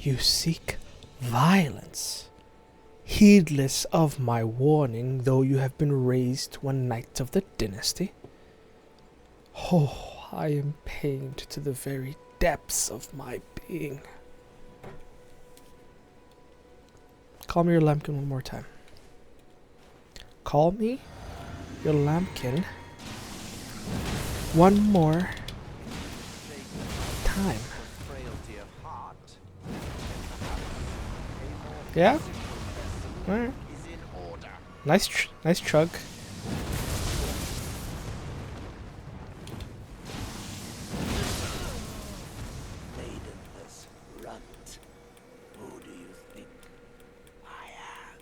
You seek violence, heedless of my warning, though you have been raised one knight of the dynasty. Oh, I am pained to the very depths of my being. Call me your lambkin one more time. Call me your lambkin one more time. Yeah? Alright. Nice chug. Maidenless runt. Who do you think I am?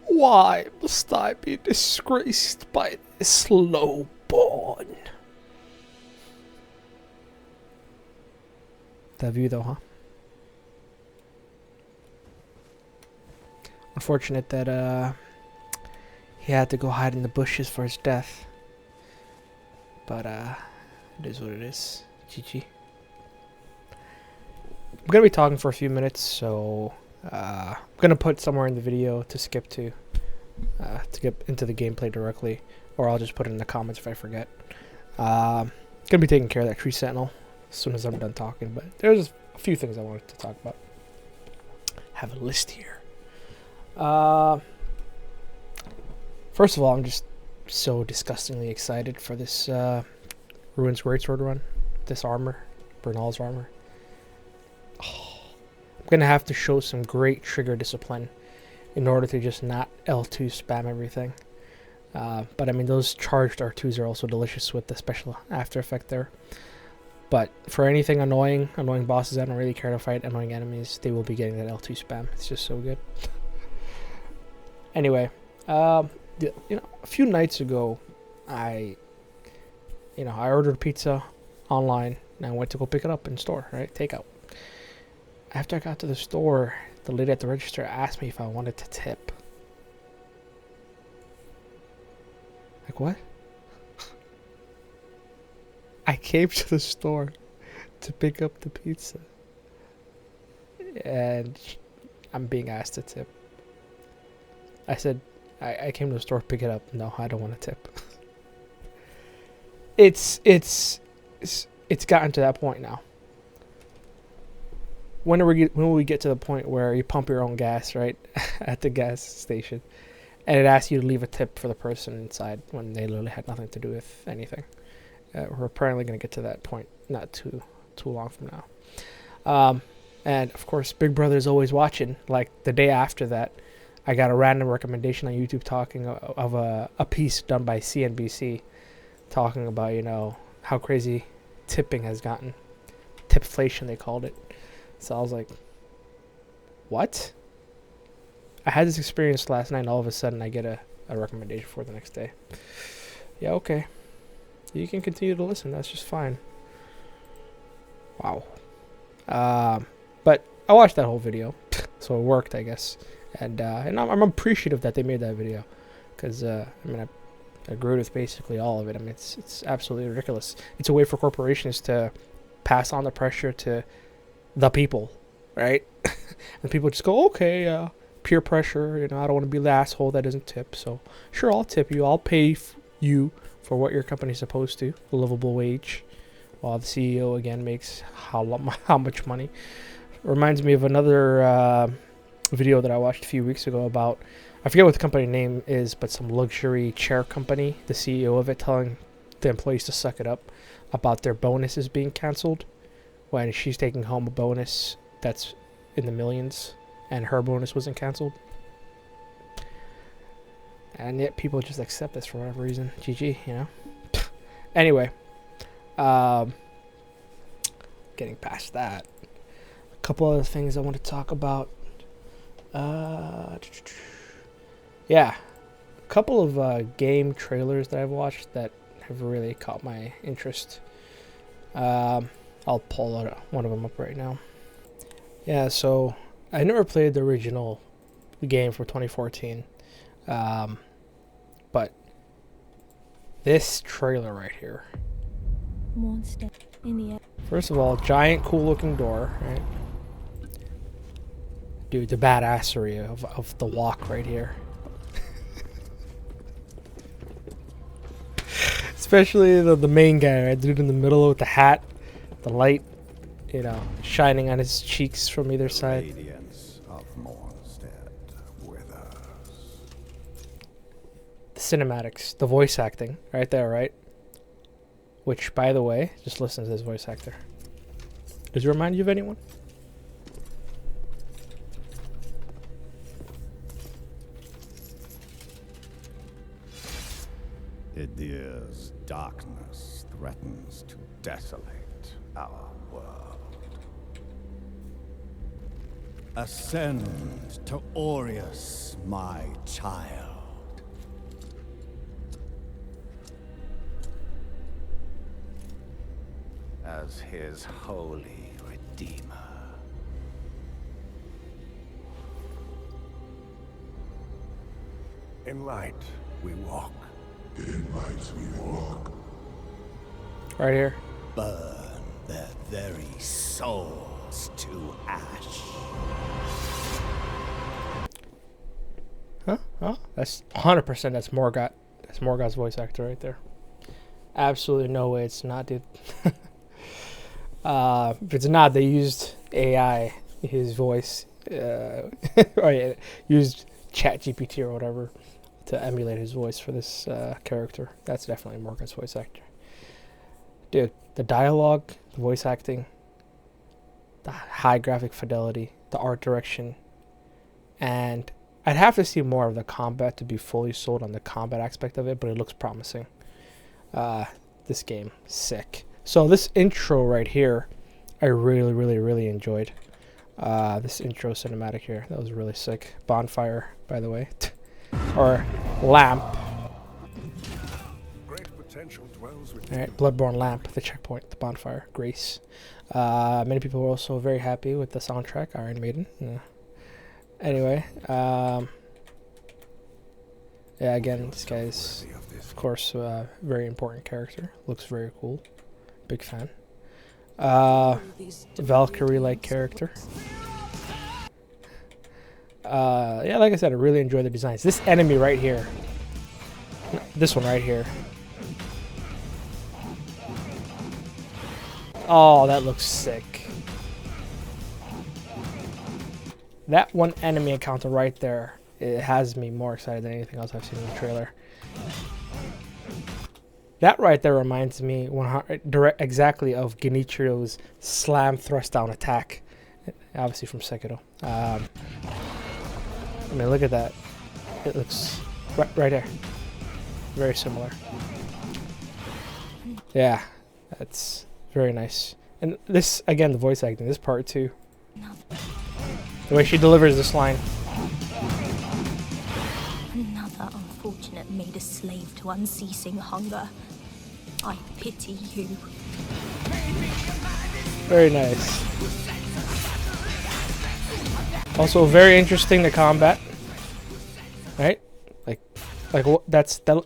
Why must I be disgraced by this low-born? That view though, huh? Unfortunate that he had to go hide in the bushes for his death. But it is what it is. GG. I'm gonna be talking for a few minutes, so I'm gonna put somewhere in the video to skip to get into the gameplay directly, or I'll just put it in the comments if I forget. Gonna be taking care of that tree sentinel as soon as I'm done talking, but there's a few things I wanted to talk about. Have a list here. First of all, I'm just so disgustingly excited for this Ruins Greatsword run. This armor, Bernal's armor. Oh, I'm gonna have to show some great trigger discipline in order to just not L2 spam everything. But I mean, those charged R2s are also delicious with the special after effect there. But for anything annoying bosses, I don't really care to fight annoying enemies. They will be getting that L2 spam. It's just so good. Anyway, a few nights ago, I ordered pizza online and I went to go pick it up in store, right? Takeout. After I got to the store, the lady at the register asked me if I wanted to tip. Like, what? I came to the store to pick up the pizza, and I'm being asked to tip. I said, I came to the store to pick it up. No, I don't want to tip. It's gotten to that point now. When will we get to the point where you pump your own gas, right, at the gas station, and it asks you to leave a tip for the person inside when they literally had nothing to do with anything? We're apparently going to get to that point not too long from now. And of course, Big Brother is always watching. Like the day after that, I got a random recommendation on YouTube talking of a piece done by CNBC talking about, how crazy tipping has gotten. Tipflation, they called it. So I was like, what? I had this experience last night and all of a sudden I get a recommendation for the next day. Yeah, okay. You can continue to listen. That's just fine. Wow. But I watched that whole video. So it worked, I guess. And I'm appreciative that they made that video. Because, I agree with basically all of it. I mean, it's absolutely ridiculous. It's a way for corporations to pass on the pressure to the people, right? And people just go, okay, peer pressure, I don't want to be the asshole that doesn't tip, so sure, I'll tip you, I'll pay you for what your company's supposed to, a livable wage, while the CEO again makes how much money. Reminds me of another video that I watched a few weeks ago about, I forget what the company name is, but some luxury chair company, the CEO of it telling the employees to suck it up about their bonuses being canceled when she's taking home a bonus that's in the millions and her bonus wasn't canceled. And yet people just accept this for whatever reason. GG, Anyway, getting past that, a couple other things I want to talk about. Yeah, a couple of game trailers that I've watched that have really caught my interest. I'll pull one of them up right now. Yeah, so I never played the original game for 2014. But this trailer right here. Monster in the air. First of all, giant, cool-looking door, right? Dude, the badassery of the walk right here. Especially the main guy, right? Dude in the middle with the hat, the light, you know, shining on his cheeks from either side. Radiance of Mornstead with us. The cinematics, the voice acting, right there, right? Which, by the way, just listen to this voice actor. Does it remind you of anyone? Idir's darkness threatens to desolate our world. Ascend to Aureus, my child. As his holy redeemer. In light we walk. In light we walk. Right here. Burn their very souls to ash. Huh? Oh, that's 100%. That's Morgoth. That's Morgoth's voice actor right there. Absolutely no way it's not, dude. If it's not, they used AI, his voice, or yeah, used ChatGPT or whatever to emulate his voice for this character. That's definitely Morgan's voice actor. Dude, the dialogue, the voice acting, the high graphic fidelity, the art direction, and I'd have to see more of the combat to be fully sold on the combat aspect of it, but it looks promising. This game, sick. So this intro right here, I really enjoyed. This intro cinematic here, that was really sick. Bonfire, by the way. Or lamp. Great potential dwells within. Alright, Bloodborne lamp, the checkpoint, the bonfire, Grace. Many people were also very happy with the soundtrack, Iron Maiden. Anyway, yeah, again, this guy's, of course, a very important character. Looks very cool. Big fan. Valkyrie-like character. Yeah, like I said, I really enjoy the designs. This enemy right here. This one right here. Oh, that looks sick. That one enemy encounter right there, it has me more excited than anything else I've seen in the trailer. That right there reminds me exactly of Genichiro's slam thrust down attack. Obviously from Sekiro. I mean, look at that. It looks right there. Very similar. Yeah, that's very nice. And this, again, the voice acting, this part too. The way she delivers this line. Another unfortunate made a slave to unceasing hunger. I pity you. Very nice. Also very interesting, the combat. Right? Like what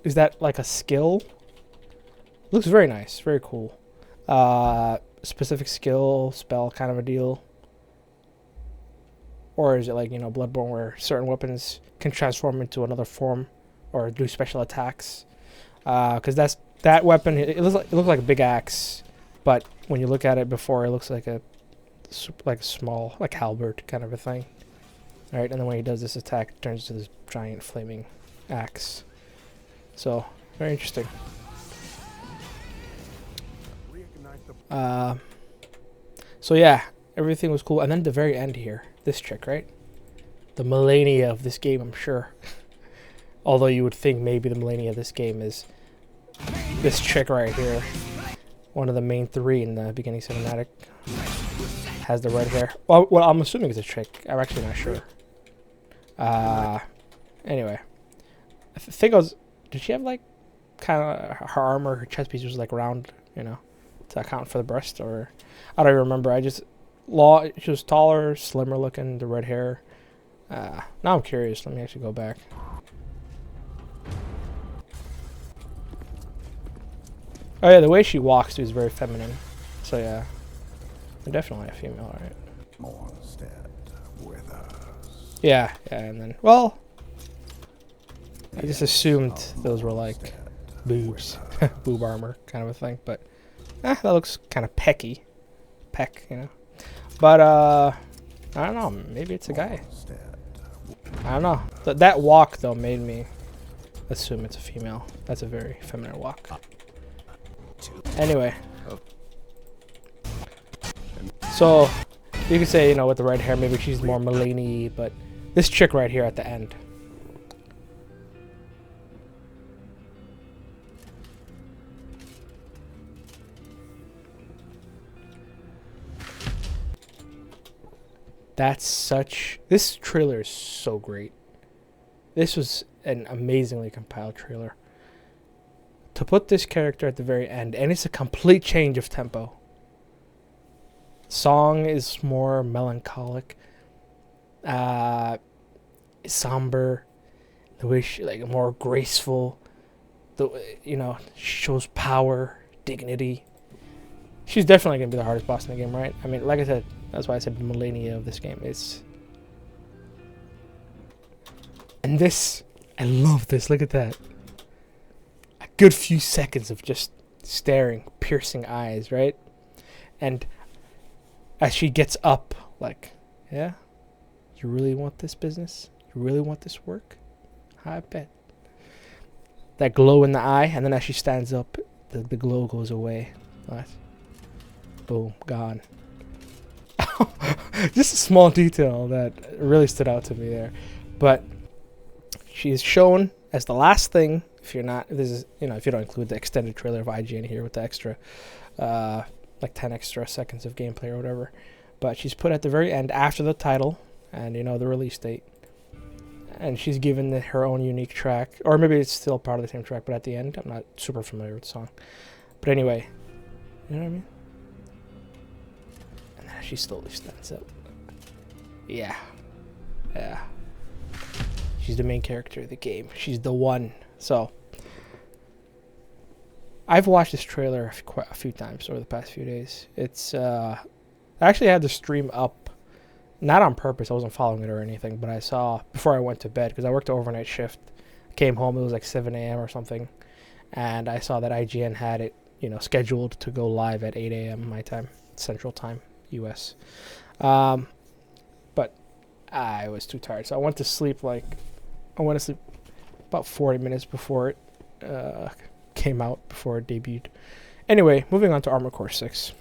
is that like a skill? Looks very nice, very cool. Specific skill, spell kind of a deal. Or is it like, you know, Bloodborne where certain weapons can transform into another form or do special attacks? Because that weapon, it looked like a big axe, but when you look at it before, it looks like a small, like halberd kind of a thing. All right, and then when he does this attack, it turns into this giant flaming axe. So very interesting. So yeah, everything was cool, and then the very end here, this chick, right? The Melania of this game, I'm sure. Although you would think maybe the Melania of this game is this chick right here. One of the main three in the beginning cinematic. Has the red hair. Well, I'm assuming it's a chick. I'm actually not sure. Anyway. I think I was... Did she have like... kind of... Her armor, her chest piece was like round, you know? To account for the breast, or... I don't even remember. She was taller, slimmer looking, the red hair. Now I'm curious. Let me actually go back. Oh yeah, the way she walks too is very feminine. So yeah, definitely a female, right? Mornstead with us. Yeah, and then, well, I just assumed those were like boobs, boob armor kind of a thing, but that looks kind of pecky, you know. But I don't know, maybe it's a guy. I don't know. That walk though made me assume it's a female. That's a very feminine walk. Anyway, so you could say, you know, with the red hair, maybe she's more Mulaney, but this chick right here at the end. This trailer is so great. This was an amazingly compiled trailer. To put this character at the very end, and it's a complete change of tempo. Song is more melancholic, somber. The way she, like, more graceful. You know, she shows power, dignity. She's definitely gonna be the hardest boss in the game, right? I mean, like I said, that's why I said the millennia of this game is. And this, I love this. Look at that. A good few seconds of just staring, piercing eyes, right? And as she gets up, like, yeah, you really want this business? You really want this work? I bet. That glow in the eye, and then as she stands up, the glow goes away. Right? Boom, gone. Just a small detail that really stood out to me there. But she's shown as the last thing. If you're not, this is, you know, if you don't include the extended trailer of IGN here with the extra, like 10 extra seconds of gameplay or whatever. But she's put at the very end after the title and, you know, the release date. And she's given her own unique track, or maybe it's still part of the same track, but at the end, I'm not super familiar with the song. But anyway, you know what I mean? And then she slowly stands up. Yeah. Yeah. She's the main character of the game. She's the one. So, I've watched this trailer quite a few times over the past few days. It's, I actually had the stream up, not on purpose. I wasn't following it or anything, but I saw before I went to bed, because I worked an overnight shift. Came home, it was like 7 a.m. or something, and I saw that IGN had it, you know, scheduled to go live at 8 a.m. my time, Central Time, U.S. But I was too tired, so I went to sleep about 40 minutes before it came out, before it debuted. Anyway, moving on to Armored Core 6.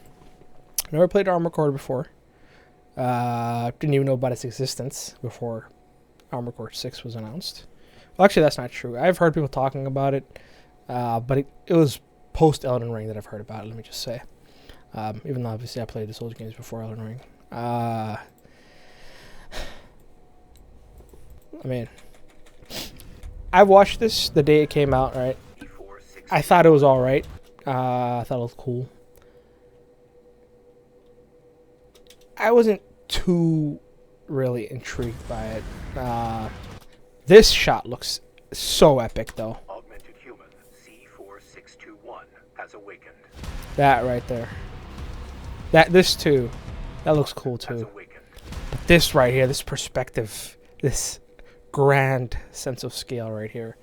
Never played Armored Core before. Didn't even know about its existence before Armored Core 6 was announced. Well, actually, that's not true. I've heard people talking about it, but it was post Elden Ring that I've heard about it, let me just say. Even though, obviously, I played the Souls games before Elden Ring. I mean, I watched this the day it came out, right? I thought it was alright. I thought it was cool. I wasn't too really intrigued by it. This shot looks so epic, though. Augmented human C4621 has awakened. That right there. This too. That looks cool too. But this right here, this perspective, this grand sense of scale right here,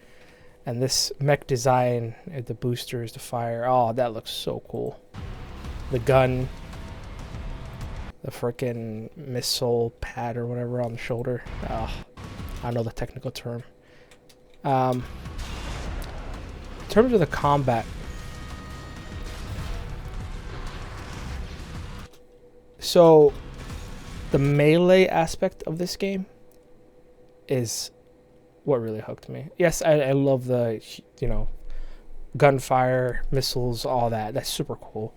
and this mech design, the boosters, the fire. Oh, that looks so cool. The gun. The frickin' missile pad or whatever on the shoulder. Oh, I don't know the technical term. In terms of the combat, so the melee aspect of this game is what really hooked me. Yes, I love the, you know, gunfire, missiles, all that. That's super cool.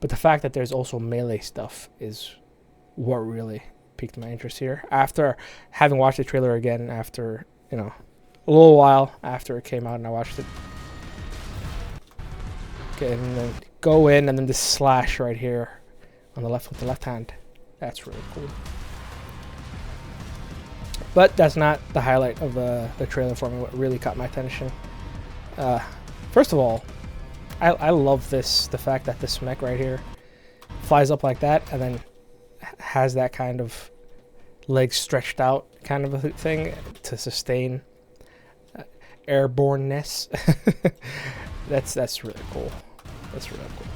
But the fact that there's also melee stuff is what really piqued my interest here. After having watched the trailer again, after, you know, a little while after it came out, and I watched it. Okay, and then go in, and then this slash right here on the left with the left hand. That's really cool. But that's not the highlight of the trailer for me. What really caught my attention. First of all, I love the fact that this mech right here flies up like that and then has that kind of legs stretched out kind of a thing to sustain airborneness. That's really cool. That's really cool.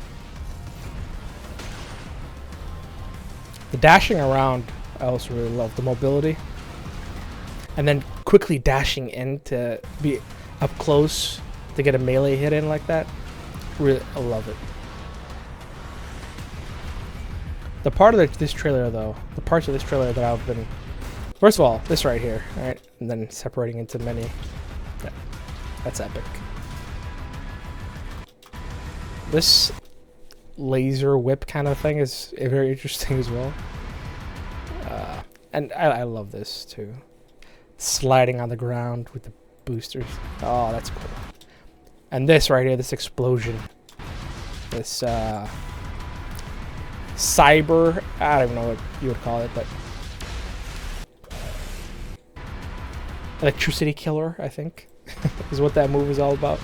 The dashing around, I also really love the mobility. And then quickly dashing in to be up close to get a melee hit in like that. Really, I love it. The part of this trailer, though, the parts of this trailer that I've been... First of all, this right here, right? And then separating into many. That's epic. This laser whip kind of thing is very interesting as well. And I love this, too. Sliding on the ground with the boosters. Oh, that's cool. And this right here, this explosion. This, cyber... I don't even know what you would call it, but... Electricity killer, I think, is what that move is all about.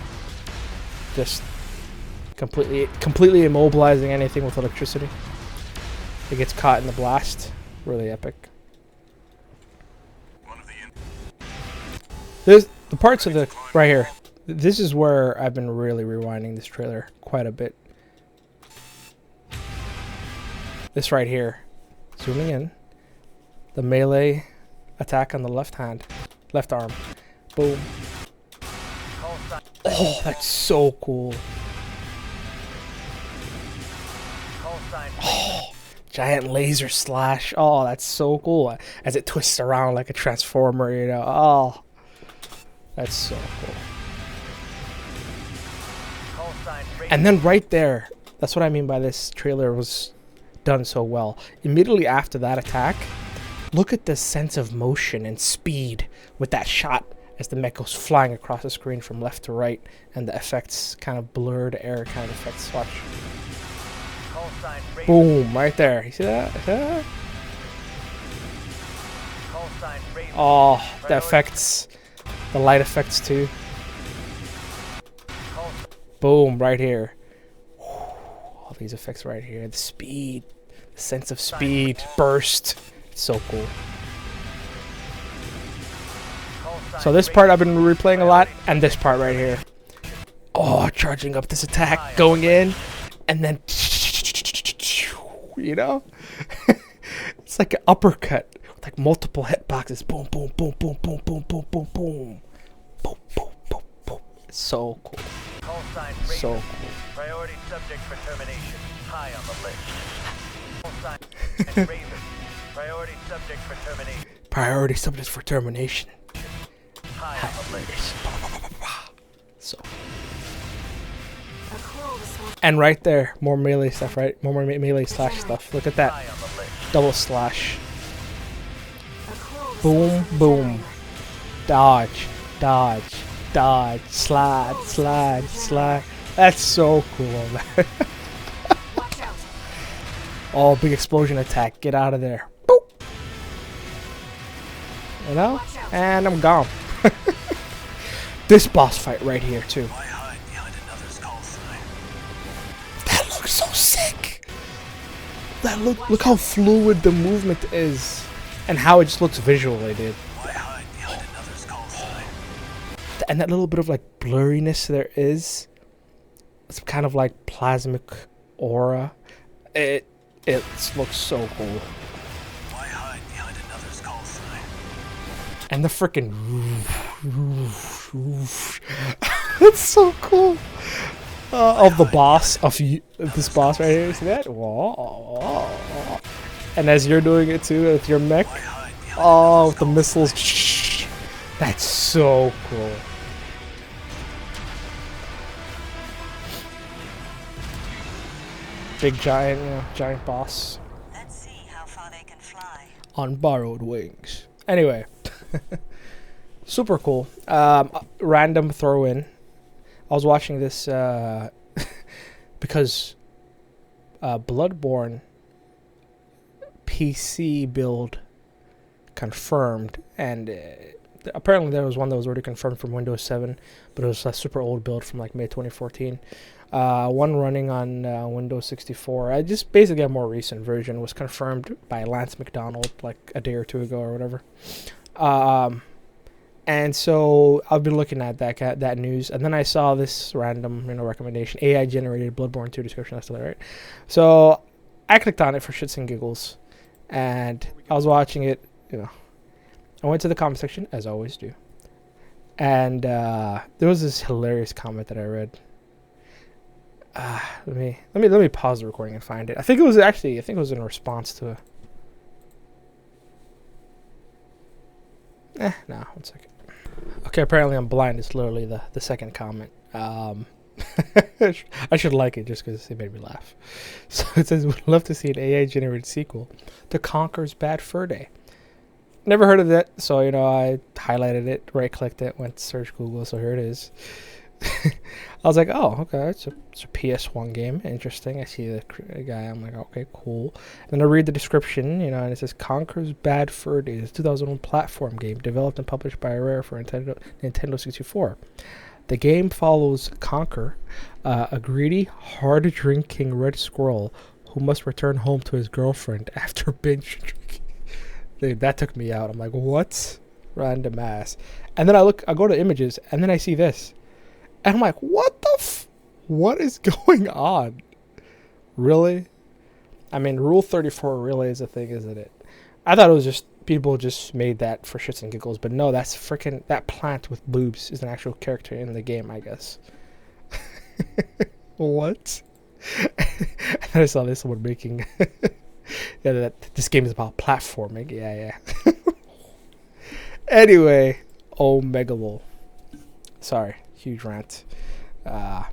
Just completely immobilizing anything with electricity. It gets caught in the blast. Really epic. There's the parts of the right here. This is where I've been really rewinding this trailer quite a bit. This right here, zooming in, the melee attack on the left arm, boom. Oh, that's so cool. Oh, giant laser slash. Oh, that's so cool. As it twists around like a transformer, you know. Oh, that's so cool. And then right there, that's what I mean by this trailer was done so well. Immediately after that attack, look at the sense of motion and speed with that shot as the mech goes flying across the screen from left to right, and the effects, kind of blurred air kind of effects. Watch. Boom, right there. You see that? Oh, the effects. The light effects too. Boom, right here. All these effects right here. The speed. The sense of speed. Burst. It's so cool. So this part I've been replaying a lot, and this part right here. Oh, charging up this attack, going in, and then, you know? It's like an uppercut, with like multiple hitboxes. Boom, boom, boom, boom, boom, boom, boom, boom, boom. Boom, boom, boom, boom. It's so cool. So cool. Priority subject for termination. High on the list. Call sign Raven. Priority subject for termination. Priority subject for termination. High on the list. So. And right there, more melee stuff, right? More melee slash stuff. Look at that. High on the list. Double slash. Boom, boom. Dodge, dodge, dodge, slide, slide, slide. That's so cool, man. Oh, big explosion attack. Get out of there. Boop. You know? And I'm gone. This boss fight right here, too. That looks so sick. That look how fluid the movement is. And how it just looks visually, dude. And that little bit of like blurriness there is. It's kind of like plasmic aura. It looks so cool. And the freaking it's so cool. Of the boss of this boss right here. See that? Whoa. And as you're doing it too with your mech. Oh, with the missiles. That's so cool. Big giant boss. Let's see how far they can fly. On borrowed wings. Anyway. Super cool. Random throw in. I was watching this because Bloodborne PC build confirmed, and apparently there was one that was already confirmed from Windows 7, but it was a super old build from like May 2014. One running on Windows 64. I just basically a more recent version was confirmed by Lance McDonald like a day or two ago or whatever. And so I've been looking at that news, and then I saw this random recommendation: AI generated Bloodborne 2 description. That's right. So I clicked on it for shits and giggles, and I was watching it. I went to the comment section as I always do, and there was this hilarious comment that I read. Let me pause the recording and find it. I think it was in response to no, 1 second. Okay, apparently I'm blind. It's literally the second comment. I should like it just because it made me laugh. So it says, would love to see an AI generated sequel to Conker's Bad Fur Day. Never heard of that, so I highlighted it, right clicked it, went to search Google, so here it is. I was like, oh, okay, it's a PS1 game. Interesting. I see the guy. I'm like, okay, cool. And then I read the description, and it says Conker's Bad Fur Day is a 2001 platform game developed and published by Rare for Nintendo 64. The game follows Conker, a greedy, hard-drinking red squirrel who must return home to his girlfriend after binge drinking. Dude, that took me out. I'm like, what? Random ass. And then I go to images, and then I see this. And I'm like, what the what is going on? Really? I mean, Rule 34 really is a thing, isn't it? I thought it was just people just made that for shits and giggles, but no, that's freaking that plant with boobs is an actual character in the game, I guess. What? And then I saw this one making that this game is about platforming. Yeah. Anyway, Omegalol. Sorry. Huge rant. I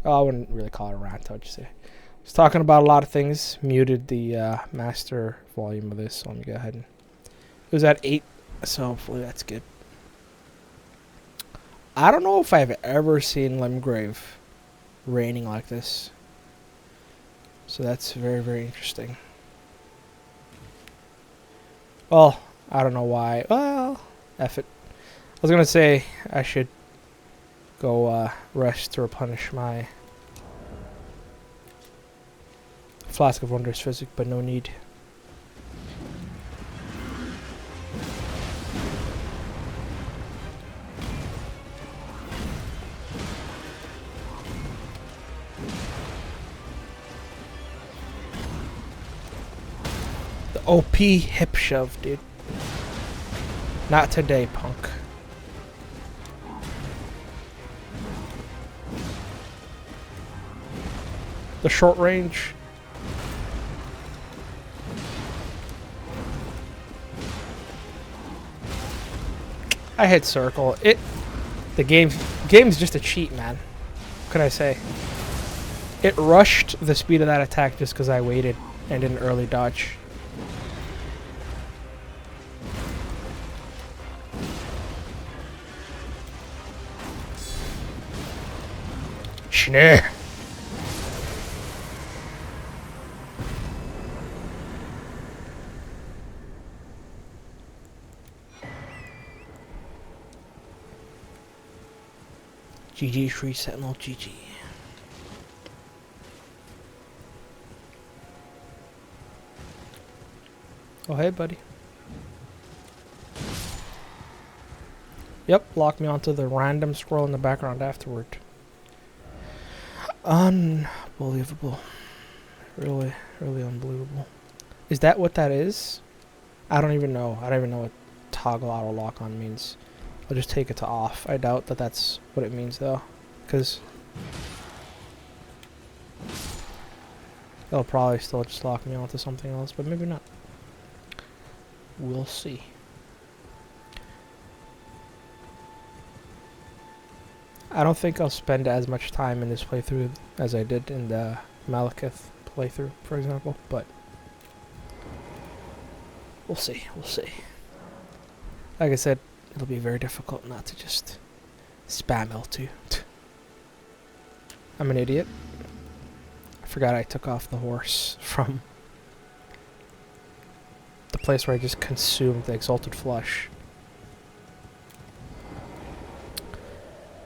wouldn't really call it a rant. I would just say I was talking about a lot of things. Muted the master volume of this, so let me go ahead and it was at 8, so hopefully that's good. I don't know if I've ever seen Limgrave raining like this, so that's very, very interesting. Well, I don't know why. Well, F it. I was gonna say I should go rest to replenish my Flask of Wondrous Physic, but no need. The OP hip shove, dude. Not today, punk. The short range. I hit circle. The game's just a cheat, man. What can I say? It rushed the speed of that attack just because I waited and didn't early dodge. Schnee. GG Free Sentinel, GG. Oh, hey, buddy. Yep, lock me onto the random scroll in the background afterward. Unbelievable. Really, really unbelievable. Is that what that is? I don't even know. I don't even know what toggle auto lock on means. I'll just take it to off. I doubt that that's what it means, though. Because it'll probably still just lock me onto something else, but maybe not. We'll see. I don't think I'll spend as much time in this playthrough as I did in the Malekith playthrough, for example, but we'll see. We'll see. Like I said, it'll be very difficult not to just spam L2. I'm an idiot. I forgot I took off the horse from the place where I just consumed the exalted flesh.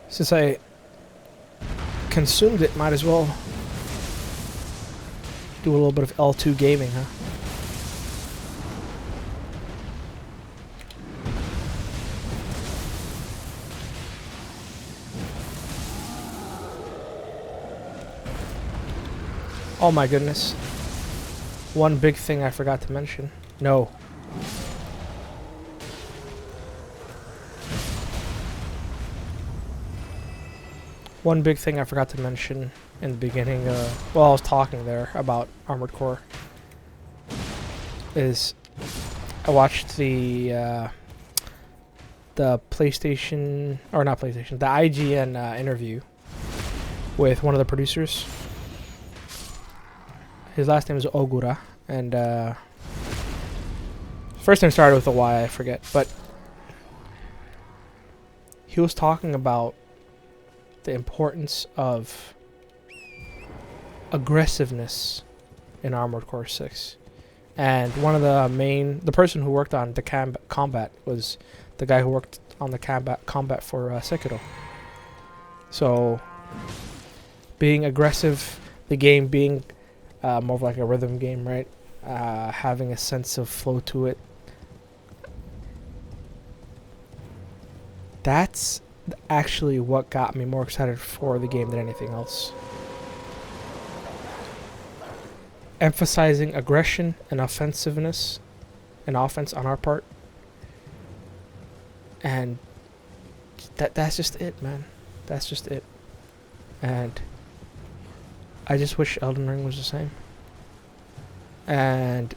Since I consumed it, might as well do a little bit of L2 gaming, huh? Oh my goodness. One big thing I forgot to mention. No. One big thing I forgot to mention in the beginning, while I was talking there about Armored Core, is I watched the PlayStation, or not PlayStation, the IGN interview with one of the producers. His last name is Ogura, and first name started with a Y, I forget, but he was talking about the importance of aggressiveness in Armored Core 6. And one of the person who worked on the combat was the guy who worked on the combat for Sekiro. So, being aggressive, the game being more of like a rhythm game, right? Having a sense of flow to it. That's actually what got me more excited for the game than anything else. Emphasizing aggression and offensiveness and offense on our part. And that's just it, man. That's just it. And I just wish Elden Ring was the same. And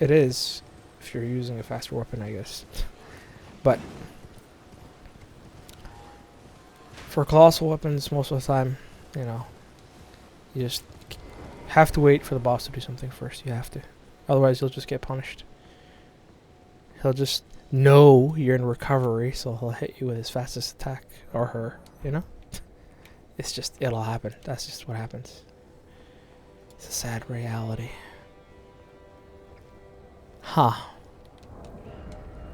it is, if you're using a faster weapon, I guess. But for colossal weapons, most of the time, you know, you just have to wait for the boss to do something first. You have to. Otherwise, you'll just get punished. He'll just know you're in recovery, so he'll hit you with his fastest attack. Or her, you know? It's just, it'll happen. That's just what happens. It's a sad reality. Huh.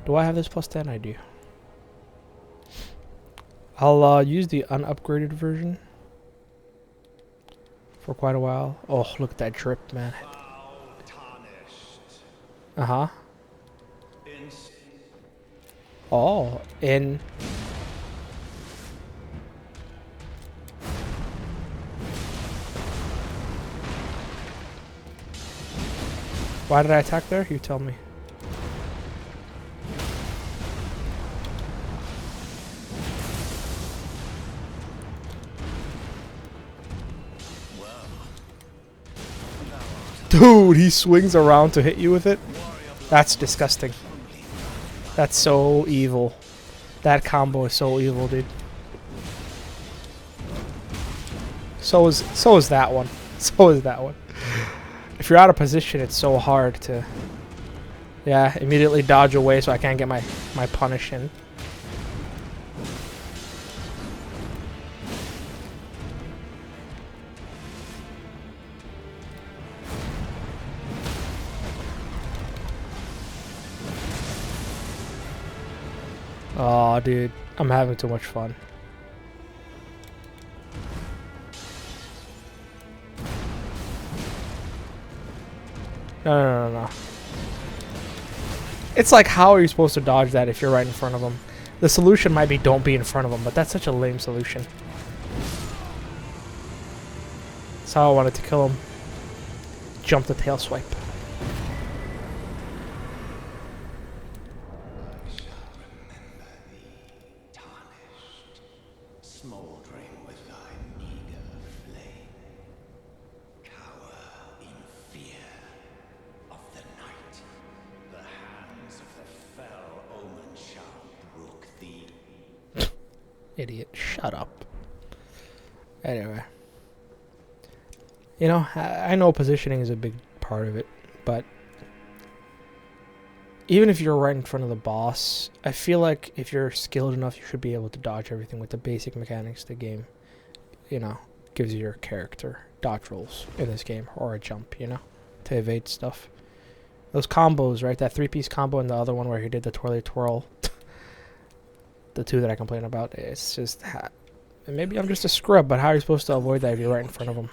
Do I have this plus 10? I do. I'll use the unupgraded version for quite a while. Oh, look at that drip, man. Uh-huh. Oh, in... Why did I attack there? You tell me. Dude, he swings around to hit you with it? That's disgusting. That's so evil. That combo is so evil, dude. So is that one. So is that one. If you're out of position, it's so hard to... Yeah, immediately dodge away so I can't get my punish in. Oh, dude. I'm having too much fun. No. It's like, how are you supposed to dodge that if you're right in front of them? The solution might be don't be in front of them, but that's such a lame solution. That's how I wanted to kill him. Jump the tail swipe. Idiot, shut up. Anyway. You know, I know positioning is a big part of it, but even if you're right in front of the boss, I feel like if you're skilled enough, you should be able to dodge everything with the basic mechanics the game, you know, gives you your character. Dodge rolls in this game, or a jump, you know, to evade stuff. those combos, right? That 3-piece combo and the other one where he did the twirly twirl. The two that I complain about. It's just... and maybe I'm just a scrub, but how are you supposed to avoid that if you're right in front of him?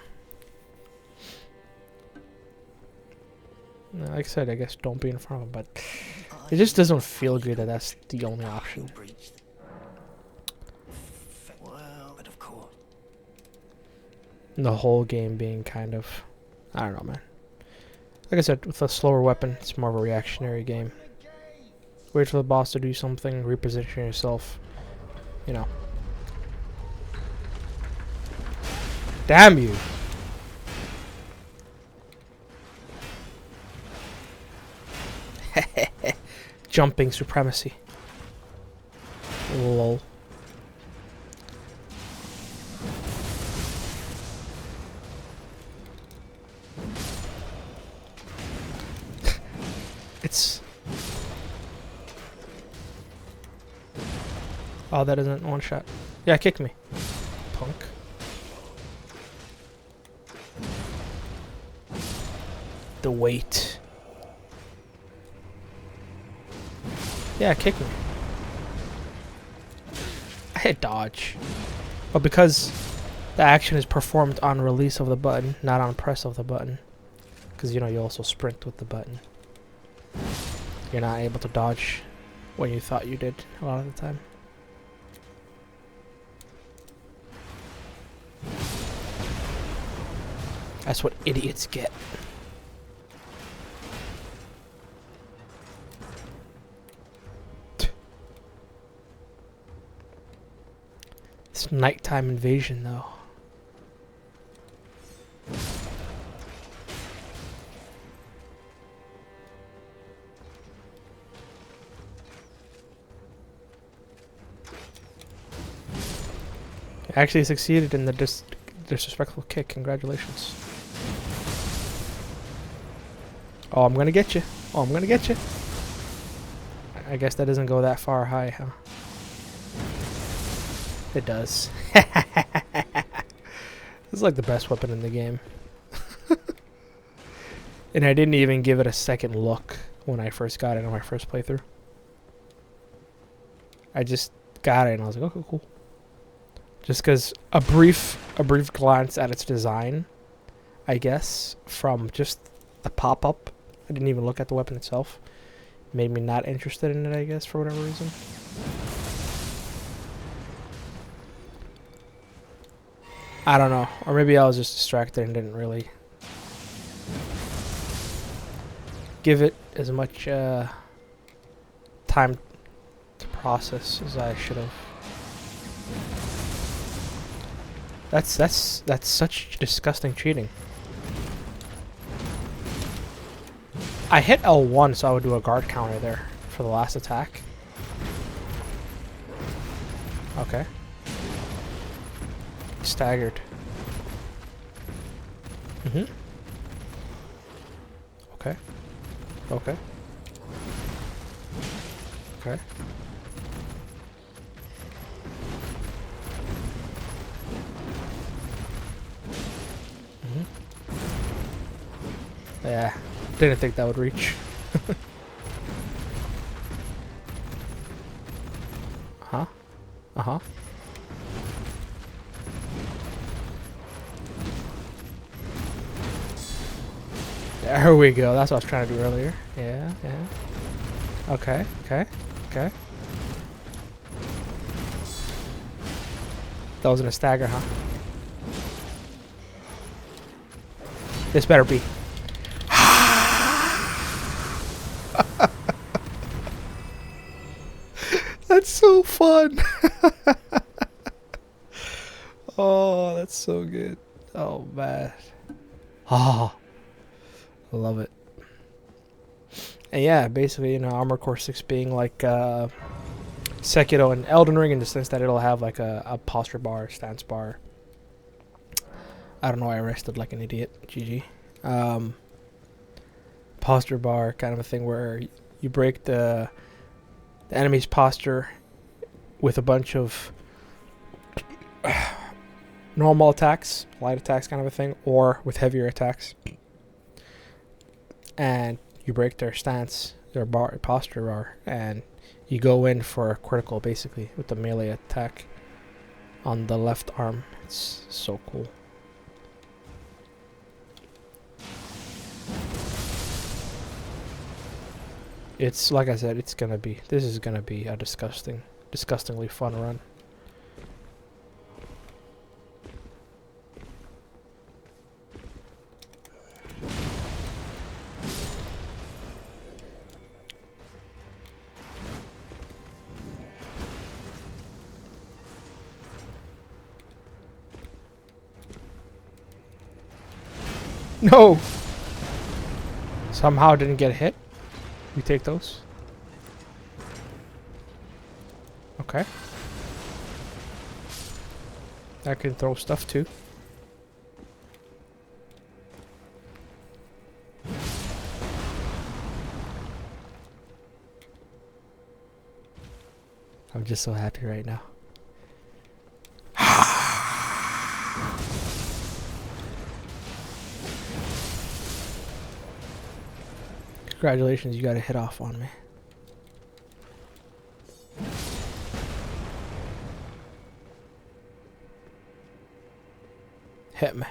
Like I said, I guess don't be in front of him, but it just doesn't feel good that that's the only option. But of course. And the whole game being kind of... I don't know, man. Like I said, with a slower weapon, it's more of a reactionary game. Wait for the boss to do something, reposition yourself. You know. Damn you! Jumping supremacy. Lol. It's... oh, that isn't one shot. Yeah, kick me. Punk. The weight. Yeah, kick me. I hit dodge. But because the action is performed on release of the button, not on press of the button. Because, you know, you also sprint with the button. You're not able to dodge when you thought you did a lot of the time. That's what idiots get. It's nighttime invasion, though. I actually succeeded in the disrespectful kick. Congratulations. Oh, I'm gonna get you. Oh, I'm gonna get you. I guess that doesn't go that far high, huh? It does. This is like the best weapon in the game. And I didn't even give it a second look when I first got it on my first playthrough. I just got it and I was like, okay, cool. Just because a brief glance at its design, I guess, from just the pop-up, I didn't even look at the weapon itself, made me not interested in it, I guess, for whatever reason. I don't know. Or maybe I was just distracted and didn't really give it as much time to process as I should have. That's such disgusting cheating. I hit L1 so I would do a guard counter there for the last attack. Okay. Staggered. Mm-hmm. Okay. Okay. Okay. Mm-hmm. Yeah. Didn't think that would reach. Huh? Uh-huh. There we go. That's what I was trying to do earlier. Yeah, yeah. Okay, okay, okay. That wasn't a stagger, huh? This better be. That's so fun. Oh, that's so good. Oh, man. Oh, I love it. And yeah, basically, you know, Armor Core 6 being like Sekiro and Elden Ring in the sense that it'll have like a posture bar, stance bar. I don't know why I rested like an idiot. GG. Posture bar, kind of a thing where you break the enemy's posture with a bunch of normal attacks, light attacks kind of a thing, or with heavier attacks. And you break their stance, their posture bar, and you go in for a critical basically with the melee attack on the left arm. It's so cool. It's like I said, this is gonna be a disgustingly fun run. No! Somehow didn't get hit. We take those. Okay. I can throw stuff too. I'm just so happy right now. Congratulations, you got a hit off on me. Hit me.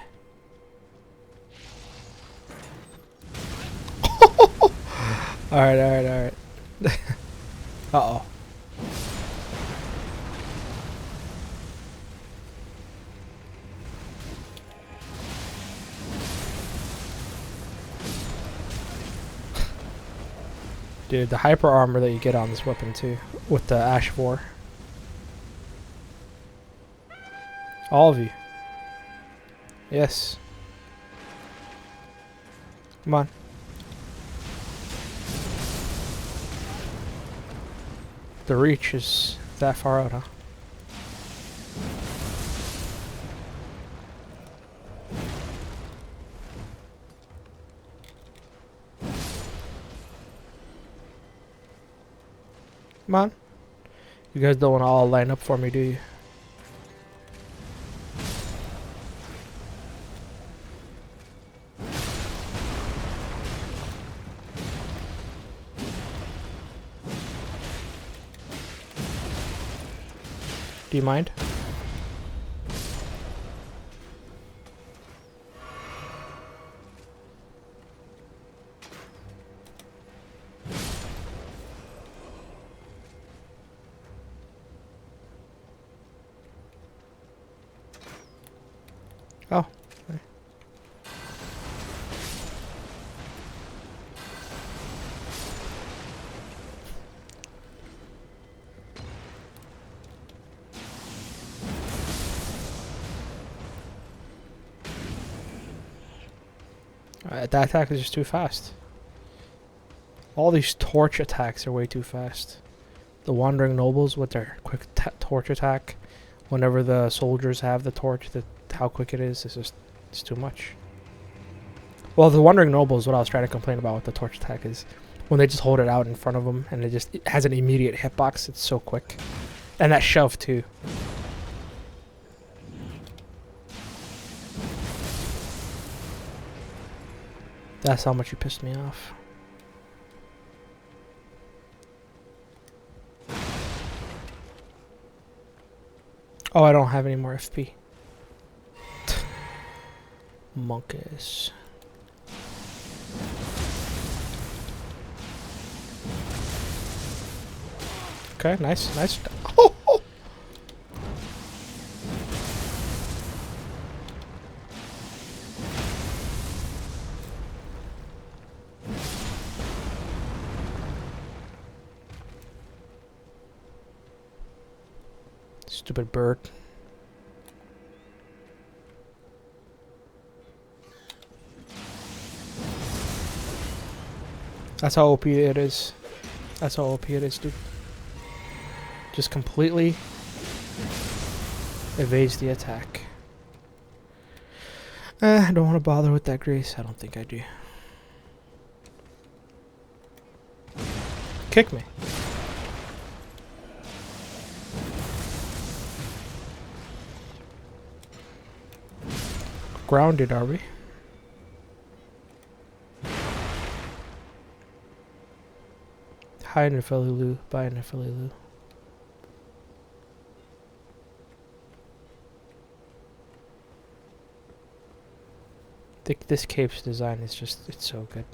Alright. Uh-oh. Dude, the hyper armor that you get on this weapon too, with the Ash 4. All of you. Yes. Come on. The reach is that far out, huh? Come on. You guys don't want to all line up for me, do you? Do you mind? Oh. Okay. That attack is just too fast. All these torch attacks are way too fast. The Wandering Nobles with their quick torch attack, whenever the soldiers have the torch, how quick it is just, it's too much. Well, the Wandering Nobles, what I was trying to complain about with the torch attack is when they just hold it out in front of them and it has an immediate hitbox, it's so quick. And that shove too. That's how much you pissed me off. Oh, I don't have any more FP. Monkeys. Okay, nice, nice. Oh, oh. Stupid bird. That's how OP it is. That's how OP it is, dude. Just completely evades the attack. I don't want to bother with that grace. I don't think I do. Kick me. Grounded, are we? Hi, Nefelilu. Bye, Nefelilu. This cape's design is just, it's so good.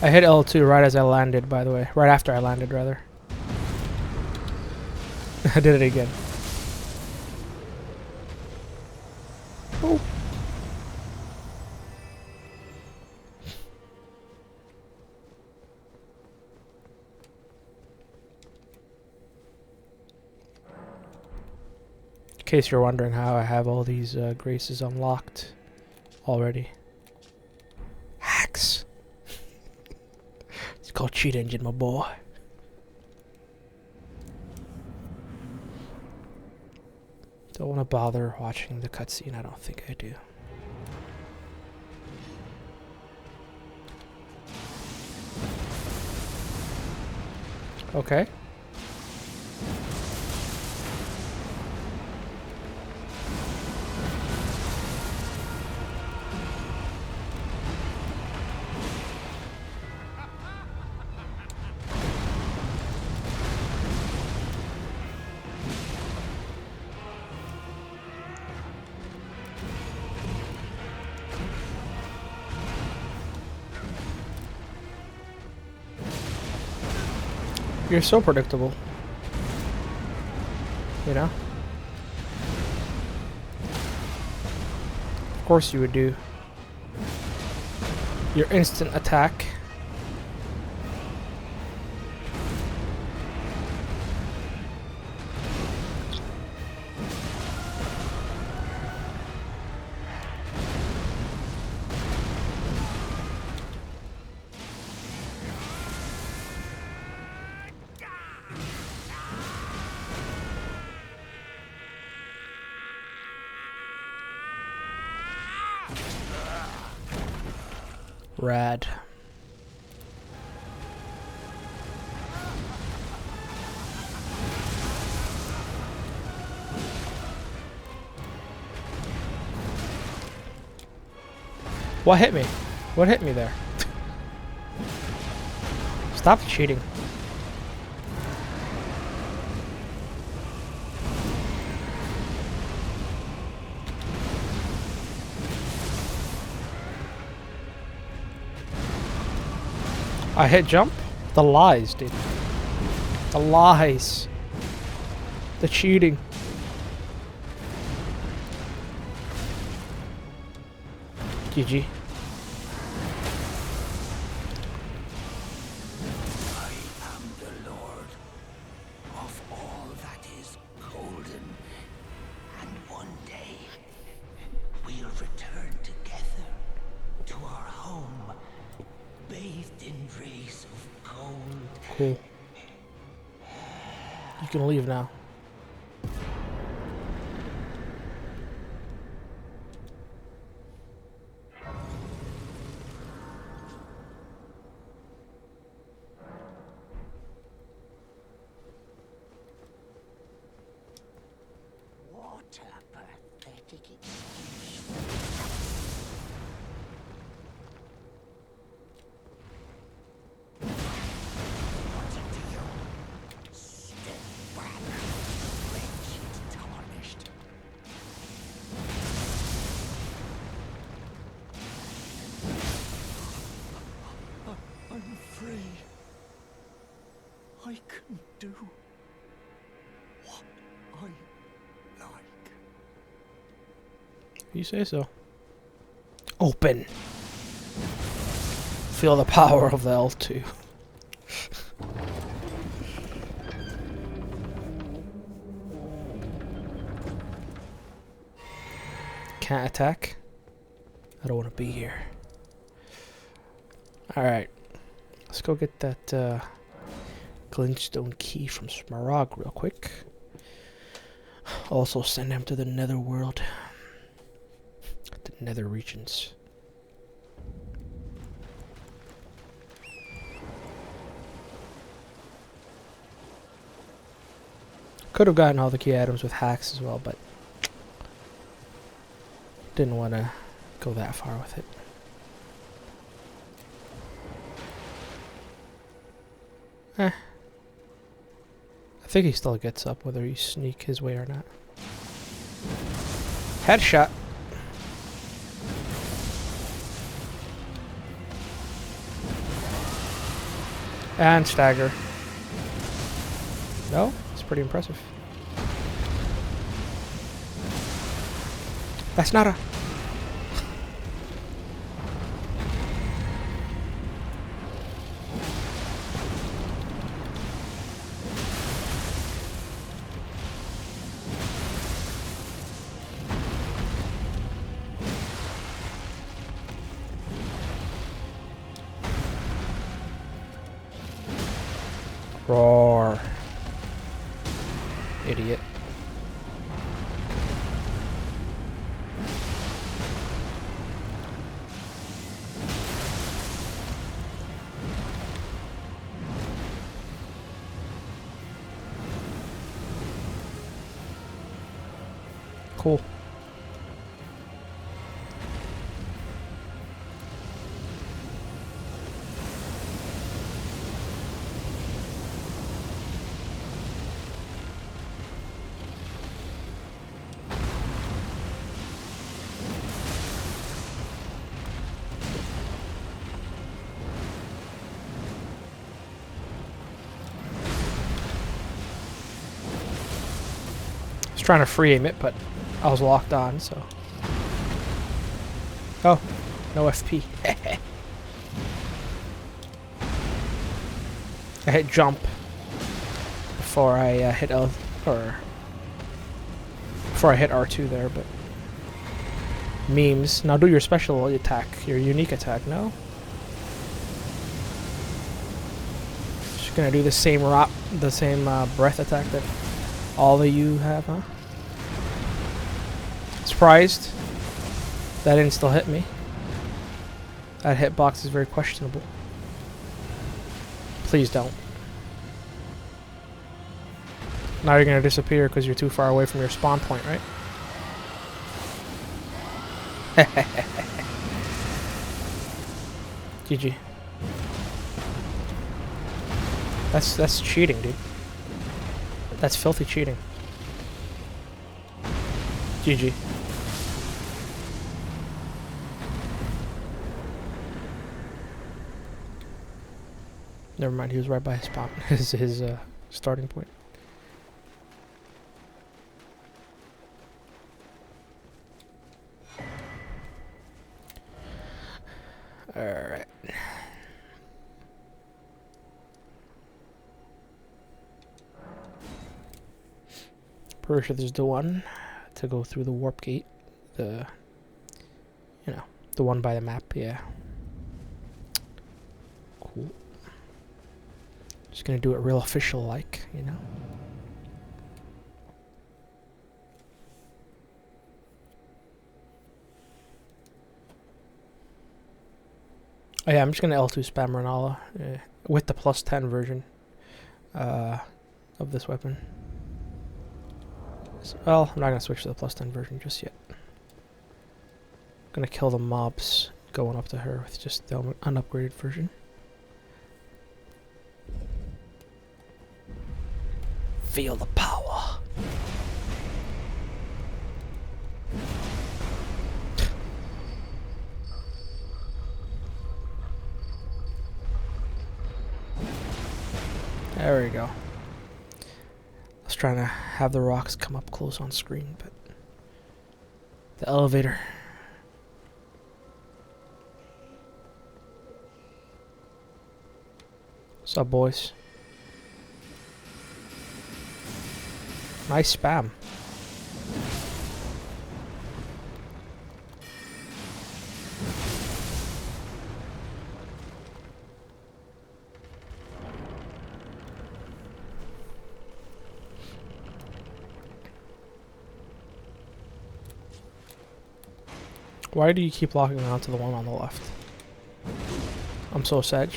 I hit L2 right as I landed, by the way. Right after I landed, rather. I did it again. Oh. In case you're wondering how I have all these graces unlocked already. Hacks. It's called Cheat Engine, my boy. Don't want to bother watching the cutscene. I don't think I do. Okay. You're so predictable. You know? Of course you would do. Your instant attack. Rad. What hit me? What hit me there? Stop cheating. I hit jump? The lies, dude. The lies. The cheating. GG. I am the Lord of all that is golden. And one day, we'll return together to our home, bathed in rays of gold. Cool. You can leave now. What a pathetic excuse. What's it to you? Step back, wretched, tarnished. I'm free. I can do what I like. You say so. Open. Feel the power of the L2. Can't attack. I don't want to be here. Alright. Let's go get that glintstone key from Smaragd real quick. Also send him to the nether world. The nether regions. Could have gotten all the key items with hacks as well, but didn't want to go that far with it. I think he still gets up whether you sneak his way or not. Headshot. And stagger. No, it's pretty impressive. That's not a... Roar. Idiot. Cool. Trying to free aim it, but I was locked on, so. Oh, no FP. I hit jump before I hit L, or before I hit R2 there, but memes. Now do your special attack, your unique attack. No. Just gonna do the same breath attack that all of you have, huh? Surprised that didn't still hit me. That hitbox is very questionable. Please don't. Now you're gonna disappear because you're too far away from your spawn point, right? GG. That's cheating, dude. That's filthy cheating. GG. Never mind, he was right by his spawn, his starting point. Alright. Pretty sure this is the one to go through the warp gate. The, you know, the one by the map, yeah. Cool. Just gonna do it real official like, you know. Oh yeah, I'm just gonna L2 spam Renala with the +10 version of this weapon. So, well, I'm not gonna switch to the +10 version just yet. I'm gonna kill the mobs going up to her with just the unupgraded version. Feel the power. There we go. I was trying to have the rocks come up close on screen, but the elevator. What's up, boys? Nice spam. Why do you keep locking on to the one on the left? I'm so sad.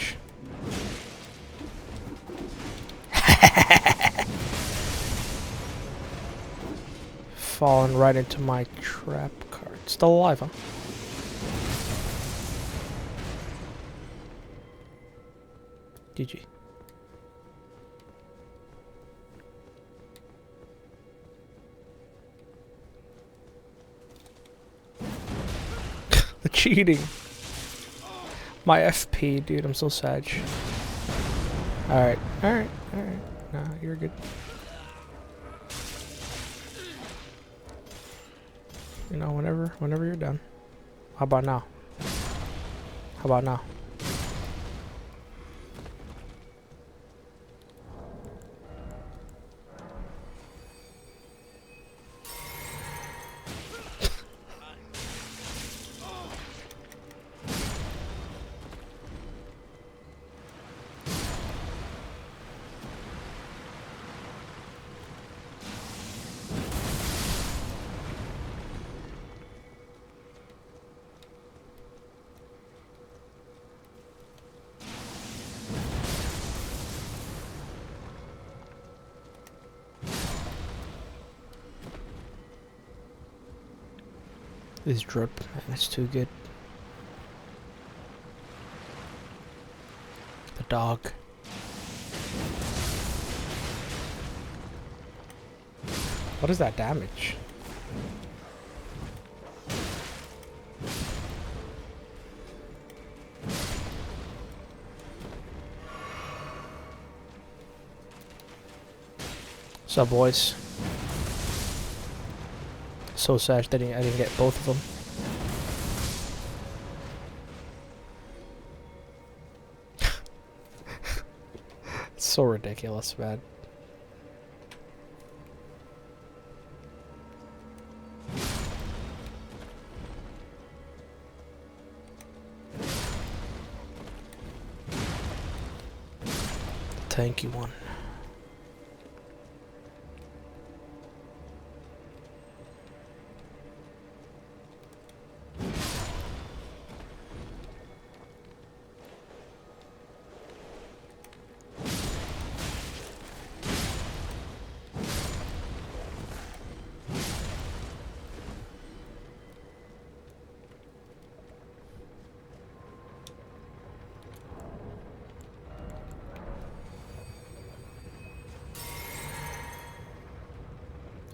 Falling right into my trap card. Still alive, huh? GG. The cheating. My FP, dude, I'm so sad. Alright, alright, alright. Nah, you're good. You know, whenever you're done. How about now? How about now? This drip, man, it's too good. The dog. What is that damage? What's up, boys? So sad that I didn't get both of them. It's so ridiculous, man. Tanky one.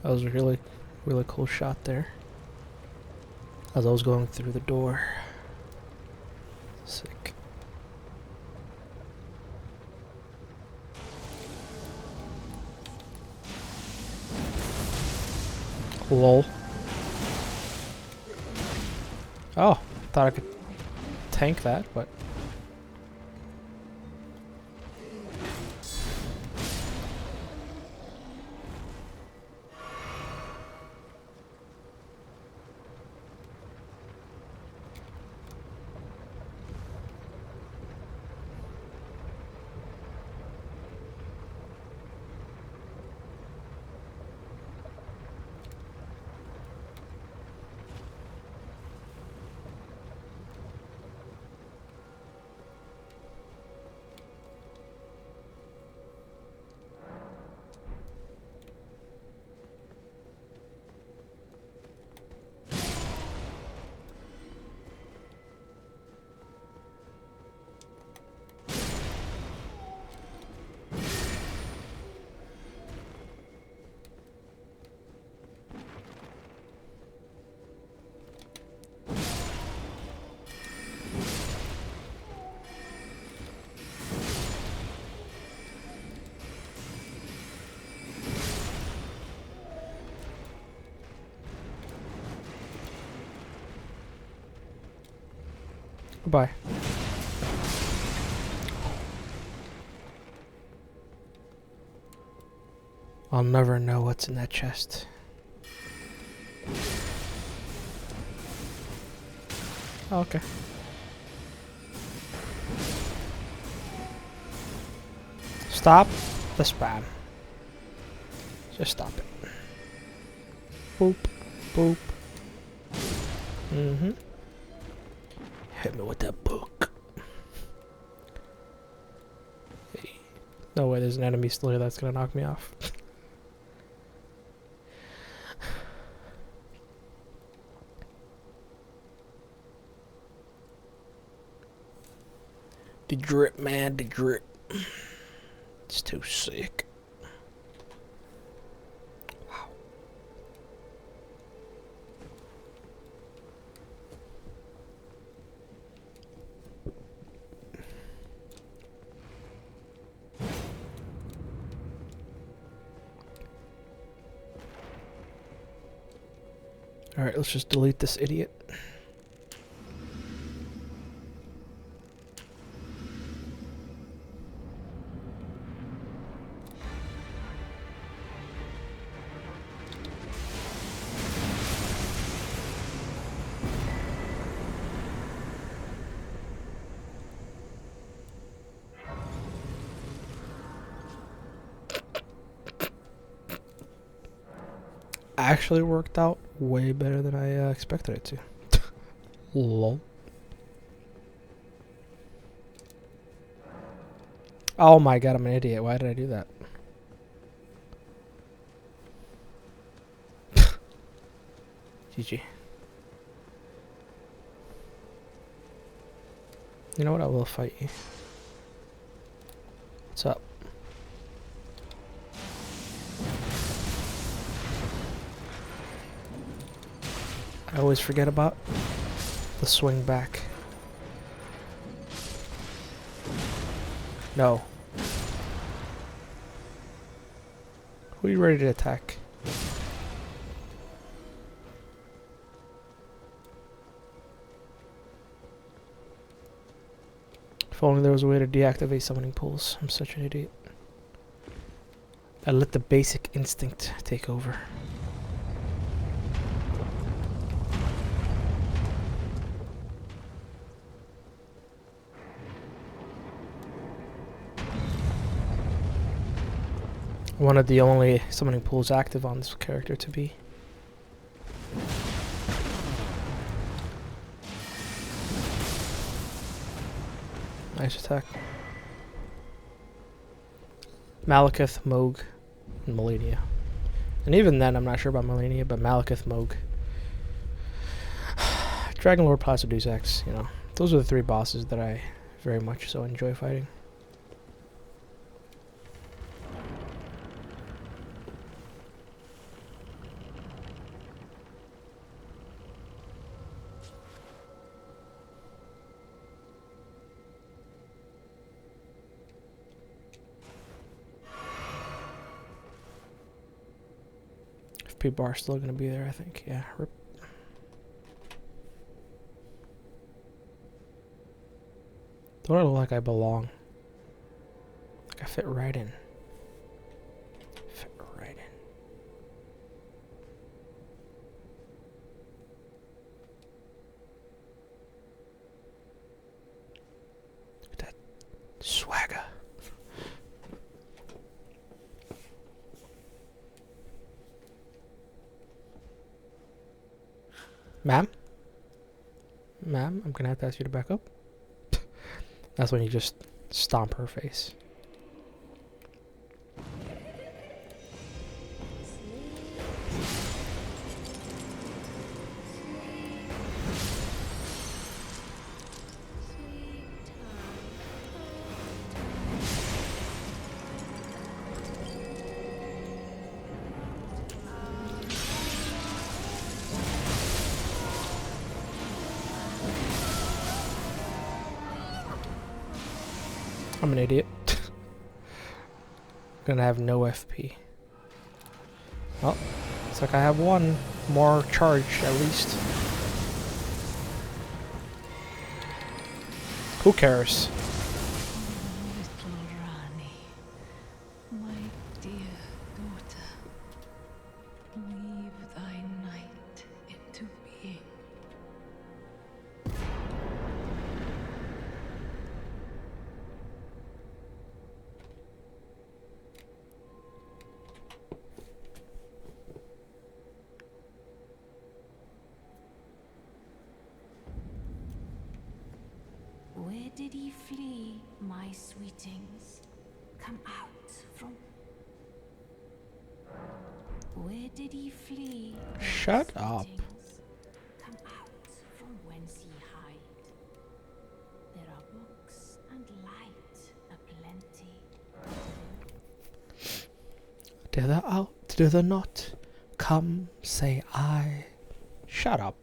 That was a really cool shot there. As I was going through the door. Sick. Lol. Oh, thought I could tank that, but... Goodbye. I'll never know what's in that chest. Oh, okay. Stop the spam. Just stop it. Boop. Boop. Mm-hmm. Hit me with that book. Hey. No way there's an enemy still here that's gonna knock me off. The drip, man, the drip. It's too sick. Wow. Alright, let's just delete this idiot. Actually worked out way better than I expected it to. Lol. Oh my god, I'm an idiot. Why did I do that? GG. You know what? I will fight you. What's up? I always forget about the swing back. No. Who are you ready to attack? If only there was a way to deactivate summoning pools. I'm such an idiot. I let the basic instinct take over. One of the only summoning pools active on this character to be. Nice attack. Malekith, Moog, and Melania. And even then, I'm not sure about Melania, but Malekith, Moog. Dragon Lord, Placidu's X, you know. Those are the three bosses that I very much so enjoy fighting. People are still going to be there, I think. Yeah, rip. Don't I look like I belong? Like I fit right in. Fit right in. Look at that swagger. Ma'am? Ma'am, I'm gonna have to ask you to back up. That's when you just stomp her face. I'm an idiot. Gonna have no FP. Well, looks like I have one more charge at least. Who cares? Little Rani, my dear daughter, weave thy night into being. he flee, my sweetings? Come out from... Where did he flee? my Shut up. sweetings? Come out from whence ye hide. There are books and light aplenty. Did they out? Did they not? Come, say I. Shut up.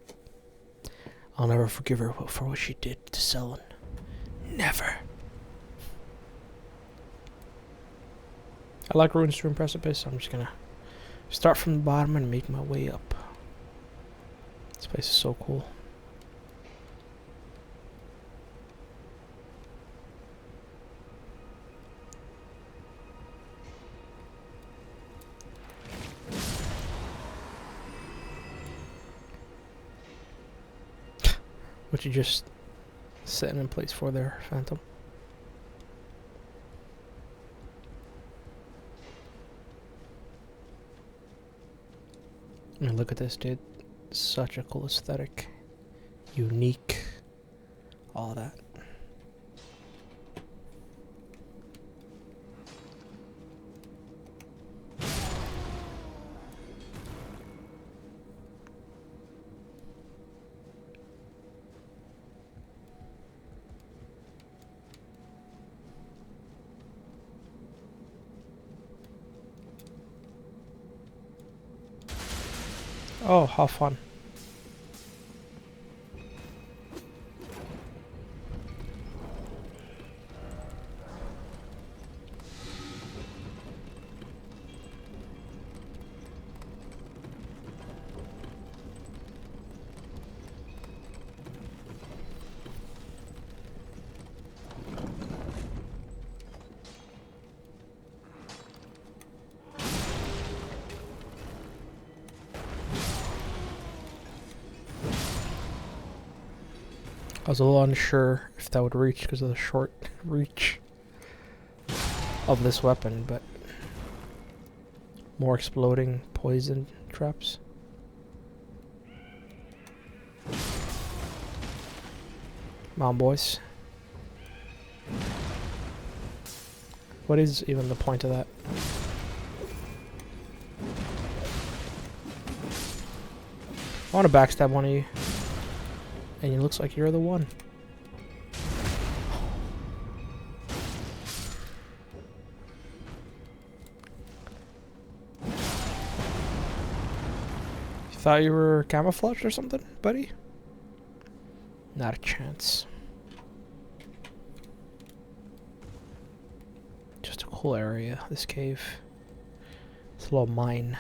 I'll never forgive her for what she did to Selin. Never. I like Ruins Strewn Precipice. I'm just gonna start from the bottom and make my way up. This place is so cool. What you just sitting in place for there, Phantom? I mean, look at this, dude. Such a cool aesthetic. Unique. All that. Oh, how fun. I was a little unsure if that would reach because of the short reach of this weapon, but more exploding poison traps. Come on, boys. What is even the point of that? I want to backstab one of you. And it looks like you're the one. You thought you were camouflaged or something, buddy? Not a chance. Just a cool area, this cave. It's a little mine.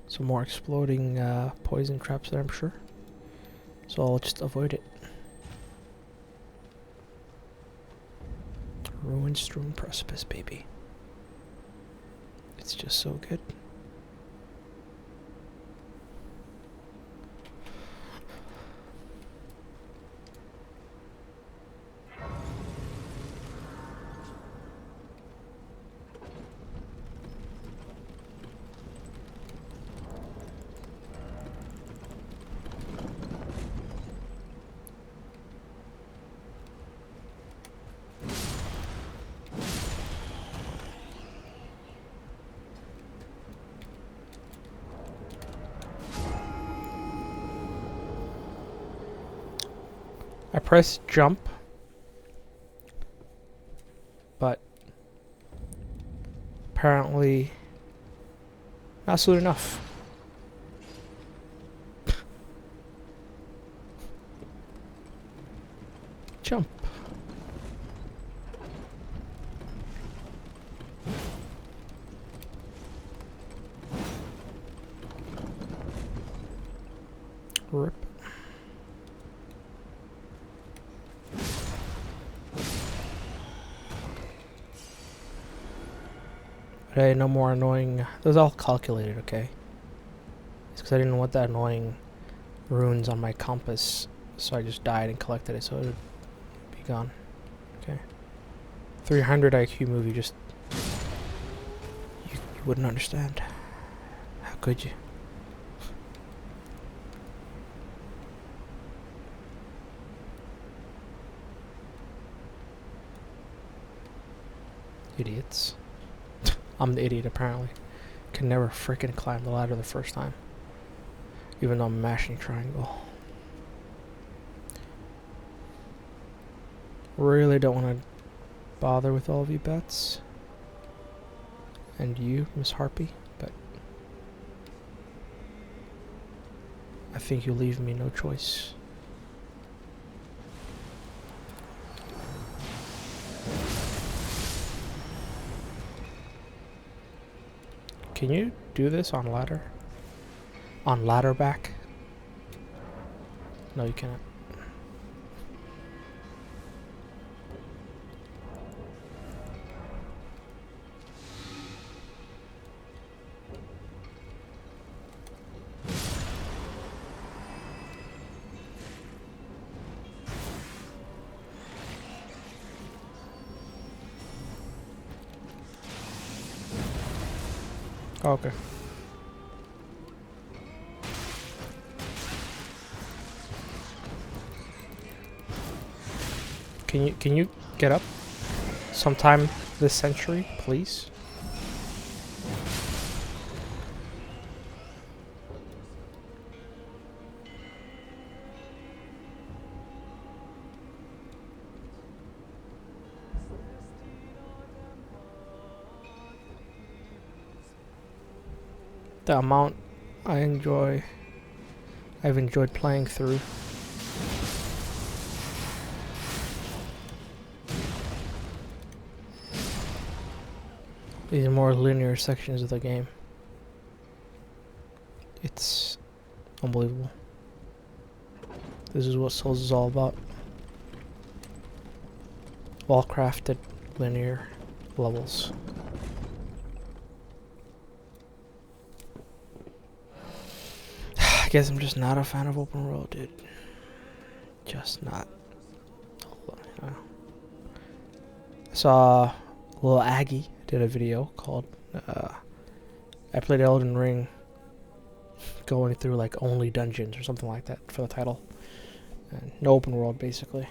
Some more exploding poison traps there, I'm sure. So I'll just avoid it. Ruin strewn precipice, baby. It's just so good. I pressed jump, but apparently not soon enough. Jump. Rip. Okay, no more annoying. Those all calculated, okay? It's because I didn't want that annoying runes on my compass, so I just died and collected it, so it would be gone. Okay. 300 IQ movie, just you wouldn't understand. How could you? Idiots. I'm the idiot apparently. Can never freaking climb the ladder the first time. Even though I'm mashing triangle. Really don't want to bother with all of you bets. And you, Miss Harpy, but I think you leave me no choice. Can you do this on ladder? On ladder back? No, you cannot. Oh, okay. Can you get up sometime this century, please? The amount I've enjoyed playing through. These more linear sections of the game. It's unbelievable. This is what Souls is all about. Well-crafted, linear levels. I guess I'm just not a fan of open world, dude. Just not. I saw little Aggie did a video called I played Elden Ring going through like only dungeons or something like that for the title. And no open world basically.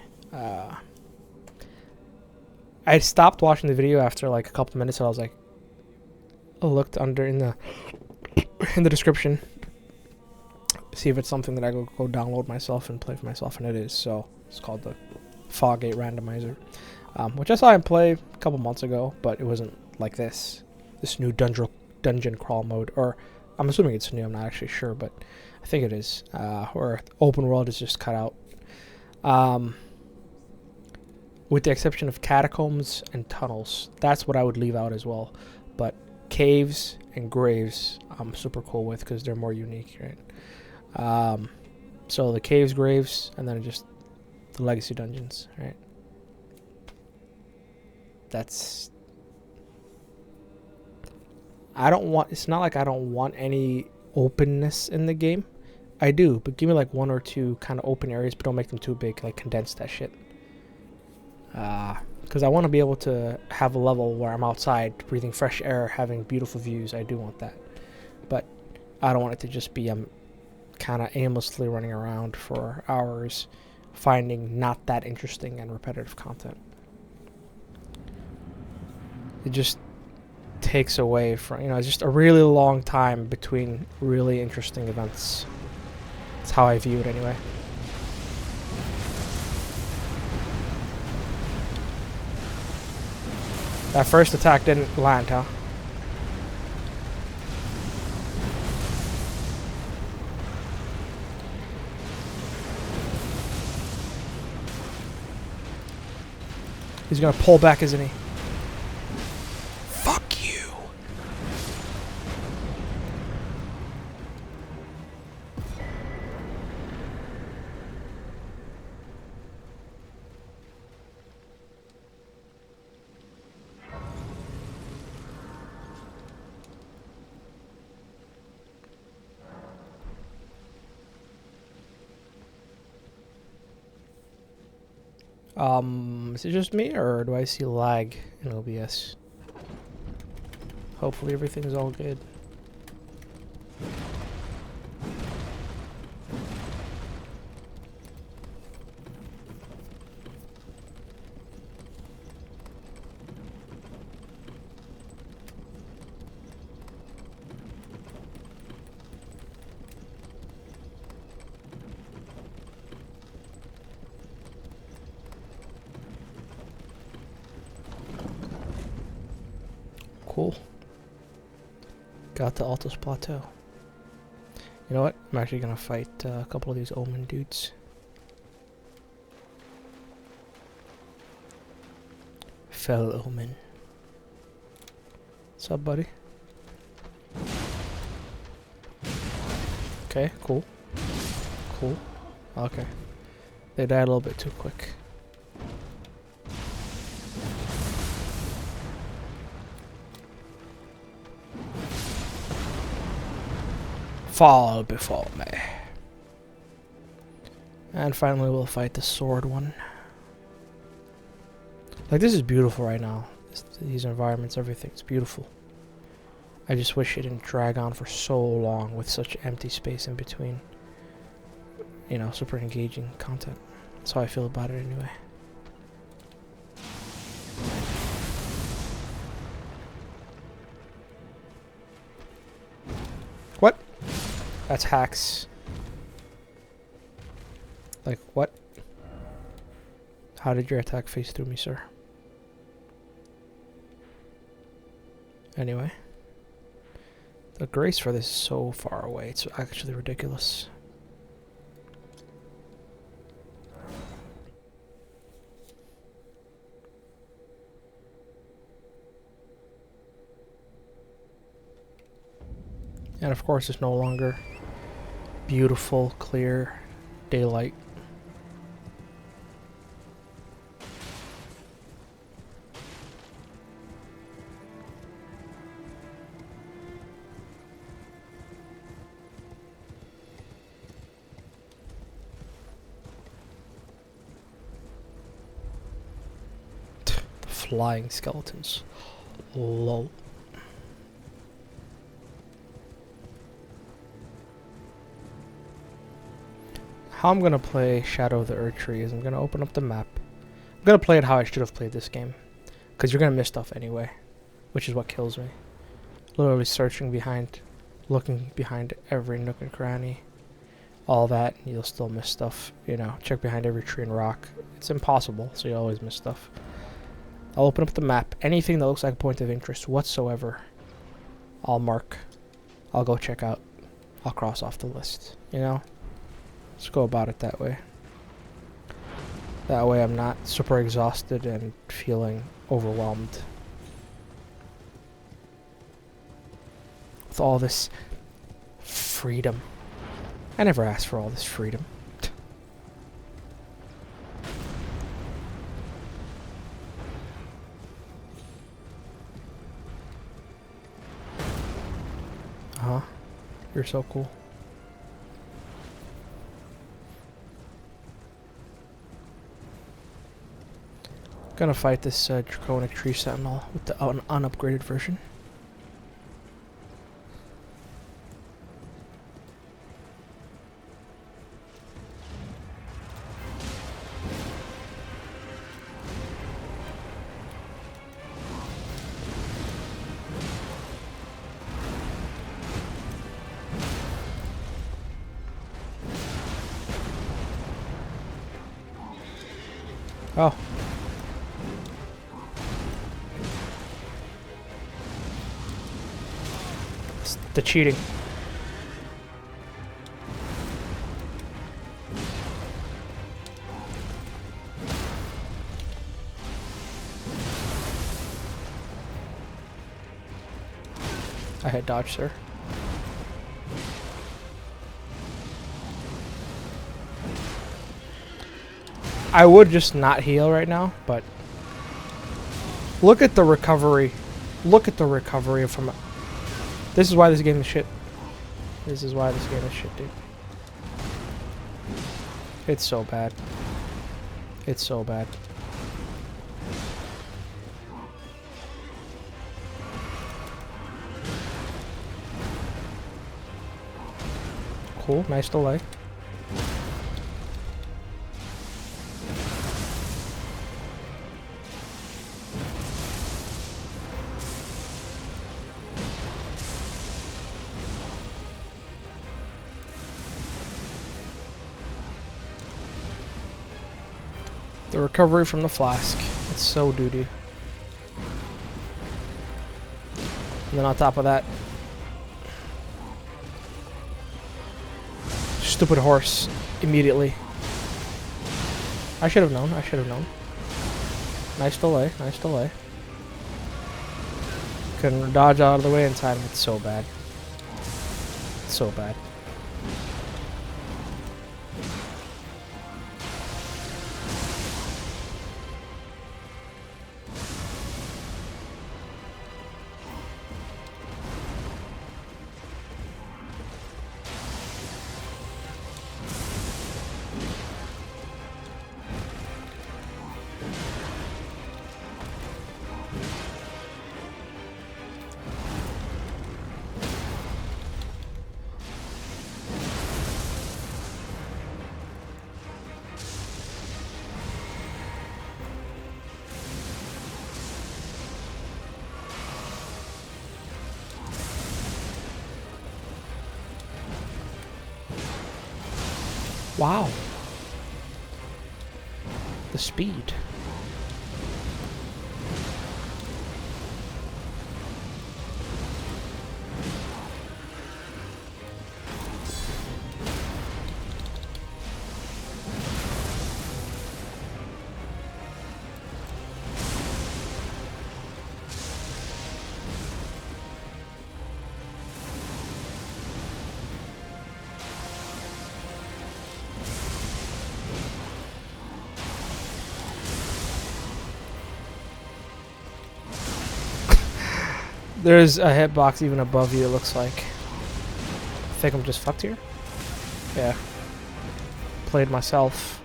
I stopped watching the video after like a couple minutes and I was like I looked under in the description, see if it's something that I go download myself and play for myself, and it is. So it's called the Foggate Randomizer, which I saw him play a couple months ago, but it wasn't like this new dungeon crawl mode, or I'm assuming it's new, I'm not actually sure, but I think it is, where open world is just cut out, with the exception of catacombs and tunnels. That's what I would leave out as well, but caves and graves I'm super cool with because they're more unique, right? So the caves, graves, and then just the legacy dungeons, right? That's... it's not like I don't want any openness in the game. I do, but give me like one or two kind of open areas, but don't make them too big, like condense that shit. Because I want to be able to have a level where I'm outside, breathing fresh air, having beautiful views. I do want that. But I don't want it to just be kind of aimlessly running around for hours, finding not that interesting and repetitive content. It just takes away from, it's just a really long time between really interesting events. That's how I view it anyway. That first attack didn't land, huh? He's gonna pull back, isn't he? Fuck you! Is it just me, or do I see lag in OBS? Hopefully everything's all good. cool. Got the Altus Plateau. You know what? I'm actually gonna fight a couple of these Omen dudes. Fell Omen. What's up, buddy? Okay, cool. Cool. Okay. They died a little bit too quick. Fall before me. And finally we'll fight the sword one. Like, this is beautiful right now. These environments, everything's beautiful. I just wish it didn't drag on for so long with such empty space in between. You know, super engaging content. That's how I feel about it anyway. What? That's hacks. Like, what? How did your attack face through me, sir? Anyway. The grace for this is so far away. It's actually ridiculous. And of course, it's no longer beautiful, clear daylight. Flying skeletons. Lol. How I'm gonna play Shadow of the Erdtree is I'm gonna open up the map. I'm gonna play it how I should have played this game, because you're gonna miss stuff anyway, which is what kills me. Literally searching behind, looking behind every nook and cranny, all that, and you'll still miss stuff. You know, check behind every tree and rock. It's impossible, so you always miss stuff. I'll open up the map. Anything that looks like a point of interest whatsoever, I'll mark. I'll go check out. I'll cross off the list. You know? Let's go about it that way. That way I'm not super exhausted and feeling overwhelmed with all this freedom. I never asked for all this freedom. Uh-huh. You're so cool. Gonna fight this Draconic Tree Sentinel with the unupgraded version. Oh. It's the cheating. I had dodge, sir. I would just not heal right now, but look at the recovery. Look at the recovery from... This is why this game is shit. This is why this game is shit, dude. It's so bad. It's so bad. Cool, nice delay. The recovery from the flask. It's so duty. And then on top of that, stupid horse immediately. I should have known. I should have known. Nice delay. Nice delay. Couldn't dodge out of the way in time. It's so bad. It's so bad. Wow. The speed. There's a hitbox even above you, it looks like. I think I'm just fucked here. Yeah. Played myself.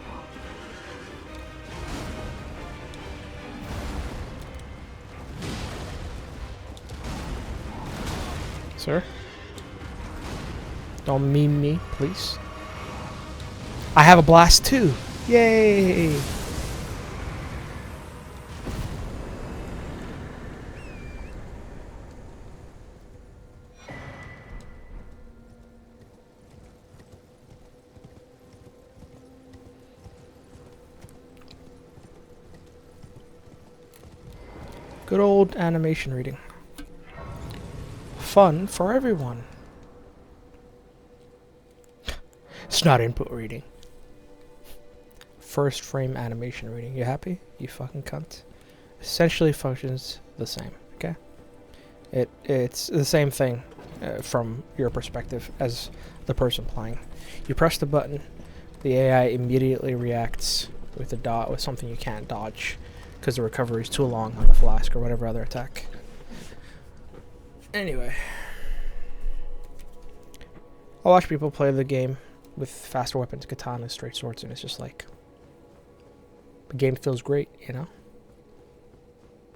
Sir? Don't meme me, please. I have a blast too! Yay! Good old animation reading. Fun for everyone. It's not input reading. First frame animation reading. You happy? You fucking cunt. Essentially functions the same, okay? It's the same thing from your perspective as the person playing. You press the button, the AI immediately reacts with with something you can't dodge, because the recovery is too long on the flask or whatever other attack. Anyway. I watch people play the game with faster weapons, katanas, straight swords, and it's just like... the game feels great, you know?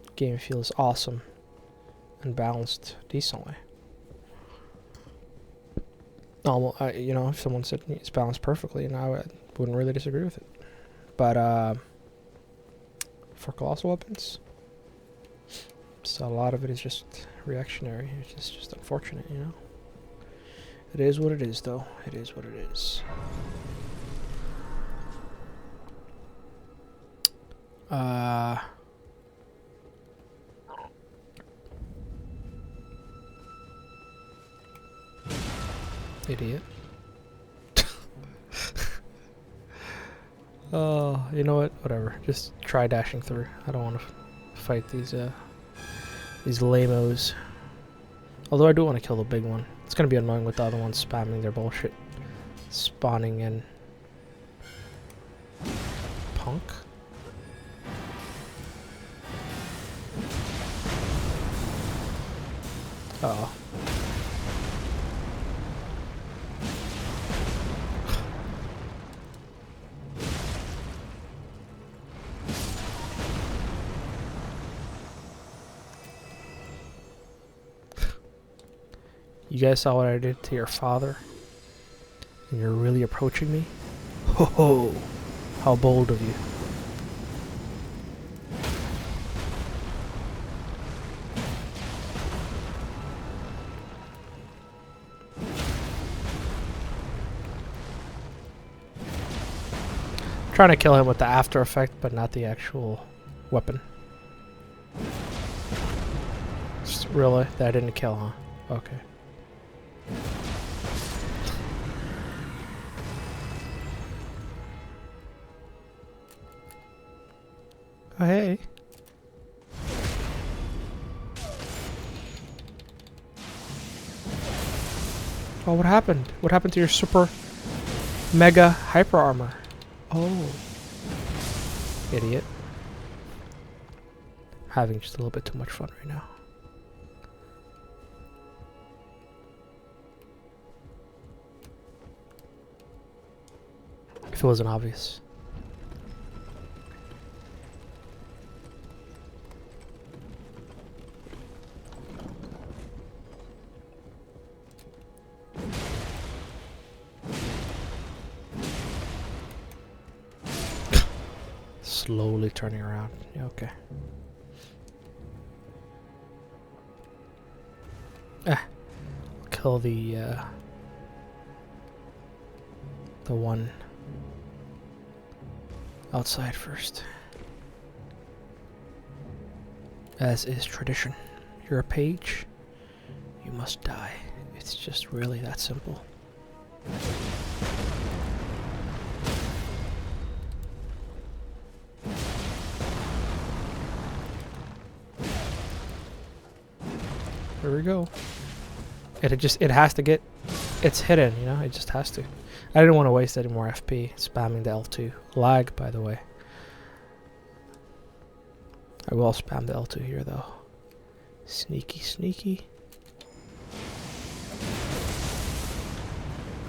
The game feels awesome and balanced decently. You know, if someone said it's balanced perfectly, and I wouldn't really disagree with it. But, for colossal weapons, so a lot of it is just reactionary. It's just unfortunate, you know. It is what it is, though. It is what it is. Idiot. Oh, you know what? Whatever. Just try dashing through. I don't want to fight these lamos. Although I do want to kill the big one. It's gonna be annoying with the other ones spamming their bullshit, spawning in. Punk. Uh-oh. You guys saw what I did to your father? And you're really approaching me? Ho ho! How bold of you. Trying to kill him with the after effect, but not the actual weapon. Just Really? That I didn't kill, huh? Okay. Oh, hey. Oh, what happened? What happened to your super mega hyper armor? Oh. Idiot. Having just a little bit too much fun right now. If it wasn't obvious. Slowly turning around. Yeah, okay. I'll kill the one outside first. As is tradition. You're a page, you must die. It's just really that simple. There we go. It has to get, it's hidden, you know, it just has to. I didn't want to waste any more FP spamming the L2. Lag, by the way. I will spam the L2 here though. Sneaky, sneaky.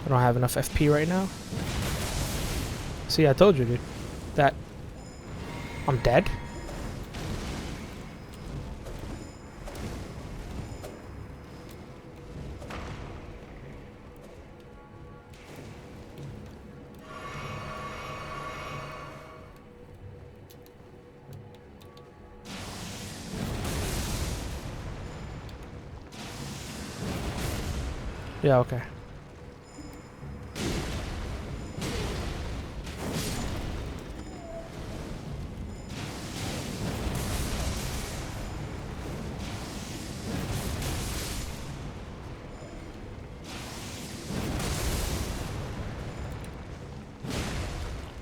I don't have enough FP right now. See, I told you, dude, that I'm dead. Yeah, okay.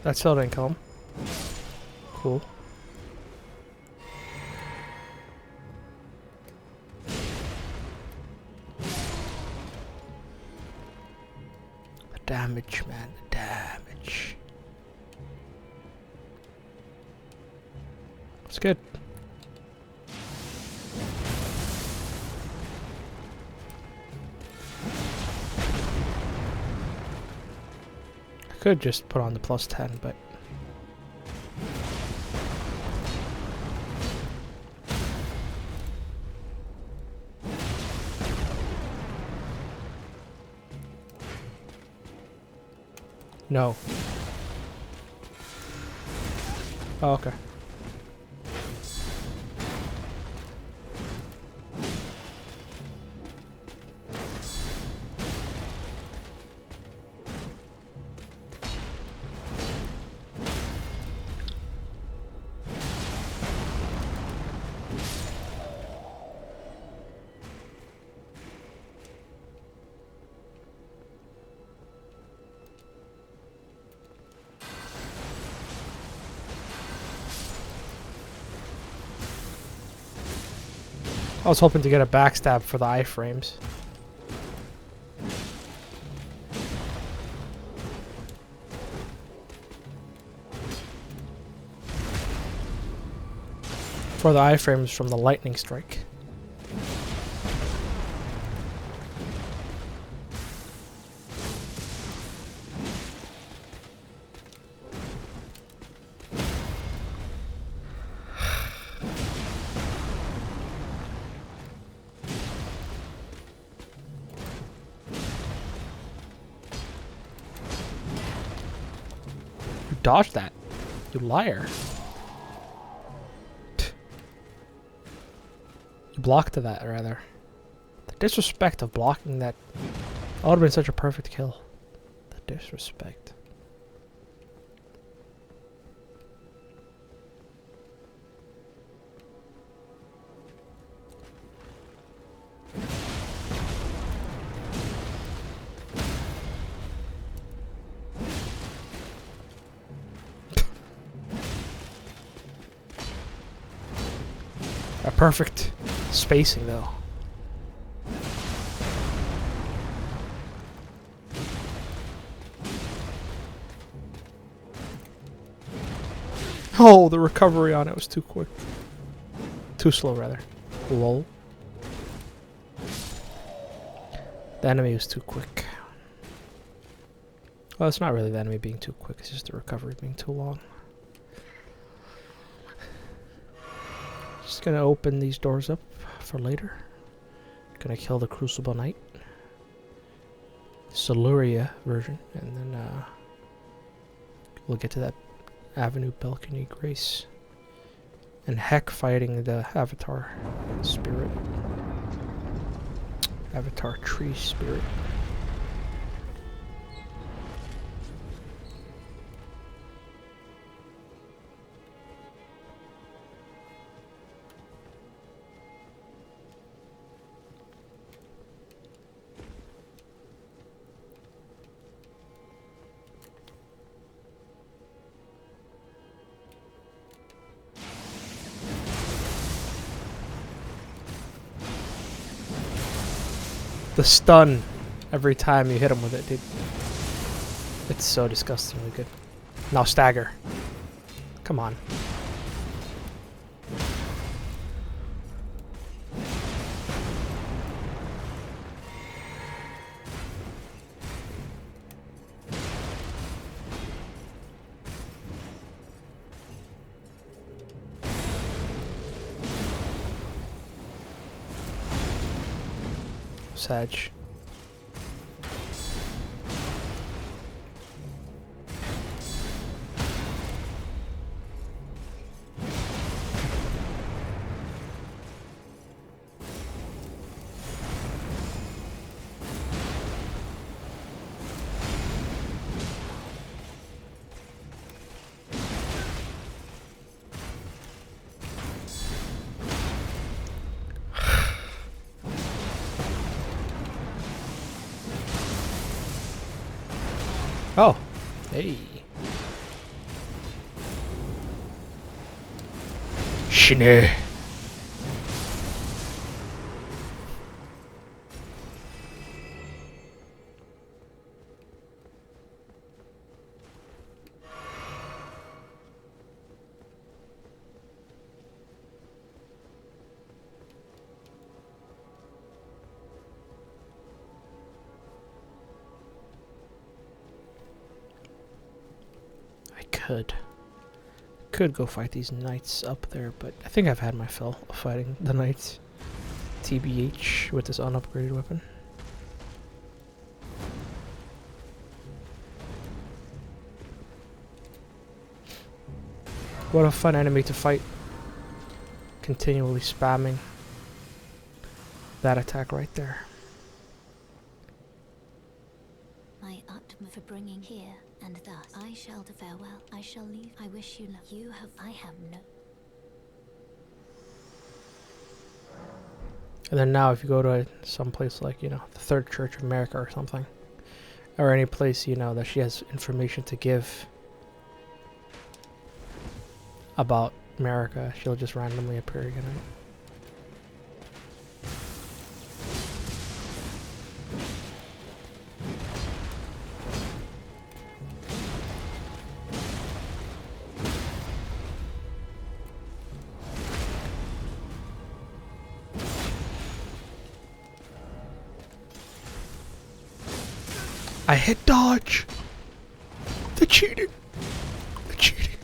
That still didn't kill him. Cool. The damage, man, the damage. It's good. I could just put on the +10, but no. Oh, okay. I was hoping to get a backstab for the iframes. For the iframes from the lightning strike. Dodge that, you liar. You blocked that, rather. The disrespect of blocking that. That would have been such a perfect kill. The disrespect. perfect spacing though. Oh, the recovery on it was too quick. Too slow, rather. Lol. The enemy was too quick. Well, it's not really the enemy being too quick, it's just the recovery being too long. Just gonna open these doors up for later. Gonna kill the Crucible Knight. Siluria version, and then we'll get to that Avenue Balcony Grace. And Heck fighting the Avatar Spirit. Avatar Tree Spirit. The stun every time you hit him with it, dude. It's so disgustingly good. Now stagger. Come on. Sag. Oh, hey. Shine. Could go fight these knights up there, but I think I've had my fill of fighting the knights. TBH with this unupgraded weapon. What a fun enemy to fight. Continually spamming that attack right there. My utmost for bringing here, and thus I shall to farewell. I shall leave. I wish you luck. You have. I have no. And then now, if you go to some place like, you know, the Third Church of America or something, or any place, you know, that she has information to give about America, she'll just randomly appear again. Right? I hit dodge. The cheating. The cheating.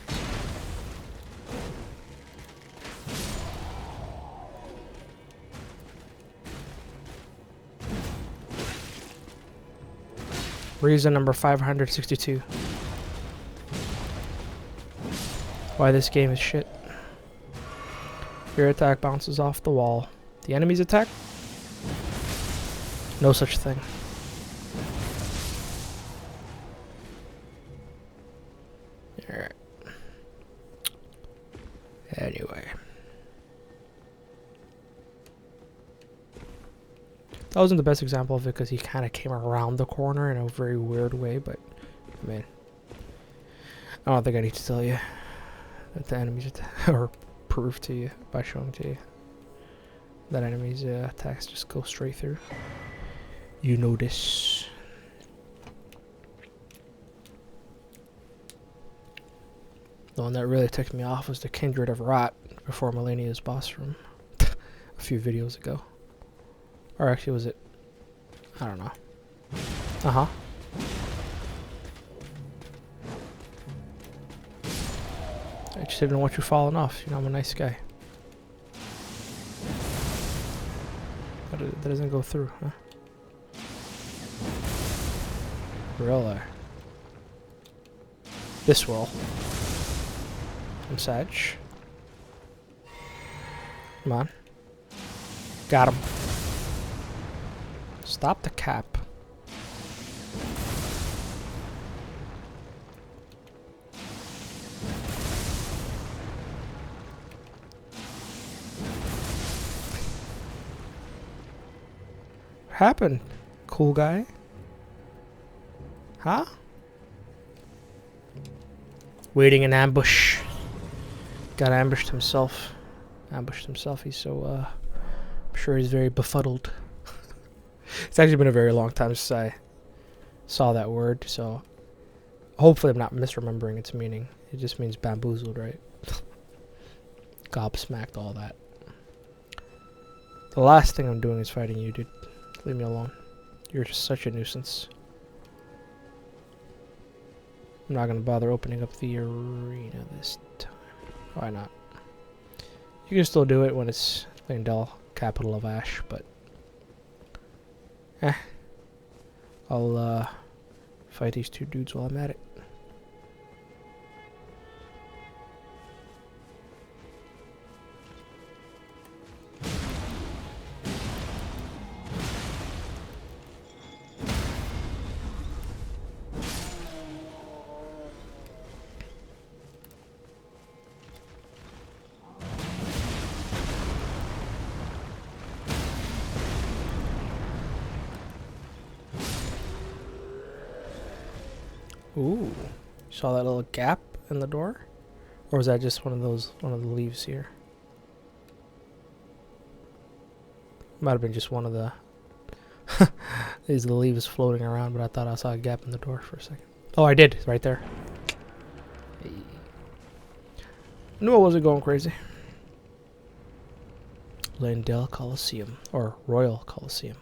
Reason number 562. Why this game is shit. Your attack bounces off the wall. The enemy's attack? No such thing. Alright. Anyway. That wasn't the best example of it because he kind of came around the corner in a very weird way, but I mean, I don't think I need to tell you that the enemies or prove to you by showing to you that enemy's attacks just go straight through. You know this. The one that really ticked me off was the Kindred of Rot before Millennia's boss room a few videos ago. Or actually, was it? I don't know. Uh-huh. I just didn't want you falling off. You know, I'm a nice guy. But that doesn't go through, huh? Really? This will. I'm Sag. Come on. Got him. Stop the cap. What happened? Cool guy? Huh? Waiting in ambush. Got ambushed himself. He's so, I'm sure he's very befuddled. It's actually been a very long time since I saw that word, so hopefully I'm not misremembering its meaning. It just means bamboozled, right? Gobsmacked, all that. The last thing I'm doing is fighting you, dude. Leave me alone. You're just such a nuisance. I'm not gonna bother opening up the arena this time. Why not? You can still do it when it's Leyndell, capital of Ash, but I'll fight these two dudes while I'm at it. Ooh, saw that little gap in the door? Or was that just one of the leaves here? Might have been just one of the these are the leaves floating around, but I thought I saw a gap in the door for a second. Oh, I did, right there. Hey. Knew I wasn't going crazy. Leyndell Coliseum, or Royal Coliseum.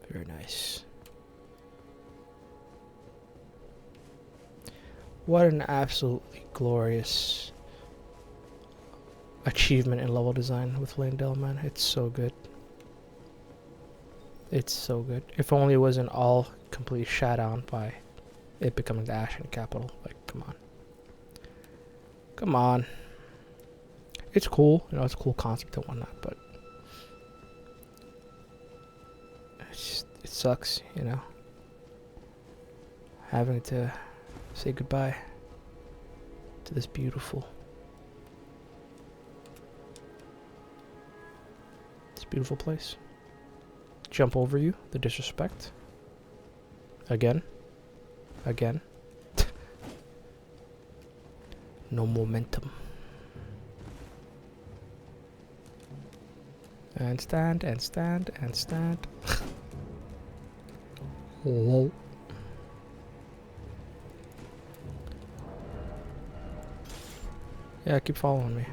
Very nice. What an absolutely glorious achievement in level design with Leyndell, man. It's so good. It's so good. If only it wasn't all completely shut down by it becoming the Ashen capital. Like, come on. Come on. It's cool. You know, it's a cool concept and whatnot, but it sucks, you know, having to say goodbye to this beautiful place. Jump over you, the disrespect. Again. No momentum. And stand. Whoa. Yeah, keep following me.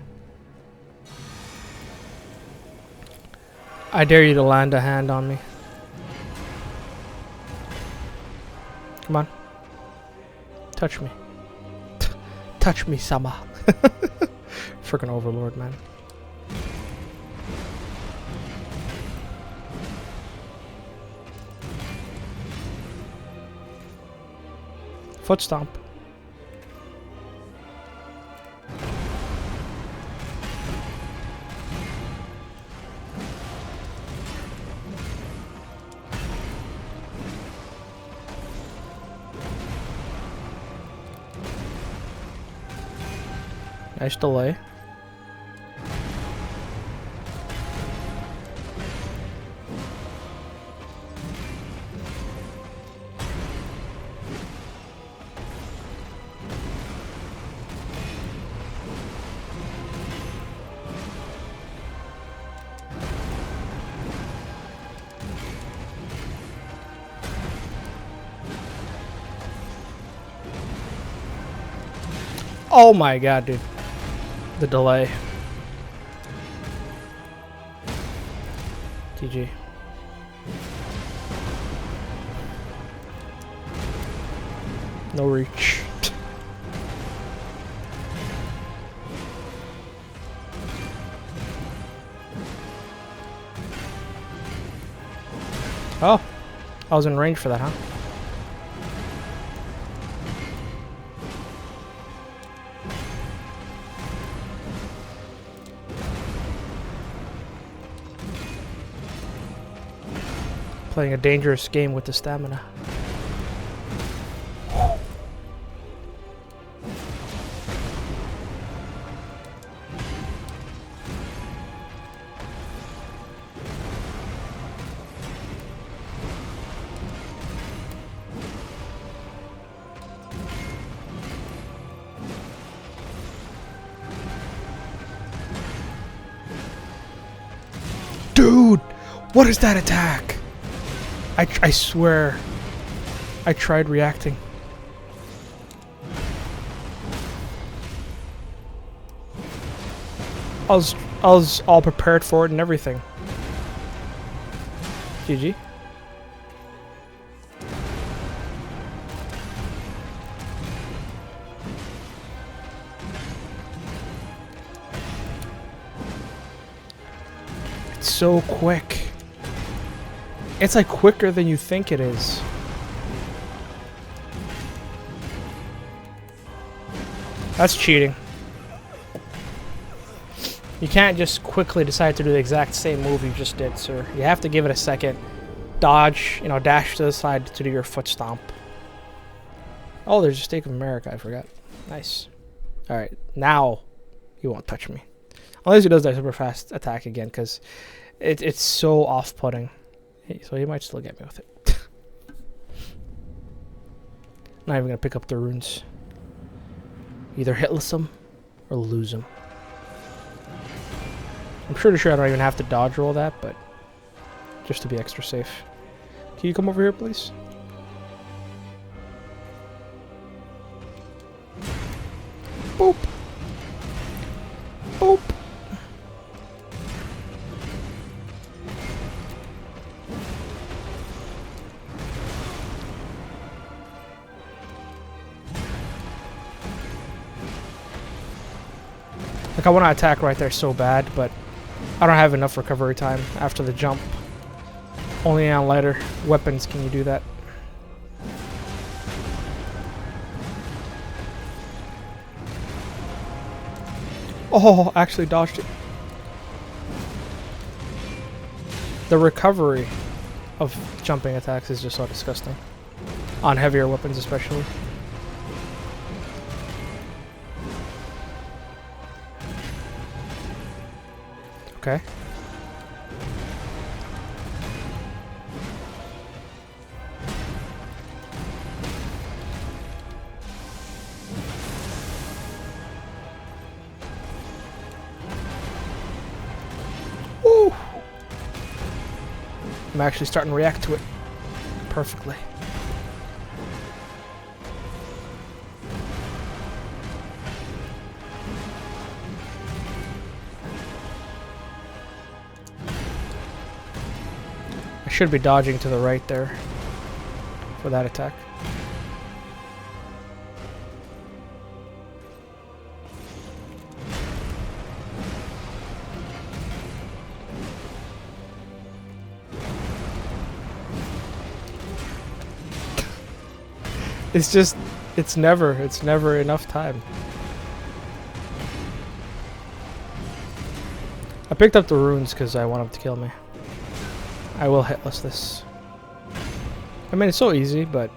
I dare you to land a hand on me. Come on. Touch me. Touch me, Sama. Freaking overlord, man. Foot stomp. Nice delay. Oh my god, dude. The delay. GG. No reach. Oh, I was in range for that, huh? Playing a dangerous game with the stamina. Dude, what is that attack? I swear, I tried reacting. I was all prepared for it and everything. GG. It's so quick. It's like quicker than you think it is. That's cheating. You can't just quickly decide to do the exact same move you just did, sir. You have to give it a second. Dodge, you know, dash to the side to do your foot stomp. Oh, there's a Stake of America, I forgot. Nice. Alright, now he won't touch me. Unless he does that super fast attack again, because it's so off-putting. So he might still get me with it. Not even gonna pick up the runes. Either hitless them or lose them. I'm pretty sure I don't even have to dodge roll that, but just to be extra safe. Can you come over here, please? Boop. Boop. Like, I want to attack right there so bad, but I don't have enough recovery time after the jump. Only on lighter weapons can you do that. Oh, actually dodged it. The recovery of jumping attacks is just so disgusting. On heavier weapons especially. Okay. Woo! I'm actually starting to react to it perfectly. I should be dodging to the right there for that attack. It's just, it's never enough time. I picked up the runes because I want him to kill me. I will hitless this. I mean, it's so easy, but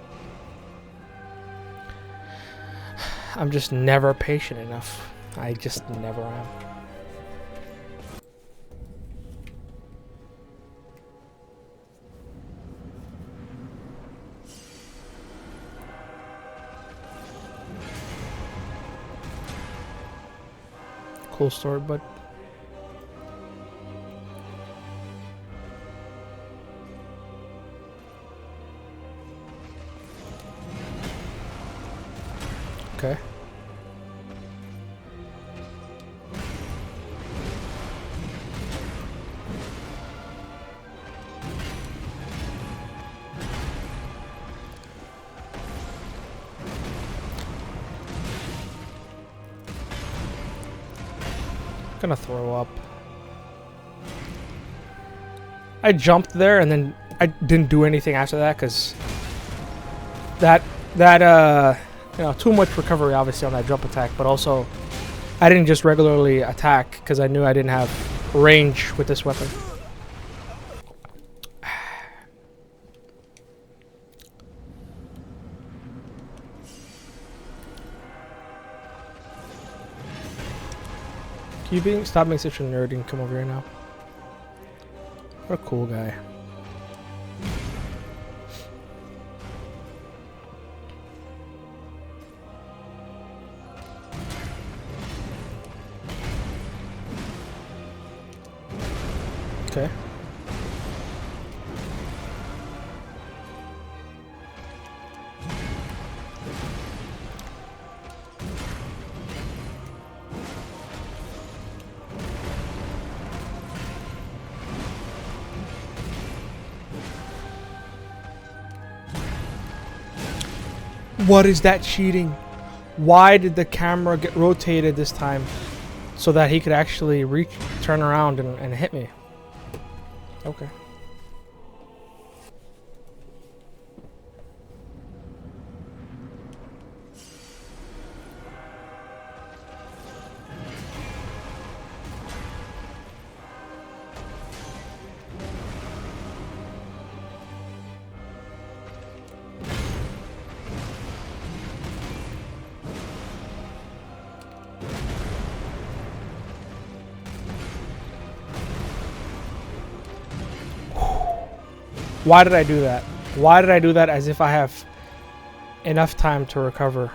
I'm just never patient enough. I just never am. Cool story, but okay. gonna throw up. I jumped there and then I didn't do anything after that because that you know, too much recovery obviously on that jump attack, but also I didn't just regularly attack because I knew I didn't have range with this weapon. Stop being such a nerd and come over here now. What a cool guy. Okay. What is that cheating? Why did the camera get rotated this time so that he could actually turn around and hit me? Okay. Why did I do that? Why did I do that as if I have enough time to recover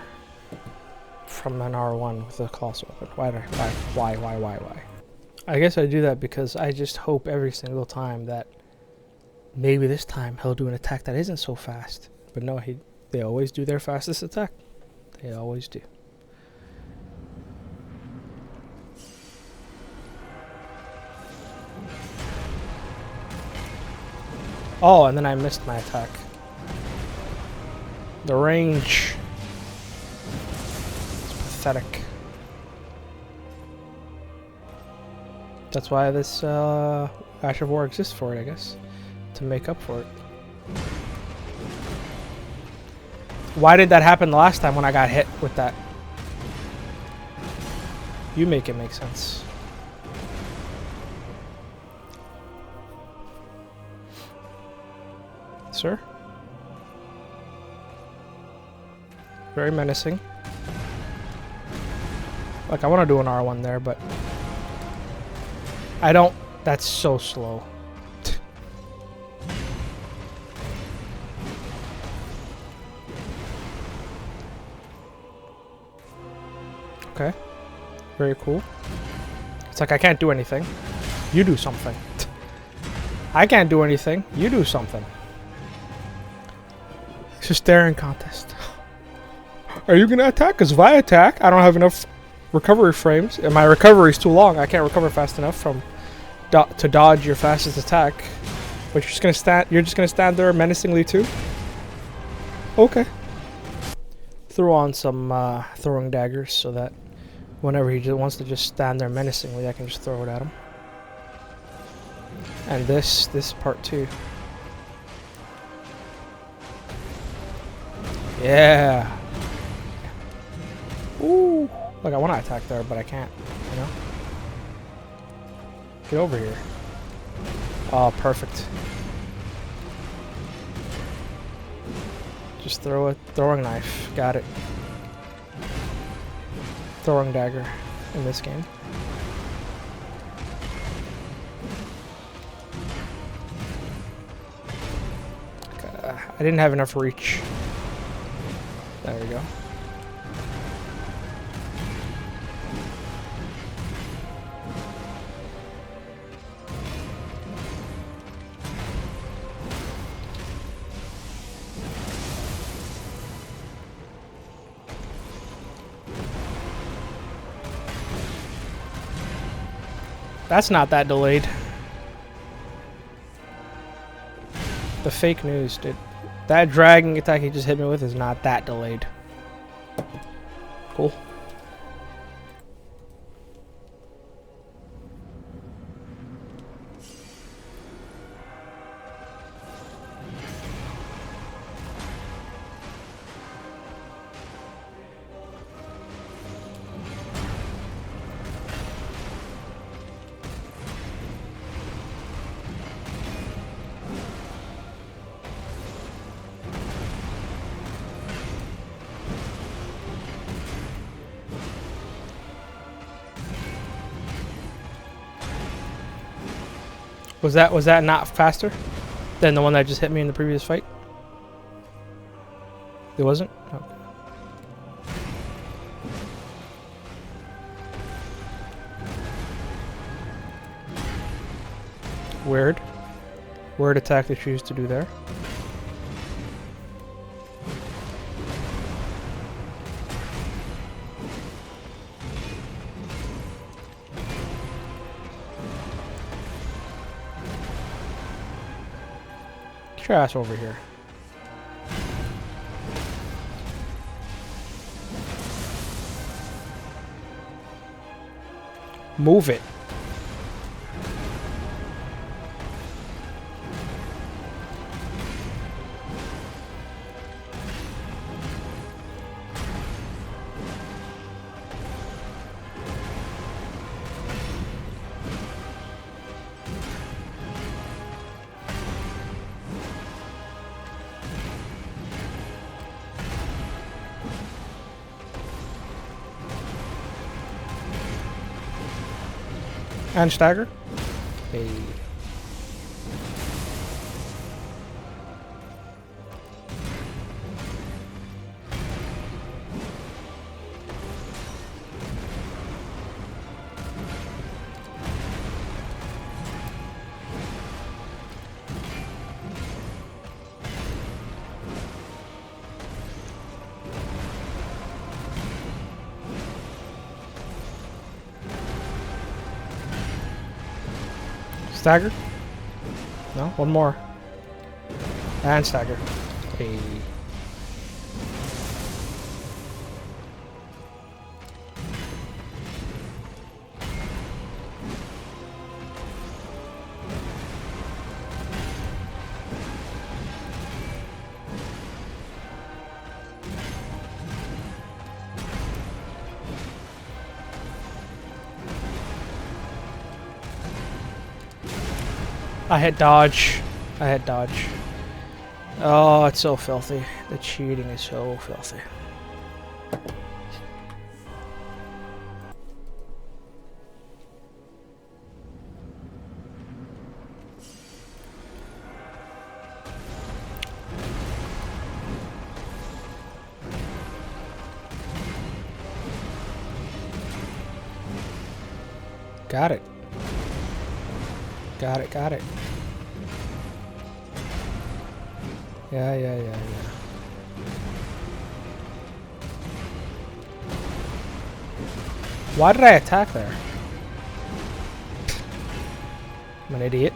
from an R1 with a colossal weapon? Why? I guess I do that because I just hope every single time that maybe this time he'll do an attack that isn't so fast. But no, they always do their fastest attack. They always do. Oh, and then I missed my attack. The range. It's pathetic. That's why this Ash of War exists for it, I guess. To make up for it. Why did that happen the last time when I got hit with that? You make it make sense. Sir? Very menacing. Like, I want to do an R1 there, but I don't. That's so slow. Okay. Very cool. It's like I can't do anything. You do something. I can't do anything. You do something. It's a staring contest. Are you gonna attack? Because if I attack, I don't have enough recovery frames, and my recovery is too long. I can't recover fast enough to dodge your fastest attack. But you're just gonna stand there menacingly too. Okay. Throw on some throwing daggers so that whenever he just wants to just stand there menacingly, I can just throw it at him. And this part too. Yeah. Ooh. Look, I want to attack there, but I can't. You know? Get over here. Oh, perfect. Just throw a throwing knife. Got it. Throwing dagger in this game. I didn't have enough reach. There we go. That's not that delayed. The fake news, dude. That dragging attack he just hit me with is not that delayed. Cool. Was that not faster than the one that just hit me in the previous fight? It wasn't? Okay. Weird. Weird attack they choose to do there. Get your ass over here. Move it. And stagger. Hey. Stagger? No, one more. And stagger. Hey. I hit dodge. I hit dodge. Oh, it's so filthy. The cheating is so filthy. Got it. Got it, got it. Yeah. Why did I attack there? I'm an idiot.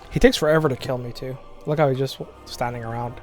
He takes forever to kill me too. Look how he's just standing around.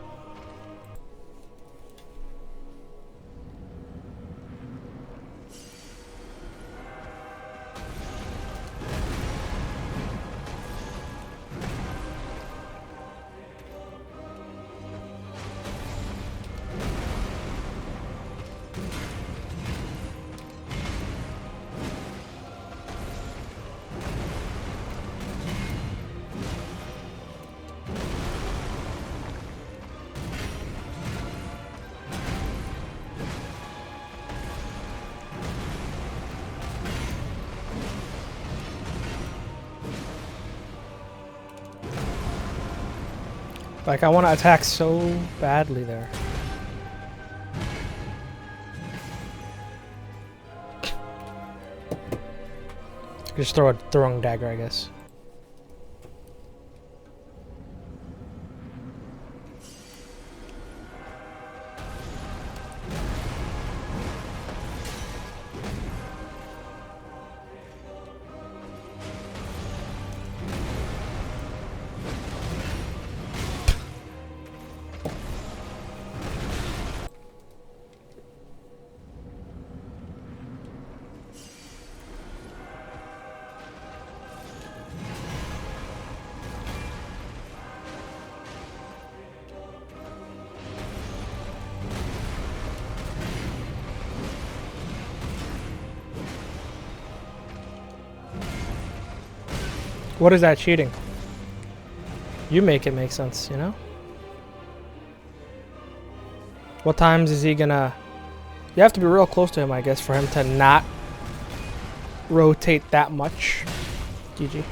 Like, I want to attack so badly there. Just throw a throwing dagger, I guess. What is that cheating? You make it make sense, you know? What times is he gonna... You have to be real close to him, I guess, for him to not rotate that much. GG.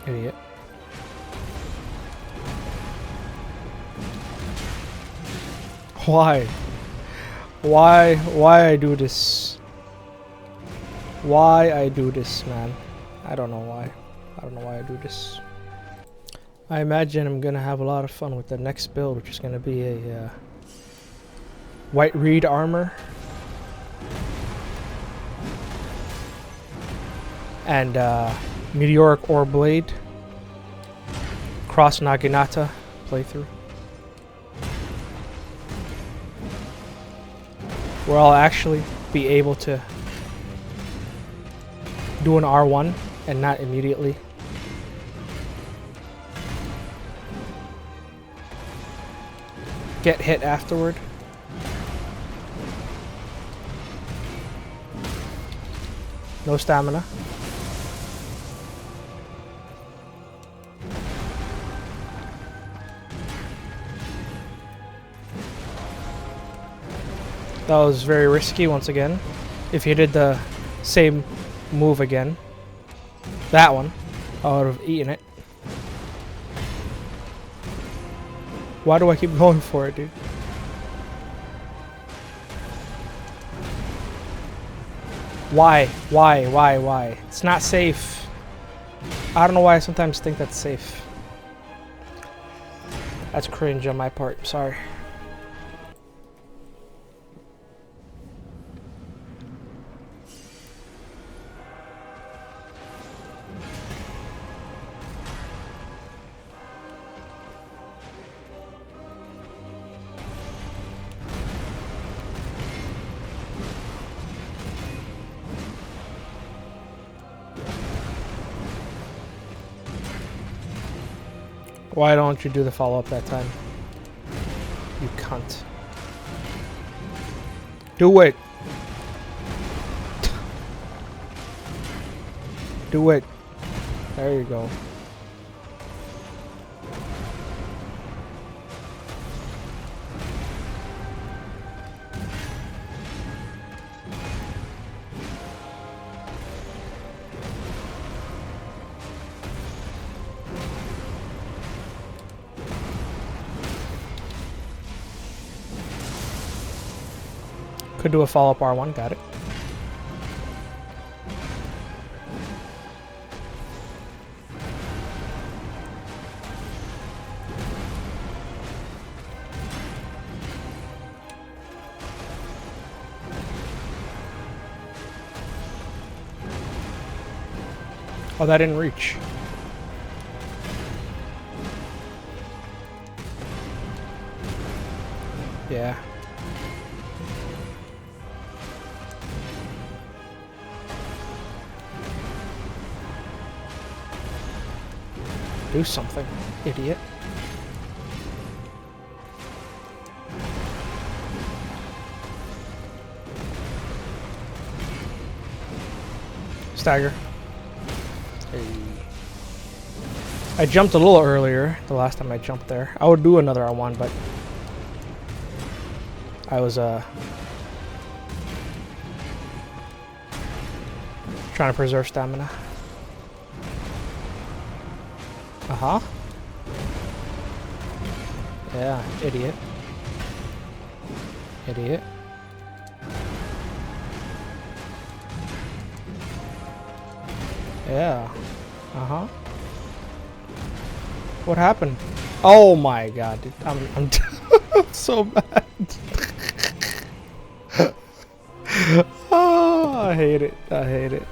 Idiot. Why? Why I do this? Why I do this, man? I don't know why. I don't know why I do this. I imagine I'm gonna have a lot of fun with the next build, which is gonna be a white reed armor and meteoric ore blade cross Naginata playthrough, where I'll actually be able to do an R1 and not immediately get hit afterward. No stamina. That was very risky once again. If you did the same move again, that one, I would have eaten it. Why do I keep going for it, dude? Why? Why? It's not safe. I don't know why I sometimes think that's safe. That's cringe on my part, sorry. Why don't you do the follow-up that time? You cunt. Do it! Do it! There you go. Could do a follow-up R1, got it. Oh, that didn't reach. Yeah. Do something, idiot. Stagger. Hey. I jumped a little earlier the last time I jumped there. I would do another R1, but I was trying to preserve stamina. Uh-huh. Yeah, idiot. Idiot. Yeah. Uh-huh. What happened? Oh my god, dude. I'm so bad. Oh, I hate it. I hate it.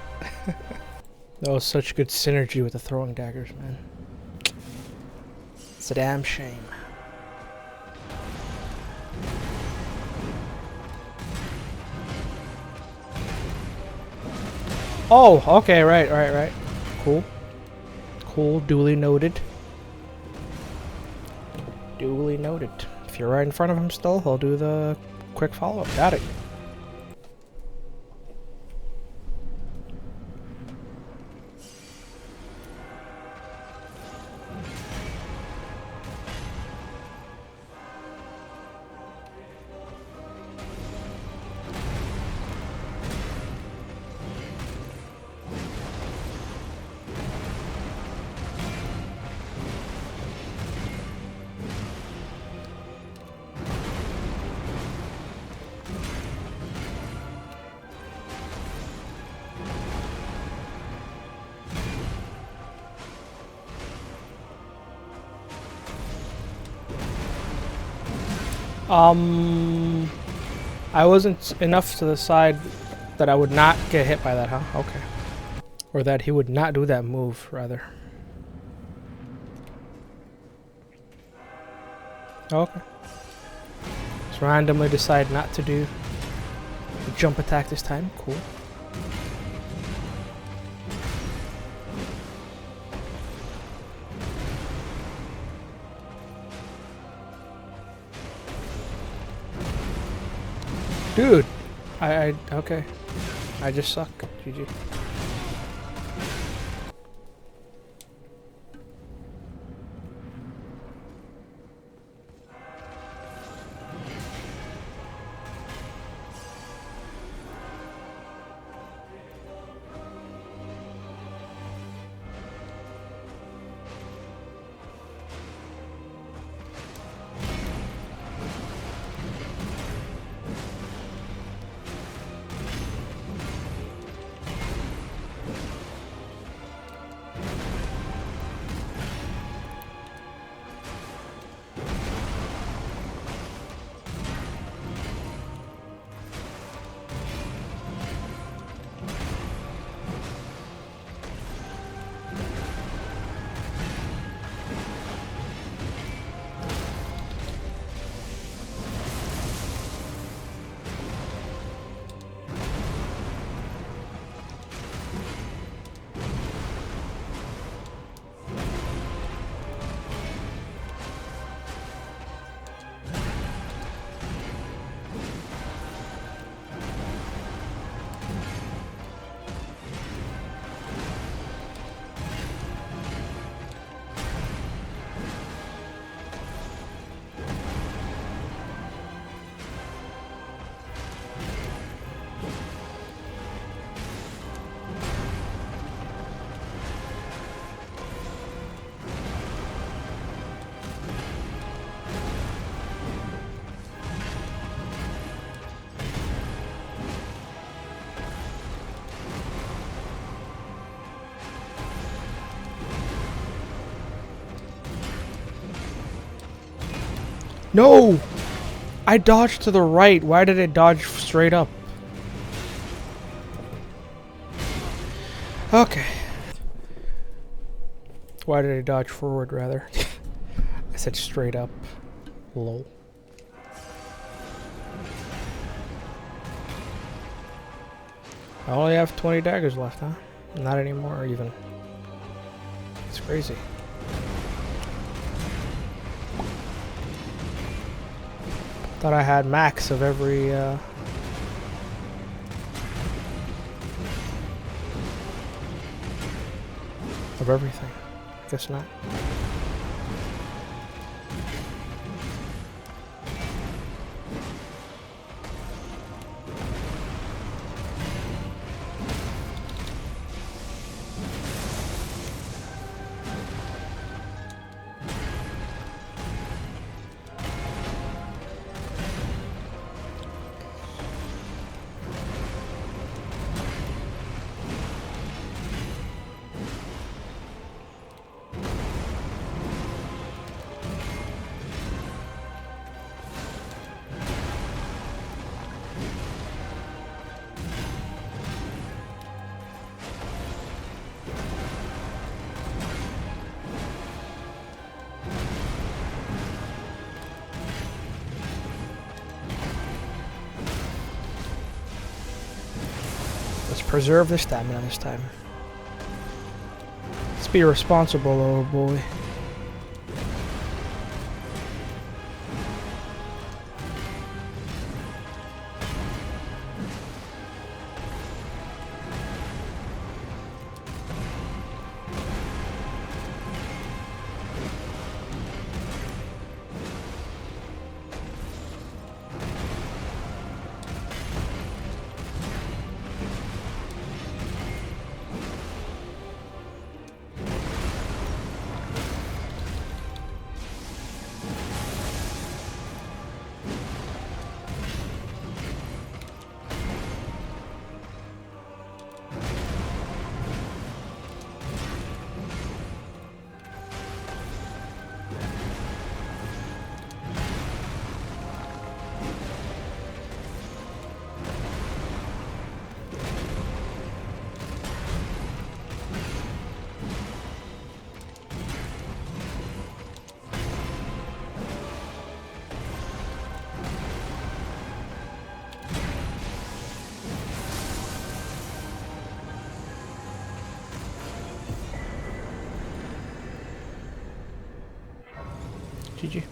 That was such good synergy with the throwing daggers, man. It's a damn shame. Oh, okay, right. Cool. Cool, duly noted. Duly noted. If you're right in front of him still, he'll do the quick follow-up. Got it. I wasn't enough to the side that I would not get hit by that, huh? Okay. Or that he would not do that move, rather. Okay. Just randomly decide not to do the jump attack this time. Cool. Dude, okay. I just suck. GG. No! I dodged to the right. Why did it dodge straight up? Okay. Why did I dodge forward, rather? I said straight up. Lol. I only have 20 daggers left, huh? Not anymore, even. It's crazy. Thought I had max of every, of everything. Guess not. Let's preserve the stamina this time. Let's be responsible, oh boy. GG.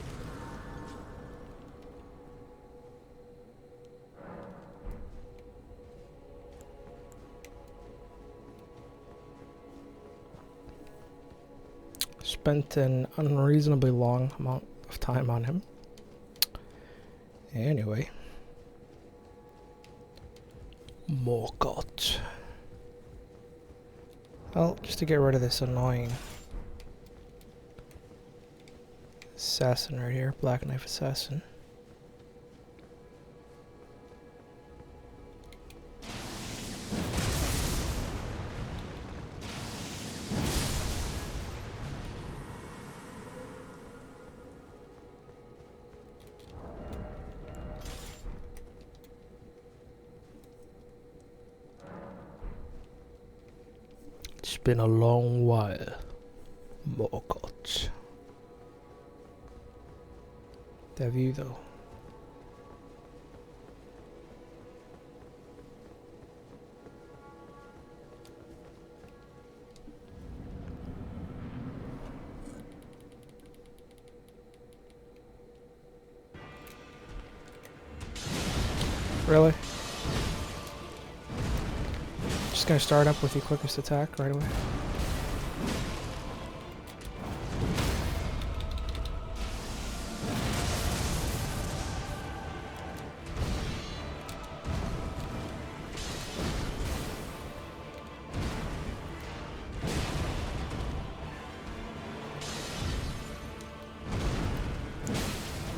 Spent an unreasonably long amount of time on him. Anyway. Morgott. Well, just to get rid of this annoying assassin right here, Black Knife Assassin. It's been a long while, Morgott. That view though. Really? Just gonna start up with the quickest attack right away.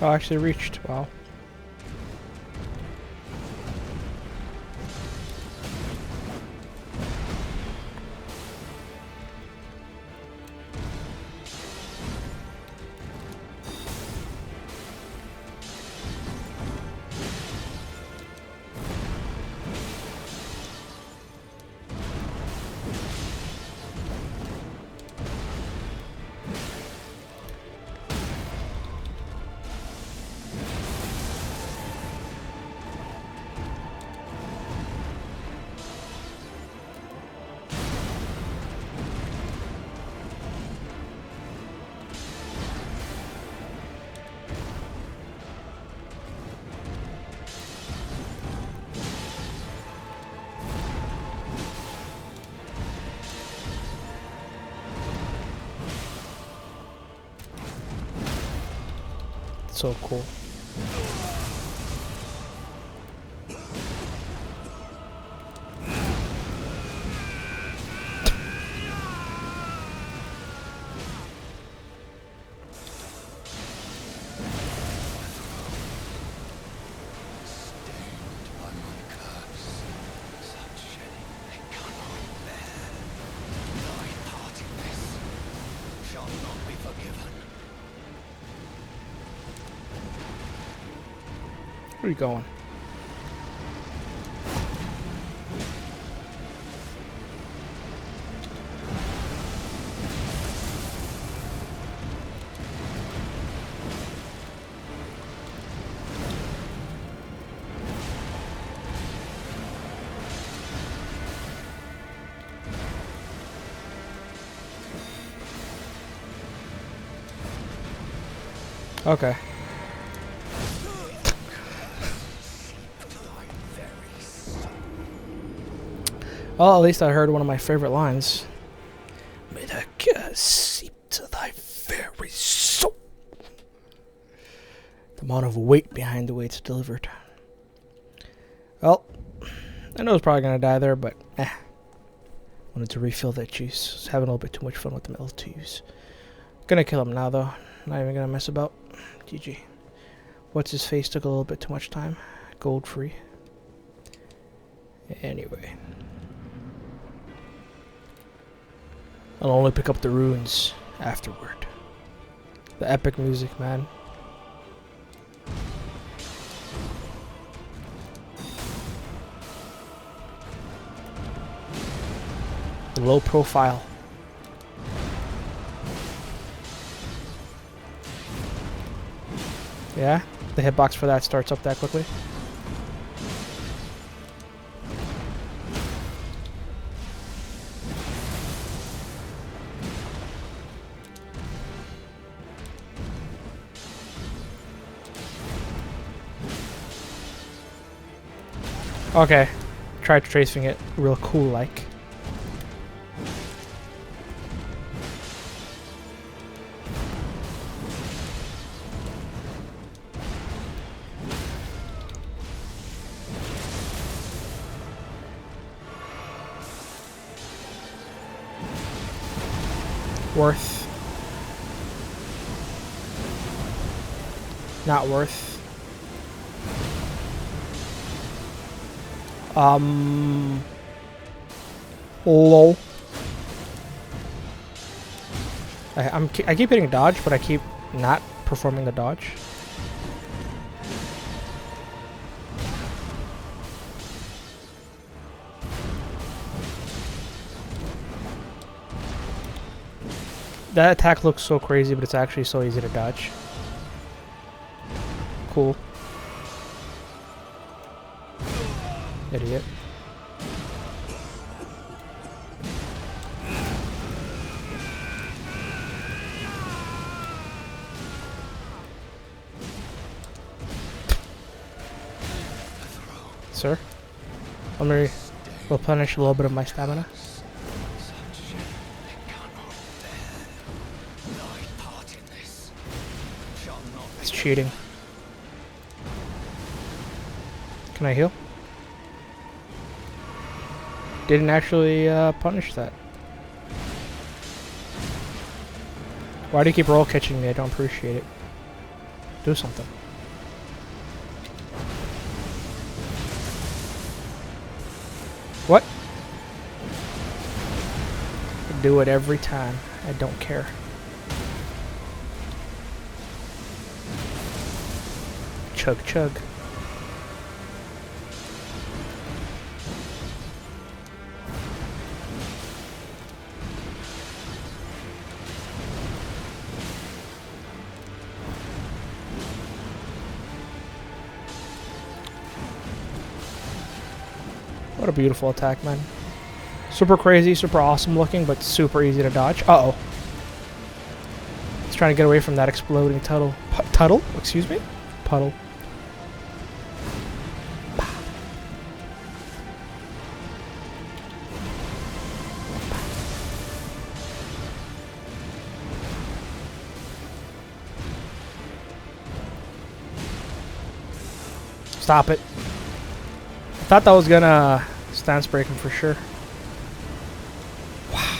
Oh, I actually reached. Wow. So cool. Where are you going? Okay. Well, at least I heard one of my favorite lines. May the curse seep to thy very soul. The amount of weight behind the way it's delivered. Well, I know I was probably going to die there, but wanted to refill that juice. Was having a little bit too much fun with the L2s. Gonna kill him now, though. Not even gonna mess about. GG. What's his face took a little bit too much time. Gold free. Anyway. I'll only pick up the runes afterward. The epic music, man. Low profile. Yeah, the hitbox for that starts up that quickly. Okay. Tried tracing it real cool like. Worth. Not worth. Lol. I keep hitting dodge, but I keep not performing the dodge. That attack looks so crazy, but it's actually so easy to dodge. Cool. Idiot. Sir? Let me replenish a little bit of my stamina. It's cheating. Can I heal? Didn't actually punish that. Why do you keep roll catching me? I don't appreciate it. Do something. What? I do it every time. I don't care. Chug chug. What a beautiful attack, man. Super crazy, super awesome looking, but super easy to dodge. Uh-oh. He's trying to get away from that exploding tuttle. Tuttle? Excuse me? Puddle. Stop it. I thought that was gonna stance break him for sure. Wow.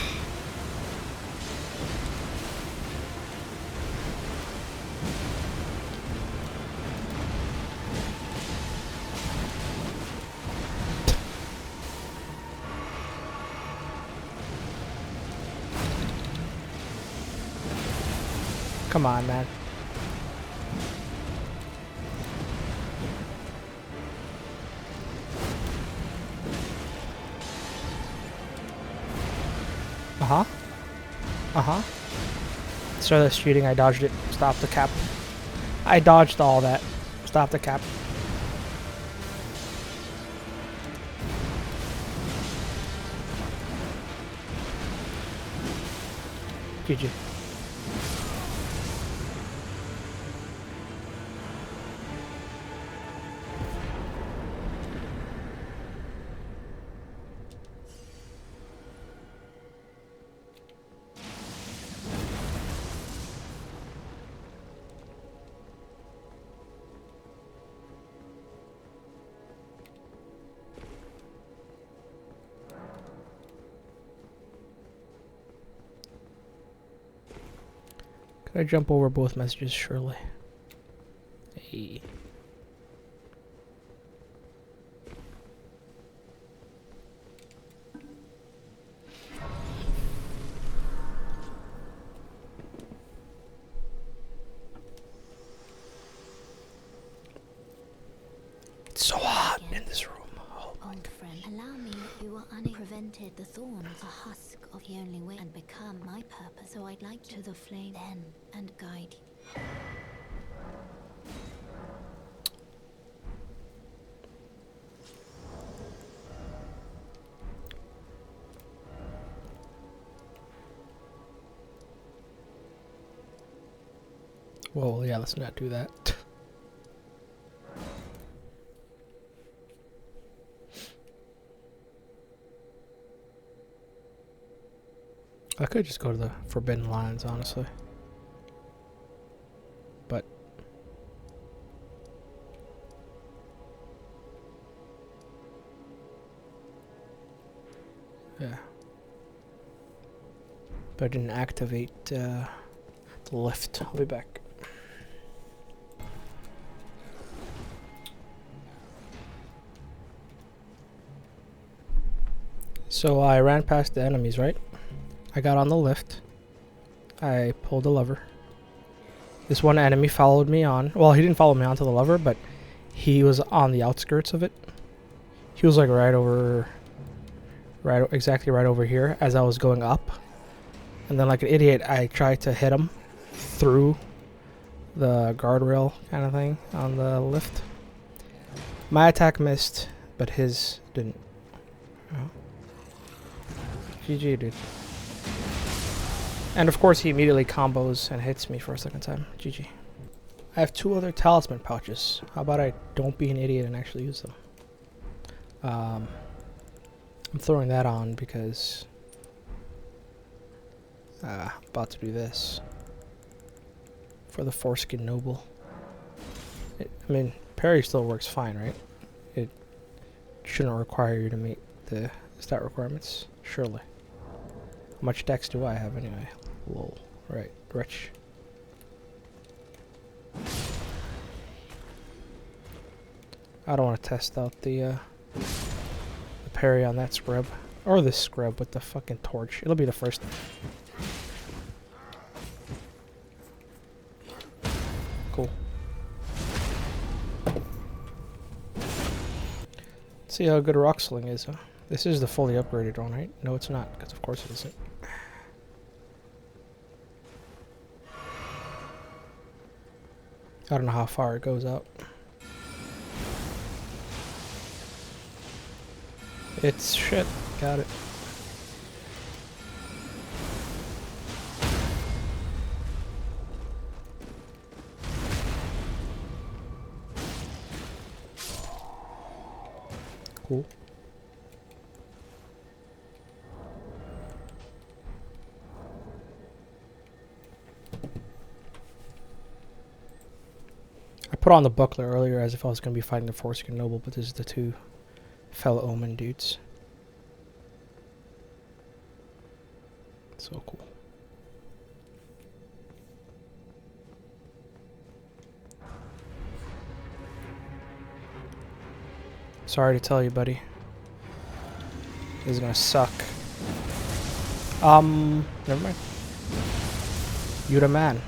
Come on, man. Uh-huh. Uh-huh. So that's cheating. I dodged it. Stop the cap. I dodged all that. Stop the cap. GG. Could I jump over both messages, surely? Hey. It's so hot in this room. Oh my Old friend, allow me. You are unprevented the thorns, a husk of the only way, and become my purpose. So I'd like to the flame then and guide you. Well, yeah, let's not do that. could just go to the Forbidden Lands, honestly. But yeah. But I didn't activate the lift. I'll be back. So I ran past the enemies, right? I got on the lift. I pulled the lever. This one enemy followed me on. Well, he didn't follow me onto the lever, but he was on the outskirts of it. He was like exactly right over here as I was going up. And then like an idiot, I tried to hit him through the guardrail kind of thing on the lift. My attack missed, but his didn't. Oh. GG, dude. And of course he immediately combos and hits me for a second time. GG. I have 2 other talisman pouches. How about I don't be an idiot and actually use them? I'm throwing that on because about to do this for the Foreskin Noble. I mean, parry still works fine, right? It shouldn't require you to meet the stat requirements, surely. How much dex do I have anyway? Lol. Right, rich. I don't want to test out the parry on that scrub. Or this scrub with the fucking torch. It'll be the first. Cool. Let's see how good Rock Sling is, huh? This is the fully upgraded one, right? No, it's not, because of course it isn't. I don't know how far it goes out. It's shit. Got it. Cool. I put on the buckler earlier as if I was going to be fighting the Foreskin Noble, but this is the 2 fellow Omen dudes. So cool. Sorry to tell you, buddy. This is gonna suck. Never mind. You the man.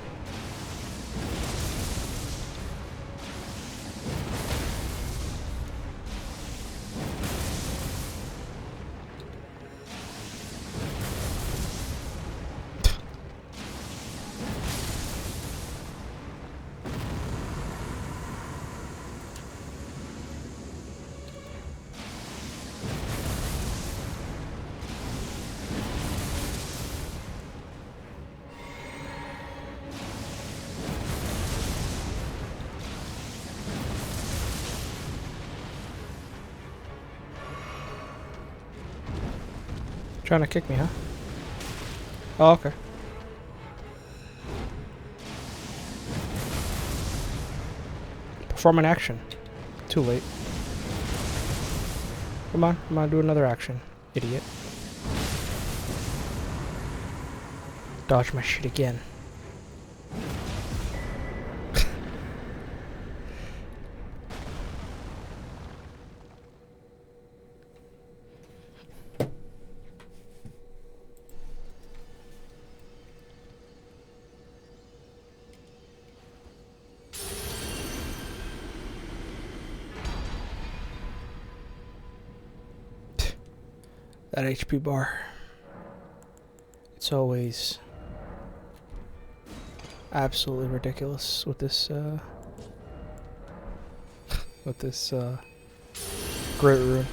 Trying to kick me, huh? Oh, okay. Perform an action. Too late. Come on, do another action. Idiot. Dodge my shit again. That HP bar. It's always absolutely ridiculous with this Great Rune.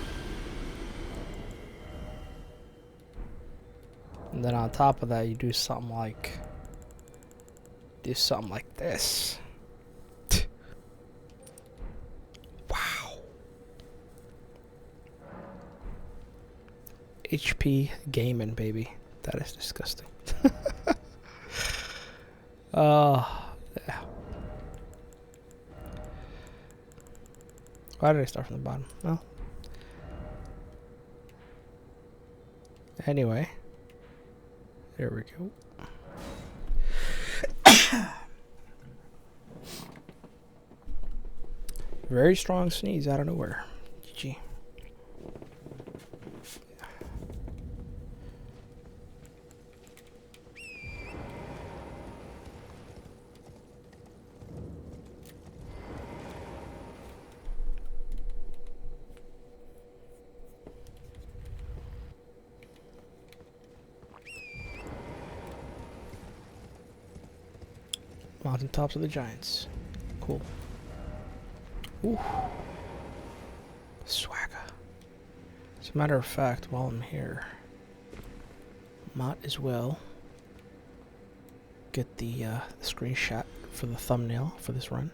And then on top of that you do something like this. Wow. HP gaming, baby. That is disgusting. Yeah. Why did I start from the bottom? Well. Anyway. There we go. Very strong sneeze out of nowhere. GG. Mountaintops of the Giants. Cool. Ooh. Swagger. As a matter of fact, while I'm here, might as well get the screenshot for the thumbnail for this run.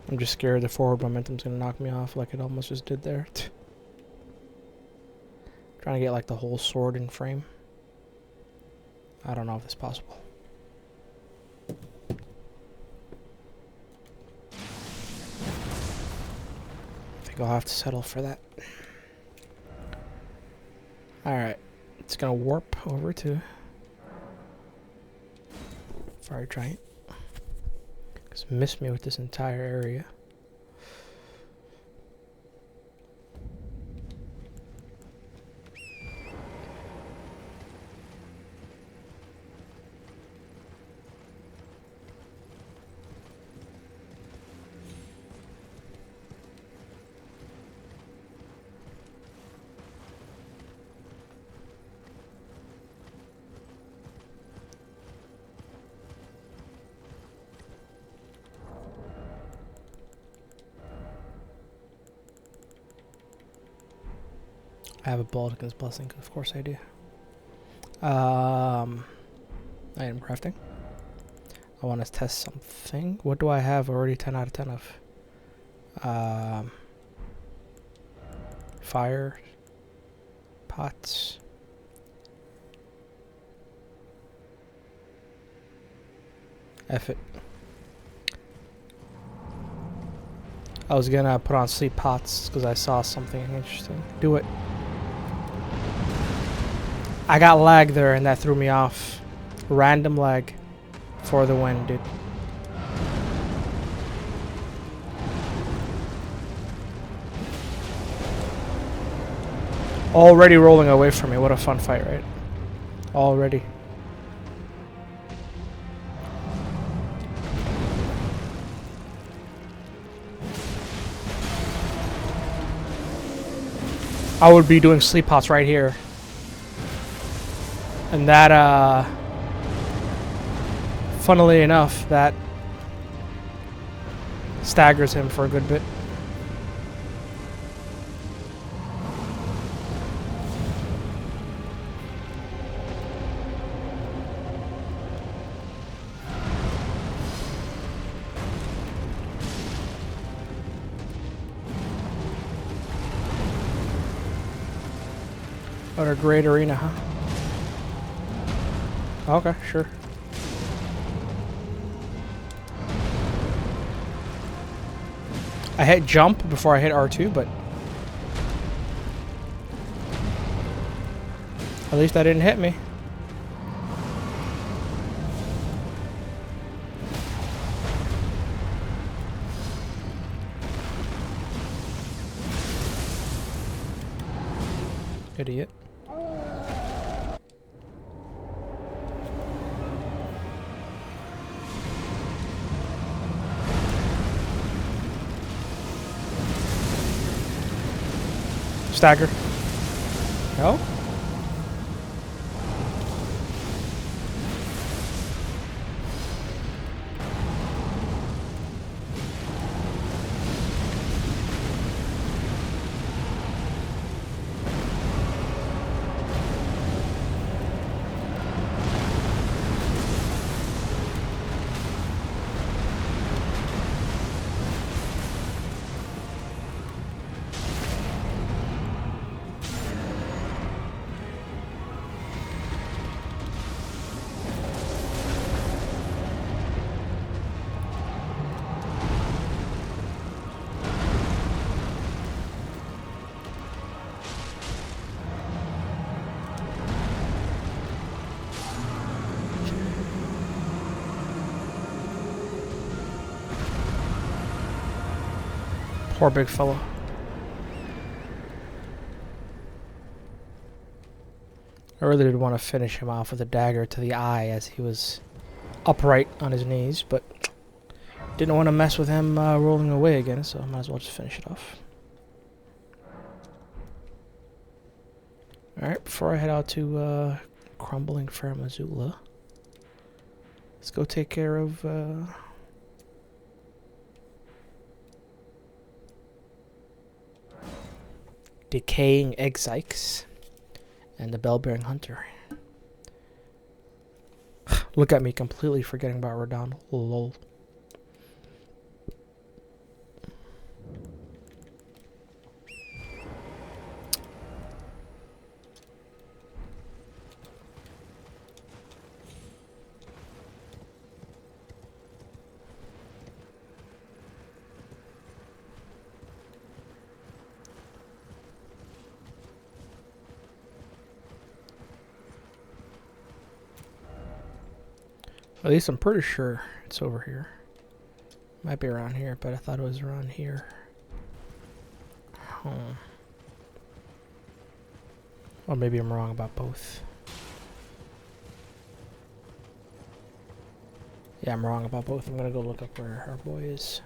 I'm just scared the forward momentum's gonna knock me off like it almost just did there. Trying to get like the whole sword in frame. I don't know if it's possible. I think I'll have to settle for that. Alright, it's gonna warp over to Fire Giant. It's missed me with this entire area. I have a Baldican's Blessing, of course I do. Item crafting. I want to test something. What do I have already 10 out of 10 of? Fire. Pots. F it. I was gonna put on sleep pots because I saw something interesting. Do it. I got lag there and that threw me off. Random lag for the win, dude. Already rolling away from me. What a fun fight, right? Already. I would be doing sleep pots right here. And that, funnily enough, that staggers him for a good bit. What a great arena, huh? Okay, sure. I hit jump before I hit R2, but at least that didn't hit me. Idiot. Stagger. No? Poor big fella. I really did want to finish him off with a dagger to the eye as he was upright on his knees, but didn't want to mess with him rolling away again, so I might as well just finish it off. Alright, before I head out to Crumbling Fair Missoula, let's go take care of Decaying Exikes and the Bell-Bearing Hunter. Look at me completely forgetting about Rodon. Lol. At least I'm pretty sure it's over here. Might be around here, but I thought it was around here. Or maybe I'm wrong about both. Yeah, I'm wrong about both. I'm gonna go look up where our boy is.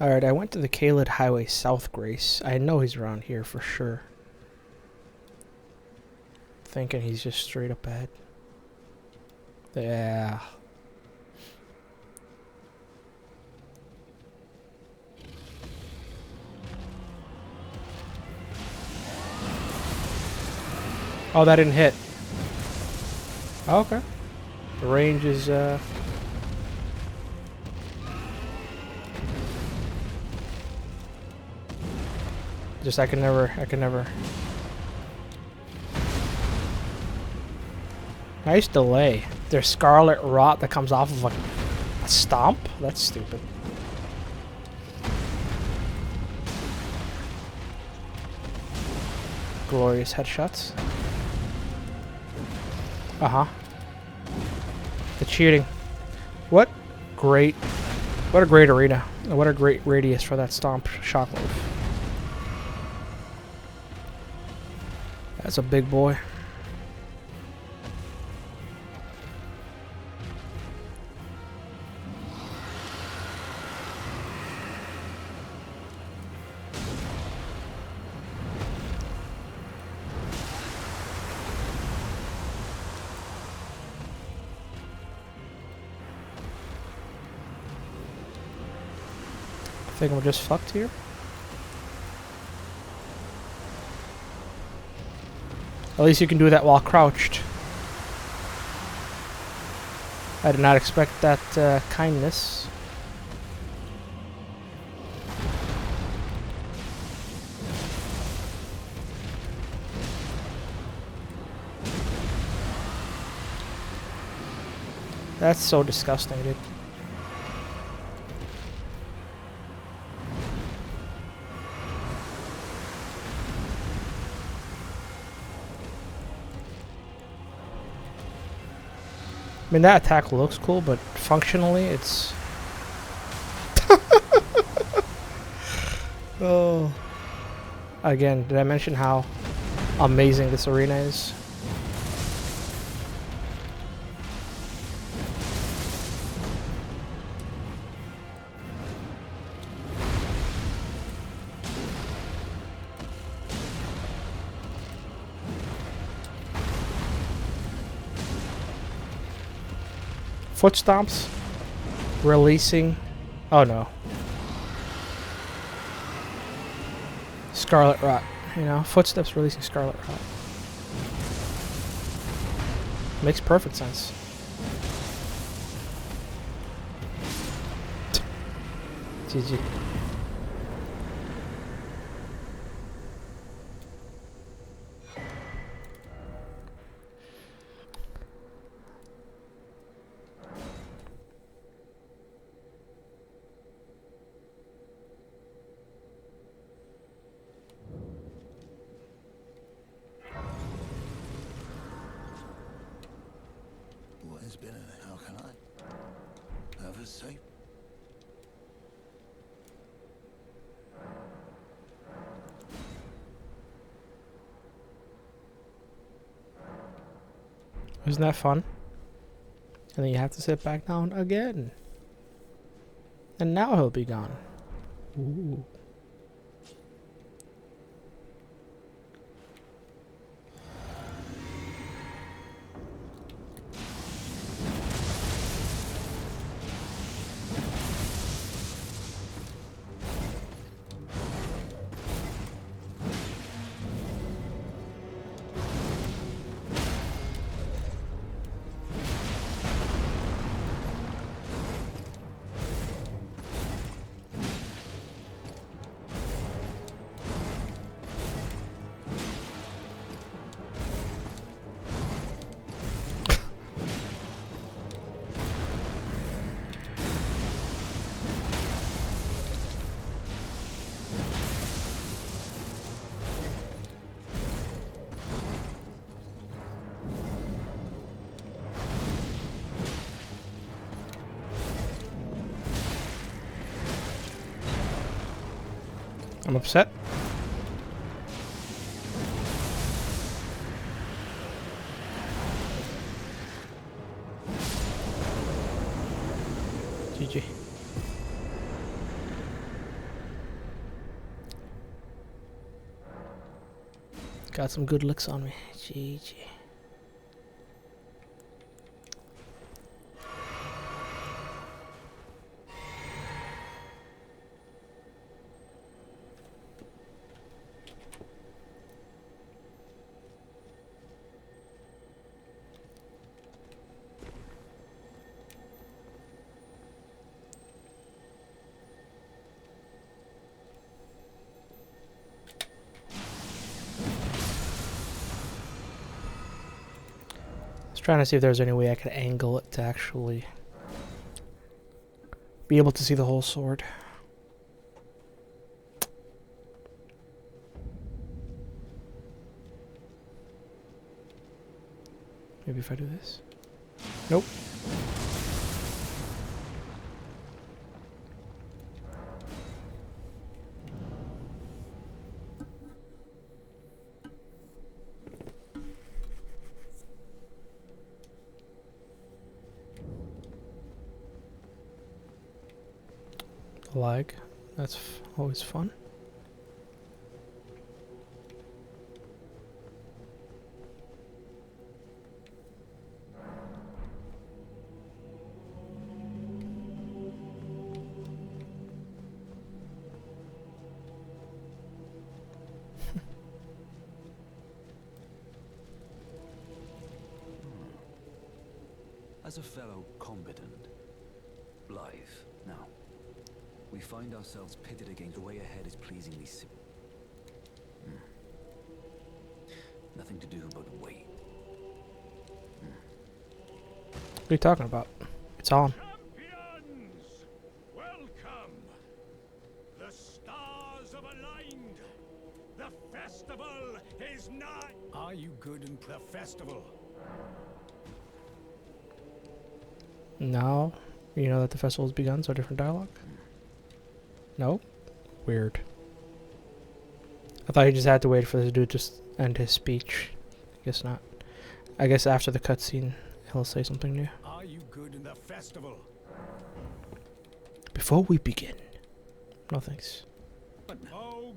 Alright, I went to the Kaled Highway South, Grace. I know he's around here for sure. Thinking he's just straight up ahead. Yeah. Oh, that didn't hit. Oh, okay. The range is, just I can never. Nice delay. There's scarlet rot that comes off of a stomp? That's stupid. Glorious headshots. Uh-huh. The cheating. What a great arena. What a great radius for that stomp shockwave. That's a big boy. I think I'm just fucked here. At least you can do that while crouched. I did not expect that kindness. That's so disgusting, dude. I mean, that attack looks cool, but functionally, it's... Oh. Again, did I mention how amazing this arena is? Foot stomps, releasing, oh no, scarlet rot, you know, footsteps releasing scarlet rot. Makes perfect sense. GG. What has been and how can I ever say? Isn't that fun? And then you have to sit back down again. And now he'll be gone. Ooh. I'm upset. GG. Got some good licks on me. GG. Trying to see if there's any way I could angle it to actually be able to see the whole sword. Maybe if I do this. Nope. Lag. That's always fun. As a fellow combatant, blithe now. We find ourselves pitted against the way ahead is pleasingly simple. Nothing to do but wait. What are you talking about? It's on. Champions, welcome. The stars have aligned. The festival is nigh. Are you good in the festival? Now, you know that the festival's begun, so different dialogue? No? Weird. I thought he just had to wait for this dude to just end his speech. I guess not. I guess after the cutscene, he'll say something new. Are you good in the festival? Before we begin. No thanks. Oh,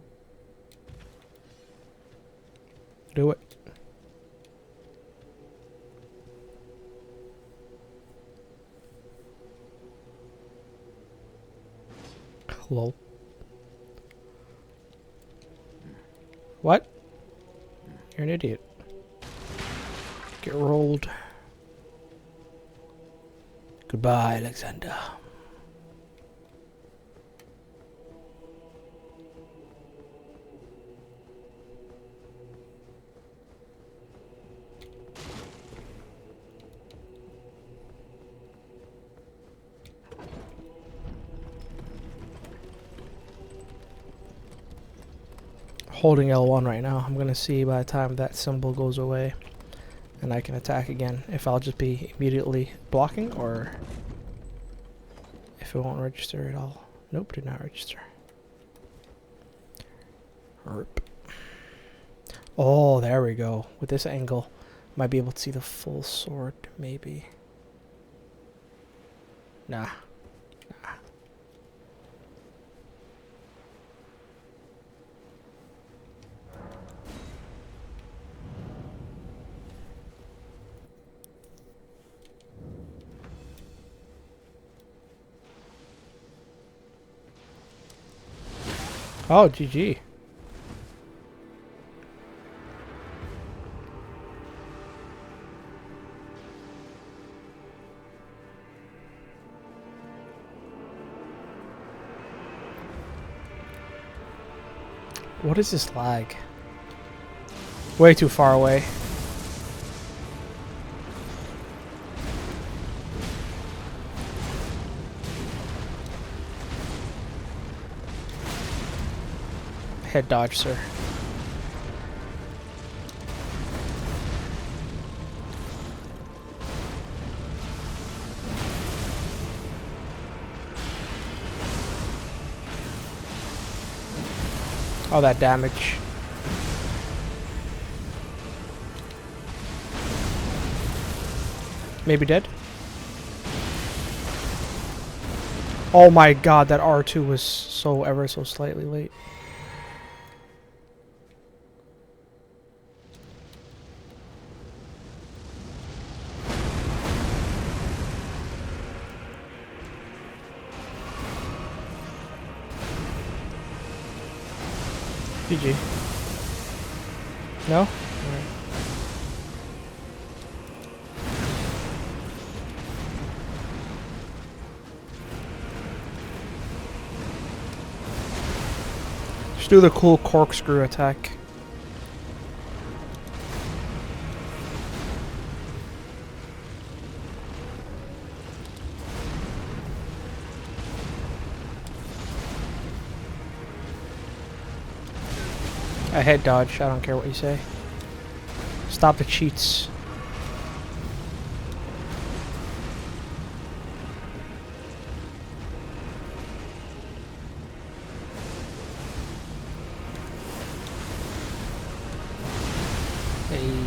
Do it. Lol. What? You're an idiot. Get rolled. Goodbye, Alexander. Holding L1 right now. I'm gonna see by the time that symbol goes away and I can attack again if I'll just be immediately blocking or if it won't register at all. Nope, did not register. Rip. Oh, there we go. With this angle, Might be able to see the full sword, maybe. Nah. Nah. Oh, GG. What is this lag? Way too far away. Head dodge, sir. All that damage. Maybe dead? Oh my god, that R2 was so ever so slightly late. GG. No? Alright. Just do the cool corkscrew attack. I head dodge, I don't care what you say. Stop the cheats. Hey.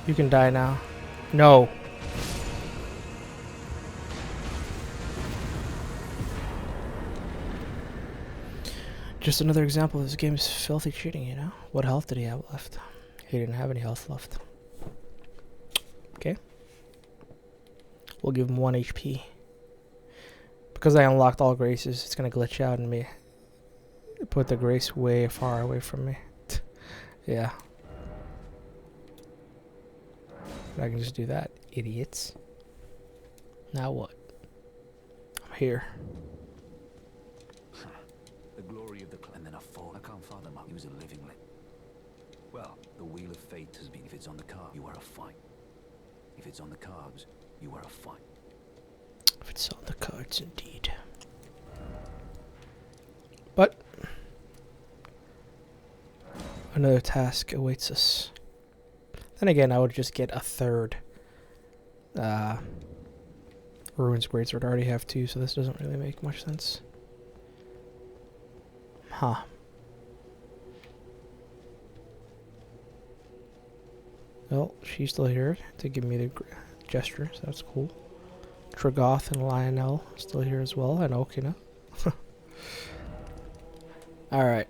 You can die now. No. Just another example of this game's filthy cheating, you know? What health did he have left? He didn't have any health left. Okay. We'll give him 1 HP. Because I unlocked all graces, it's gonna glitch out and me put the grace way far away from me. Yeah. I can just do that, idiots. Now what? I'm here. The glory of the clan, and then a fall. I can't fathom how he was a living lit. Well, the wheel of fate has been. If it's on the card, you are a fight. If it's on the cards, you are a fight. If it's on the cards, indeed. But another task awaits us. Then again, I would just get a third Ruins Greatsword. I already have 2, so this doesn't really make much sense. Huh. Well, she's still here to give me the gesture, so that's cool. Tragoth and Lionel still here as well, and Okina. Alright.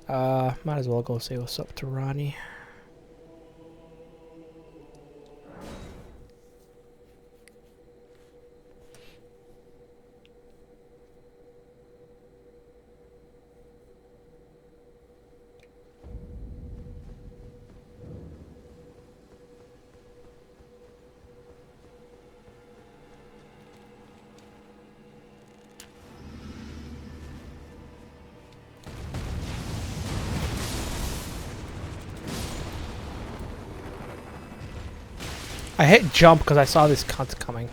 Might as well go say what's up to Ronnie. I hit jump because I saw this cunt coming.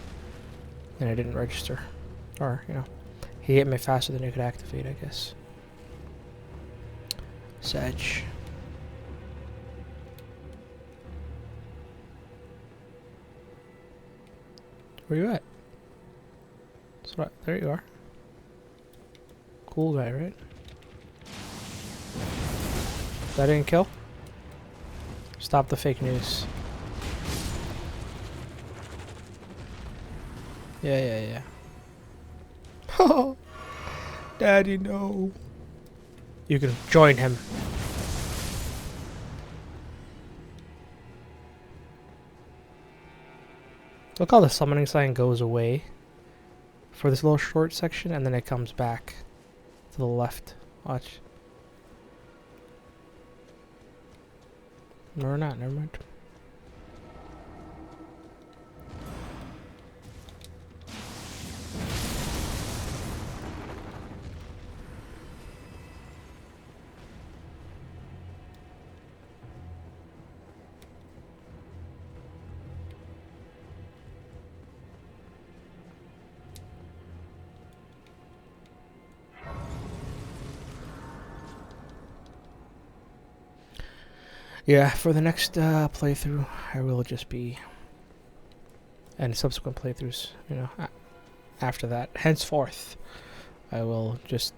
And I didn't register. Or, you know, he hit me faster than he could activate, I guess. Sedge. Where you at? So, there you are. Cool guy, right? That didn't kill? Stop the fake news. Yeah. Oh, Daddy, no. You can join him. Look how the summoning sign goes away for this little short section and then it comes back to the left. Watch. No, we're not. Never mind. Yeah, for the next playthrough, I will just be, and subsequent playthroughs, you know, after that, henceforth, I will just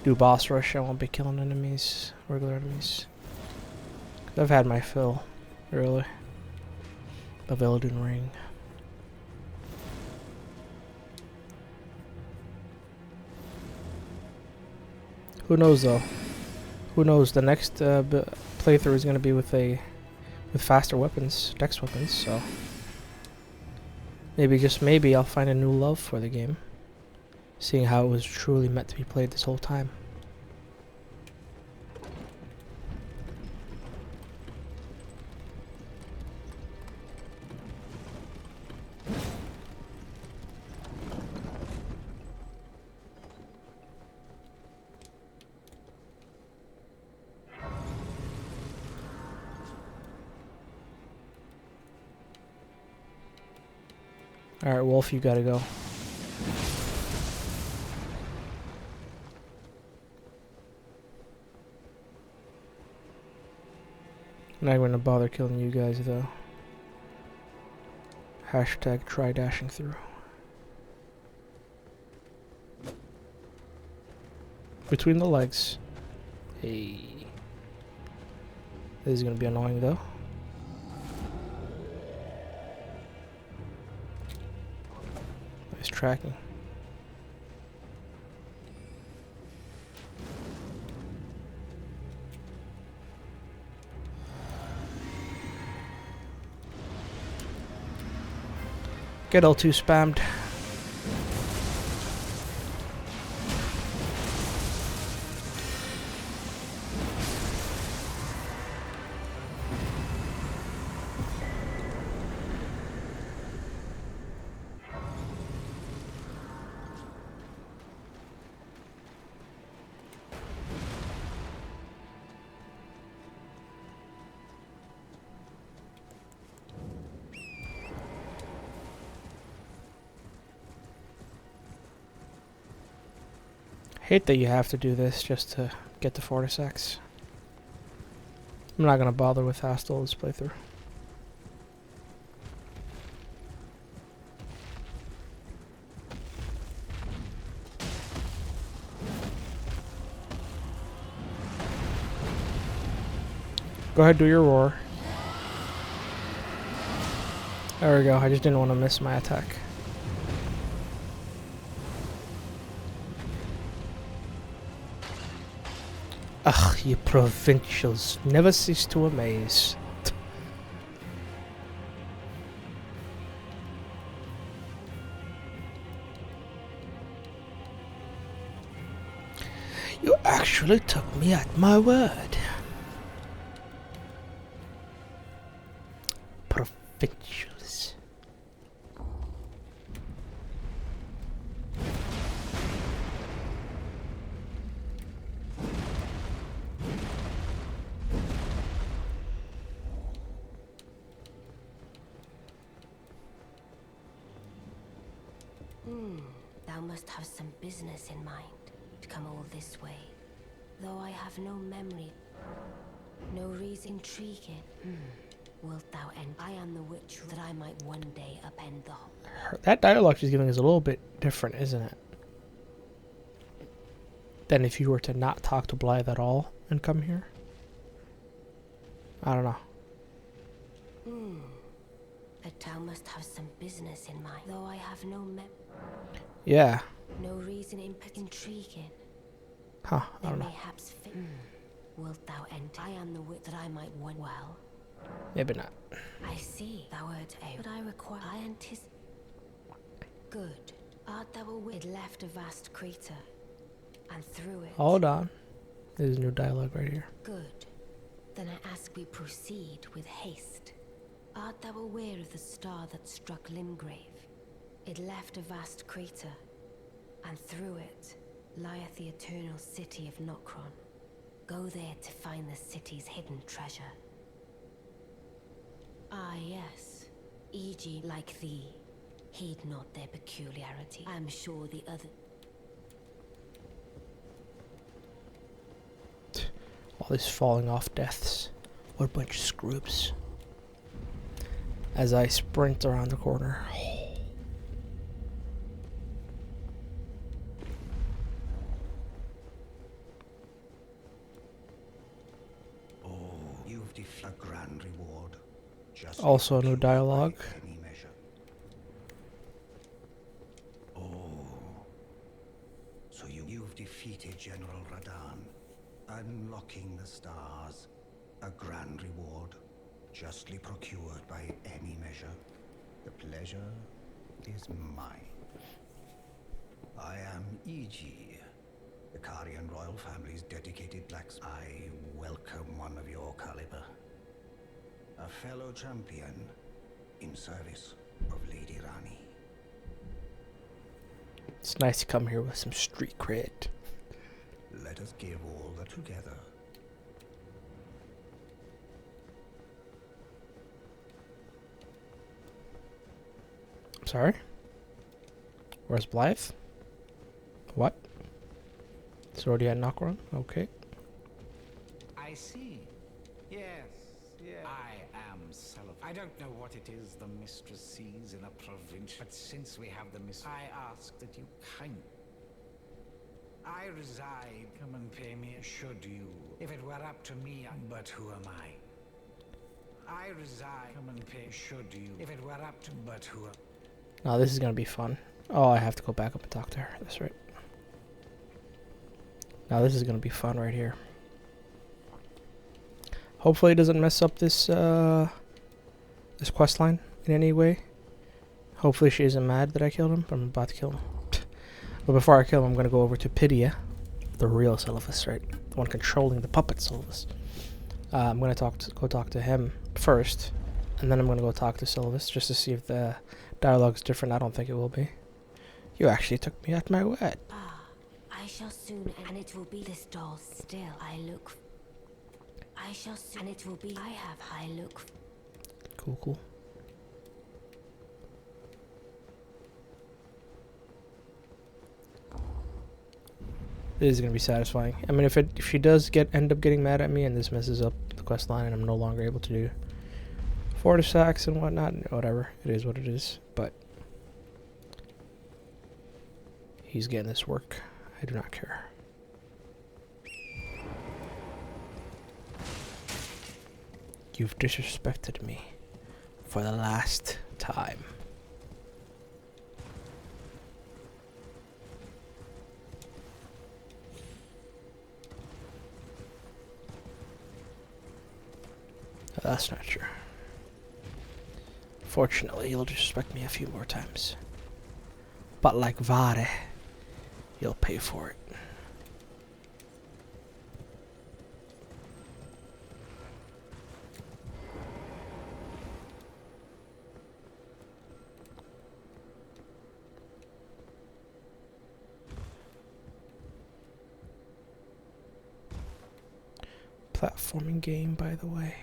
do boss rush. I won't be killing enemies, regular enemies. I've had my fill, really, of Elden Ring. Who knows though? Who knows? The next playthrough is going to be with faster weapons, dex weapons. So maybe, just maybe, I'll find a new love for the game, seeing how it was truly meant to be played this whole time. Alright, Wolf, you gotta go. I'm not gonna bother killing you guys though. Hashtag try dashing through. Between the legs. Hey. This is gonna be annoying though. Nice tracking. Get L2 spammed. Hate that you have to do this just to get to Fortisex. I'm not gonna bother with Hostile this playthrough. Go ahead, do your roar. There we go, I just didn't want to miss my attack. Ugh, you provincials never cease to amaze. You actually took me at my word. Provincials. Thou must have some business in mind to come all this way. Though I have no memory, no reason intriguing. Wilt thou end? I am the witch that I might one day upend the whole. That dialogue she's giving is a little bit different, isn't it? Than if you were to not talk to Blythe at all and come here. I don't know. That thou must have some business in mind. Though I have no Yeah. no reason intriguing. Huh. I Then don't know. mayhaps wilt thou end? I am the wit that I might one well. Maybe not. I see thou art a. But I require. I anticipate. Good. Art thou a wit? It left a vast crater, and through it. Hold on. There's new dialogue right here. Good. Then I ask we proceed with haste. Art thou aware of the star that struck Limgrave? It left a vast crater, and through it lieth the eternal city of Nokron. Go there to find the city's hidden treasure. Ah, yes. E.g. like thee. Heed not their peculiarity. I am sure the other... All these falling off deaths. What a bunch of scrubs. As I sprint around the corner. Oh, you've defied a grand reward. Just Also new dialogue. any measure. Oh, so you've defeated General Radan, unlocking the stars. A grand reward, justly procured by any measure. The pleasure is mine. I am E.G., the Karian royal family's dedicated blacksmith. I welcome one of your caliber. A fellow champion in service of Lady Rani. It's nice to come here with some street cred. Let us give all that together. Sorry? Where's Blythe? What? It's already at Nokron? Okay. I see. Yes, yes. I am Cellophane. I don't know what it is the mistress sees in a province, but since we have the mistress, I ask that you kind. I reside. Come and pay me, should you. If it were up to me, but who am I? I reside. Come and pay, should you. If it were up to, but who am Now this is gonna be fun. Oh, I have to go back up and talk to her. That's right. Now this is gonna be fun right here. Hopefully it doesn't mess up this this quest line in any way. Hopefully she isn't mad that I killed him, but I'm about to kill him. But before I kill him, I'm gonna go over to Pydia, the real Silvus, right? The one controlling the puppet Silvus. I'm gonna go talk to him first, and then I'm gonna go talk to Silvus just to see if the dialogue's different. I don't think it will be. You actually took me at my word. Ah, I shall soon, and it will be this doll still. I look. I shall soon, and it will be. I have high look. Cool, cool. This is gonna be satisfying. I mean, if she does end up getting mad at me and this messes up the quest line and I'm no longer able to do Fortis sacks and whatnot, whatever, it is what it is. But he's getting this work. I do not care. You've disrespected me for the last time. That's not true. Fortunately, you'll disrespect me a few more times. But like Vare, you'll pay for it. Platforming game, by the way.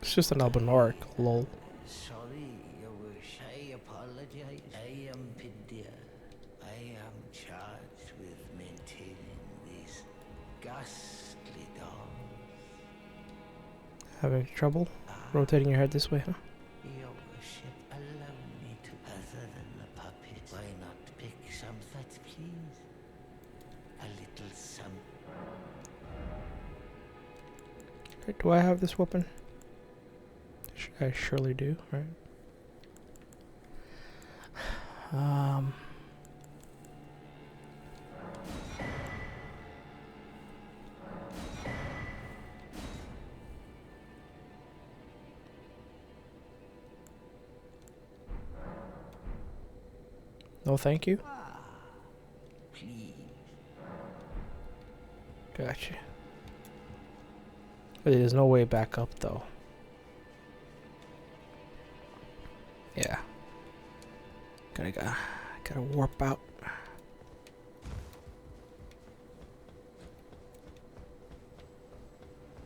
It's just an Albinoric, lol. Sorry, Your Wish. I apologize. I am Pidia. I am charged with maintaining these ghastly dolls. Having trouble rotating your head this way, huh? Your Worship, allow me to. Other than the puppet, why not pick some fat, please? A little some. Okay, do I have this weapon? I surely do, right? No, thank you. Please. Gotcha. There's no way back up, though. Yeah. Gotta warp out.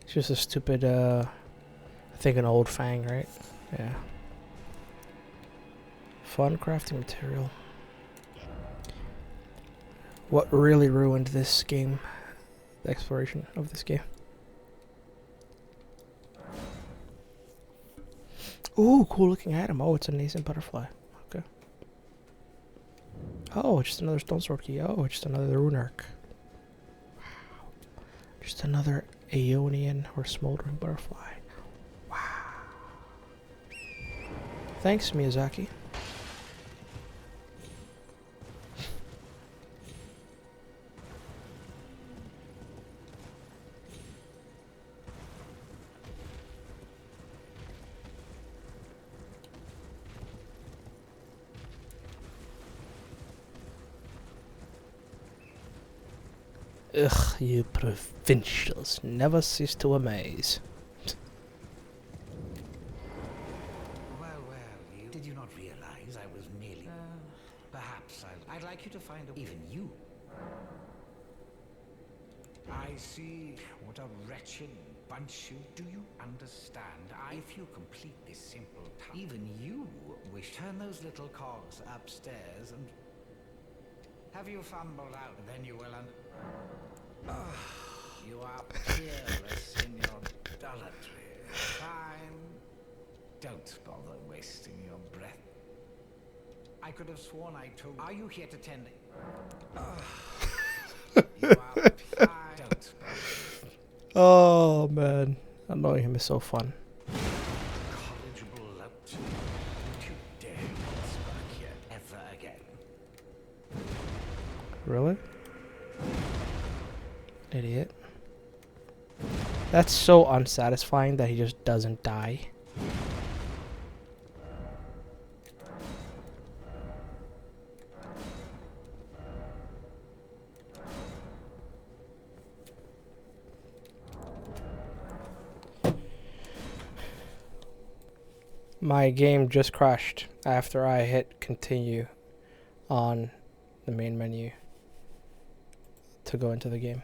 It's just a stupid, I think an old Fang, right? Yeah. Fun crafting material. What really ruined this game? The exploration of this game. Ooh, cool looking item. Oh, it's a nascent butterfly. Okay. Oh, just another stone sword key. Oh, just another rune arc. Wow. Just another Aeonian or smoldering butterfly. Wow. Thanks, Miyazaki. Ugh, you provincials never cease to amaze. Well, you... Did you not realize I was merely... perhaps I'd like you to find a... Even you. I see. What a wretched bunch you... Do you understand? If you complete this simple task... Even you wish... Turn those little cogs upstairs and... Have you fumbled out? Then you will you are peerless in your idolatry. Fine. Don't bother wasting your breath. I could have sworn I told... Are you here to tend... You are fine. Don't bother. Oh, man. Annoying him is so fun. College bloat. Don't you dare spark here ever again. Really? Idiot. That's so unsatisfying that he just doesn't die. My game just crashed after I hit continue on the main menu to go into the game.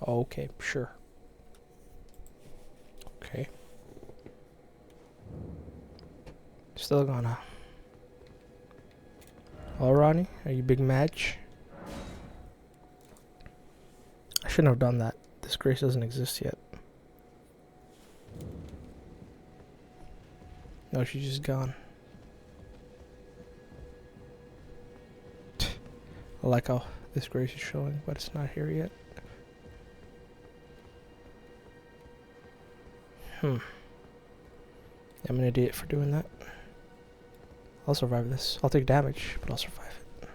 Okay, sure. Okay. Still gonna. Oh, Ronnie, are you big match? I shouldn't have done that. This grace doesn't exist yet. No, she's just gone. I like how this grace is showing, but it's not here yet. I'm an idiot for doing that. I'll survive this. I'll take damage, but I'll survive it.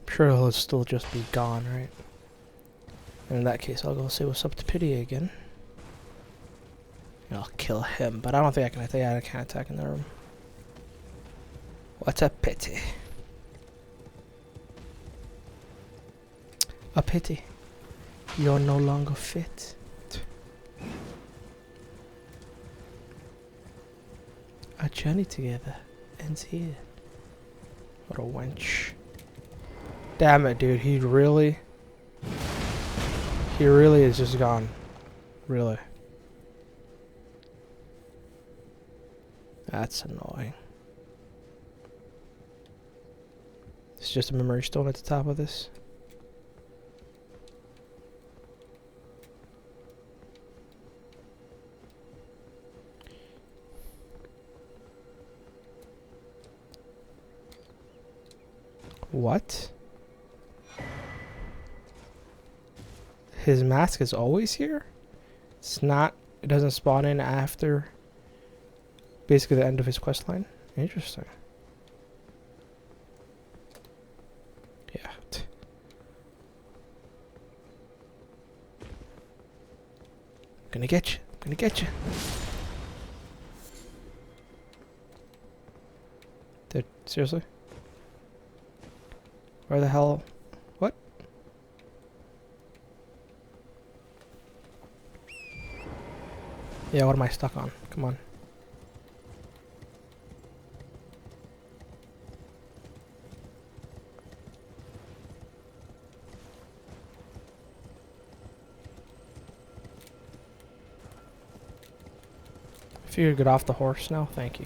I'm sure he'll still just be gone, right? And in that case, I'll go say what's up to Pity again. I'll kill him, but I don't think I can attack. I can't attack in the room. What a pity. A pity. You're no longer fit. our journey together ends here. What a wench. Damn it, dude. He really is just gone. Really. That's annoying. It's just a memory stone at the top of this. What? His mask is always here? It's not, it doesn't spawn in after basically the end of his quest line? Interesting. Yeah. Gonna get you. Gonna get you. Dude, seriously? Where the hell? What? Yeah, what am I stuck on? Come on. If you could get off the horse now, thank you.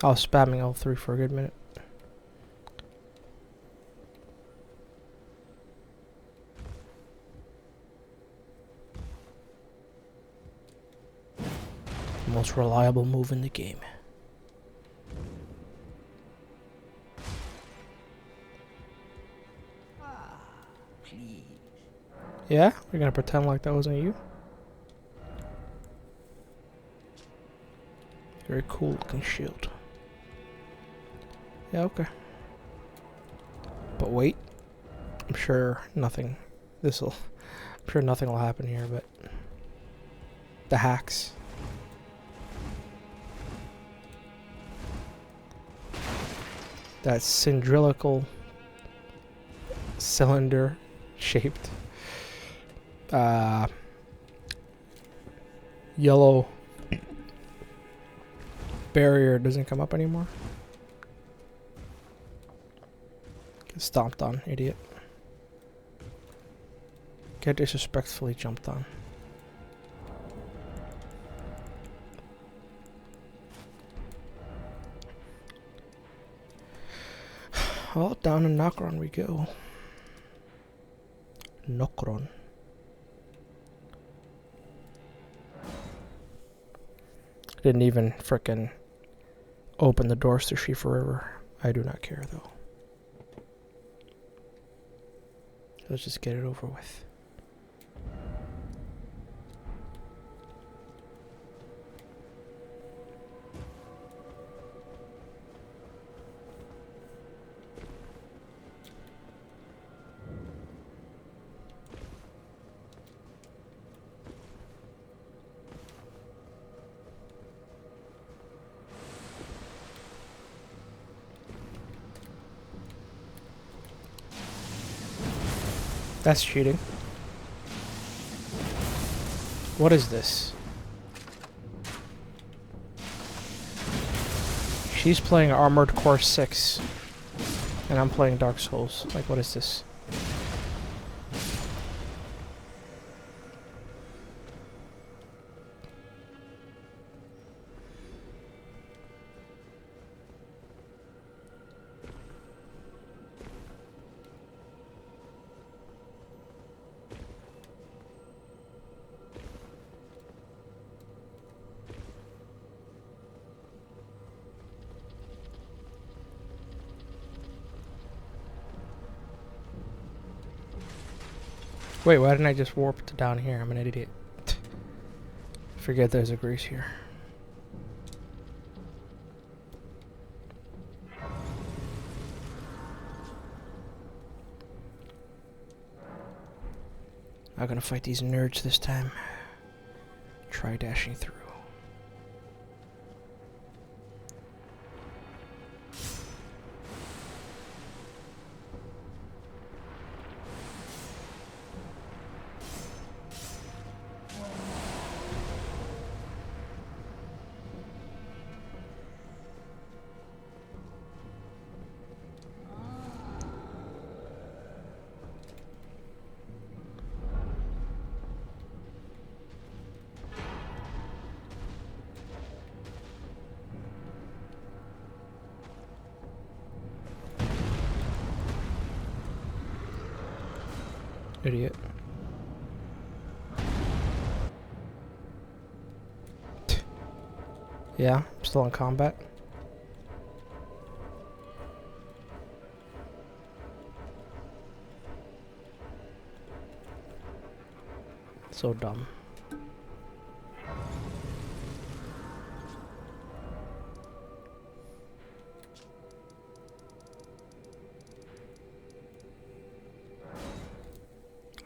I was spamming L3 for a good minute. Most reliable move in the game. Please. Yeah? We're gonna pretend like that wasn't you? Very cool looking shield. Yeah, okay. But wait. I'm sure nothing will happen here, but the hacks. That cylindrical cylinder shaped yellow barrier doesn't come up anymore. Get stomped on, idiot. Get disrespectfully jumped on. Well, down to Nokron we go. Nokron. Didn't even frickin' open the doors to Shifa River. I do not care though. Let's just get it over with. That's cheating. What is this? She's playing Armored Core 6. And I'm playing Dark Souls. Like, what is this? Wait, why didn't I just warp to down here? I'm an idiot. Forget there's a grease here. Not gonna fight these nerds this time. Try dashing through. Idiot. Yeah, I'm still in combat. So dumb.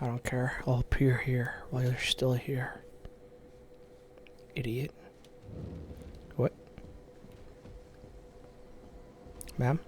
I don't care. I'll appear here while you're still here. Idiot. What? Ma'am?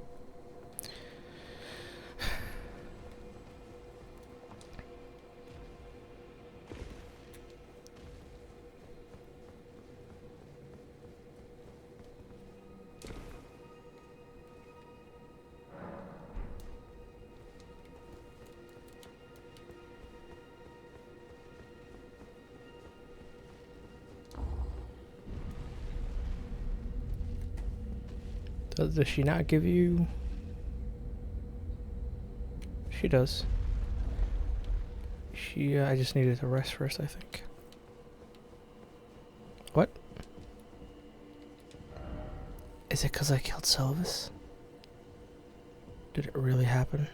Does she not give you... She does. I just needed to rest first, I think. What? Is it because I killed Sylvis? Did it really happen?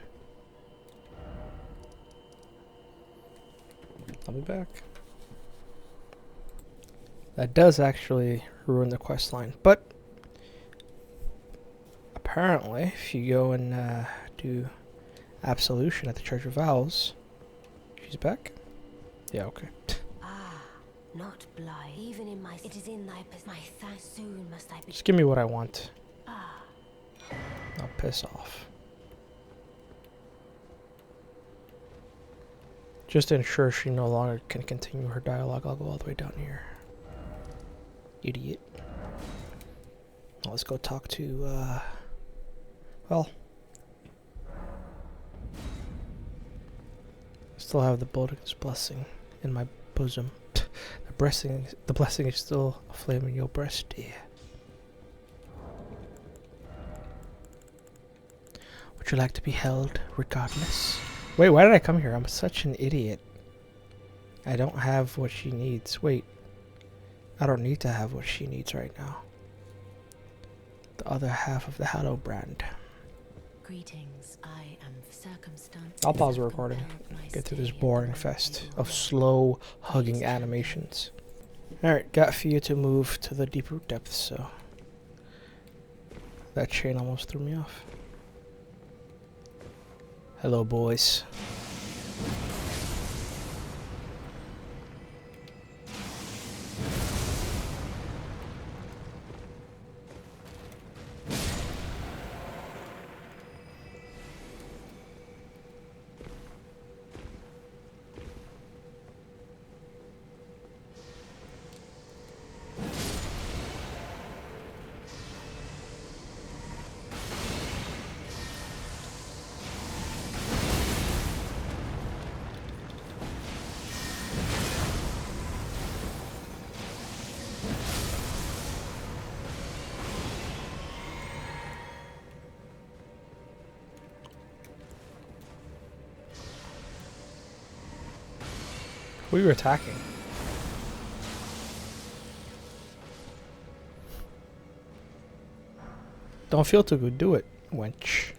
I'll be back. That does actually ruin the quest line, but apparently, if you go and do absolution at the Church of Vows, she's back? Yeah, okay. Ah, not blind. Even in my... It is in thy... My thanks soon must I be... Just give me what I want. Ah. I'll piss off. Just to ensure she no longer can continue her dialogue, I'll go all the way down here. Idiot. Well, let's go talk to, well... I still have the Bodhi's blessing in my bosom. The blessing is still a flame in your breast, dear. Would you like to be held regardless? Wait, why did I come here? I'm such an idiot. I don't have what she needs. Wait. I don't need to have what she needs right now. The other half of the Hallow brand. Greetings. I am circumstanced. I'll pause the recording. Get through this boring fest of slow hugging animations. Alright, got Fia to move to the deeper depths, so that chain almost threw me off. Hello, boys. Who are you attacking? Don't feel too good, do it, wench.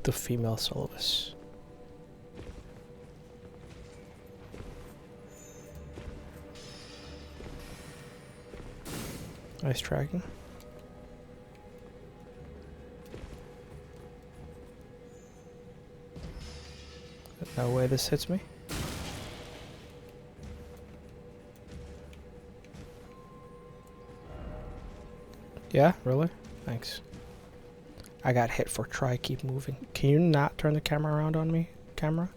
The female Sylvis. Nice tracking. No way this hits me. Yeah, really? Thanks. I got hit for try keep moving. Can you not turn the camera around on me, camera?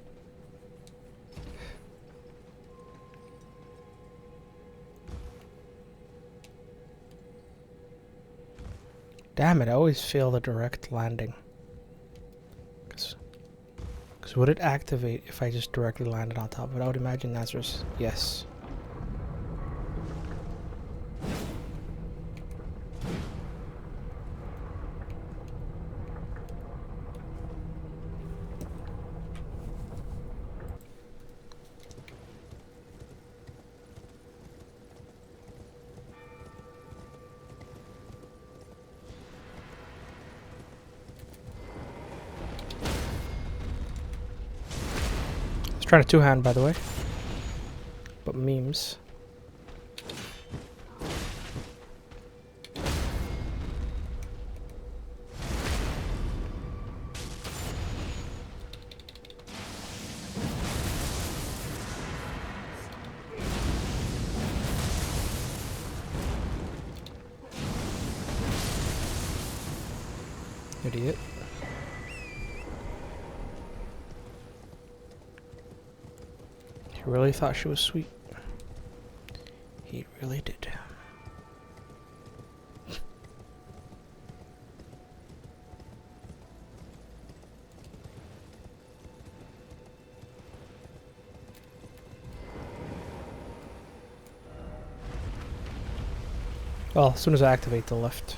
Damn it, I always fail the direct landing. Because would it activate if I just directly landed on top of it? I would imagine the answer is yes. Trying to two-hand, by the way. But memes. Idiot. He really thought she was sweet. He really did. Well, as soon as I activate the lift.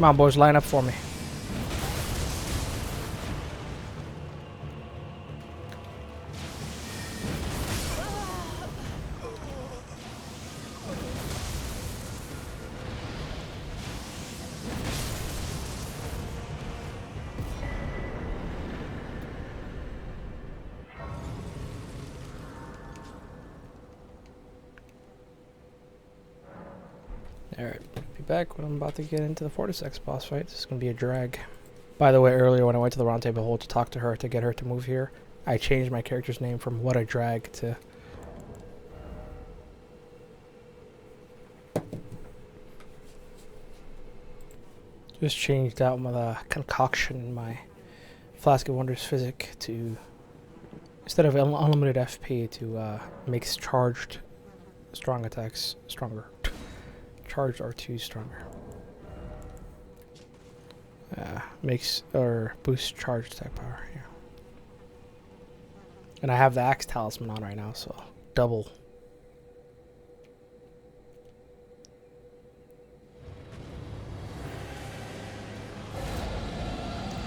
Come on, boys, line up for me. Alright, be back when I'm about to get into the Fortisex boss fight. This is going to be a drag. By the way, earlier when I went to the Round Table Hole to talk to her to get her to move here, I changed my character's name from What a Drag to... Just changed out my concoction in my Flask of Wonders Physic to... Instead of unlimited FP to makes charged strong attacks stronger. Charged R2 stronger. Makes or boosts charged attack power. Yeah. And I have the Axe Talisman on right now, so double.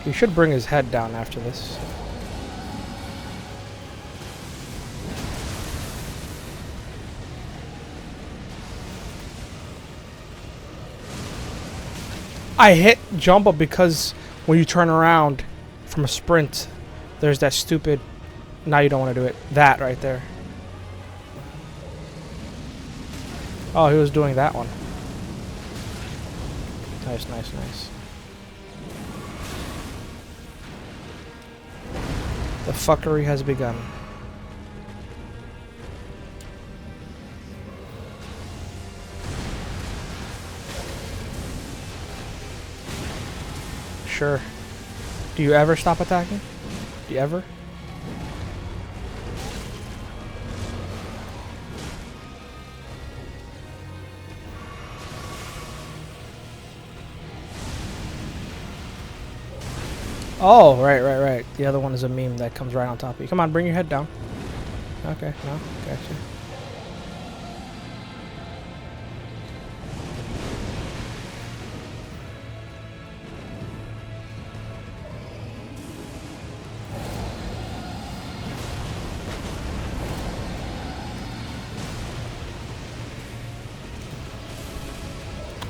He should bring his head down after this. I hit jump up because when you turn around from a sprint, there's that stupid... Now you don't want to do it. That right there. Oh, he was doing that one. Nice, nice, nice. The fuckery has begun. Sure. Do you ever stop attacking? Do you ever? Oh, right. The other one is a meme that comes right on top of you. Come on, bring your head down. Okay, no, gotcha.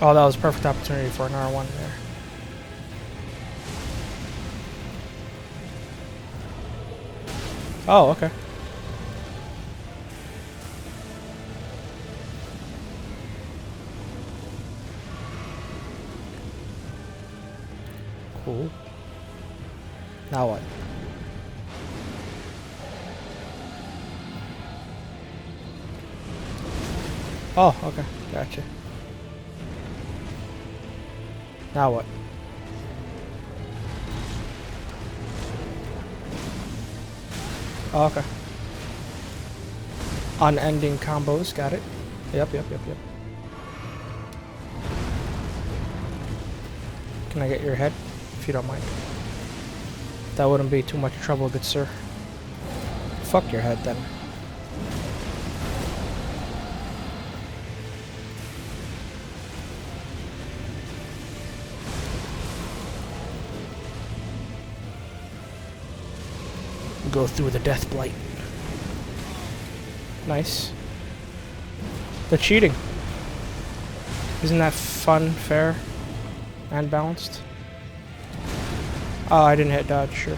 Oh, that was a perfect opportunity for an R1 there. Oh, okay. Cool. Now what? Oh, okay. Gotcha. Now what? Oh, okay. Unending combos. Got it. Yep. Can I get your head? If you don't mind. That wouldn't be too much trouble, good sir. Fuck your head, then. Go through the death blight. Nice. The cheating. Isn't that fun, fair, and balanced? Oh, I didn't hit dodge. Sure.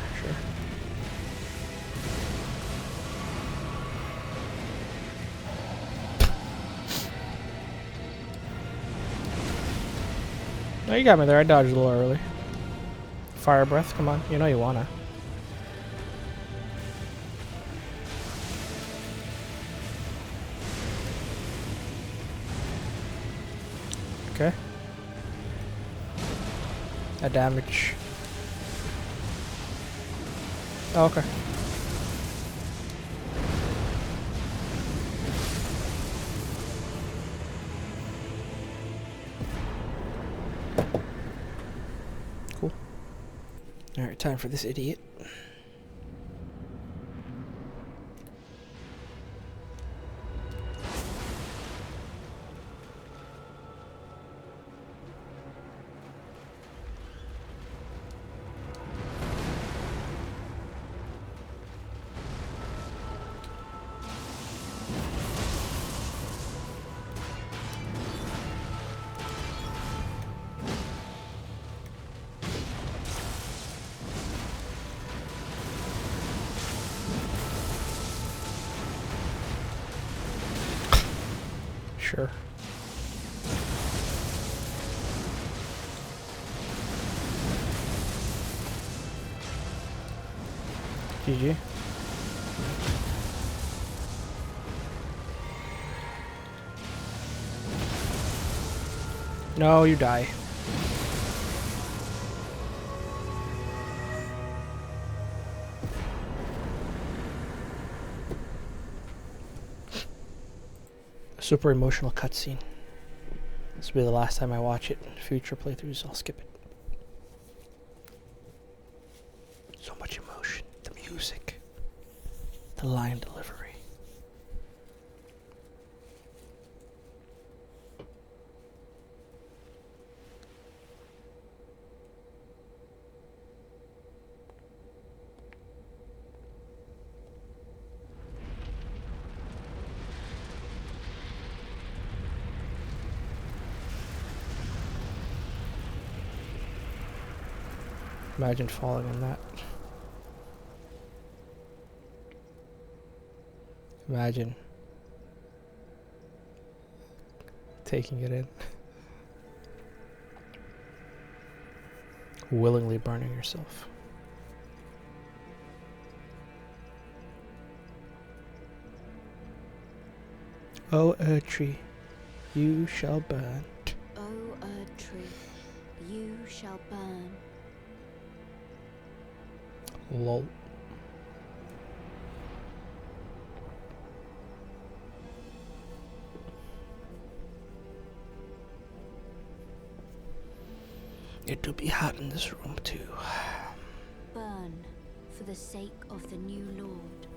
No, you got me there. I dodged a little early. Fire breath, come on. You know you wanna. Okay. A damage. Oh, okay. Cool. Alright, time for this idiot. Sure. GG. No, you die. Super emotional cutscene. This will be the last time I watch it. Future playthroughs, I'll skip it. So much emotion. The music. The line delivery. Imagine falling in that. Imagine taking it in. Willingly burning yourself. Oh, a tree, you shall burn. Oh, a tree, you shall burn. Lol. It'll be hot in this room too. Burn for the sake of the new Lord.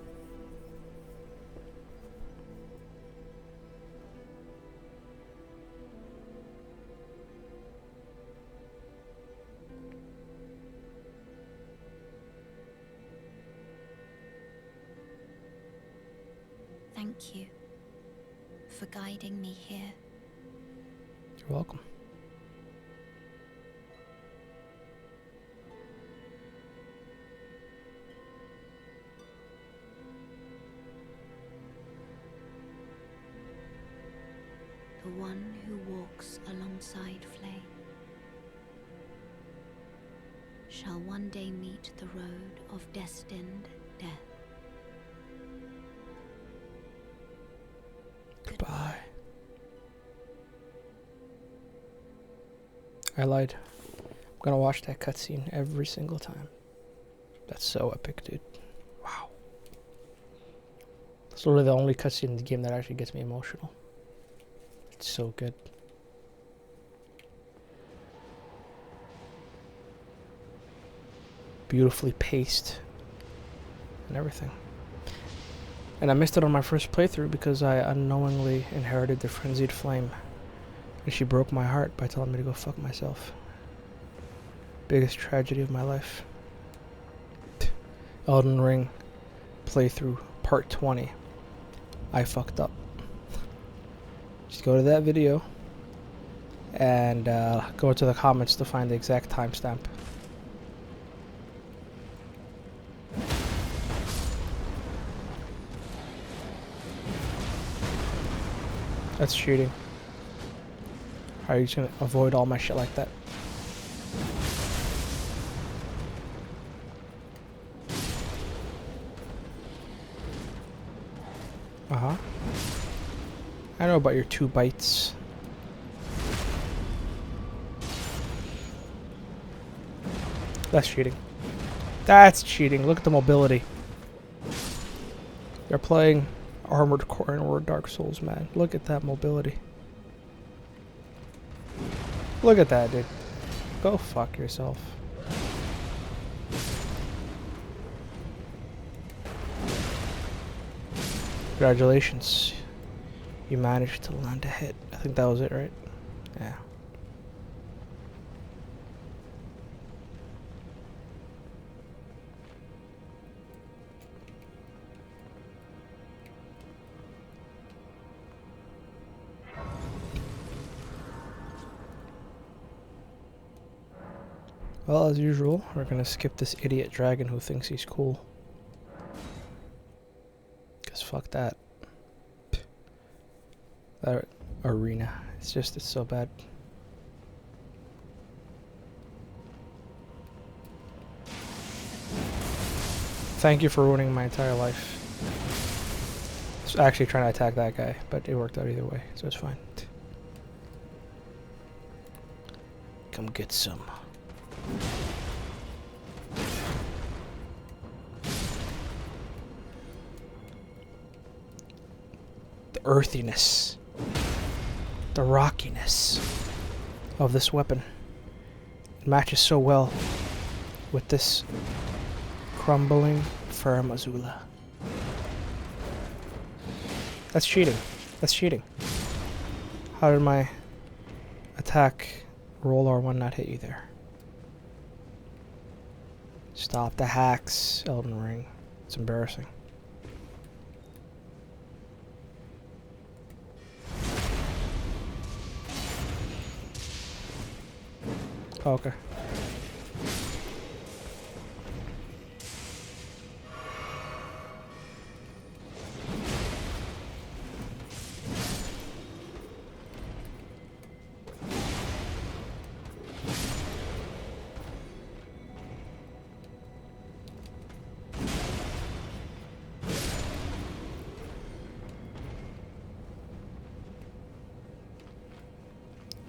Thank you for guiding me here. You're welcome. alongside flame shall one day meet the road of destined death. Goodbye. I lied. I'm gonna watch that cutscene every single time. That's so epic, dude. Wow. It's literally the only cutscene in the game that actually gets me emotional. It's so good. Beautifully paced and everything. And I missed it on my first playthrough because I unknowingly inherited the Frenzied Flame. And she broke my heart by telling me to go fuck myself. Biggest tragedy of my life. Elden Ring playthrough part 20. I fucked up. Just go to that video and go into the comments to find the exact timestamp. That's cheating. How are you just gonna avoid all my shit like that? Uh-huh. I know about your 2 bites. That's cheating. That's cheating. Look at the mobility. You're playing Armored Core or Dark Souls, man. Look at that mobility. Look at that, dude. Go fuck yourself. Congratulations. You managed to land a hit. I think that was it, right? Yeah. Well, as usual, we're gonna skip this idiot dragon who thinks he's cool. Cause fuck that. That arena. It's so bad. Thank you for ruining my entire life. I was actually trying to attack that guy, but it worked out either way, so it's fine. Come get some. The earthiness, the rockiness of this weapon. It matches so well with this crumbling firm Azula. That's cheating. That's cheating. How did my attack roll R1 not hit you there? Stop the hacks, Elden Ring. It's embarrassing. Oh, okay.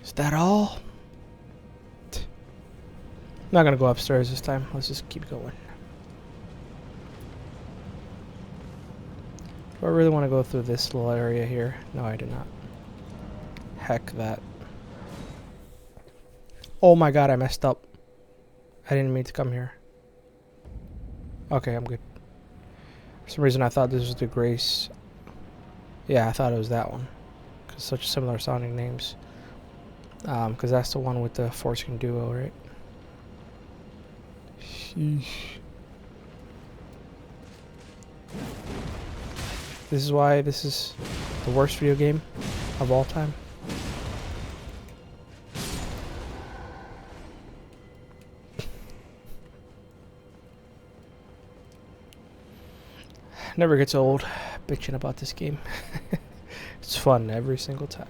Is that all? I'm not gonna go upstairs this time. Let's just keep going. Do I really want to go through this little area here? No, I do not. Heck that. Oh my god, I messed up. I didn't mean to come here. Okay, I'm good. For some reason I thought this was the Grace. Yeah, I thought it was that one. Because such similar sounding names. Because that's the one with the Foreskin duo, right? Sheesh. This is why this is the worst video game of all time. Never gets old bitching about this game. It's fun every single time.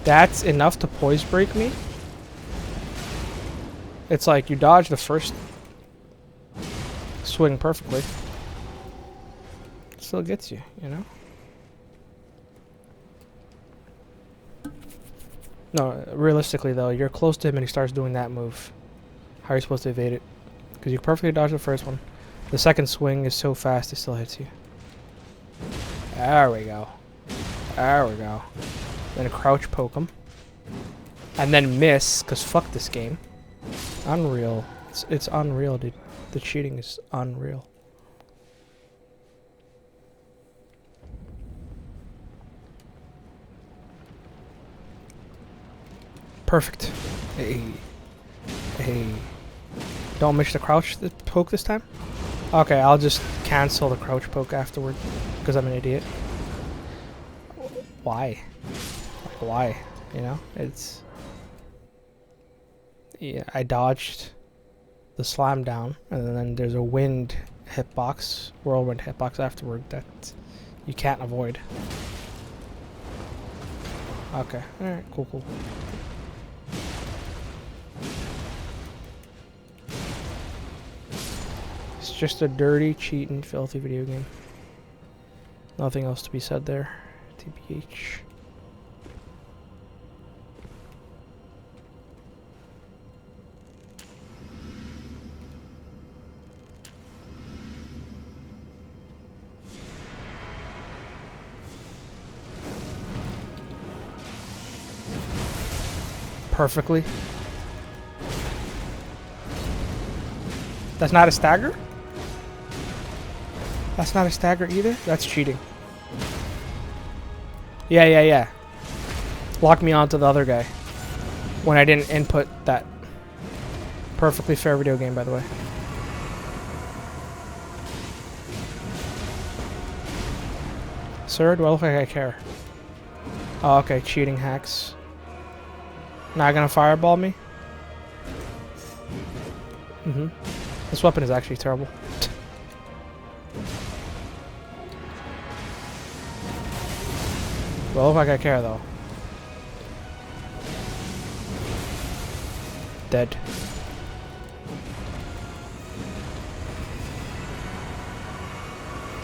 That's enough to poise break me. It's like you dodge the first swing perfectly. It still gets you, you know? No, realistically though, you're close to him and he starts doing that move. How are you supposed to evade it? Because you perfectly dodged the first one. The second swing is so fast it still hits you. There we go. There we go. Then crouch poke him. And then miss, because fuck this game. Unreal. It's unreal, dude. The cheating is unreal. Perfect. Hey. Hey. Don't miss the crouch poke this time? Okay, I'll just cancel the crouch poke afterward. Because I'm an idiot. Why? Like, why? You know? It's... Yeah, I dodged the slam down. And then there's a wind hitbox. Whirlwind hitbox afterward that you can't avoid. Okay. Alright, cool, cool. It's just a dirty, cheating, filthy video game. Nothing else to be said there. TBH. Perfectly. That's not a stagger? That's not a stagger either? That's cheating. Yeah. Lock me onto the other guy. When I didn't input that. Perfectly fair video game, by the way. Sir, do I look like I care? Oh, okay. Cheating hacks. Not gonna fireball me? Mm-hmm. This weapon is actually terrible. Well, look like I care though. Dead.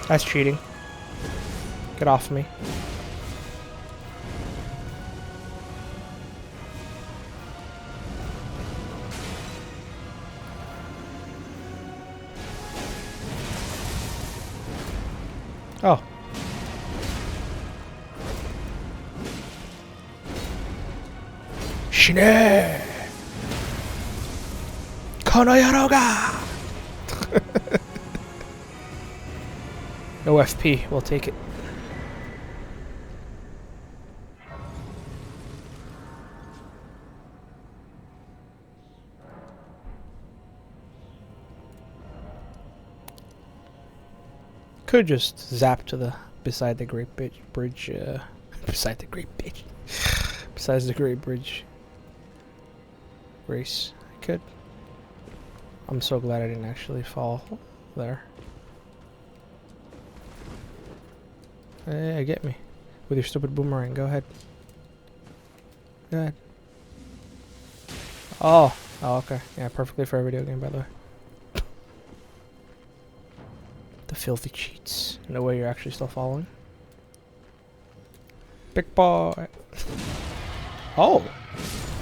That's cheating. Get off me. Oh. Shine! Kono yaroga! No FP, we'll take it. Could just zap to the beside the Great Bridge, beside the Great Bridge, besides the Great Bridge race. I could. I'm so glad I didn't actually fall there. Hey, get me with your stupid boomerang. Go ahead. Go ahead. Oh, okay. Yeah, perfectly fair video game, by the way. The filthy cheats. No way you're actually still following. Big boy. Oh.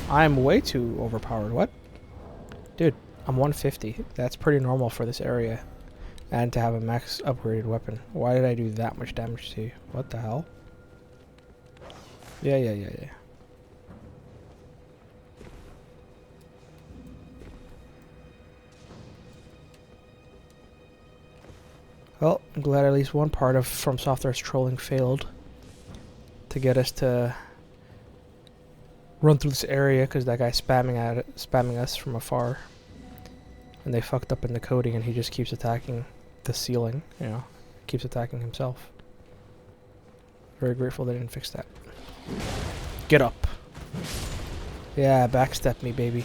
I'm way too overpowered. What? Dude, I'm 150. That's pretty normal for this area. And to have a max upgraded weapon. Why did I do that much damage to you? What the hell? Yeah. Well, I'm glad at least one part of From Software's trolling failed to get us to run through this area because that guy's spamming us from afar, and they fucked up in the coding, and he just keeps attacking the ceiling. You know, keeps attacking himself. Very grateful they didn't fix that. Get up. Yeah, backstep me, baby.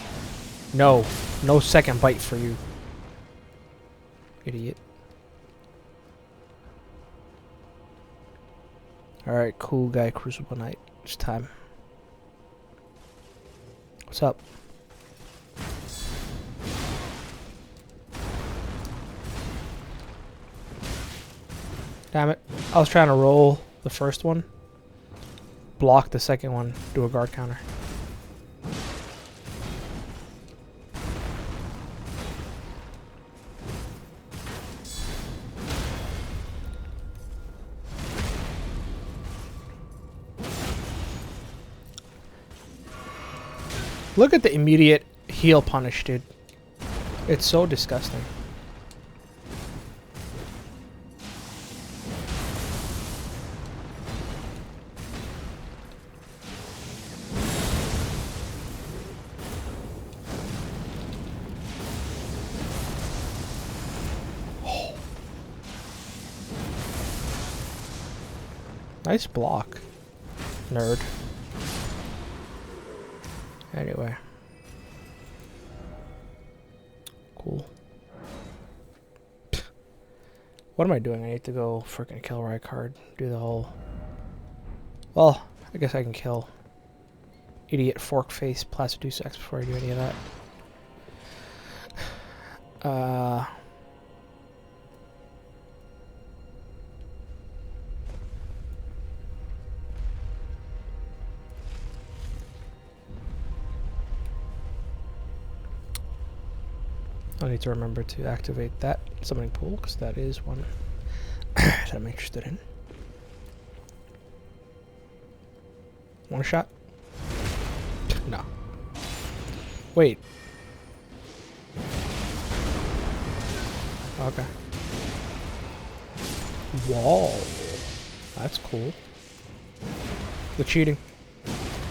No second bite for you, idiot. Alright, cool guy, Crucible Knight. It's time. What's up? Damn it. I was trying to roll the first one. Block the second one. Do a guard counter. Look at the immediate heal punish, dude. It's so disgusting. Oh. Nice block, nerd. Anyway. Cool. What am I doing? I need to go freaking kill Rykard. Do the whole... Well, I guess I can kill idiot fork face Placidusax before I do any of that. I need to remember to activate that summoning pool, because that is one that I'm interested in. One shot? No. Wait. Okay. Wall. That's cool. The cheating.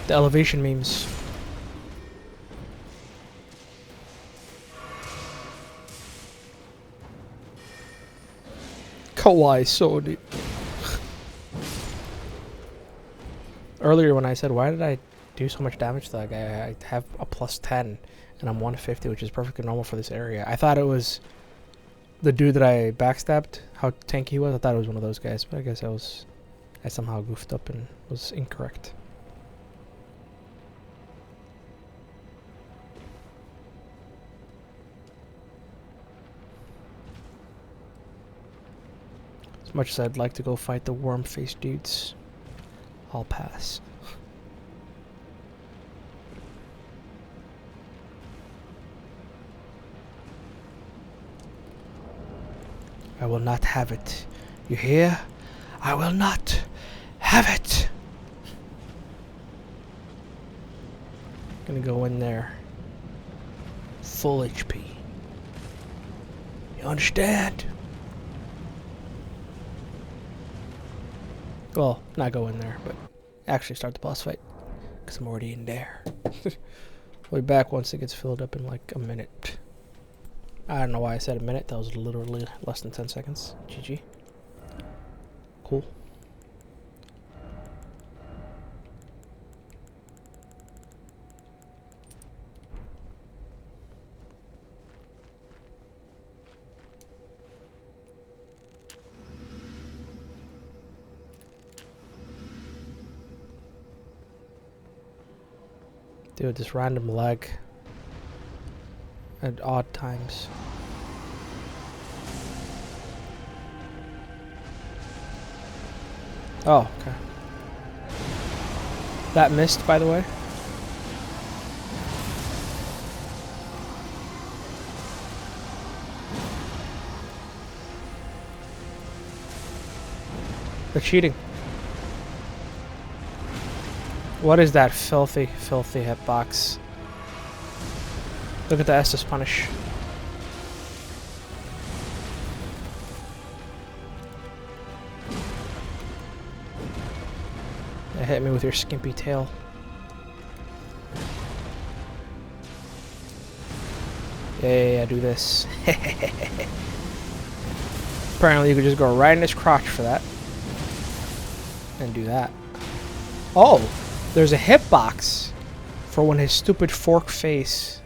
The elevation memes. Kawaii so deep. Earlier when I said, why did I do so much damage to that guy? I have a plus 10 and I'm 150, which is perfectly normal for this area. I thought it was the dude that I backstabbed, how tanky he was. I thought it was one of those guys, but I guess I somehow goofed up and was incorrect. As much as I'd like to go fight the worm-faced dudes, I'll pass. I will not have it. You hear? I will not have it. Gonna go in there. Full HP. You understand? Well, not go in there, but actually start the boss fight. Because I'm already in there. We'll be back once it gets filled up in like a minute. I don't know why I said a minute. That was literally less than 10 seconds. GG. Cool. Dude, this random lag at odd times. Oh, okay. That missed, by the way. They're cheating. What is that filthy, filthy hitbox? Look at the Estus punish. Yeah, hit me with your skimpy tail. Yeah, do this. Apparently you could just go right in his crotch for that. And do that. Oh! There's a hitbox for when his stupid fork face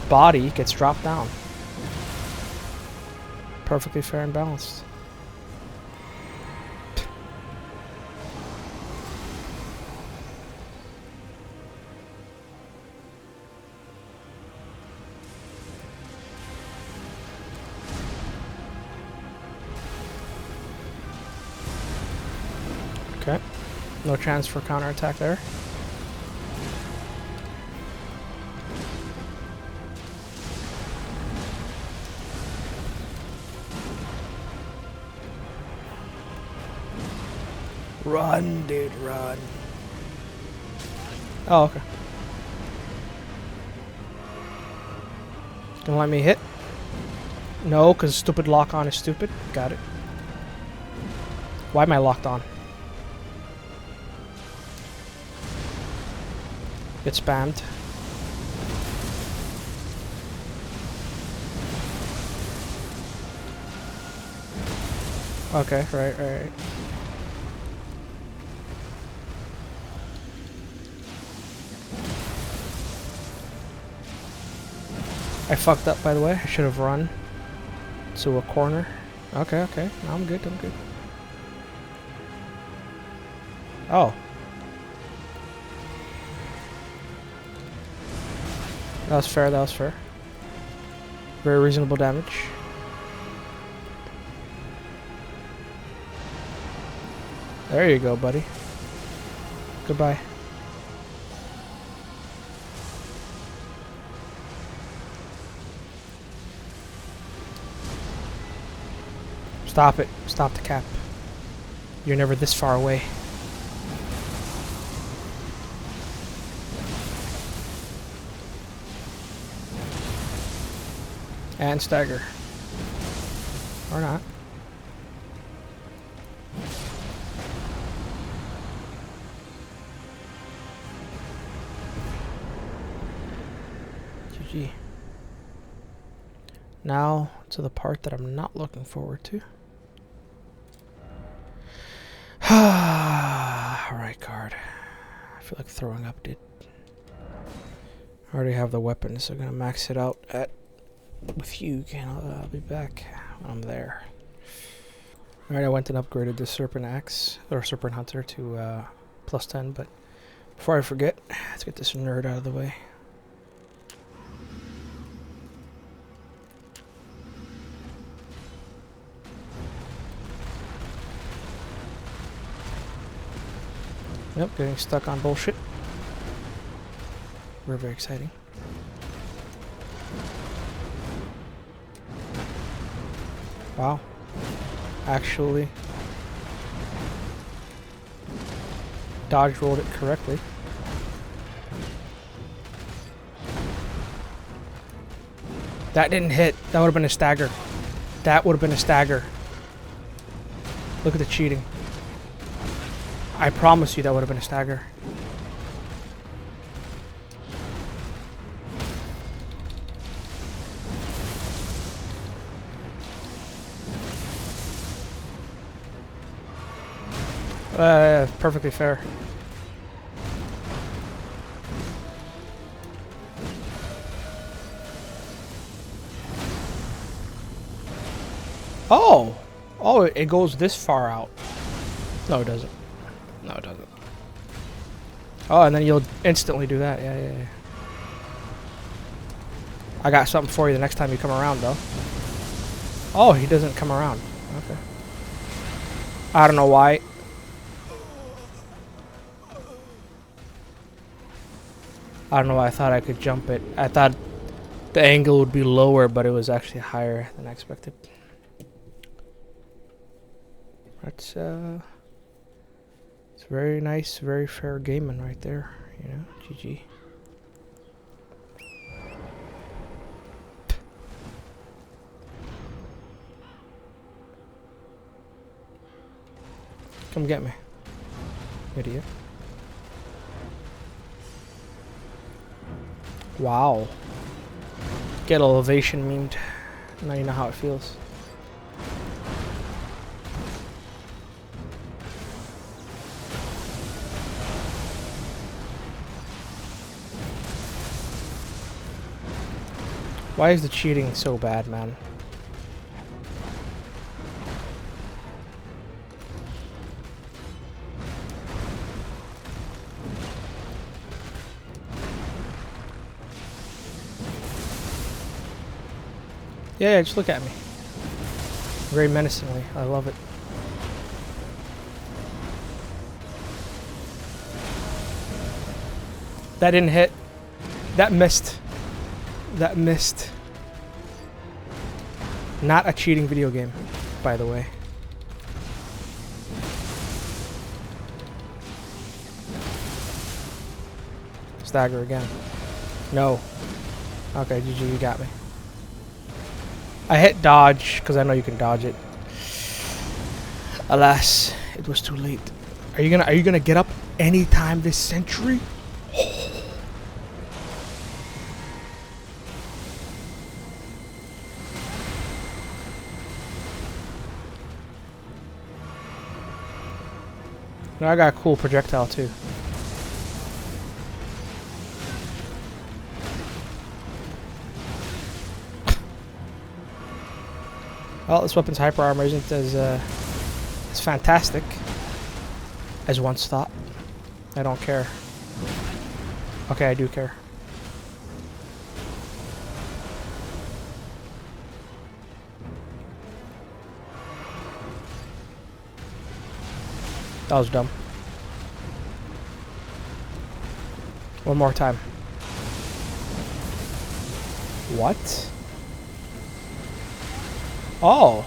body gets dropped down. Perfectly fair and balanced. Okay. No chance for counterattack there. Run, dude, run. Oh, okay. Don't let me hit. No, because stupid lock on is stupid. Got it. Why am I locked on? Get spammed. Okay, right. I fucked up, by the way. I should have run to a corner. Okay. No, I'm good. Oh. That was fair. Very reasonable damage. There you go, buddy. Goodbye. Stop it. Stop the cap. You're never this far away. And stagger. Or not. GG. Now to the part that I'm not looking forward to. Alright, card. I feel like throwing up, dude. I already have the weapon, so I'm gonna max it out with you. I'll be back when I'm there. Alright, I went and upgraded the Serpent Axe, or Serpent Hunter, to plus 10, but before I forget, let's get this nerd out of the way. Yep, getting stuck on bullshit. Very exciting. Wow. Actually dodge rolled it correctly. That didn't hit. That would have been a stagger. That would have been a stagger. Look at the cheating. I promise you that would have been a stagger. Perfectly fair. Oh! Oh, it goes this far out. No, it doesn't. No, it doesn't. Oh, and then you'll instantly do that. Yeah. I got something for you the next time you come around, though. Oh, he doesn't come around. Okay. I don't know why. I don't know why I thought I could jump it. I thought the angle would be lower, but it was actually higher than I expected. It's very nice, very fair gaming right there, you know, GG. Come get me, idiot. Wow. Get elevation memed. Now you know how it feels. Why is the cheating so bad, man? Yeah, just look at me. Very menacingly. I love it. That didn't hit. That missed. That missed. Not a cheating video game, by the way. Stagger again. No. Okay, GG, you got me. I hit dodge, because I know you can dodge it. Alas, it was too late. Are you gonna get up anytime this century? No, I got a cool projectile too. Well, this weapon's hyper armor isn't as fantastic as once thought. I don't care. Okay, I do care. That was dumb. One more time. What? Oh.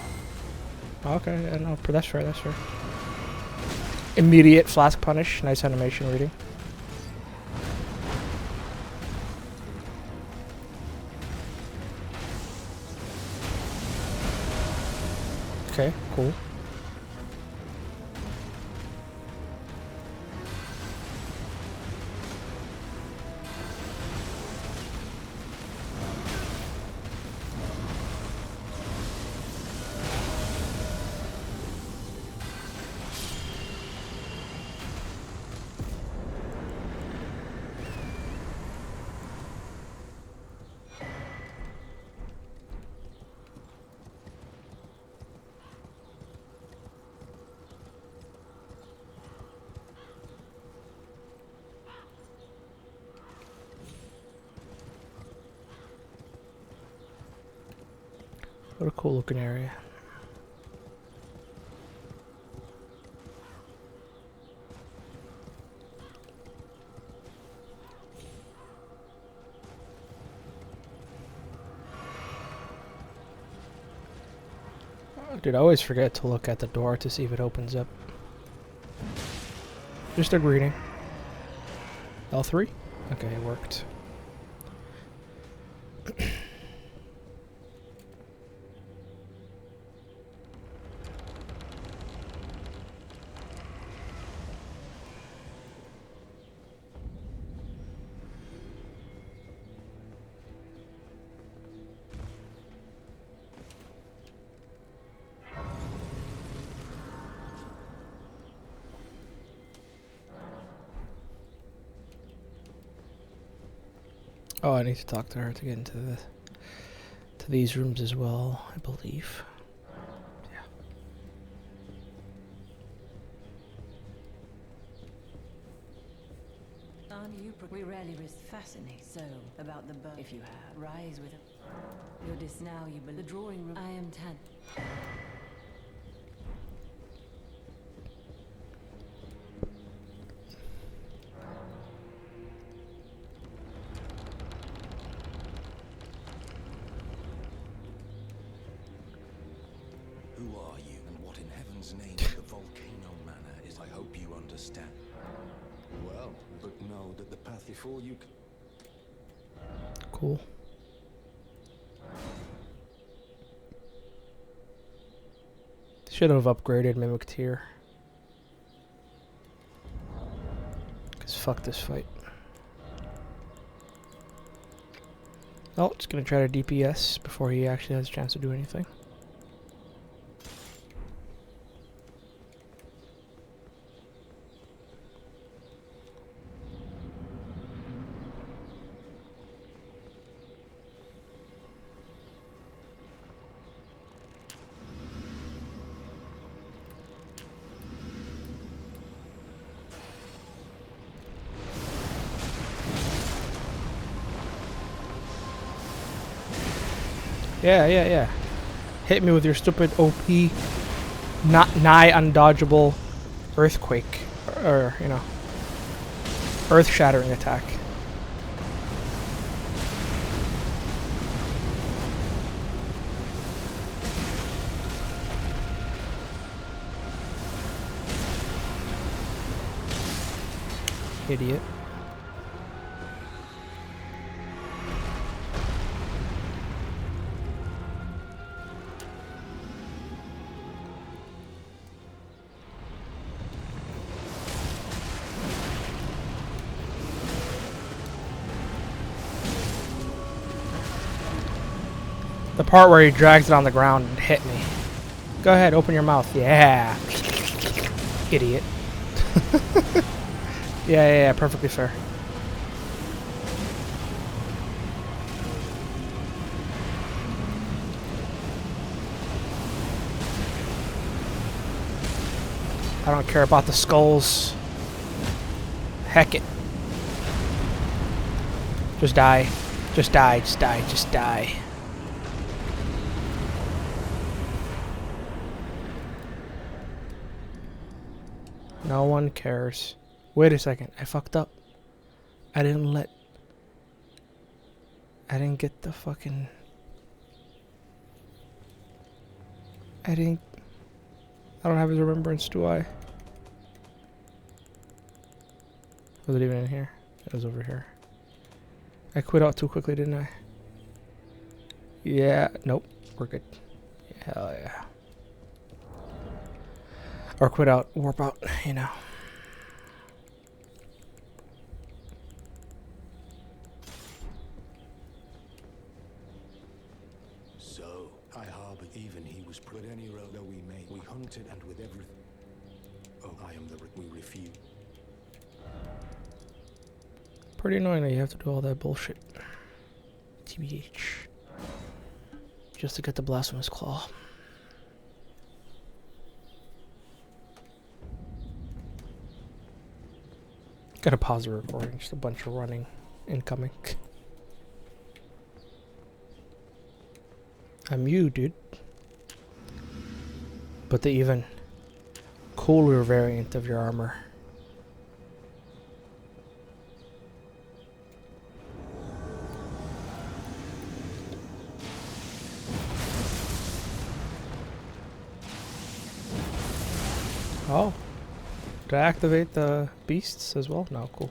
Okay, I know. That's fair, that's fair. Immediate flask punish. Nice animation reading. Okay, cool. What a cool looking area. Dude, I always forget to look at the door to see if it opens up. Just a greeting. L3? Okay, it worked. Oh, I need to talk to her to get into these rooms as well, I believe. Yeah. We rarely risk fascinate, so about the birth. If you have, rise with it. You're this now, you believe. The drawing room. I am 10. Who are you, and what in heaven's name the Volcano Manor is? I hope you understand. Well, but know that the path before you. Cool. Should have upgraded Mimic Tier. Cause fuck this fight. Oh, it's gonna try to DPS before he actually has a chance to do anything. Yeah. Hit me with your stupid OP, not nigh undodgeable earthquake, or you know, earth-shattering attack. Idiot. The part where he drags it on the ground and hit me. Go ahead, open your mouth. Yeah. Idiot. Yeah, perfectly fair. I don't care about the skulls. Heck it. Just die. Just die, just die, just die. No one cares. Wait a second, I fucked up. I didn't get the fucking... I don't have his remembrance, do I? Was it even in here? It was over here. I quit out too quickly, didn't I? Yeah, nope, we're good. Hell yeah. Or quit out, warp out, you know. So, I harbored even he was put any road that we made. We hunted and with everything. Oh, I am the we refuse. Pretty annoying that you have to do all that bullshit. TBH. Just to get the Blasphemous Claw. Gotta pause the recording, just a bunch of running incoming. I'm you, dude. But the even cooler variant of your armor. Oh. To activate the beasts as well? No, cool.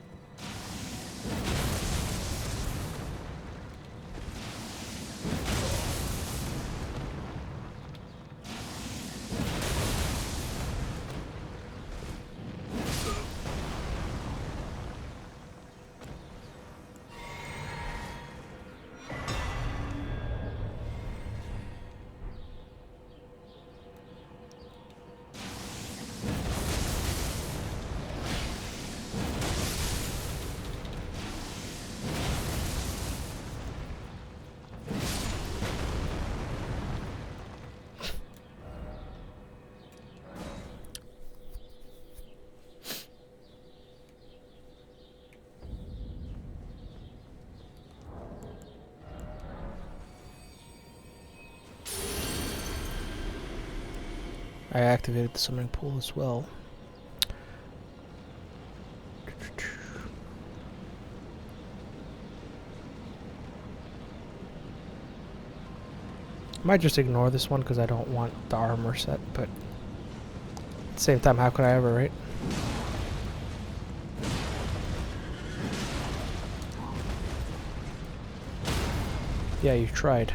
I activated the summoning pool as well. I might just ignore this one because I don't want the armor set, but at the same time, how could I ever, right? Yeah, you tried.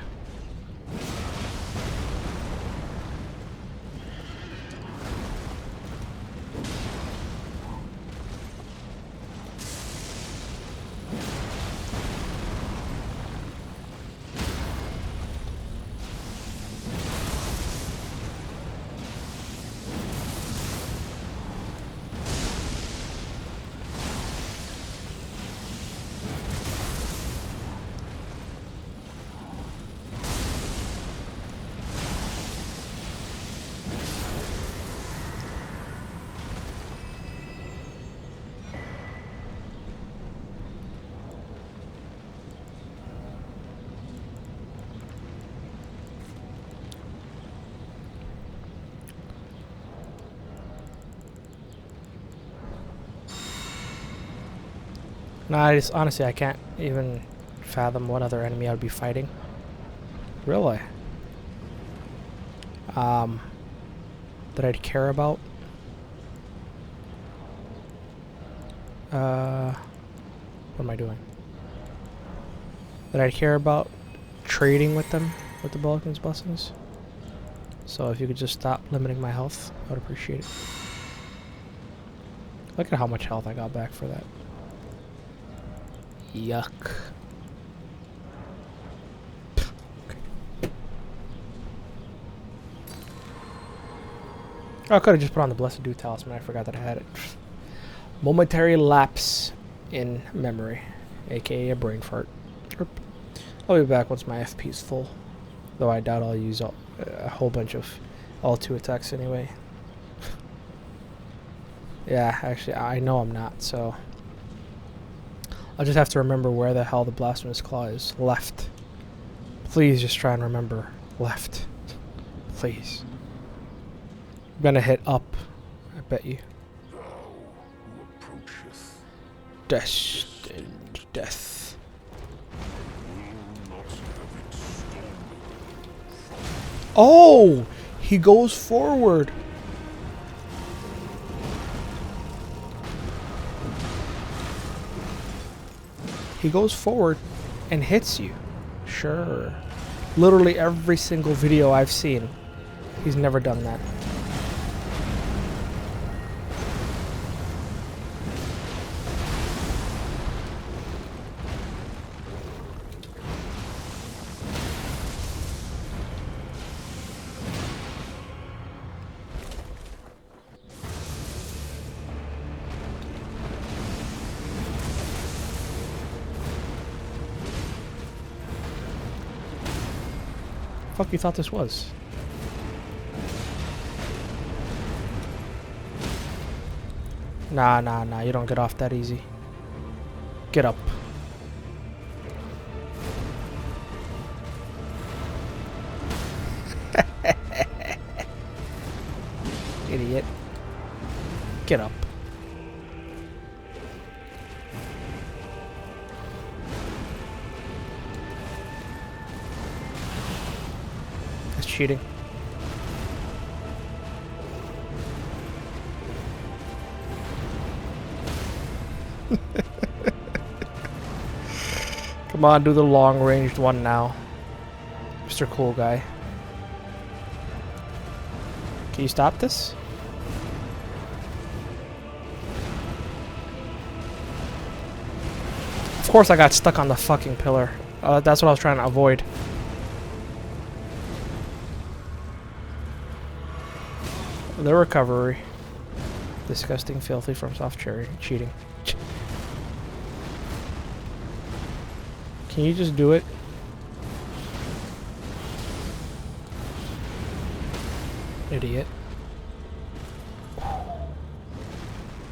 No, honestly, I can't even fathom what other enemy I would be fighting. Really? That I'd care about. What am I doing? Did I care about trading with them, with the Bulletin's blessings? So if you could just stop limiting my health, I would appreciate it. Look at how much health I got back for that. Yuck. Oh, I could have just put on the Blessed Dew Talisman. I forgot that I had it. Momentary lapse in memory, aka a brain fart. I'll be back once my FP is full. Though I doubt I'll use a whole bunch of all 2 attacks anyway. Yeah, actually, I know I'm not, so... I'll just have to remember where the hell the Blasphemous Claw is. Left. Please just try and remember. Left. Please. I'm gonna hit up. I bet you. Destined death. Oh! He goes forward. He goes forward and hits you. Sure. Literally every single video I've seen, he's never done that. Fuck you thought this was? Nah, you don't get off that easy. Get up. Idiot. Get up. That's cheating. Come on, do the long-ranged one now. Mr. Cool Guy. Can you stop this? Of course I got stuck on the fucking pillar. That's what I was trying to avoid. The recovery. Disgusting, filthy from soft cherry. Cheating. Can you just do it? Idiot.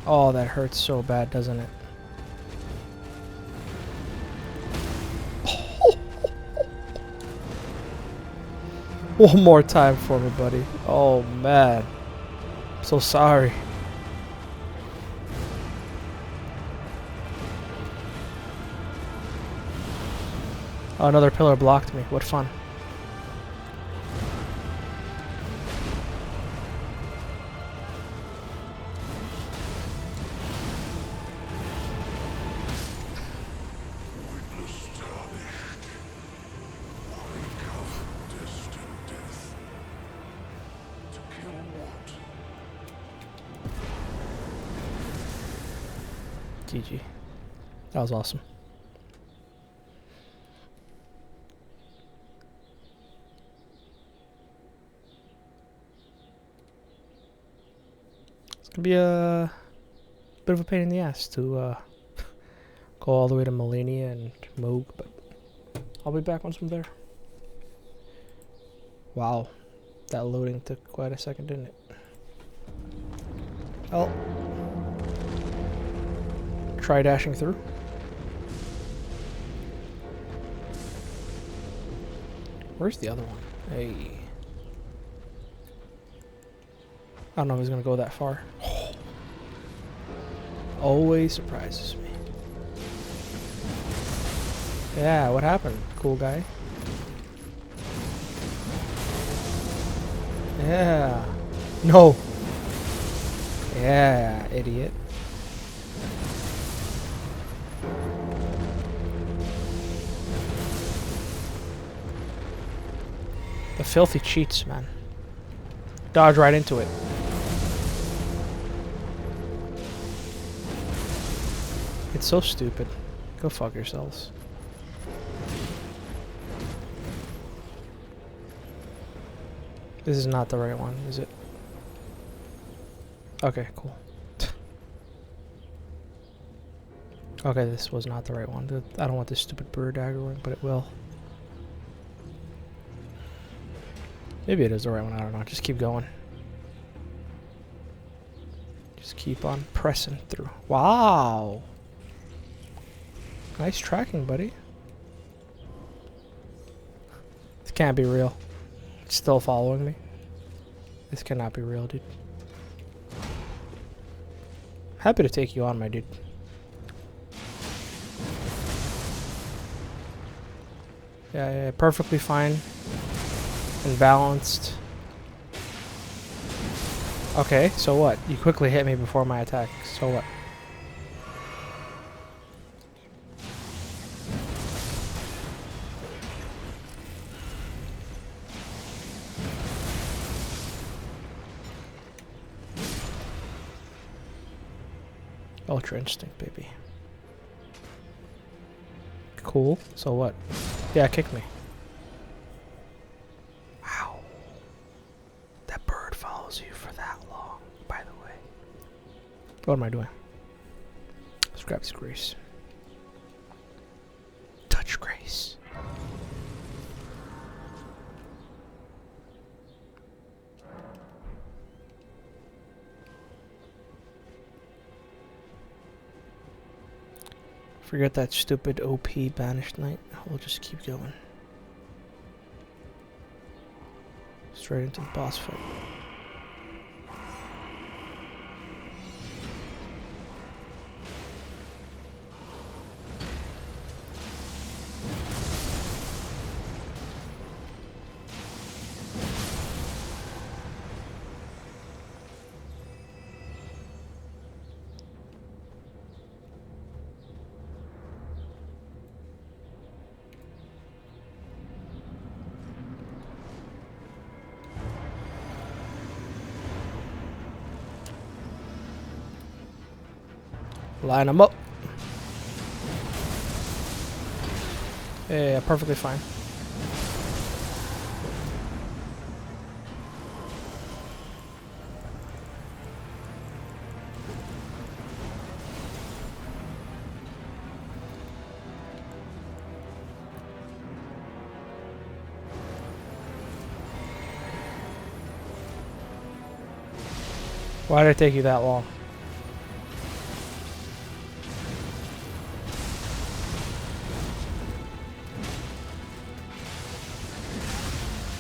Oh, that hurts so bad, doesn't it? One more time for me, buddy. Oh, man. I'm so sorry. Oh, another pillar blocked me. What fun. GG. That was awesome. It's gonna be a bit of a pain in the ass to go all the way to Melania and Moog, but I'll be back once I'm there. Wow, that loading took quite a second, didn't it? Oh. Try dashing through. Where's the other one? Hey. I don't know if he's gonna go that far. Always surprises me. Yeah, what happened, cool guy? Yeah. No. Yeah, idiot. The filthy cheats, man. Dodge right into it. It's so stupid. Go fuck yourselves. This is not the right one, is it? Okay, cool. Okay, this was not the right one. I don't want this stupid bird dagger one, but it will. Maybe it is the right one, I don't know. Just keep going. Just keep on pressing through. Wow! Nice tracking, buddy. This can't be real. It's still following me. This cannot be real, dude. Happy to take you on, my dude. Yeah, perfectly fine. And balanced. Okay, so what? You quickly hit me before my attack. So what? Ultra instinct, baby. Cool. So what? Yeah, kick me. Wow. That bird follows you for that long, by the way. What am I doing? Let's grab this Grace. Touch Grace. Forget that stupid OP Banished Knight. We'll just keep going. Straight into the boss fight. Line them up. Yeah, perfectly fine. Why did it take you that long?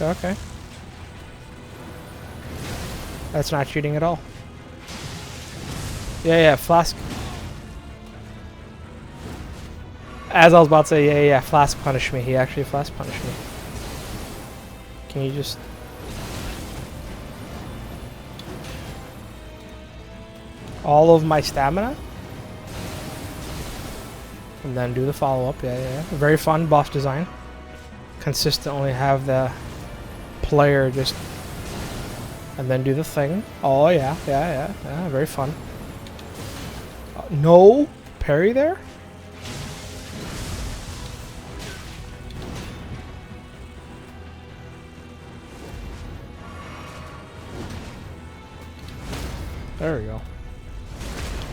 Okay. That's not cheating at all. Yeah, Flask. As I was about to say, yeah, Flask punished me. He actually Flask punished me. Can you just... all of my stamina? And then do the follow-up. Yeah. Very fun boss design. Consistently have the player just... and then do the thing. Oh, yeah. Very fun. No parry there? There we go.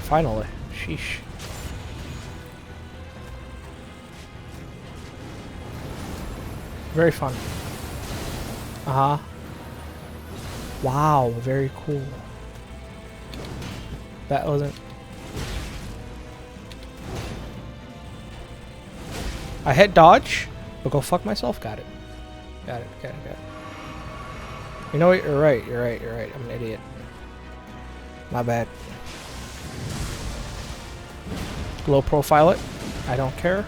Finally. Sheesh. Very fun. Uh-huh. Wow, very cool. That wasn't... I hit dodge, but go fuck myself. Got it. Got it. You know what? You're right. I'm an idiot. My bad. Low profile it. I don't care.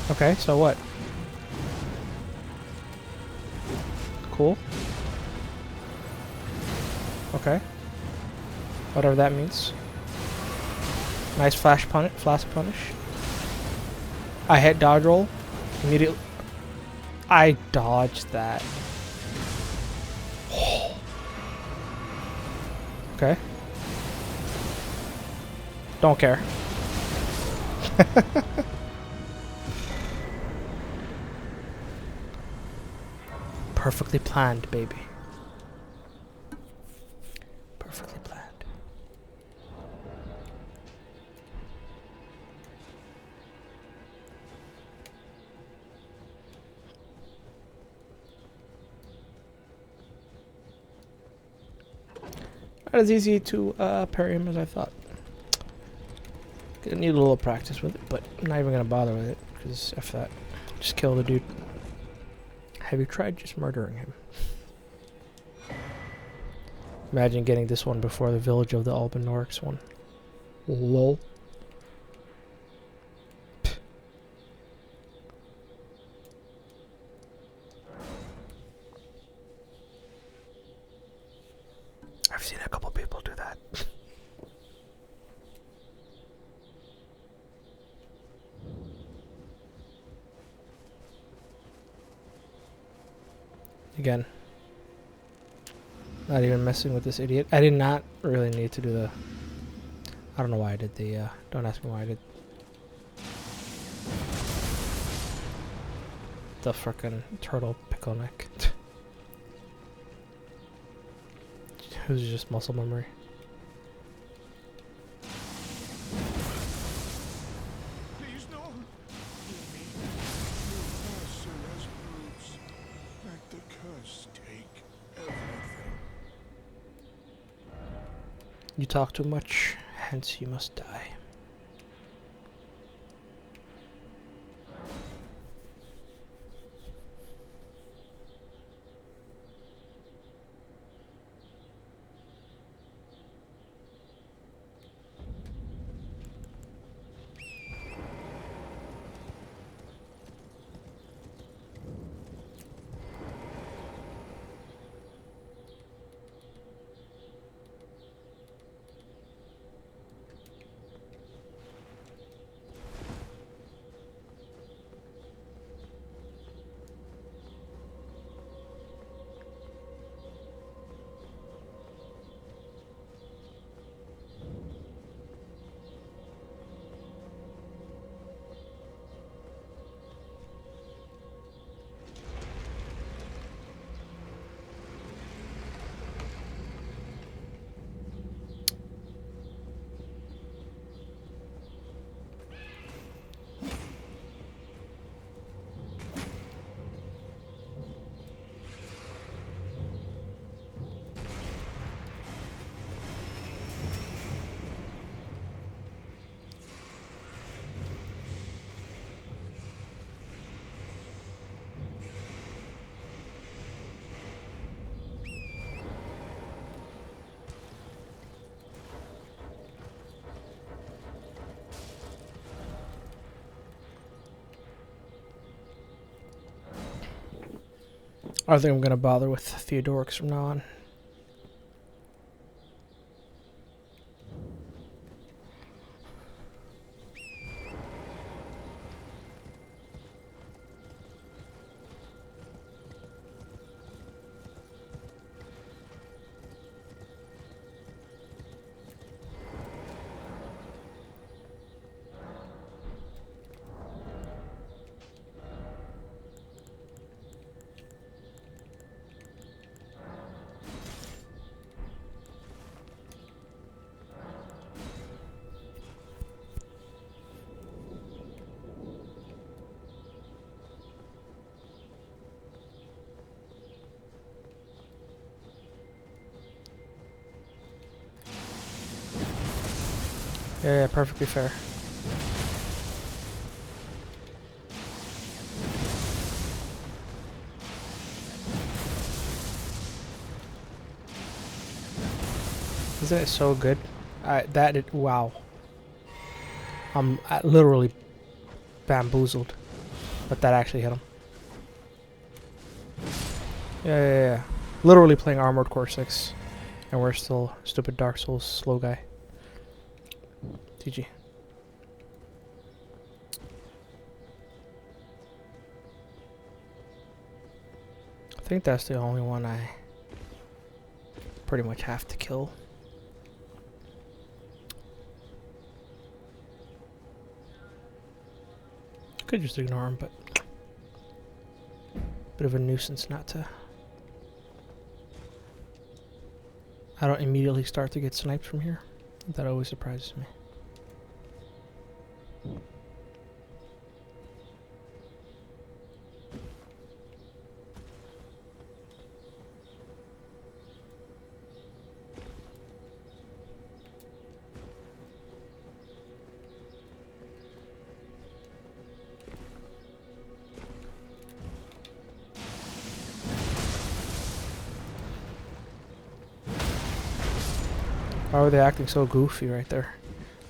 Okay, so what? Cool. Okay. Whatever that means. Nice flash punish. I hit dodge roll. Immediately. I dodged that. Okay. Don't care. Perfectly planned, baby. Perfectly planned. Not as easy to parry him as I thought. Gonna need a little practice with it, but I'm not even gonna bother with it, because F that. Just kill the dude. Have you tried just murdering him? Imagine getting this one before the Village of the Albinorix one. Lol. I've seen a couple people do that. Again. Not even messing with this idiot. I did not really need to do the... I don't know why I did the... don't ask me why I did... the frickin' turtle pickle neck. It was just muscle memory. Please, no. Let the curse take everything. You talk too much, hence you must die. I don't think I'm gonna bother with Theodorix from now on. Yeah, perfectly fair. Isn't it so good? Wow. I'm literally bamboozled. But that actually hit him. Yeah. Literally playing Armored Core 6. And we're still stupid Dark Souls slow guy. GG. I think that's the only one I pretty much have to kill. Could just ignore him, but bit of a nuisance not to. I don't immediately start to get sniped from here. That always surprises me. Why were they acting so goofy right there?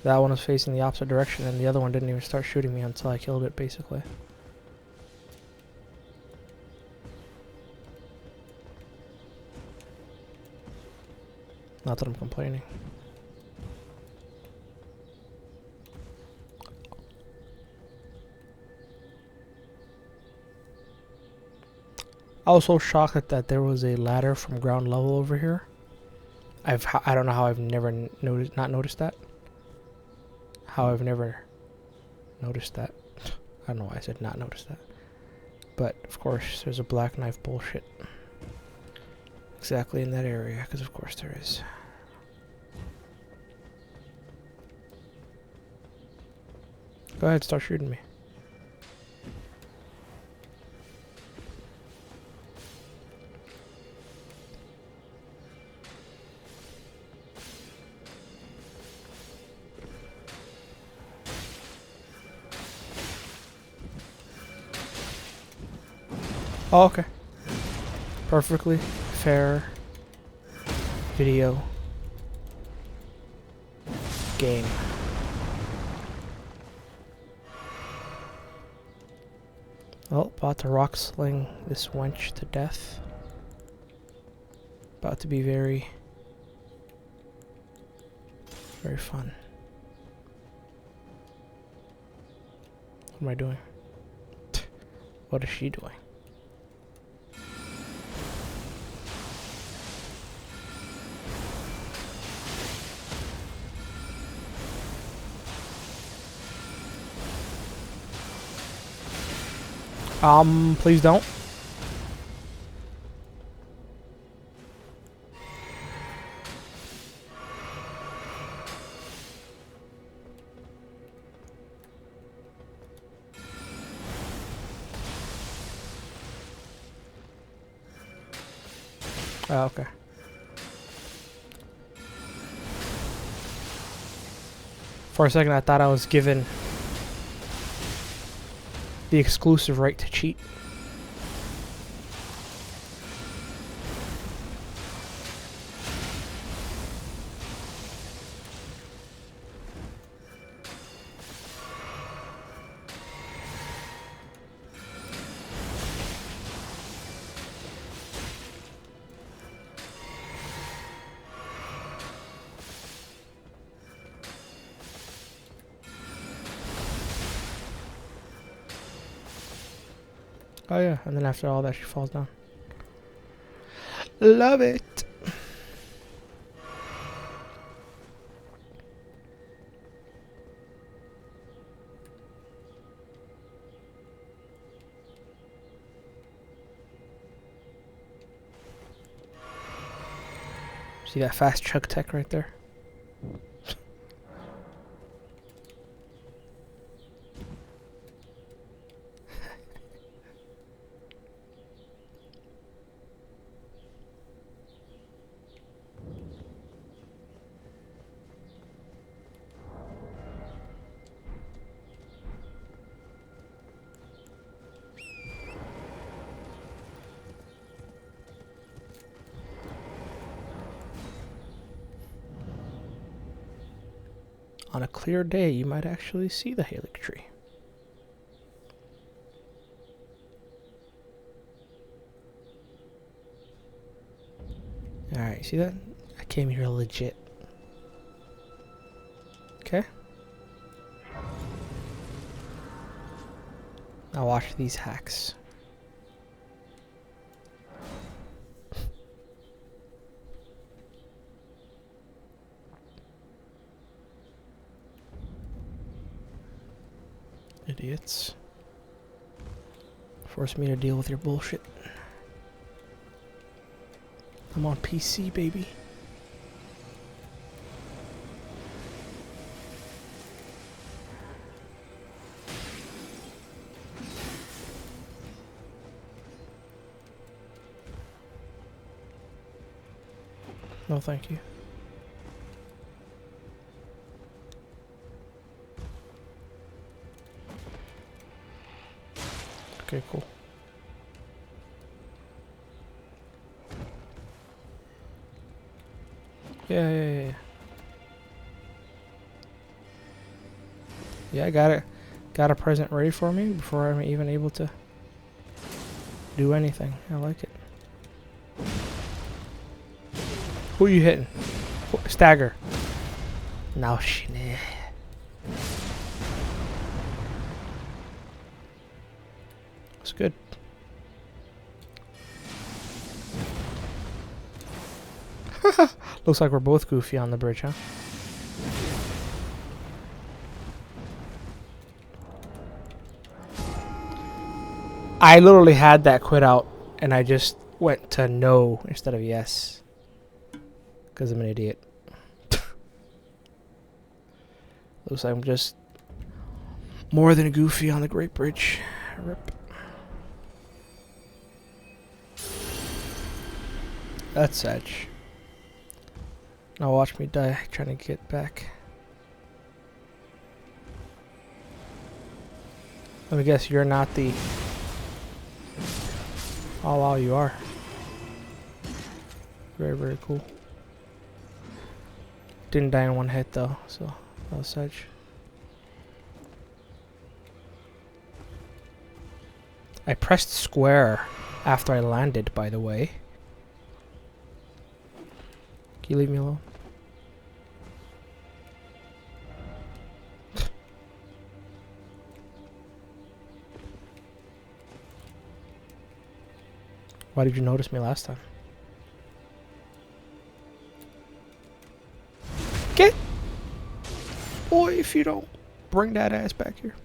That one was facing the opposite direction and the other one didn't even start shooting me until I killed it, basically. Not that I'm complaining. I was so shocked that there was a ladder from ground level over here. I don't know how I've never not noticed that. How I've never noticed that. I don't know why I said not noticed that. But of course there's a black knife bullshit. Exactly in that area, because of course there is. Go ahead, start shooting me. Oh, okay. Perfectly fair video game. Well, about to rock sling this wench to death. About to be very, very fun. What am I doing? What is she doing? Please don't. Oh, okay. For a second I thought I was given the exclusive right to cheat. Oh yeah, and then after all that she falls down. Love it. See that fast chug tech right there? On a clear day, you might actually see the Halix tree. Alright, see that? I came here legit. Okay. Now watch these hacks. Idiots. Force me to deal with your bullshit. I'm on PC, baby. No, thank you. Okay, cool. Yeah. Yeah, I got a present ready for me before I'm even able to do anything. I like it. Who you hitting? Stagger. Now she. It's good. Looks like we're both goofy on the bridge, huh? I literally had that quit out, and I just went to no instead of yes. Because I'm an idiot. Looks like I'm just more than goofy on the Great Bridge. Rip. That's edge. Now watch me die trying to get back. Let me guess, you're not the... Oh wow, you are. Very, very cool. Didn't die in one hit though, so that was edge. I pressed square after I landed, by the way. Can you leave me alone? Why did you notice me last time? Get! Boy, if you don't bring that ass back here.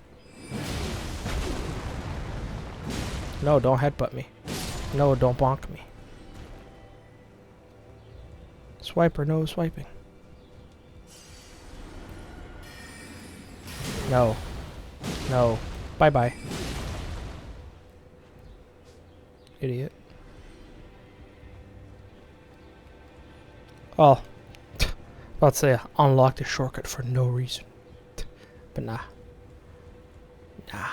No, don't headbutt me. No, don't bonk me. Swipe or no swiping. No. No. Bye-bye. Idiot. Oh. About to say, unlock the shortcut for no reason. But nah. Nah.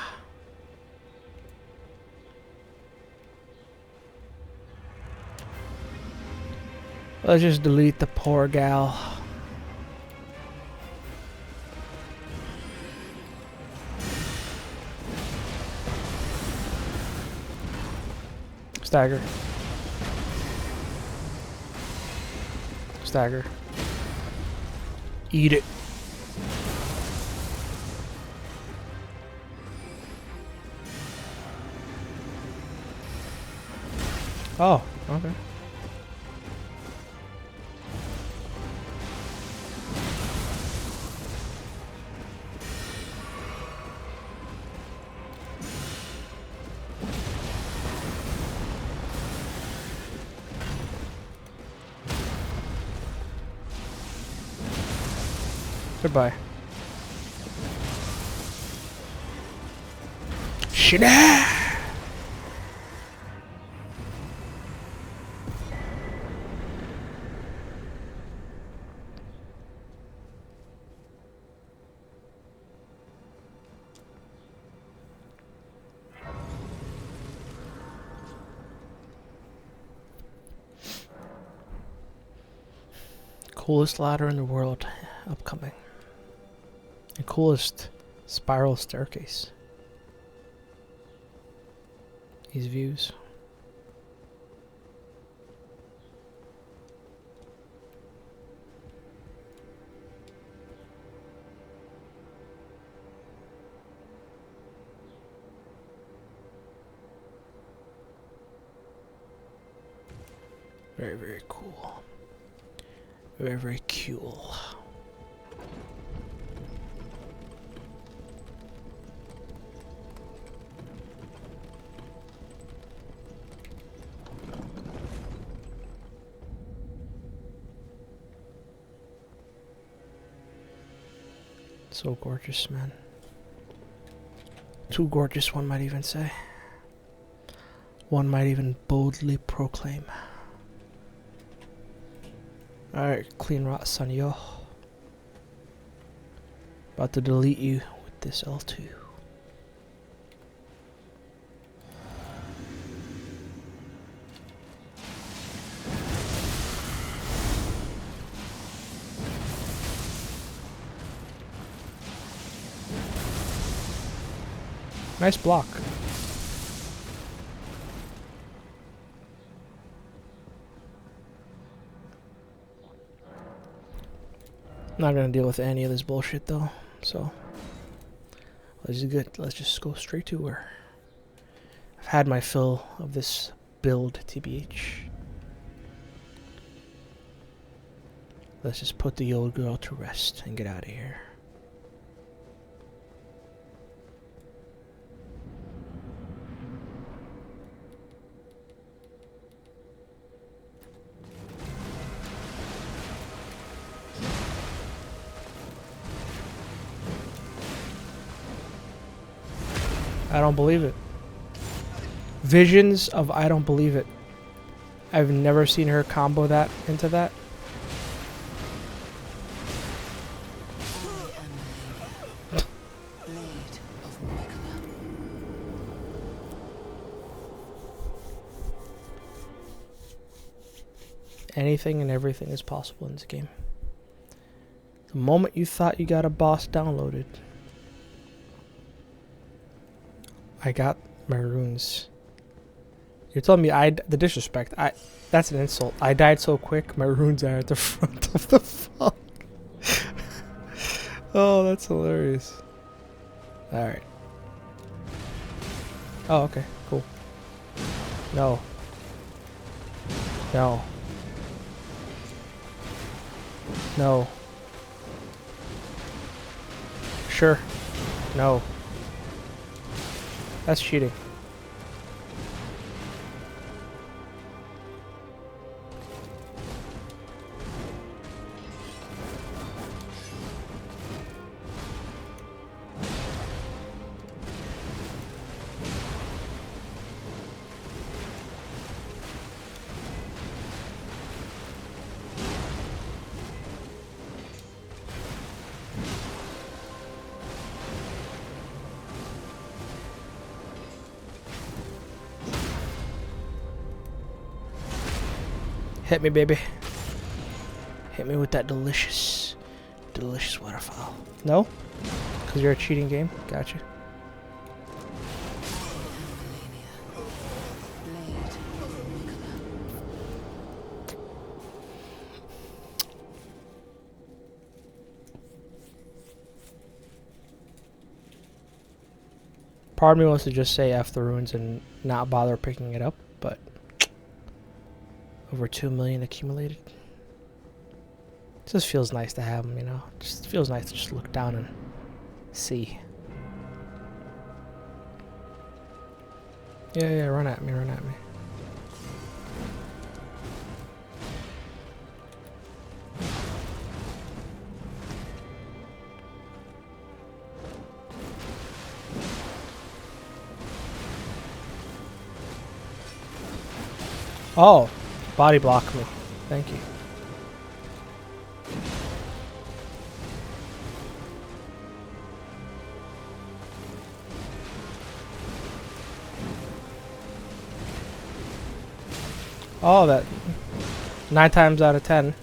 Let's just delete the poor gal. Stagger. Stagger. Eat it. Oh, okay. Goodbye. Shit. Coolest ladder in the world upcoming. The coolest spiral staircase. These views. Very, very cool. Very, very cool. So gorgeous, man. Too gorgeous, one might even say. One might even boldly proclaim. Alright, clean rot, son, yo. About to delete you with this L2. Nice block. Not gonna deal with any of this bullshit though, so let's good. Let's just go straight to her. I've had my fill of this build, TBH. Let's just put the old girl to rest and get out of here. I don't believe it. Visions of I don't believe it. I've never seen her combo that into that. Anything and everything is possible in this game. The moment you thought you got a boss downloaded, I got my runes. You're telling me the disrespect. That's an insult. I died so quick, my runes are at the front of the phone. Oh, that's hilarious. Alright. Oh, okay, cool. No. No. No. Sure. No. That's cheating. Hit me, baby. Hit me with that delicious, delicious waterfall. No? Because you're a cheating game? Gotcha. Part of me wants to just say F the ruins and not bother picking it up, but over 2 million accumulated. It just feels nice to have them, you know? It just feels nice to just look down and see. Yeah, run at me, run at me. Oh, body block me. Thank you. Oh, that 9 times out of 10.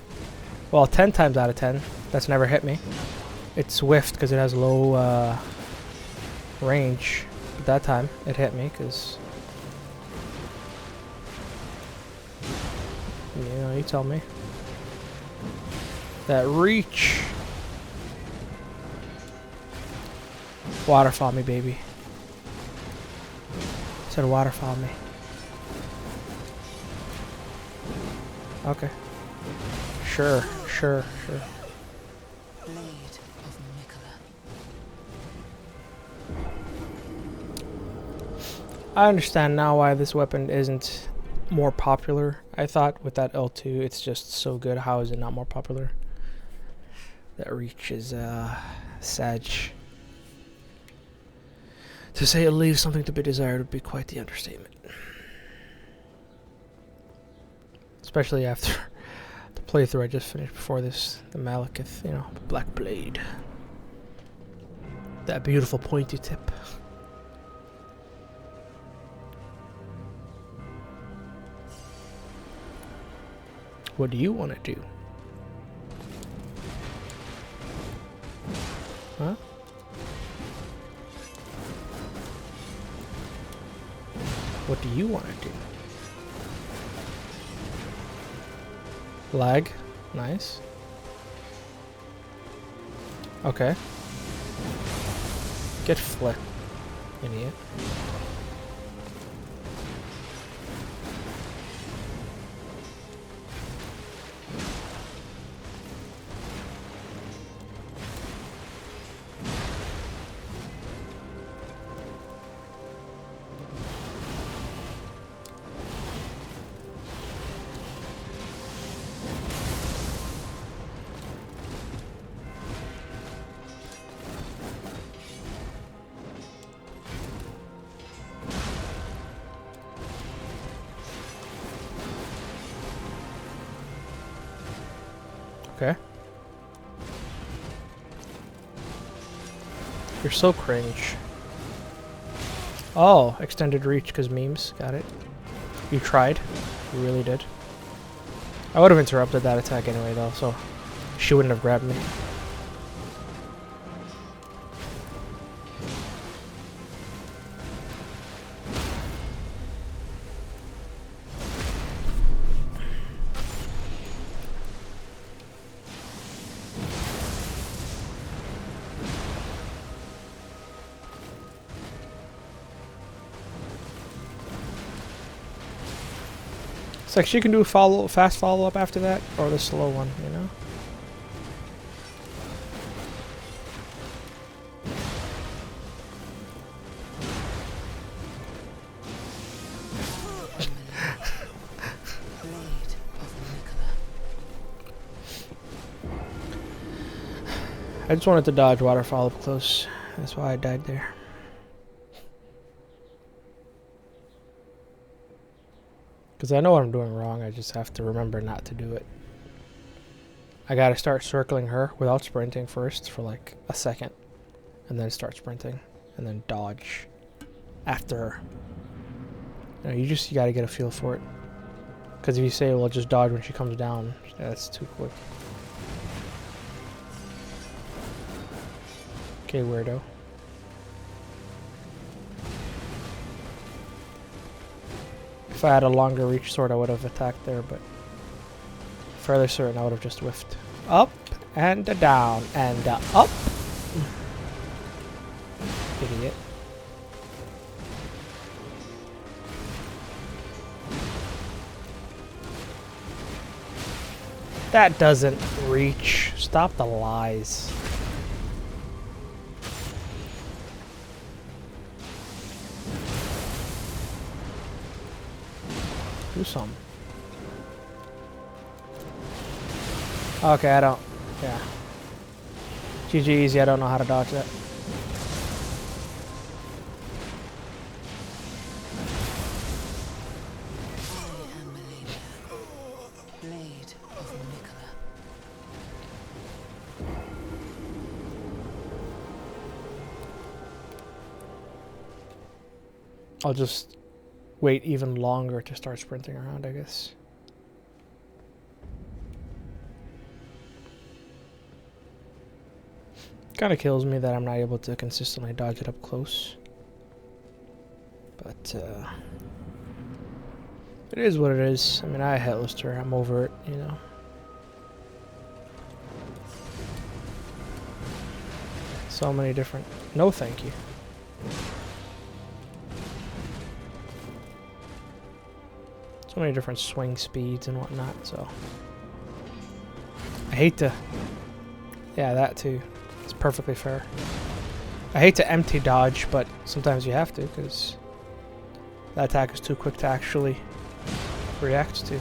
Well, 10 times out of 10. That's never hit me. It's swift because it has low range. But that time it hit me because, you know, you tell me. That reach. Waterfall me, baby. Said waterfall me. Okay. Sure, sure, sure. Blade of Mikola. I understand now why this weapon isn't more popular. I thought with that L2, it's just so good. How is it not more popular? That reach is, sag. To say it leaves something to be desired would be quite the understatement. Especially after the playthrough I just finished before this, the Malekith, you know, Black Blade. That beautiful pointy tip. What do you want to do? Huh? What do you want to do? Lag. Nice. Okay. Get flipped, idiot. Okay. You're so cringe. Oh, extended reach because memes. Got it. You tried. You really did. I would have interrupted that attack anyway though, so she wouldn't have grabbed me. It's like she can do fast follow up after that, or the slow one, you know? I just wanted to dodge waterfall up close. That's why I died there. Because I know what I'm doing wrong, I just have to remember not to do it. I gotta start circling her without sprinting first for like a second. And then start sprinting. And then dodge after her. You know, you gotta get a feel for it. Because if you say, well, just dodge when she comes down, that's too quick. Okay, weirdo. If I had a longer reach sword, I would have attacked there, but fairly certain I would have just whiffed. Up and down and up. Idiot. That doesn't reach. Stop the lies. Do some. Okay, I don't. Yeah. GG easy, I don't know how to dodge that. Blade of Mikola. I'll just wait even longer to start sprinting around, I guess. Kind of kills me that I'm not able to consistently dodge it up close. But, it is what it is. I mean, I headlessed her. I'm over it, you know. So many different... No, thank you. So many different swing speeds and whatnot, so. I hate to... Yeah, that too. It's perfectly fair. I hate to empty dodge, but sometimes you have to, because that attack is too quick to actually react to.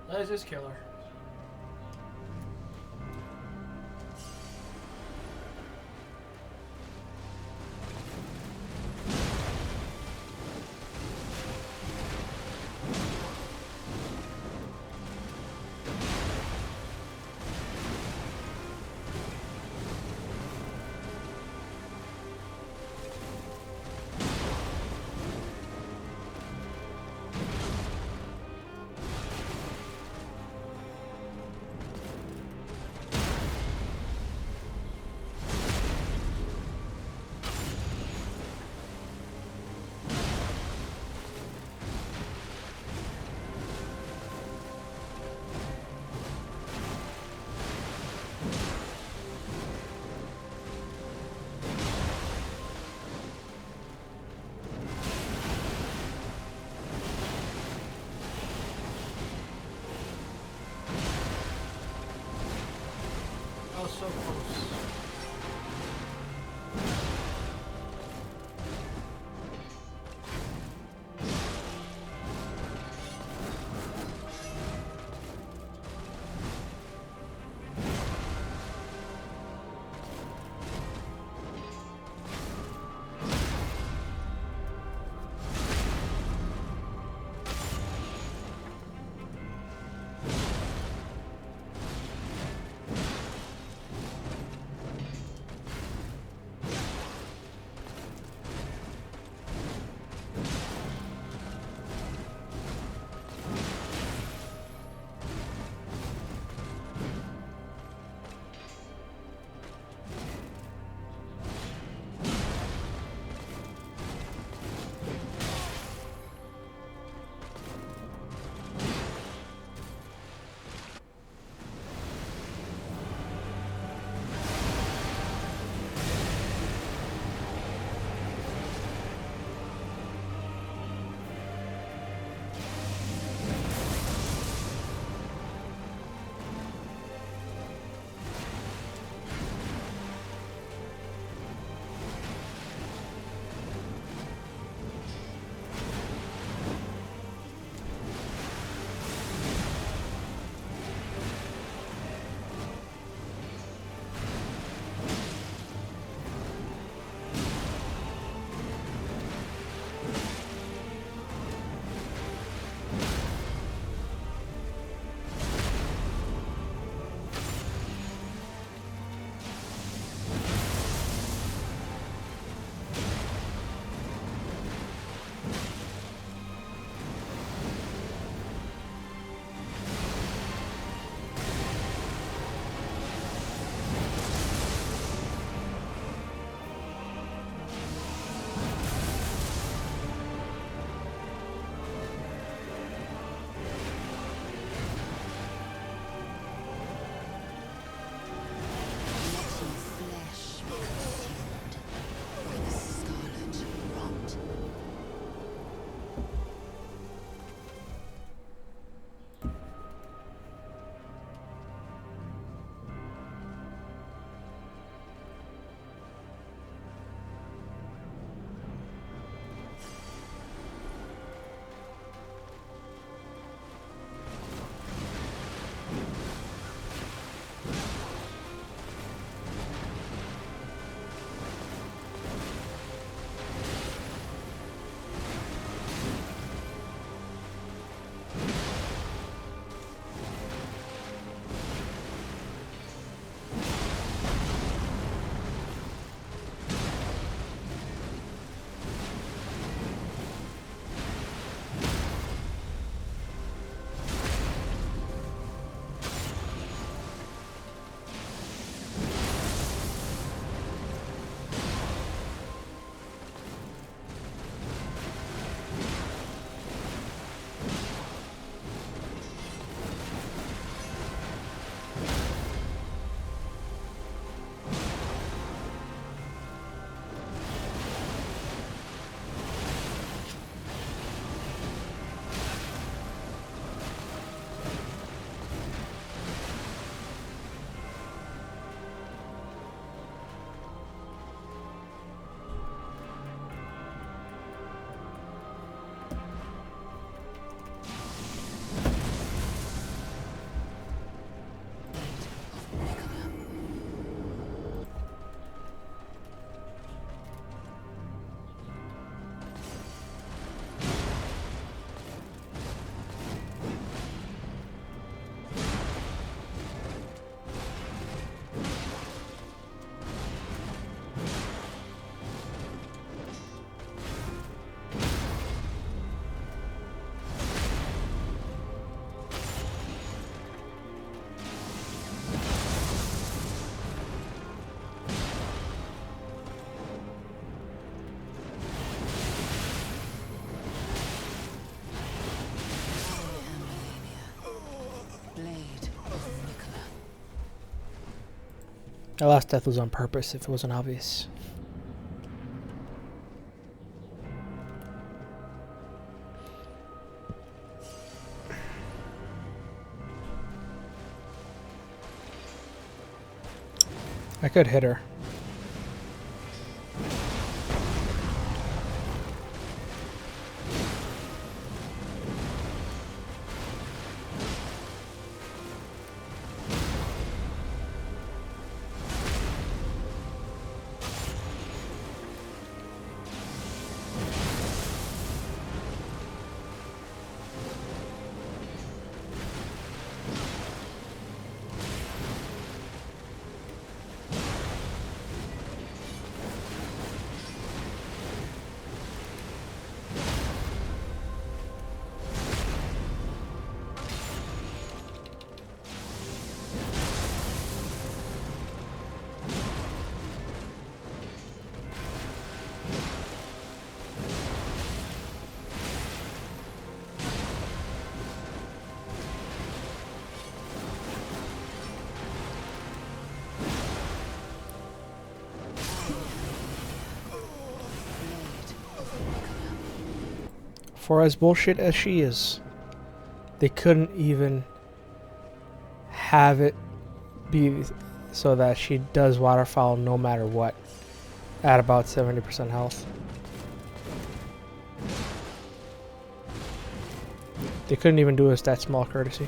That is his killer. Oh, so close. That last death was on purpose if it wasn't obvious. I could hit her. For as bullshit as she is, they couldn't even have it be so that she does waterfowl no matter what at about 70% health. They couldn't even do us that small courtesy.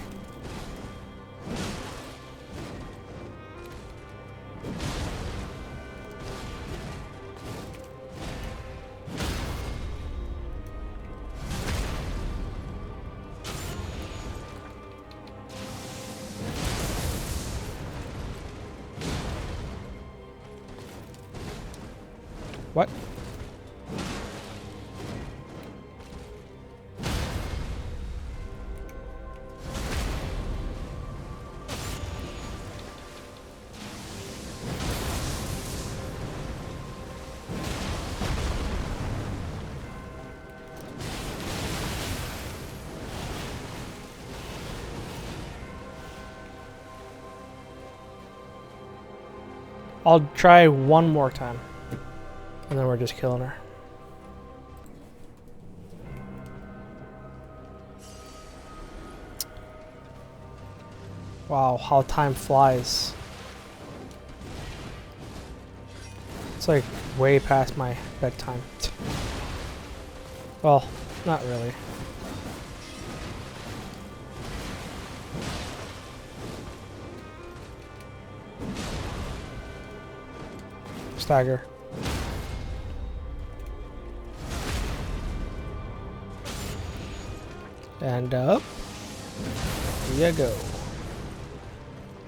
What? I'll try one more time. And then we're just killing her. Wow, how time flies. It's like way past my bedtime. Well, not really. Stagger. And up. Here you go.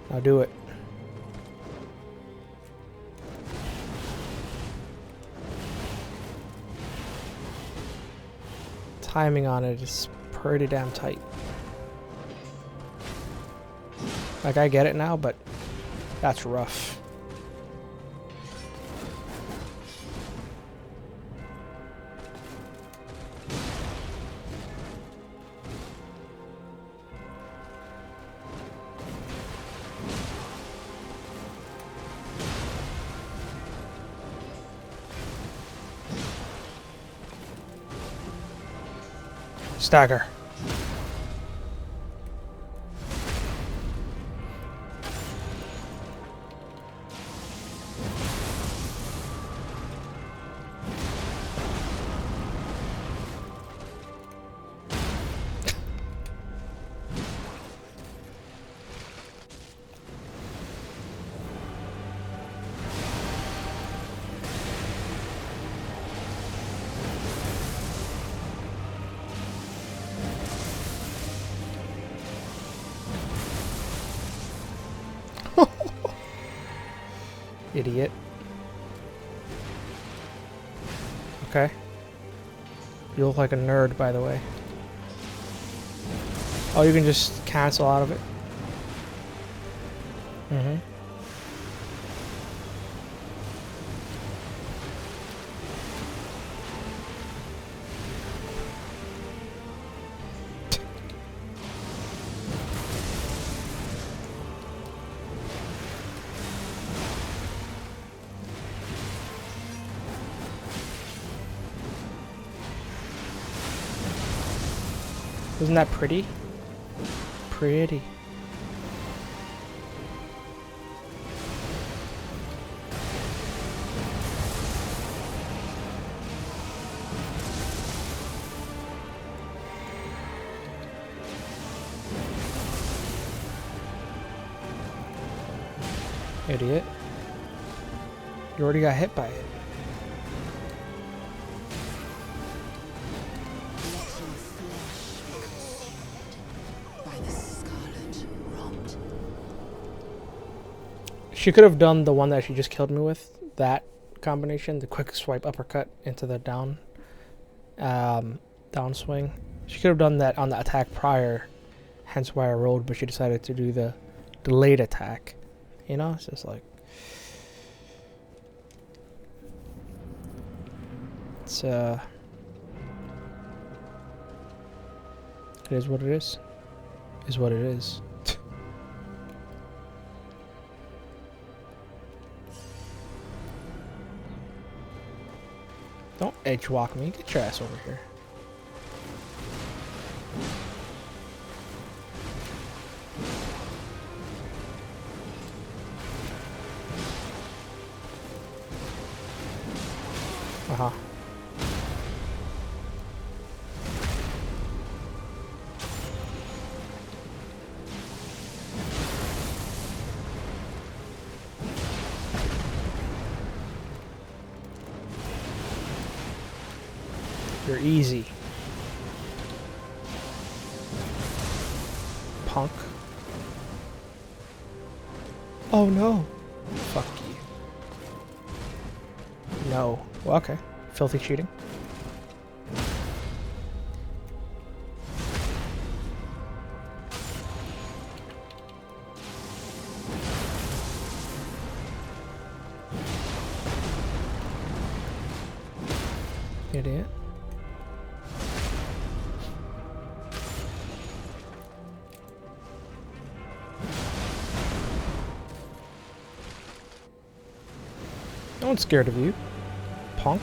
Now do it. Timing on it is pretty damn tight. Like, I get it now, but that's rough. Stagger. Idiot. Okay. You look like a nerd, by the way. Oh, you can just cancel out of it? Mm-hmm. Isn't that pretty? Pretty. Idiot. You already got hit by it. She could have done the one that she just killed me with. That combination, the quick swipe uppercut into the downswing. She could have done that on the attack prior, hence why I rolled, but she decided to do the delayed attack. You know, it's just like, it's it is what it is. Is what it is. Don't edge walk me. Get your ass over here. Uh-huh. You're easy. Punk. Oh no. Fuck you. No. Well, okay. Filthy cheating. Idiot. No one's scared of you, punk.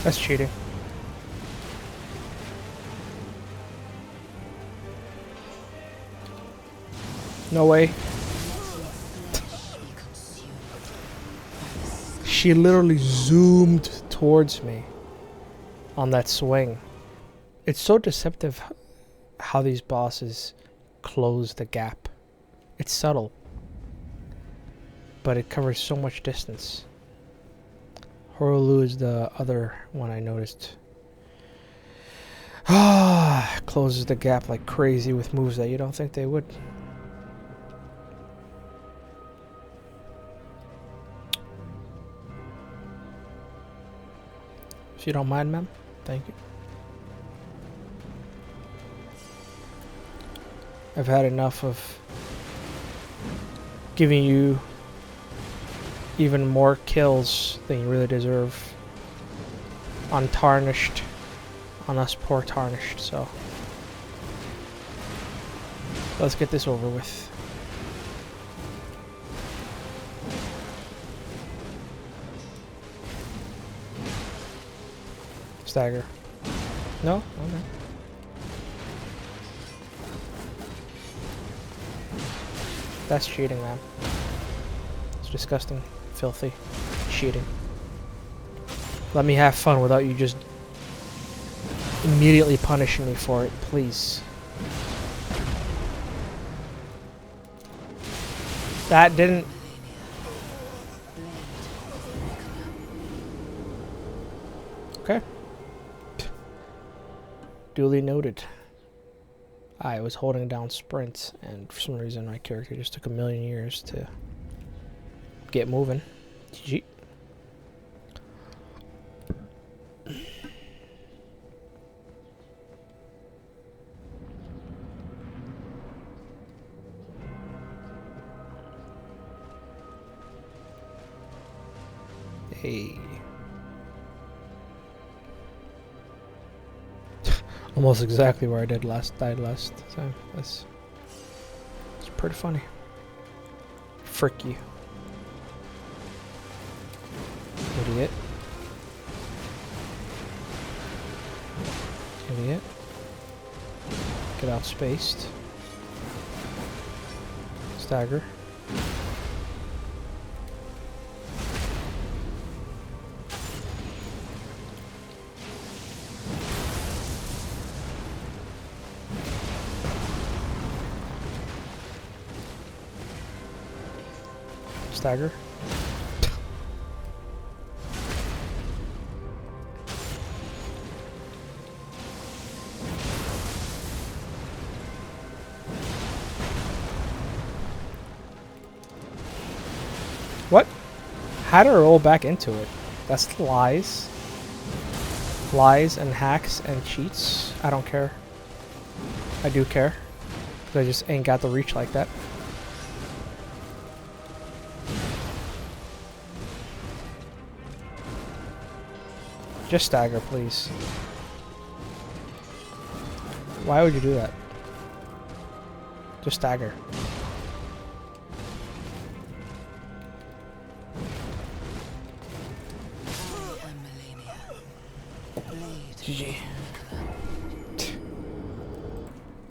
That's cheating. No way. She literally zoomed towards me on that swing. It's so deceptive how these bosses close the gap. It's subtle, but it covers so much distance. Horolu is the other one I noticed. Closes the gap like crazy with moves that you don't think they would. If you don't mind, ma'am. Thank you. I've had enough of giving you even more kills than you really deserve. Untarnished. On us poor tarnished, so. Let's get this over with. Stagger. No? Okay. That's cheating, man. It's disgusting. Filthy. Cheating. Let me have fun without you just immediately punishing me for it, please. That didn't... Okay. Duly noted. I was holding down sprint, and for some reason my character just took a million years to get moving. GG. Hey. Almost exactly where I died last time. It's pretty funny. Frick you. Idiot. Idiot. Get outspaced. Stagger. Stagger. What? How to roll back into it? That's lies. Lies and hacks and cheats. I don't care. I do care. Because I just ain't got the reach like that. Just stagger, please. Why would you do that? Just stagger. GG.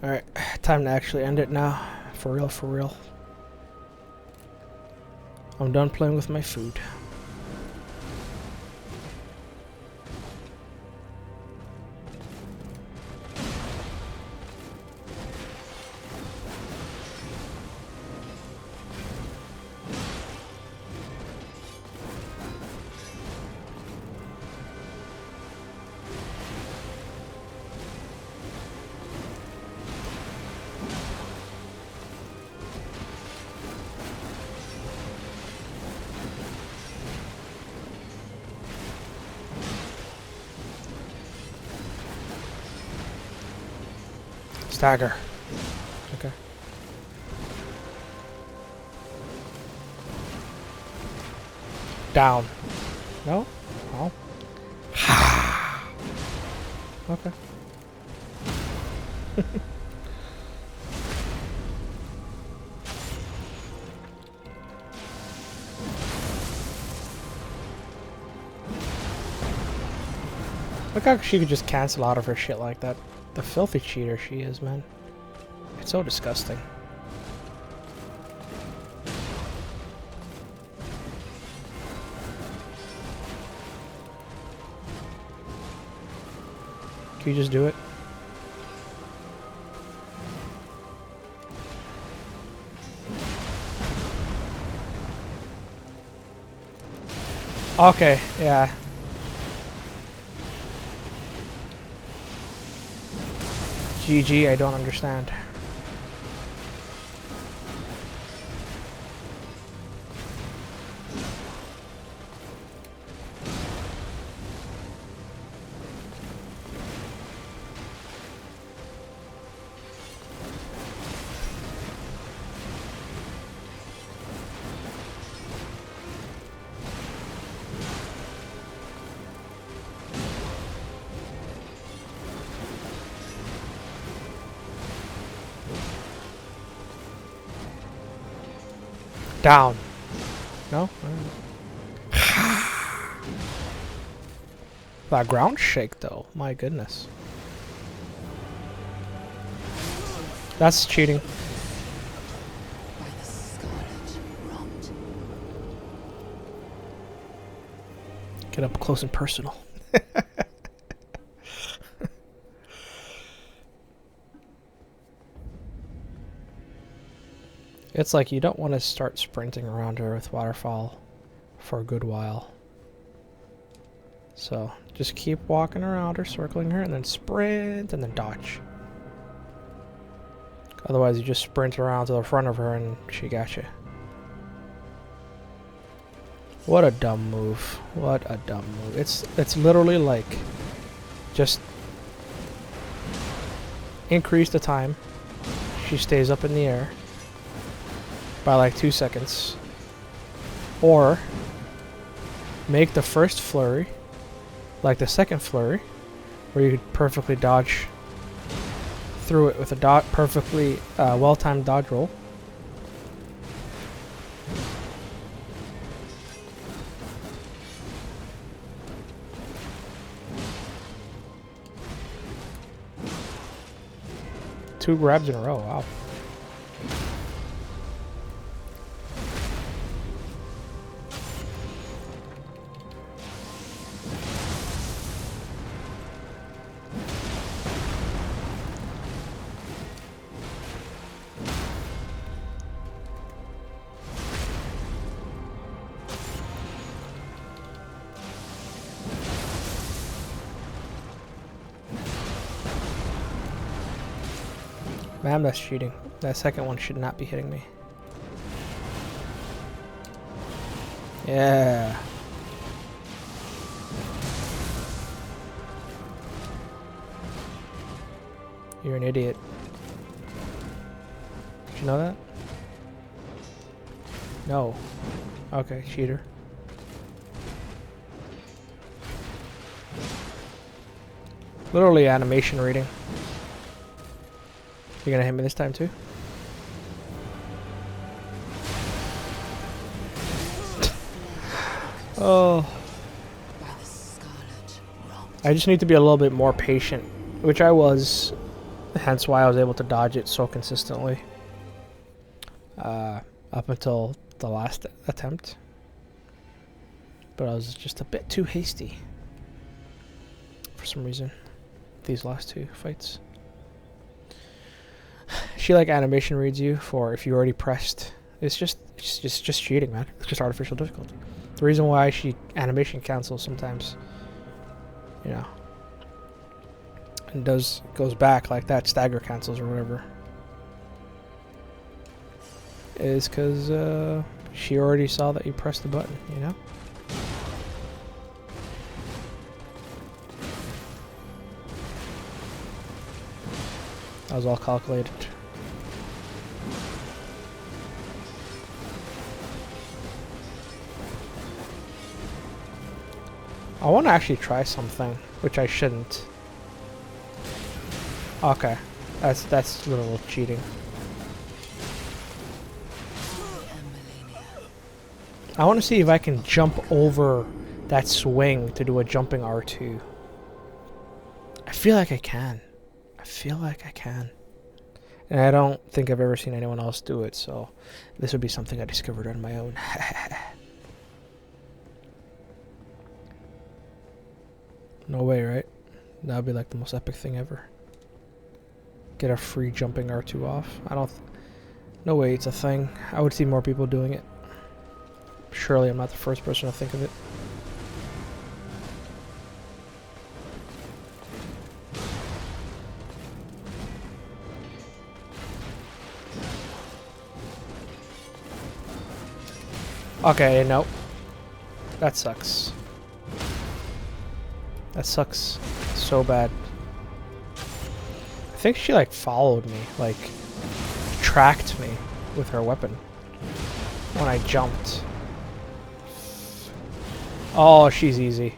Alright, time to actually end it now. For real, for real. I'm done playing with my food. Stagger. Okay. Down. No? Oh. Okay. Look how she could just cancel out of her shit like that. The filthy cheater she is, man. It's so disgusting. Can you just do it? Okay, yeah. GG, I don't understand. Down. No? That ground shake though, my goodness. That's cheating. Get up close and personal. It's like you don't want to start sprinting around her with Waterfall for a good while. So just keep walking around her, circling her, and then sprint and then dodge. Otherwise you just sprint around to the front of her and she got you. What a dumb move. What a dumb move. It's literally like just increase the time she stays up in the air by like 2 seconds, or make the first flurry like the second flurry where you could perfectly dodge through it with a perfectly well-timed dodge roll. Two grabs in a row, wow. Man, that's cheating. That second one should not be hitting me. Yeah. You're an idiot. Did you know that? No. Okay, cheater. Literally animation reading. You're gonna hit me this time too? Oh. I just need to be a little bit more patient, which I was, hence why I was able to dodge it so consistently. Up until the last attempt. But I was just a bit too hasty. For some reason. These last two fights. She like animation reads you for if you already pressed. It's just cheating, man. It's just artificial difficulty. The reason why she animation cancels sometimes, you know, and goes back like that, stagger cancels or whatever, is because she already saw that you pressed the button, you know. That was all calculated. I want to actually try something, which I shouldn't. Okay, that's a little cheating. I want to see if I can jump over that swing to do a jumping R2. I feel like I can. I feel like I can. And I don't think I've ever seen anyone else do it, so this would be something I discovered on my own. No way, right? That would be like the most epic thing ever. Get a free jumping R2 off. No way it's a thing. I would see more people doing it. Surely I'm not the first person to think of it. Okay, nope. That sucks. That sucks so bad. I think she like followed me, like tracked me with her weapon when I jumped. Oh, she's easy.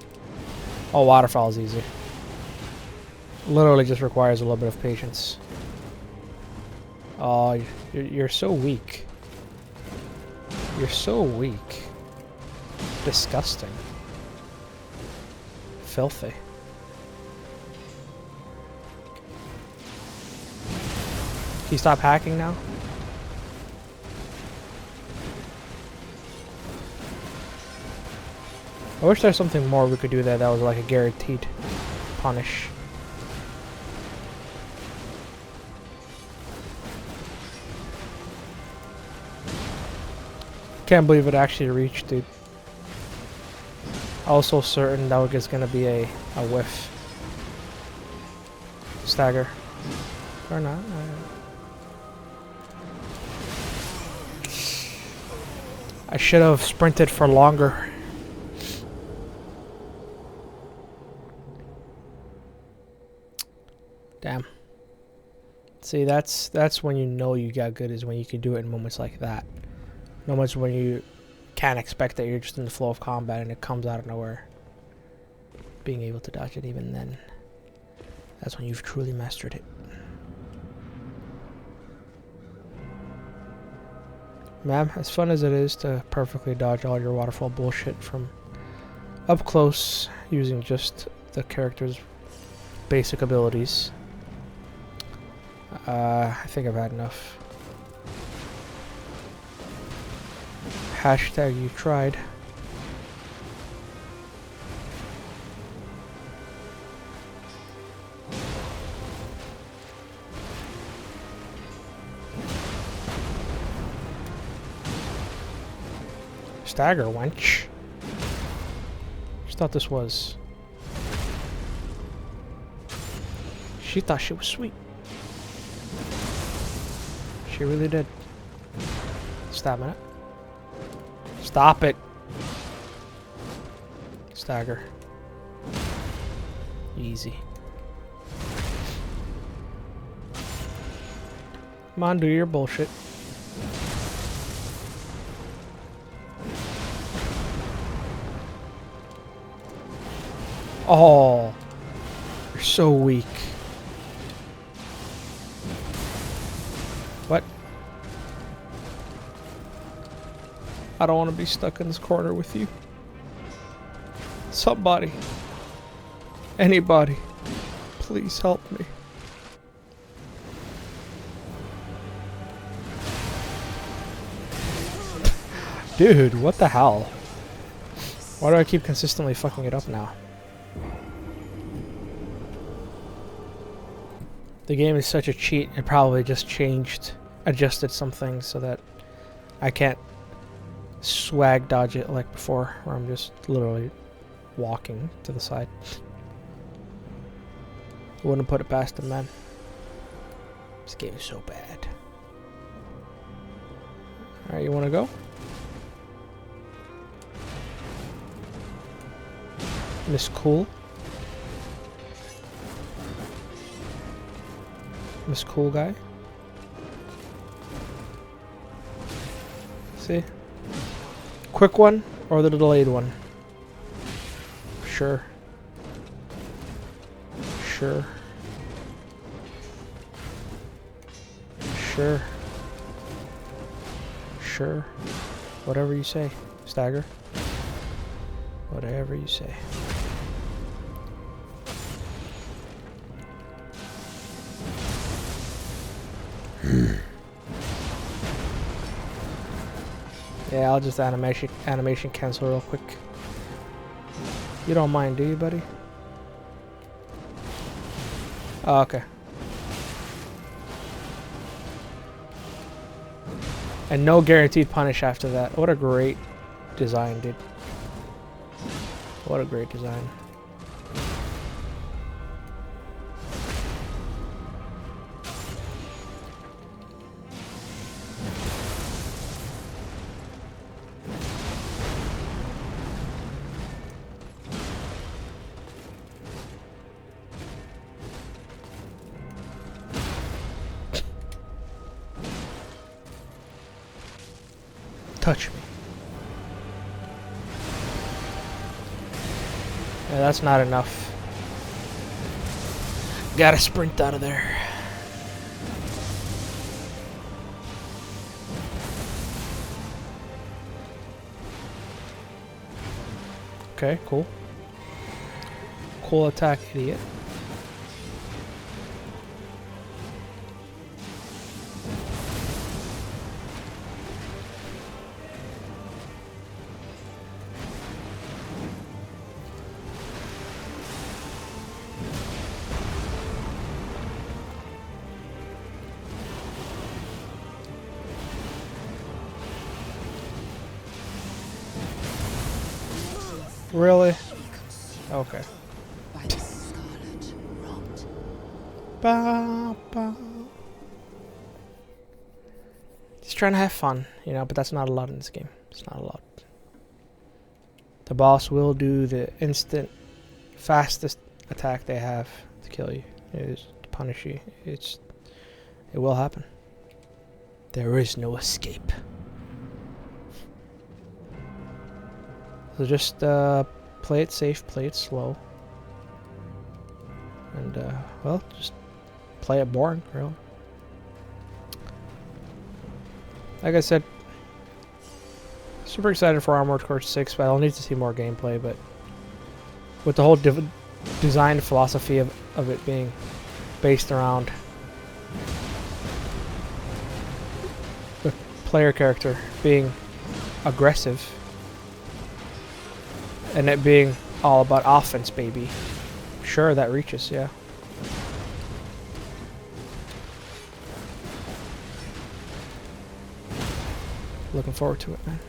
Oh, waterfall's easy. Literally just requires a little bit of patience. Oh, you're so weak. You're so weak. Disgusting. Filthy. Can you stop hacking now? I wish there's something more we could do there that was like a guaranteed punish. Can't believe it actually reached, dude. Also certain that was gonna be a whiff. Stagger. Or not. I should have sprinted for longer. Damn. See, that's when you know you got good, is when you can do it in moments like that. Moments when you can't expect that you're just in the flow of combat and it comes out of nowhere. Being able to dodge it even then. That's when you've truly mastered it. Ma'am, as fun as it is to perfectly dodge all your waterfall bullshit from up close using just the character's basic abilities, I think I've had enough. Hashtag you tried. Stagger wench. Just thought this was. She thought she was sweet. She really did. Stop a minute. Stop it. Stagger. Easy. Come on, do your bullshit. Oh, you're so weak. What? I don't want to be stuck in this corner with you. Somebody. Anybody. Please help me. Dude, what the hell? Why do I keep consistently fucking it up now? The game is such a cheat, it probably just adjusted some things so that I can't swag dodge it like before, where I'm just literally walking to the side. Wouldn't put it past them, man. This game is so bad. Alright, you wanna go? Miss Cool. Miss Cool Guy. See? Quick one or the delayed one? Sure. Sure. Sure. Sure. Whatever you say, Stagger. Whatever you say. Yeah, I'll just animation cancel real quick. You don't mind, do you, buddy? Oh, okay. And no guaranteed punish after that. What a great design, dude. What a great design. Touch me. Yeah, that's not enough. Gotta sprint out of there. Okay, cool. Cool attack, idiot. Really? Okay. Ba, ba. Just trying to have fun, you know, but that's not a lot in this game. It's not a lot. The boss will do the instant, fastest attack they have to kill you. It is to punish you. It will happen. There is no escape. So just play it safe, play it slow. And, well, just play it boring, really. Like I said, Super excited for Armored Core 6, but I'll need to see more gameplay. But with the whole design philosophy of it being based around the player character being aggressive and it being all about offense, baby. Sure, that reaches, yeah. Looking forward to it, man.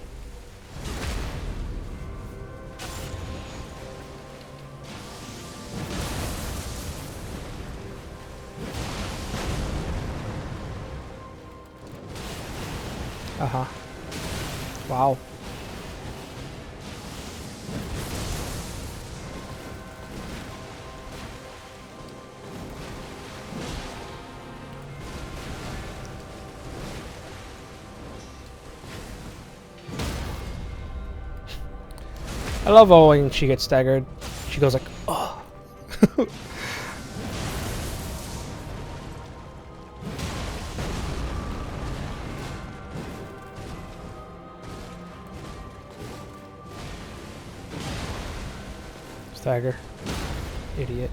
Uh-huh. Wow. I love how when she gets staggered, she goes like, oh. Stagger. Idiot.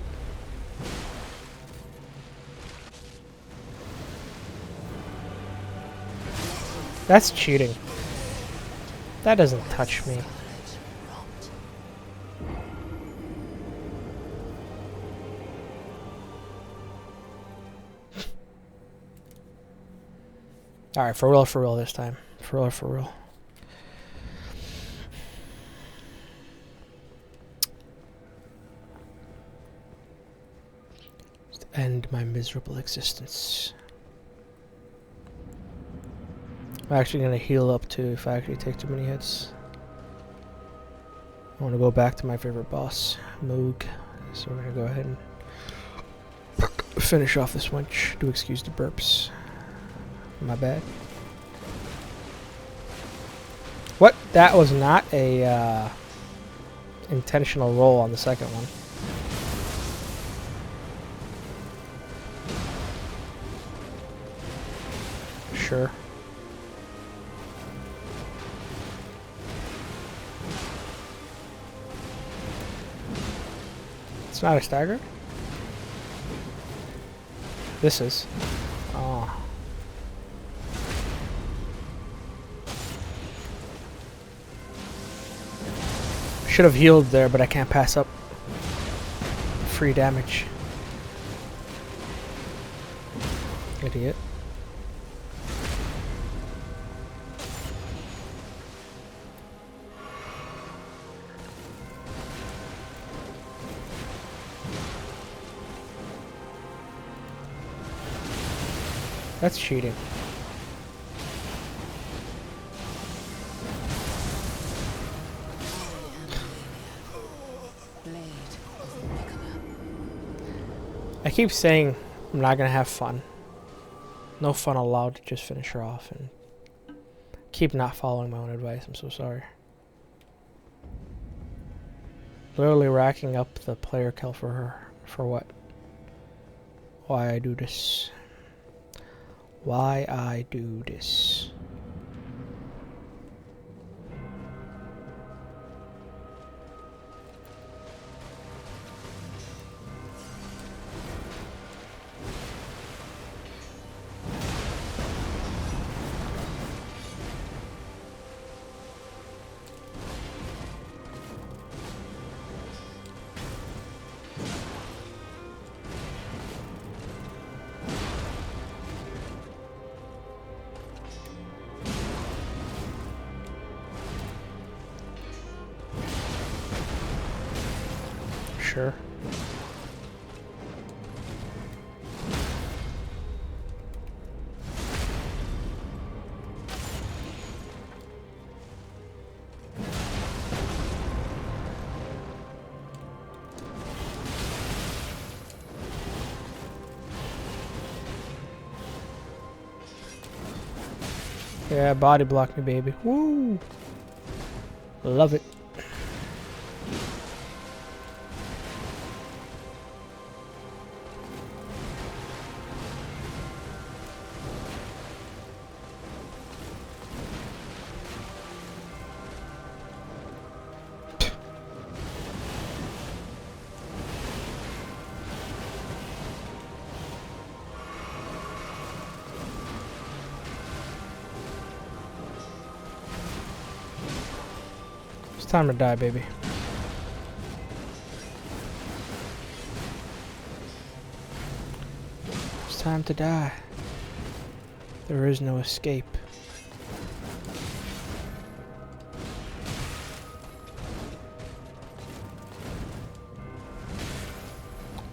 That's cheating. That doesn't touch me. Alright, for real this time. For real. Just end my miserable existence. I'm actually gonna heal up too if I actually take too many hits. I want to go back to my favorite boss, Moog. So we're gonna go ahead and finish off this wench. Do excuse the burps. My bad. What? That was not a intentional roll on the second one. Sure. It's not a stagger? This is. Oh. Should have healed there, but I can't pass up free damage. Idiot. That's cheating. I keep saying I'm not gonna have fun. No fun allowed to just finish her off and keep not following my own advice. I'm so sorry. Literally racking up the player kill for her. For what? Why I do this. Why I do this. Sure. Yeah, body block me, baby. Woo! Love it. time to die, baby. It's time to die. There is no escape.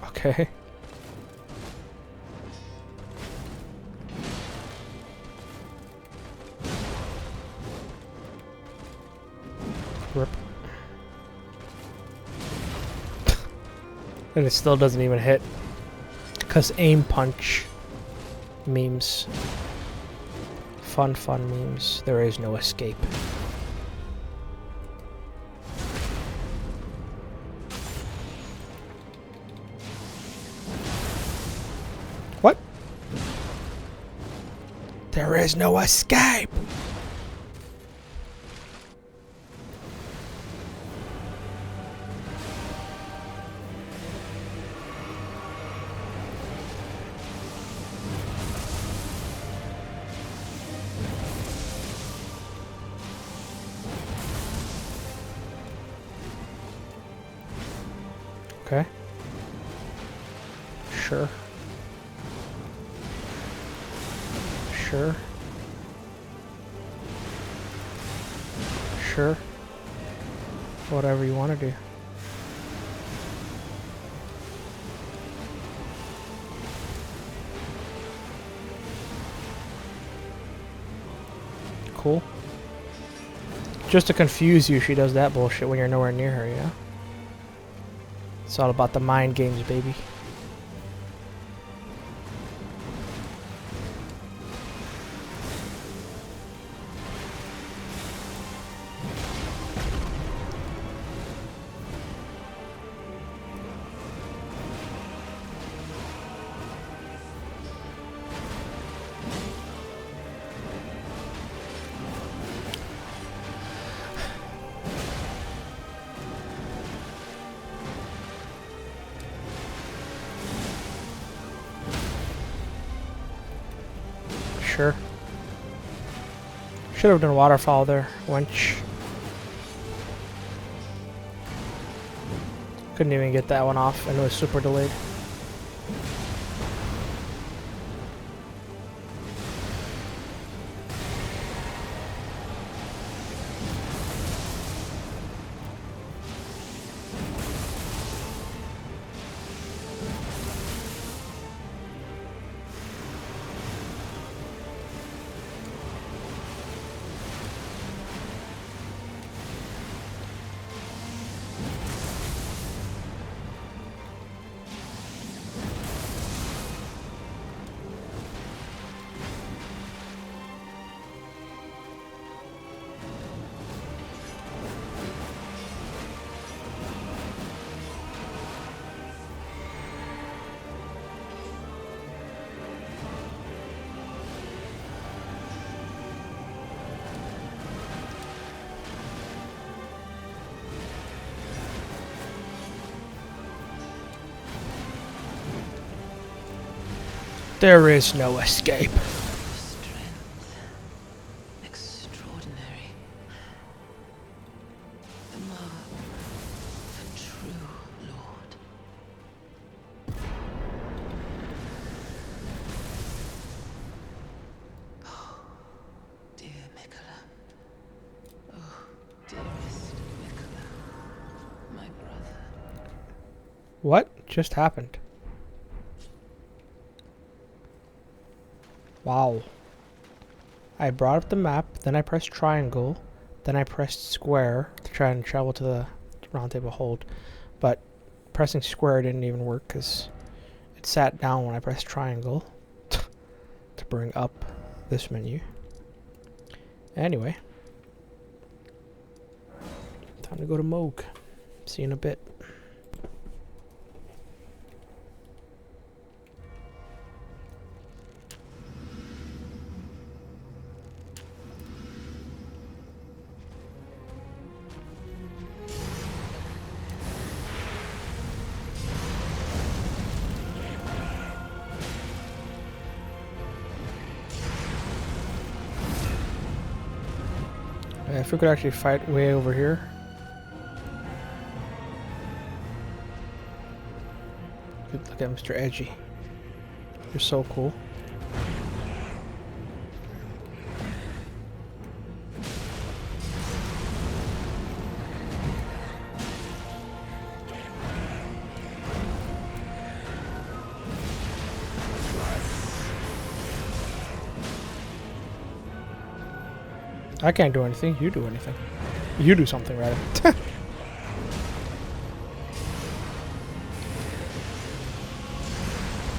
Okay. Rip. And it still doesn't even hit. Because aim punch memes. Fun memes. There is no escape. What? There is no escape! Okay. Sure. Sure. Sure. Whatever you want to do. Cool. Just to confuse you, she does that bullshit when you're nowhere near her, you know? It's all about the mind games, baby. Sure. Should have done waterfall there, wench. Couldn't even get that one off, and it was super delayed. There is no escape. Strength. Extraordinary. The mark of a true lord. Oh, dear Mikola. Oh, dearest Mikola. My brother. What just happened? Wow. I brought up the map, then I pressed triangle, then I pressed square to try and travel to the round table hold. But pressing square didn't even work because it sat down when I pressed triangle to bring up this menu. Anyway. Time to go to Moog. See you in a bit. If we could actually fight way over here. Look at Mr. Edgy. You're so cool. I can't do anything. You do anything. You do something, rather.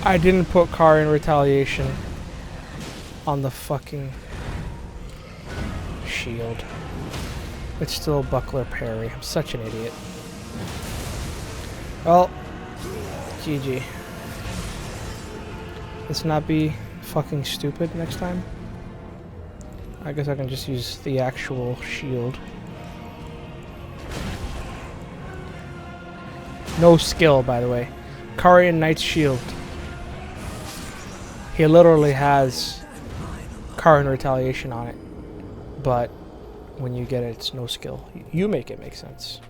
I didn't put car in retaliation on the fucking shield. It's still buckler parry. I'm such an idiot. Well, GG. Let's not be fucking stupid next time. I guess I can just use the actual shield. No skill, by the way. Karian Knight's shield. He literally has Karian retaliation on it. But when you get it, it's no skill. You make it make sense.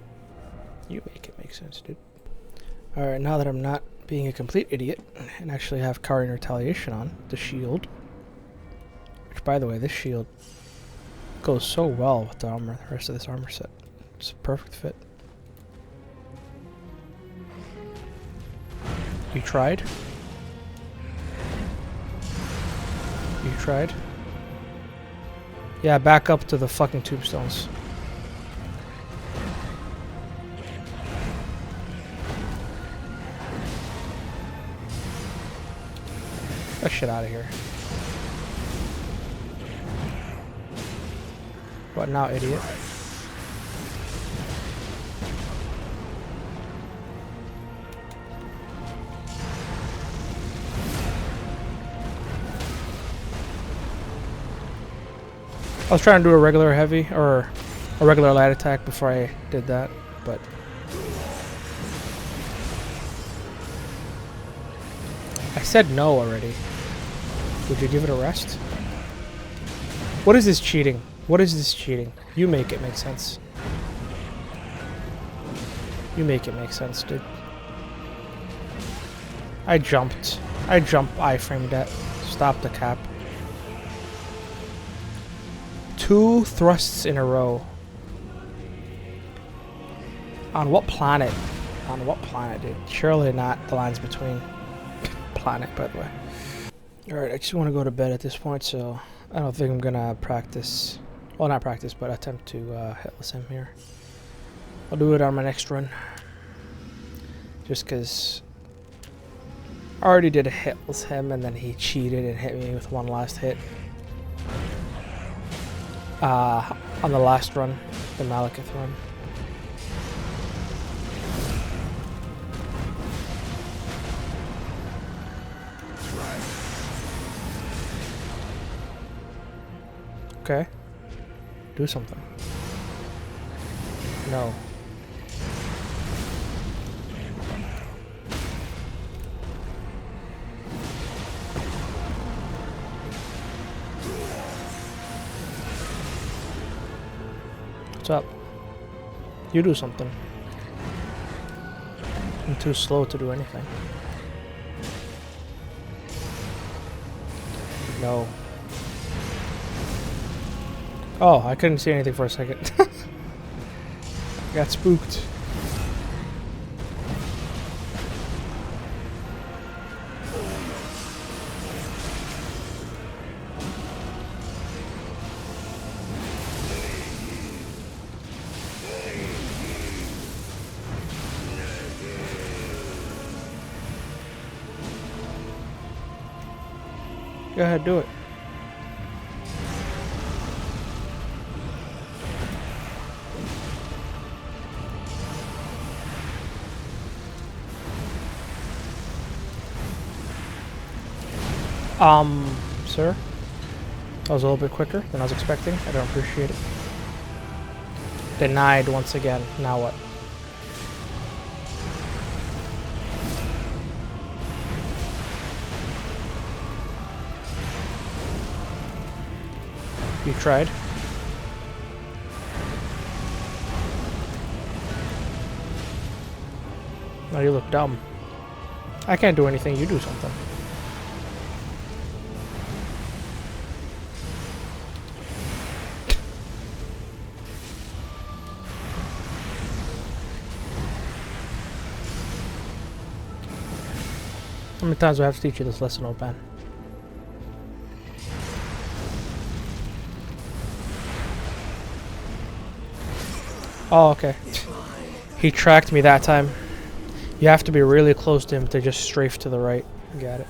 You make it make sense, dude. Alright, now that I'm not being a complete idiot and actually have Karian retaliation on the shield. Which, by the way, this shield goes so well with the armor, the rest of this armor set. It's a perfect fit. You tried? You tried? Yeah, back up to the fucking tombstones. Get that shit out of here. What now, idiot? I was trying to do a regular heavy, or a regular light attack before I did that, but... I said no already. Would you give it a rest? What is this cheating? What is this cheating? You make it make sense. You make it make sense, dude. I jumped. I iframed that. Stop the cap. 2 thrusts in a row. On what planet? On what planet, dude? Surely not the lines between. Planet, by the way. Alright, I just want to go to bed at this point, so I don't think I'm gonna practice. Well, not practice, but attempt to hitless him here. I'll do it on my next run. Just because I already did a hitless him, and then he cheated and hit me with one last hit. On the last run, the Malekith run. Okay. Do something. No. What's up? You do something. I'm too slow to do anything. No. Oh, I couldn't see anything for a second. I got spooked. Go ahead, do it. Sir? That was a little bit quicker than I was expecting. I don't appreciate it. Denied once again. Now what? You tried? Now you look dumb. I can't do anything. You do something. How many times do I have to teach you this lesson, old man? Oh, okay. He tracked me that time. You have to be really close to him to just strafe to the right. Got it.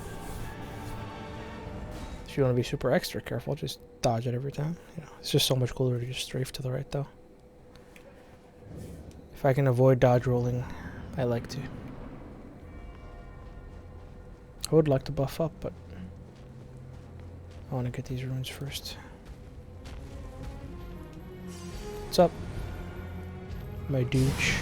If you want to be super extra careful, just dodge it every time. You know, it's just so much cooler to just strafe to the right, though. If I can avoid dodge rolling, I like to. I would like to buff up, but I want to get these runes first. What's up, my douche?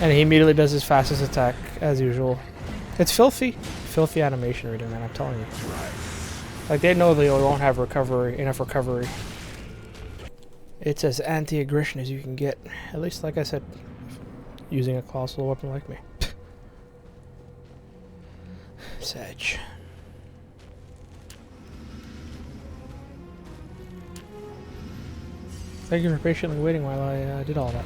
And he immediately does his fastest attack, as usual. It's filthy. Filthy animation reading, man, I'm telling you. Like, they know they won't have enough recovery. It's as anti-aggression as you can get. At least, like I said, using a colossal weapon like me. Sag. Thank you for patiently waiting while I did all that.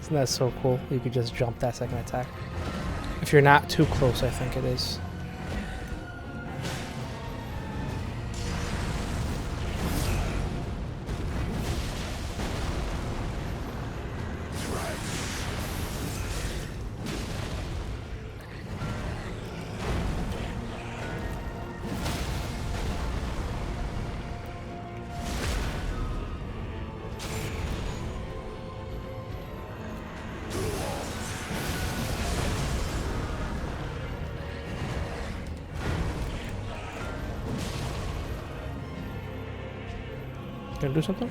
Isn't that so cool? You could just jump that second attack. If you're not too close, I think it is. Gonna do something?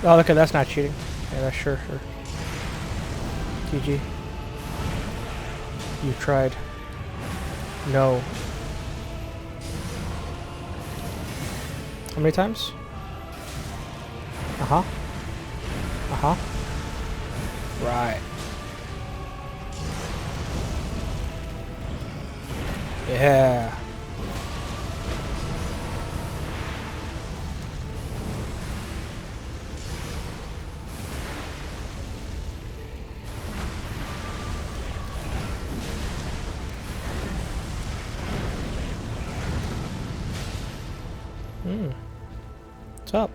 Oh, okay, that's not cheating. Yeah, that's sure. GG. You tried. No. How many times? Uh-huh. Uh-huh. Right. Yeah. What's up?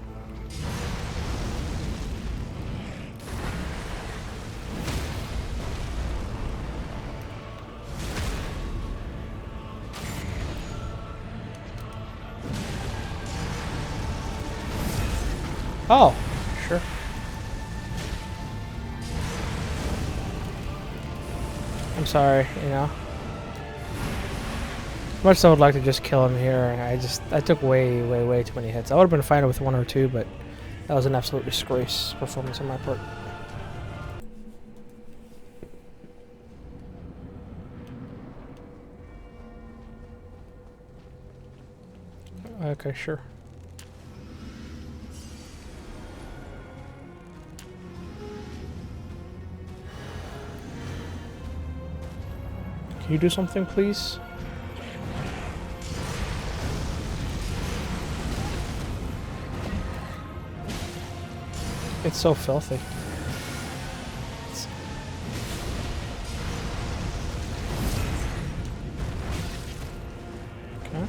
Oh, sure. I'm sorry, you know. Much so I would like to just kill him here, and I took way too many hits. I would have been fine with one or two, but that was an absolute disgrace performance on my part. Okay, sure. Can you do something, please? It's so filthy. Okay.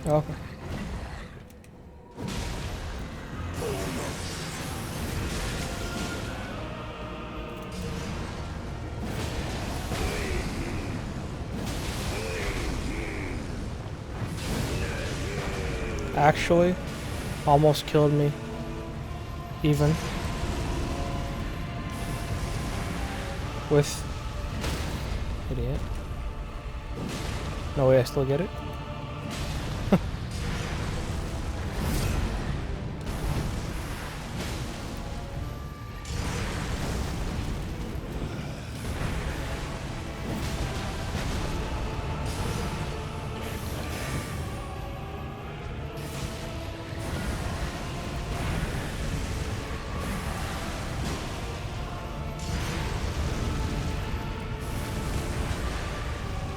Okay. Actually, almost killed me. Even with idiot. No way I still get it.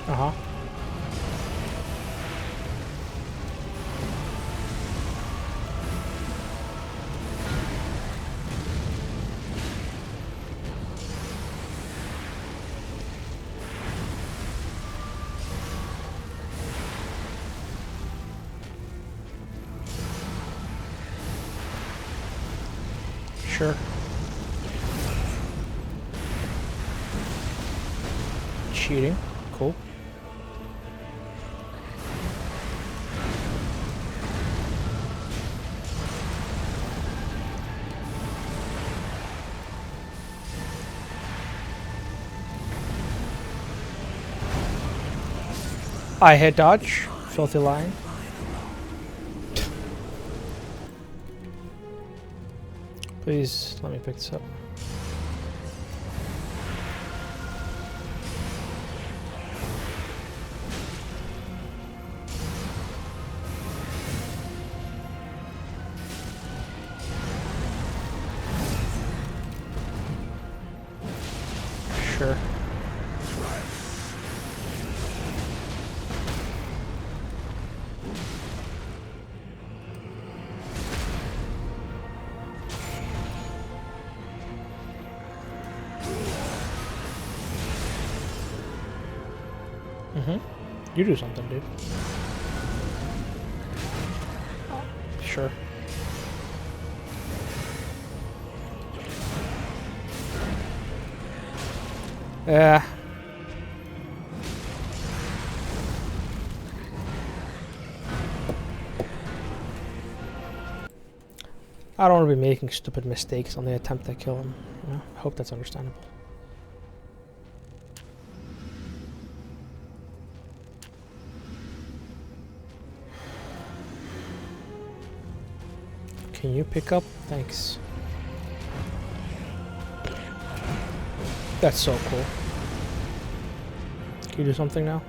Uh-huh. Sure. Cheating. Cool. I hit dodge. Filthy lion. Please let me pick this up. Sure. You do something, dude. Sure. Yeah. I don't want to be making stupid mistakes on the attempt to kill him. You know? I hope that's understandable. Can you pick up? Thanks. That's so cool. Can you do something now?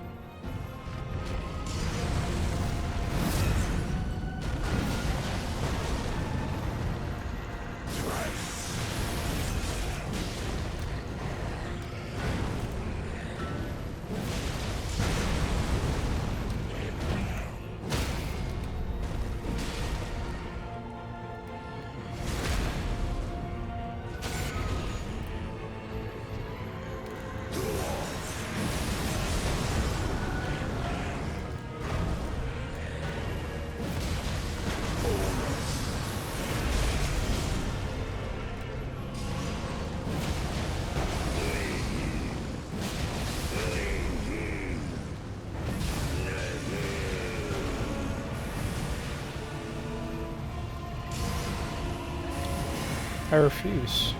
I refuse.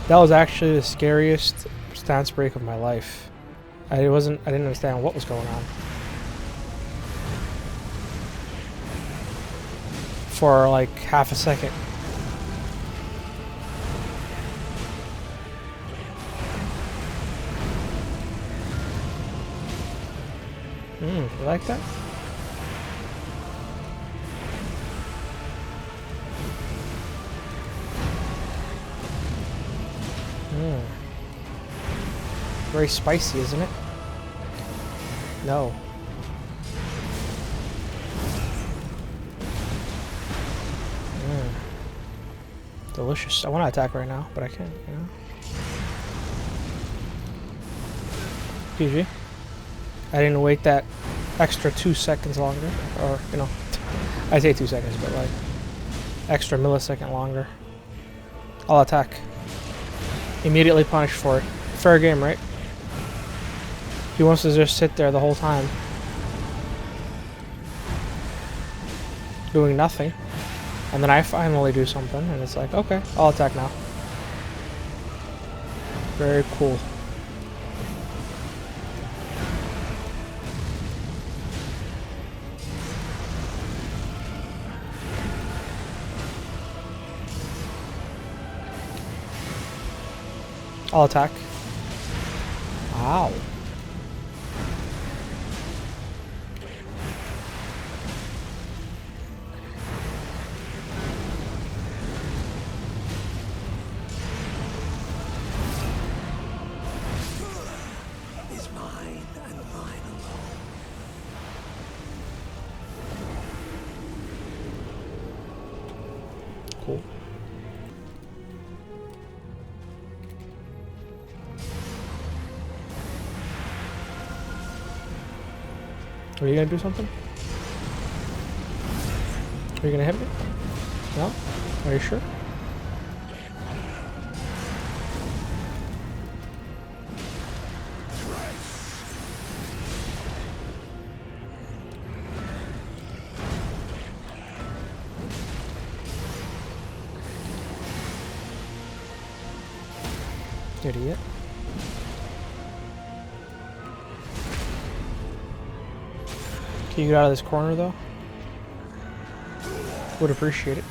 That was actually the scariest stance break of my life. I didn't understand what was going on. For like half a second. You like that? Very spicy, isn't it? No. Delicious. I want to attack right now, but I can't, you know? GG. I didn't wait that extra 2 seconds longer. Or, you know, I say 2 seconds, but like, extra millisecond longer. I'll attack. Immediately punished for it. Fair game, right? He wants to just sit there the whole time. Doing nothing. And then I finally do something, and it's like, okay, I'll attack now. Very cool. I'll attack. Wow. Is mine and mine alone. Cool. Are you gonna do something? Are you gonna hit me? No? Are you sure? Idiot. Can you get out of this corner, though? Would appreciate it.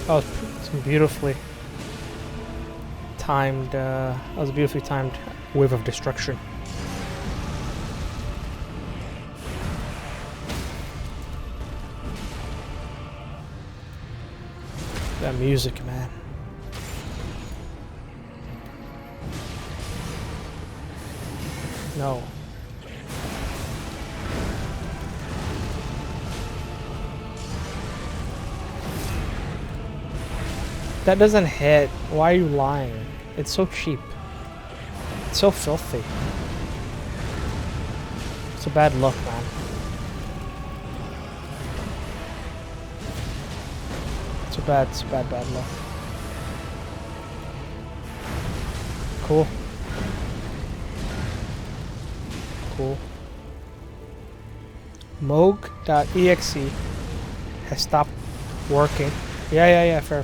Oh, it's beautifully timed. That was a beautifully timed wave of destruction. That music, man. No. That doesn't hit. Why are you lying? It's so cheap. It's so filthy. It's a bad look, man. It's a bad look. Cool. Cool. Moog.exe has stopped working. Yeah, fair.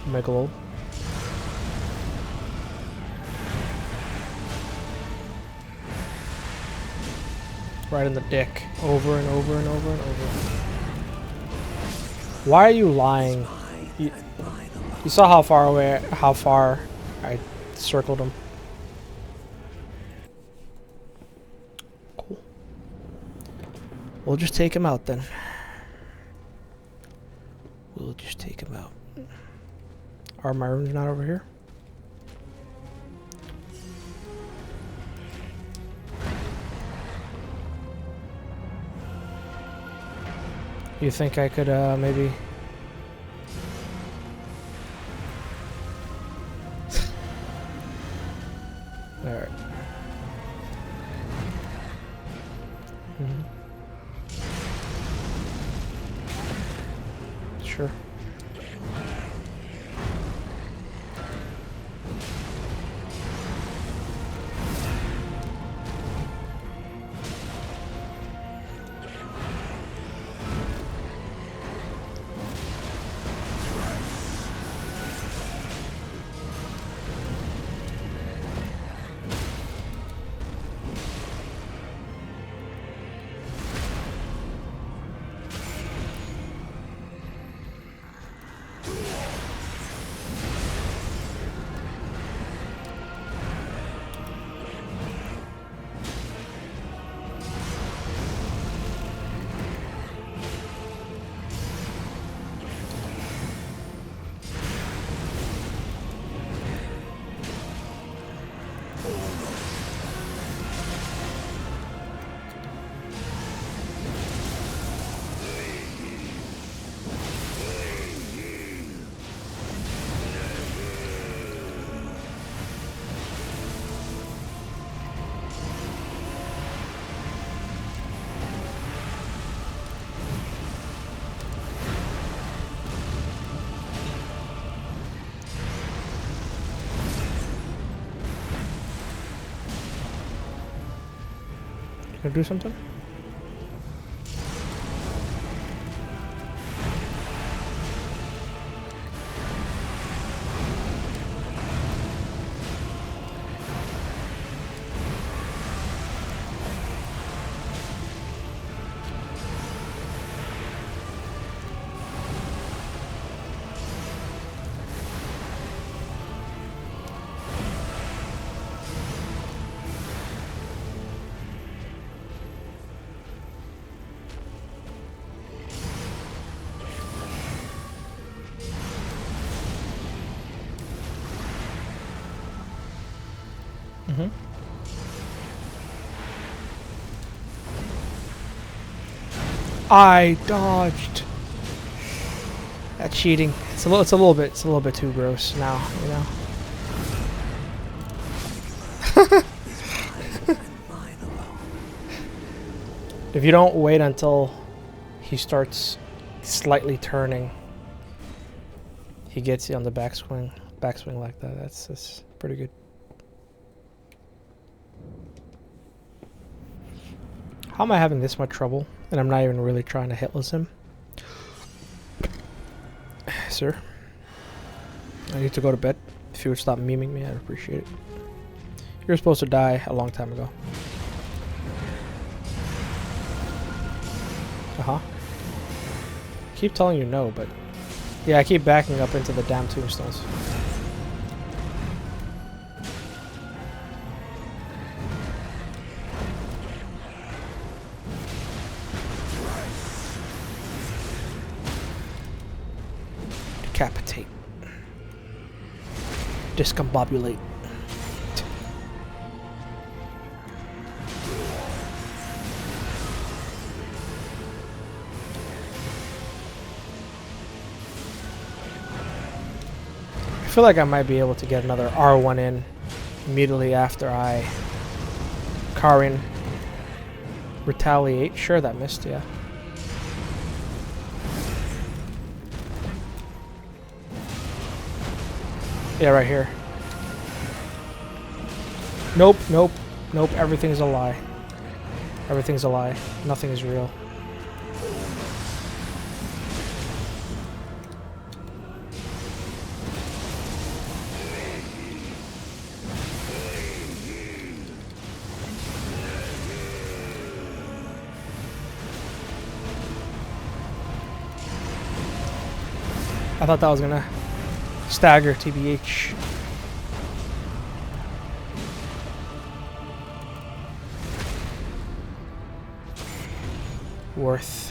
Megalo. Right in the dick. Over and over and over and over. Why are you lying? You saw how far I circled him. Cool. We'll just take him out then. We'll just take him out. Are my rooms not over here? You think I could maybe... Alright. Sure. Can I do something? I dodged. That's cheating. It's a little bit too gross now, you know. If you don't wait until he starts slightly turning, he gets you on the backswing like that. That's pretty good. How am I having this much trouble? And I'm not even really trying to hitless him. Sir, I need to go to bed. If you would stop memeing me, I'd appreciate it. You were supposed to die a long time ago. Uh-huh. Keep telling you no, but... yeah, I keep backing up into the damn tombstones. Decapitate. Discombobulate. I feel like I might be able to get another R1 in immediately after I Karin retaliate. Sure, that missed, yeah. Yeah, right here. Nope, nope, nope, everything's a lie. Everything's a lie. Nothing is real. I thought that was gonna stagger, TBH. Worth.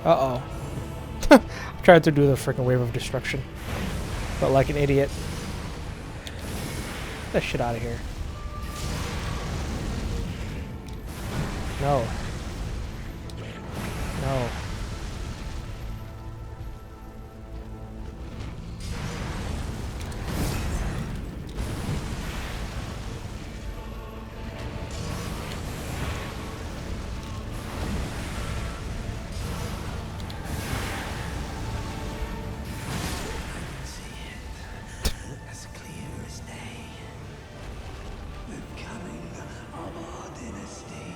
Uh-oh. I tried to do the freaking wave of destruction. But like an idiot. Get that shit out of here. No. No. As clear as day. The coming of our dynasty.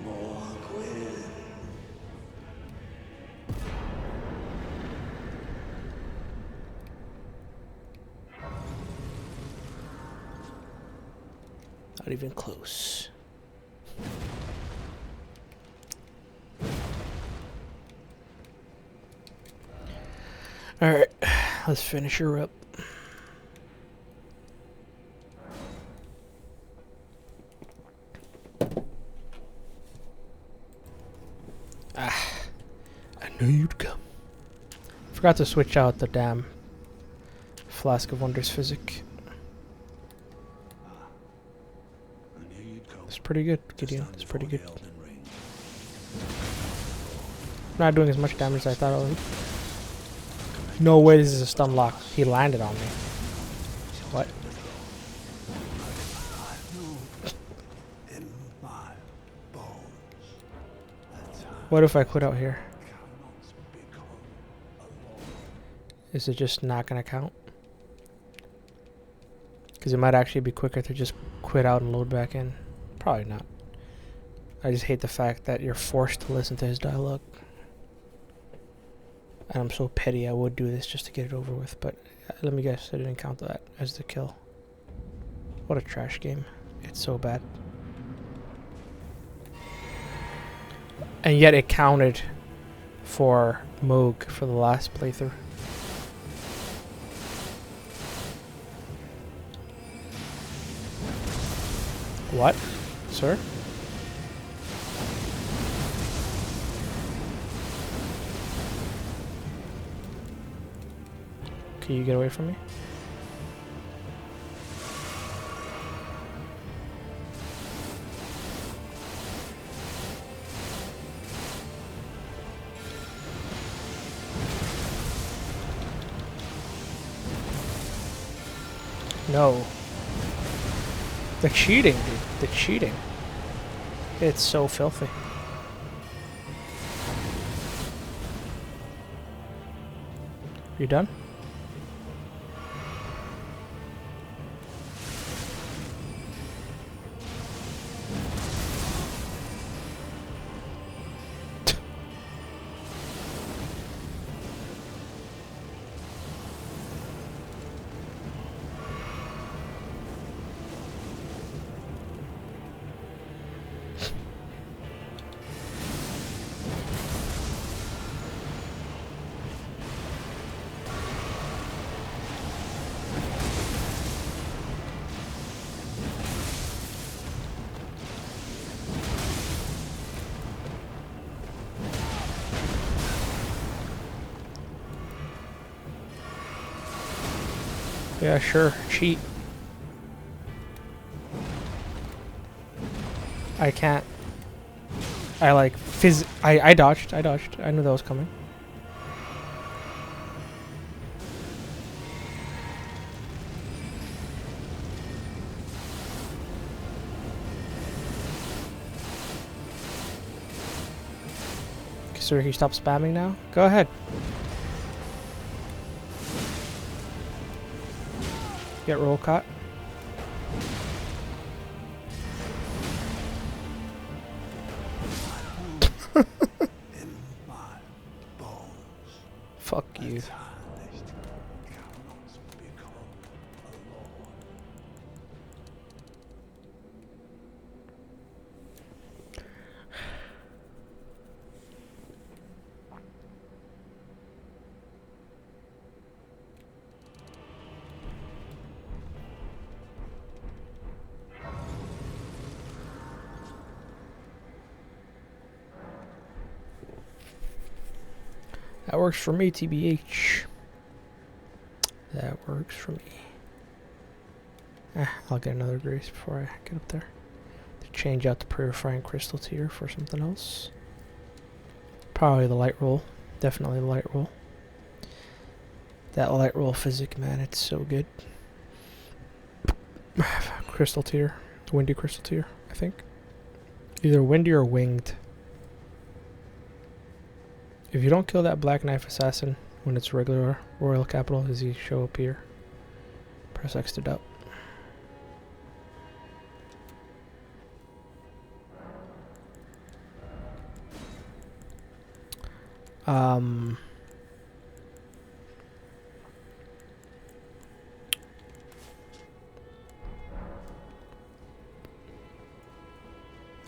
More Quill. Not even close. Alright, let's finish her up. Ah, I knew you'd come. Forgot to switch out the damn Flask of Wonders physic. It's pretty good, Gideon. It's pretty good. Not doing as much damage as I thought it would. No way this is a stun lock. He landed on me. What? What if I quit out here? Is it just not gonna count? Because it might actually be quicker to just quit out and load back in. Probably not. I just hate the fact that you're forced to listen to his dialogue. And I'm so petty, I would do this just to get it over with, but let me guess, I didn't count that as the kill. What a trash game. It's so bad. And yet it counted for Moog for the last playthrough. What, sir? Can you get away from me? No. The cheating, dude. The cheating. It's so filthy. You done? Yeah, sure. Cheat. I can't. I dodged. I knew that was coming. So he stop spamming now? Go ahead. Get roll caught. Fuck you. That works for me, TBH. That works for me. I'll get another grace before I get up there. To change out the purifying crystal tier for something else. Probably the light roll. Definitely the light roll. That light roll physic, man, it's so good. Crystal tier. Windy crystal tier, I think. Either windy or winged. If you don't kill that Black Knife Assassin when it's regular Royal Capital, does he show up here? Press X to doubt.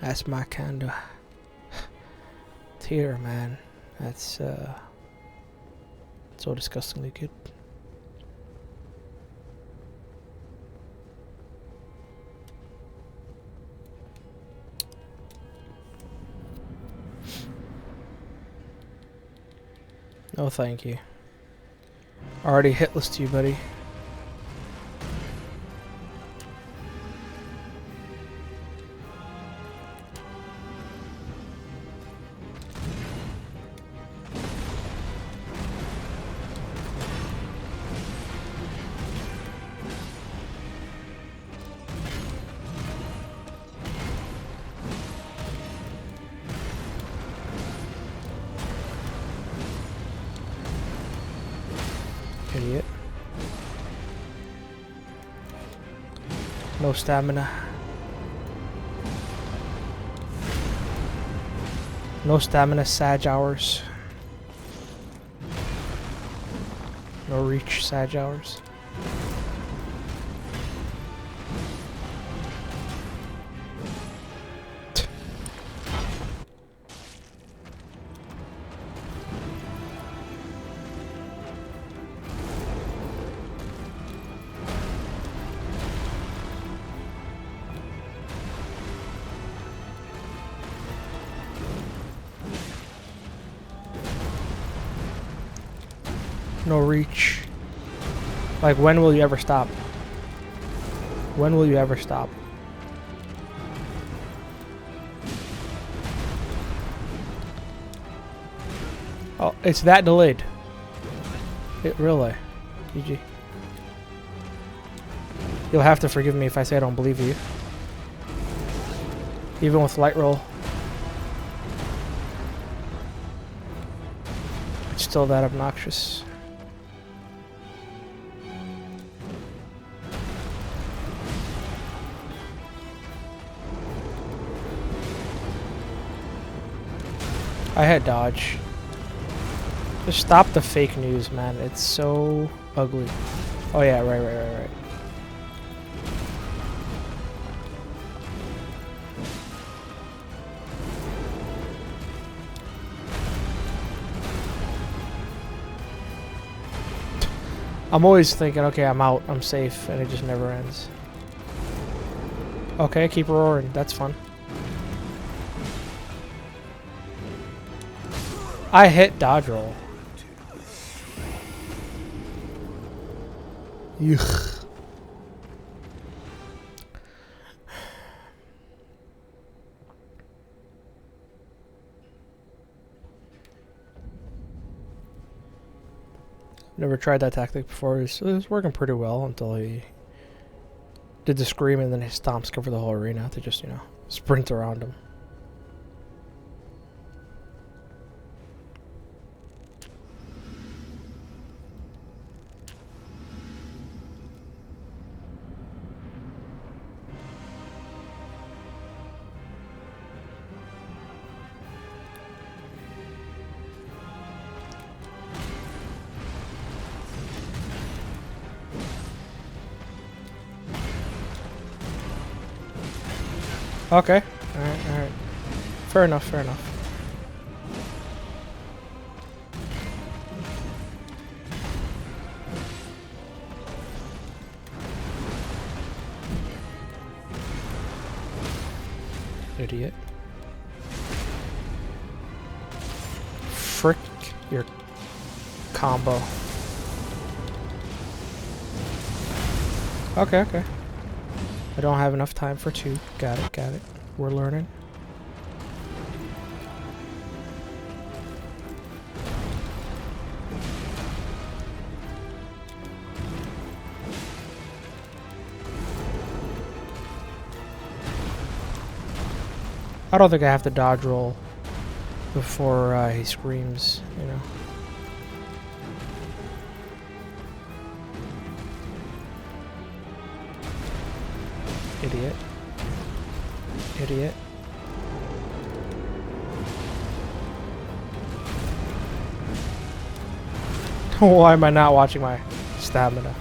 That's my kind of tier, man. That's so disgustingly good. No, thank you. Already hitless to you, buddy. Idiot. No stamina. No stamina, Sag hours. No reach, Sag hours. No reach. Like, when will you ever stop? When will you ever stop? Oh, it's that delayed. It really. GG. You'll have to forgive me if I say I don't believe you. Even with light roll. It's still that obnoxious. I had dodge. Just stop the fake news, man. It's so ugly. Oh yeah, right. I'm always thinking, okay, I'm out, I'm safe, and it just never ends. Okay, keep roaring. That's fun. I hit dodge roll. Yuck. Never tried that tactic before. It was working pretty well until he did the scream and then his stomps cover the whole arena to just, you know, sprint around him. Okay. Alright. Fair enough. Idiot. Frick your combo. Okay, okay. I don't have enough time for 2. Got it, got it. We're learning. I don't think I have to dodge roll before he screams, you know. Idiot. Idiot. Why am I not watching my stamina?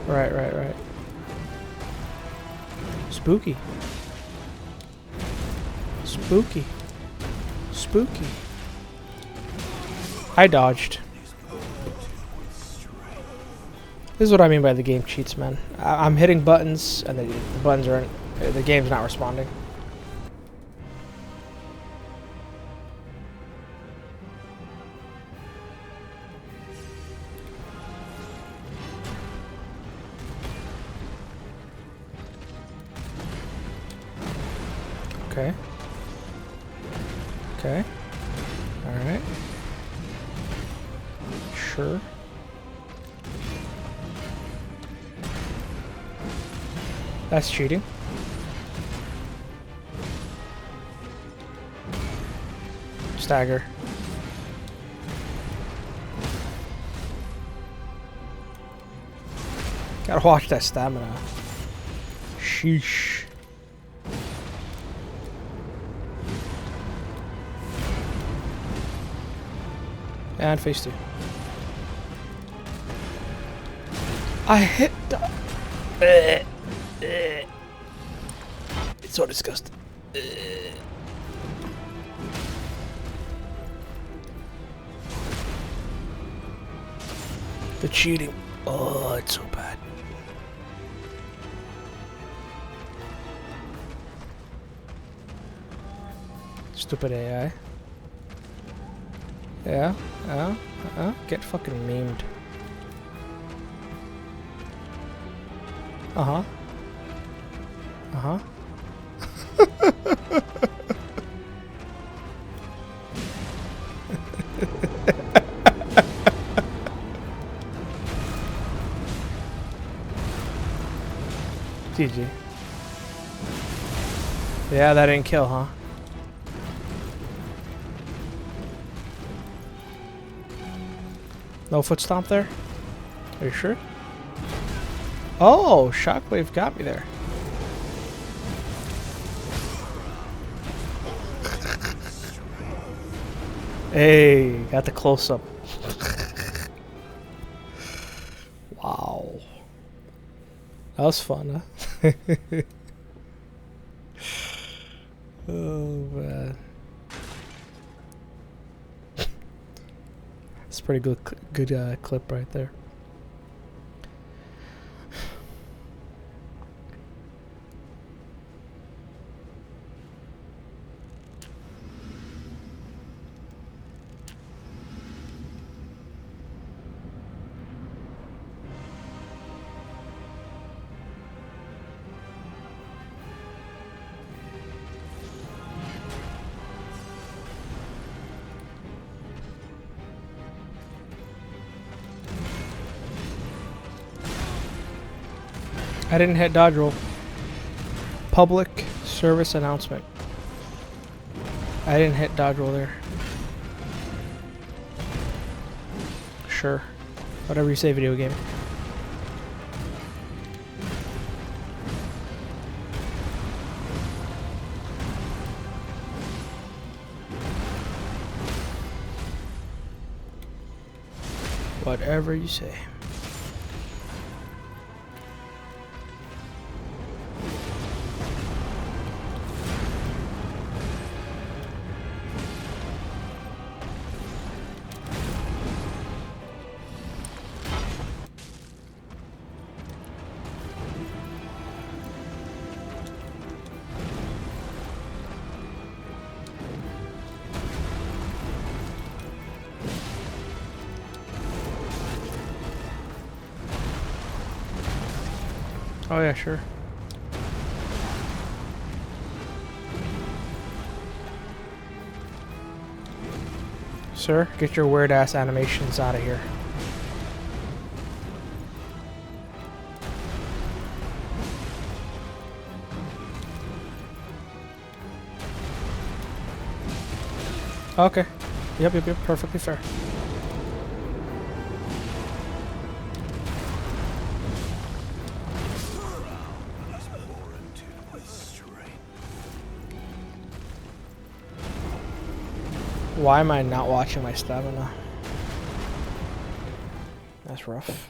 Right, right, right. Spooky. Spooky. Spooky. I dodged. This is what I mean by the game cheats, man. I'm hitting buttons, and the buttons aren't... The game's not responding. Okay. Okay. Alright. Sure. That's cheating. Stagger. Gotta watch that stamina. Sheesh. And phase 2. I hit the... It's so disgusting. The cheating. Oh, it's so bad. Stupid AI. Yeah, get fucking memed. Uh-huh. Uh-huh. GG. Yeah, that didn't kill, huh? No foot stomp there? Are you sure? Oh, shockwave got me there. Hey, got the close up. Wow. That was fun, huh? Oh, man. It's a pretty good clip right there. I didn't hit dodge roll. Public service announcement. I didn't hit dodge roll there. Sure. Whatever you say, video game. Whatever you say. Oh yeah, sure. Sir, get your weird ass animations out of here. Okay. Yep, perfectly fair. Why am I not watching my stamina? That's rough.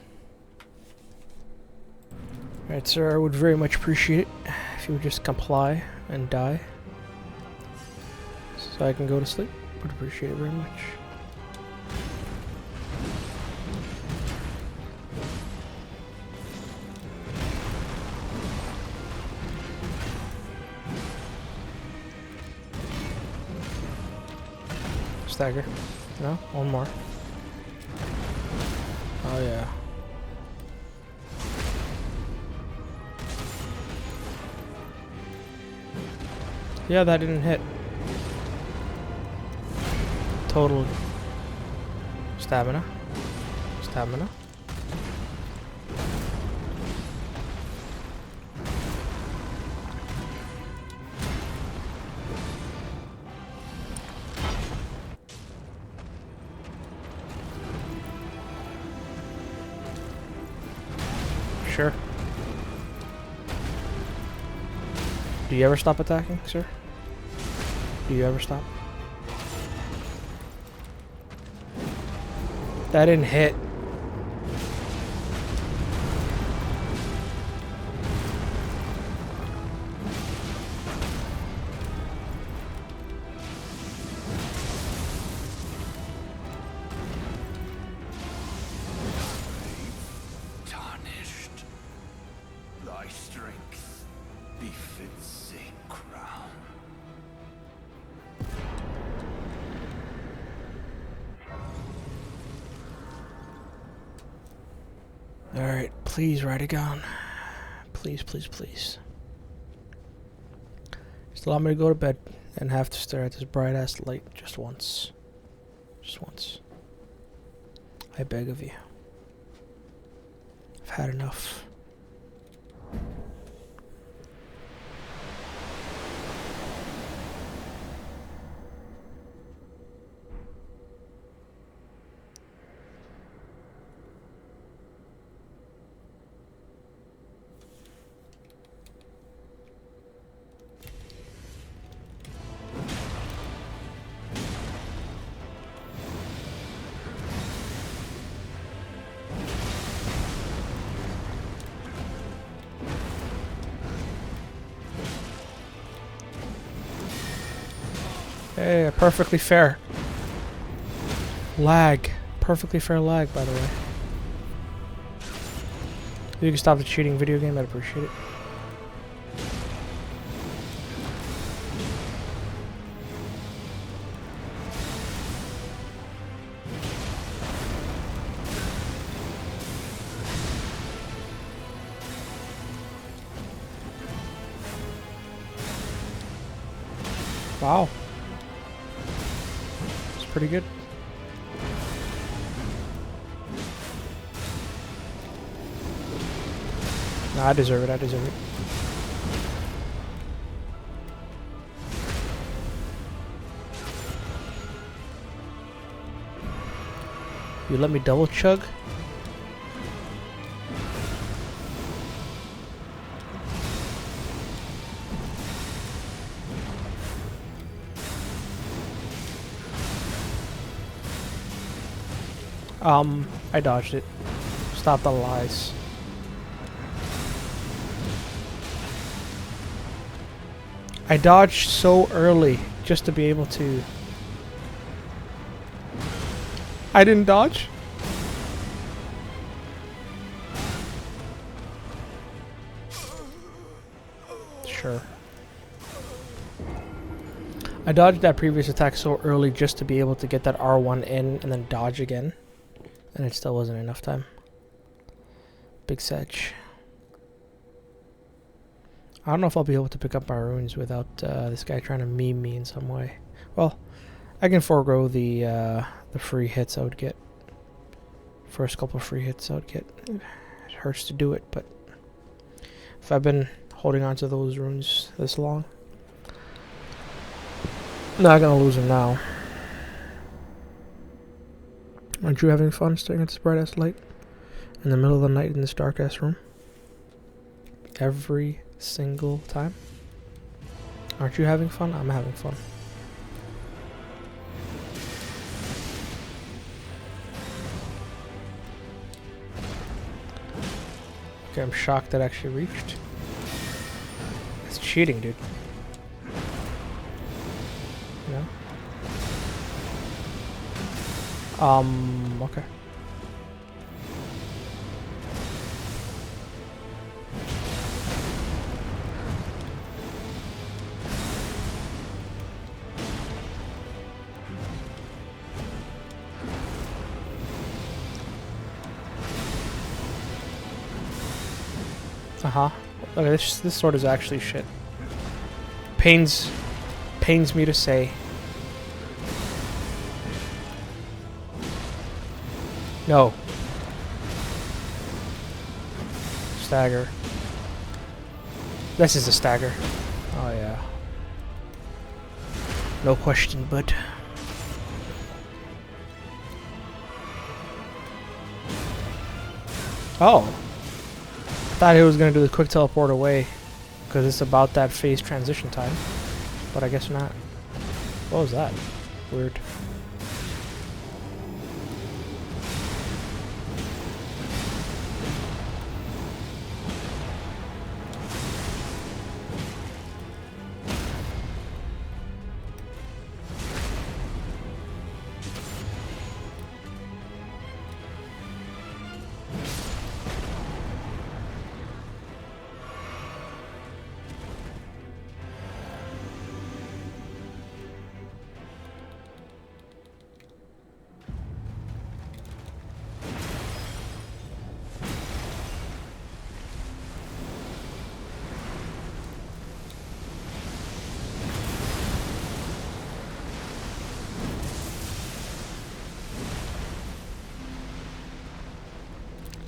Alright, sir, I would very much appreciate it if you would just comply and die so I can go to sleep. Would appreciate it very much. Stagger. No? One more. Oh yeah. Yeah, that didn't hit. Total stamina. Stamina. Sure. Do you ever stop attacking, sir? Do you ever stop? That didn't hit. Tarnished. Thy strength befits a crown. Alright, please, Radagon. Please, please, please. Just allow me to go to bed and have to stare at this bright ass light just once. Just once. I beg of you. I've had enough. Hey, perfectly fair. Lag. Perfectly fair lag, by the way. If you can stop the cheating video game, I'd appreciate it. Wow. Pretty good. No, I deserve it. I deserve it. You let me double chug? I dodged it. Stop the lies. I dodged so early just to be able to... I didn't dodge? Sure. I dodged that previous attack so early just to be able to get that R1 in and then dodge again. And it still wasn't enough time. Big Sedge. I don't know if I'll be able to pick up my runes without this guy trying to meme me in some way. Well, I can forego the free hits I would get. First couple free hits I would get. It hurts to do it, but if I've been holding on to those runes this long, not gonna lose them now. Aren't you having fun staring at this bright ass light in the middle of the night in this dark ass room? Every single time? Aren't you having fun? I'm having fun. Okay, I'm shocked that actually reached. It's cheating, dude. You know? Okay. Okay, this sword is actually shit. Pains me to say. No. Stagger. This is a stagger. Oh yeah. No question, but oh. Thought he was gonna do the quick teleport away because it's about that phase transition time, but I guess not. What was that? Weird.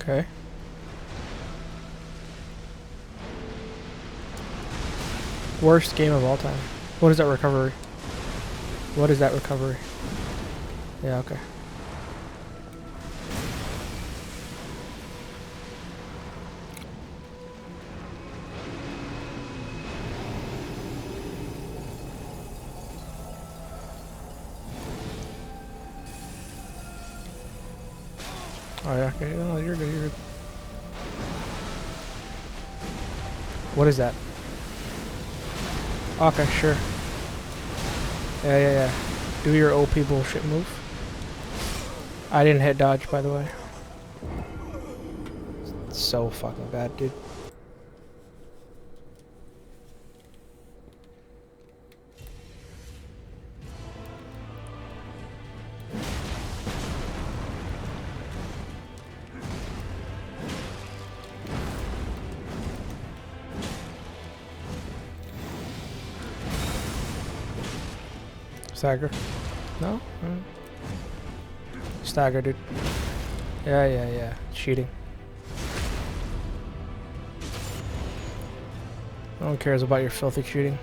Okay. Worst game of all time. What is that recovery? What is that recovery? Yeah, okay. Oh yeah, okay, no, you're good, you're good. What is that? Okay, sure. Yeah. Do your OP bullshit move. I didn't hit dodge, by the way. It's so fucking bad, dude. Stagger. No? Stagger, dude. Yeah. Cheating. No one cares about your filthy cheating.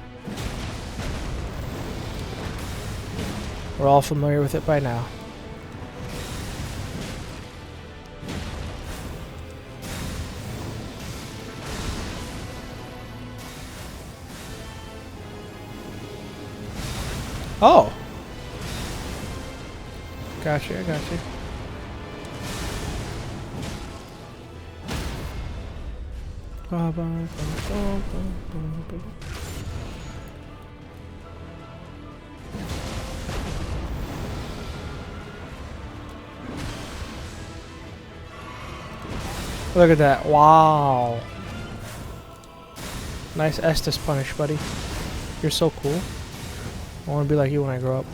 We're all familiar with it by now. Oh! Gotcha, I got you. Look at that. Wow. Nice Estus punish, buddy. You're so cool. I want to be like you when I grow up.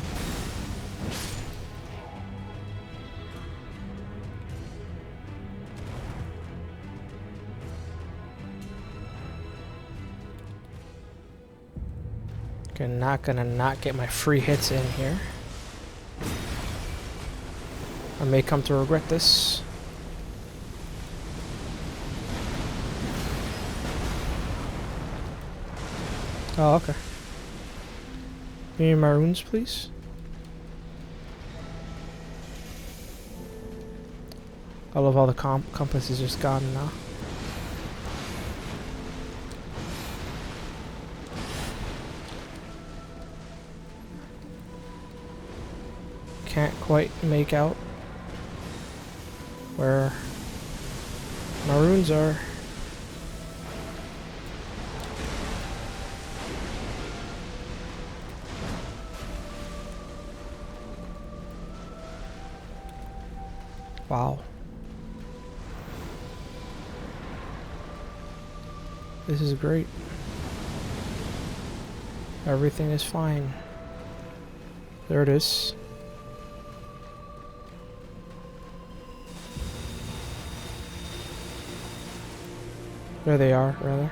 Okay, not gonna not get my free hits in here. I may come to regret this. Oh, okay. Give me my runes, please. I love how the compass is just gone now. Can't quite make out where my runes are. Wow. This is great. Everything is fine. There it is. There they are, rather.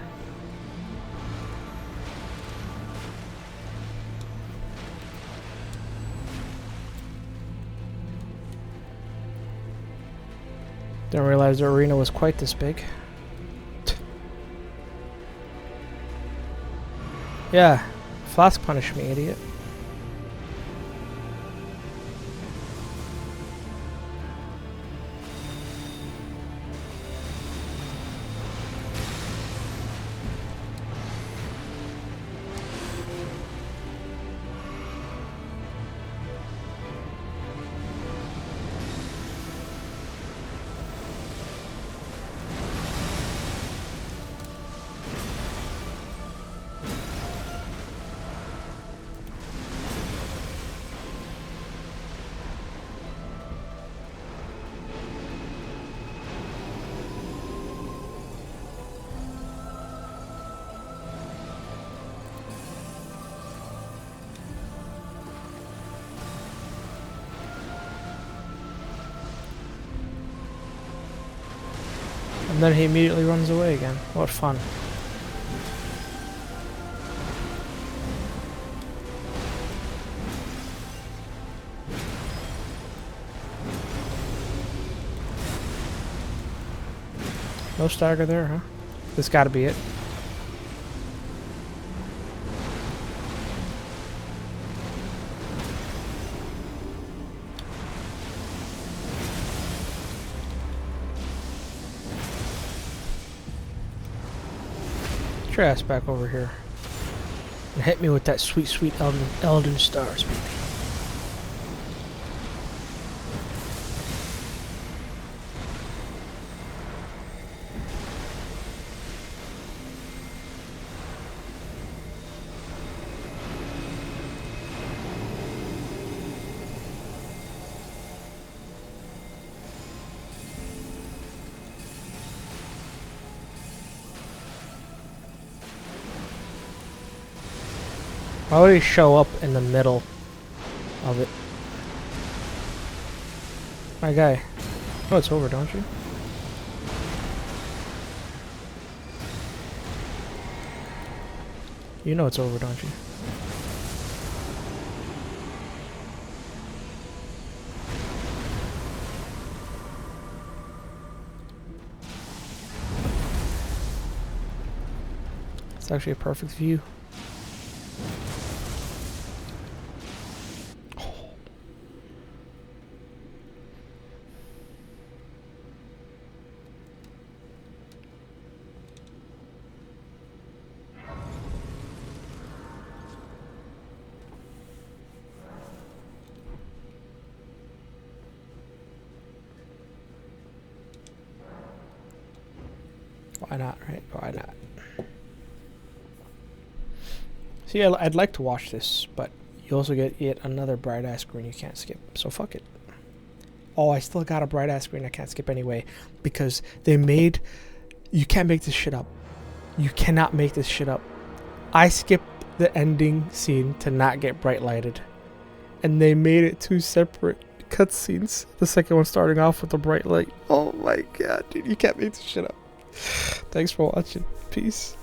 Didn't realize the arena was quite this big. Yeah, Flask punished me, idiot. And then he immediately runs away again. What fun. No stagger there, huh? This gotta be it. Get your ass back over here. And hit me with that sweet, sweet Elden stars, baby. Why would he show up in the middle of it? My guy. Oh, it's over, don't you? You know it's over, don't you? It's actually a perfect view. Why not, right? Why not? See, I'd like to watch this, but you also get yet another bright-ass screen you can't skip, so fuck it. Oh, I still got a bright-ass screen I can't skip anyway, because they made... You can't make this shit up. You cannot make this shit up. I skipped the ending scene to not get bright-lighted, and they made it two separate cutscenes. The second one starting off with a bright light. Oh my god, dude, you can't make this shit up. Thanks for watching. Peace.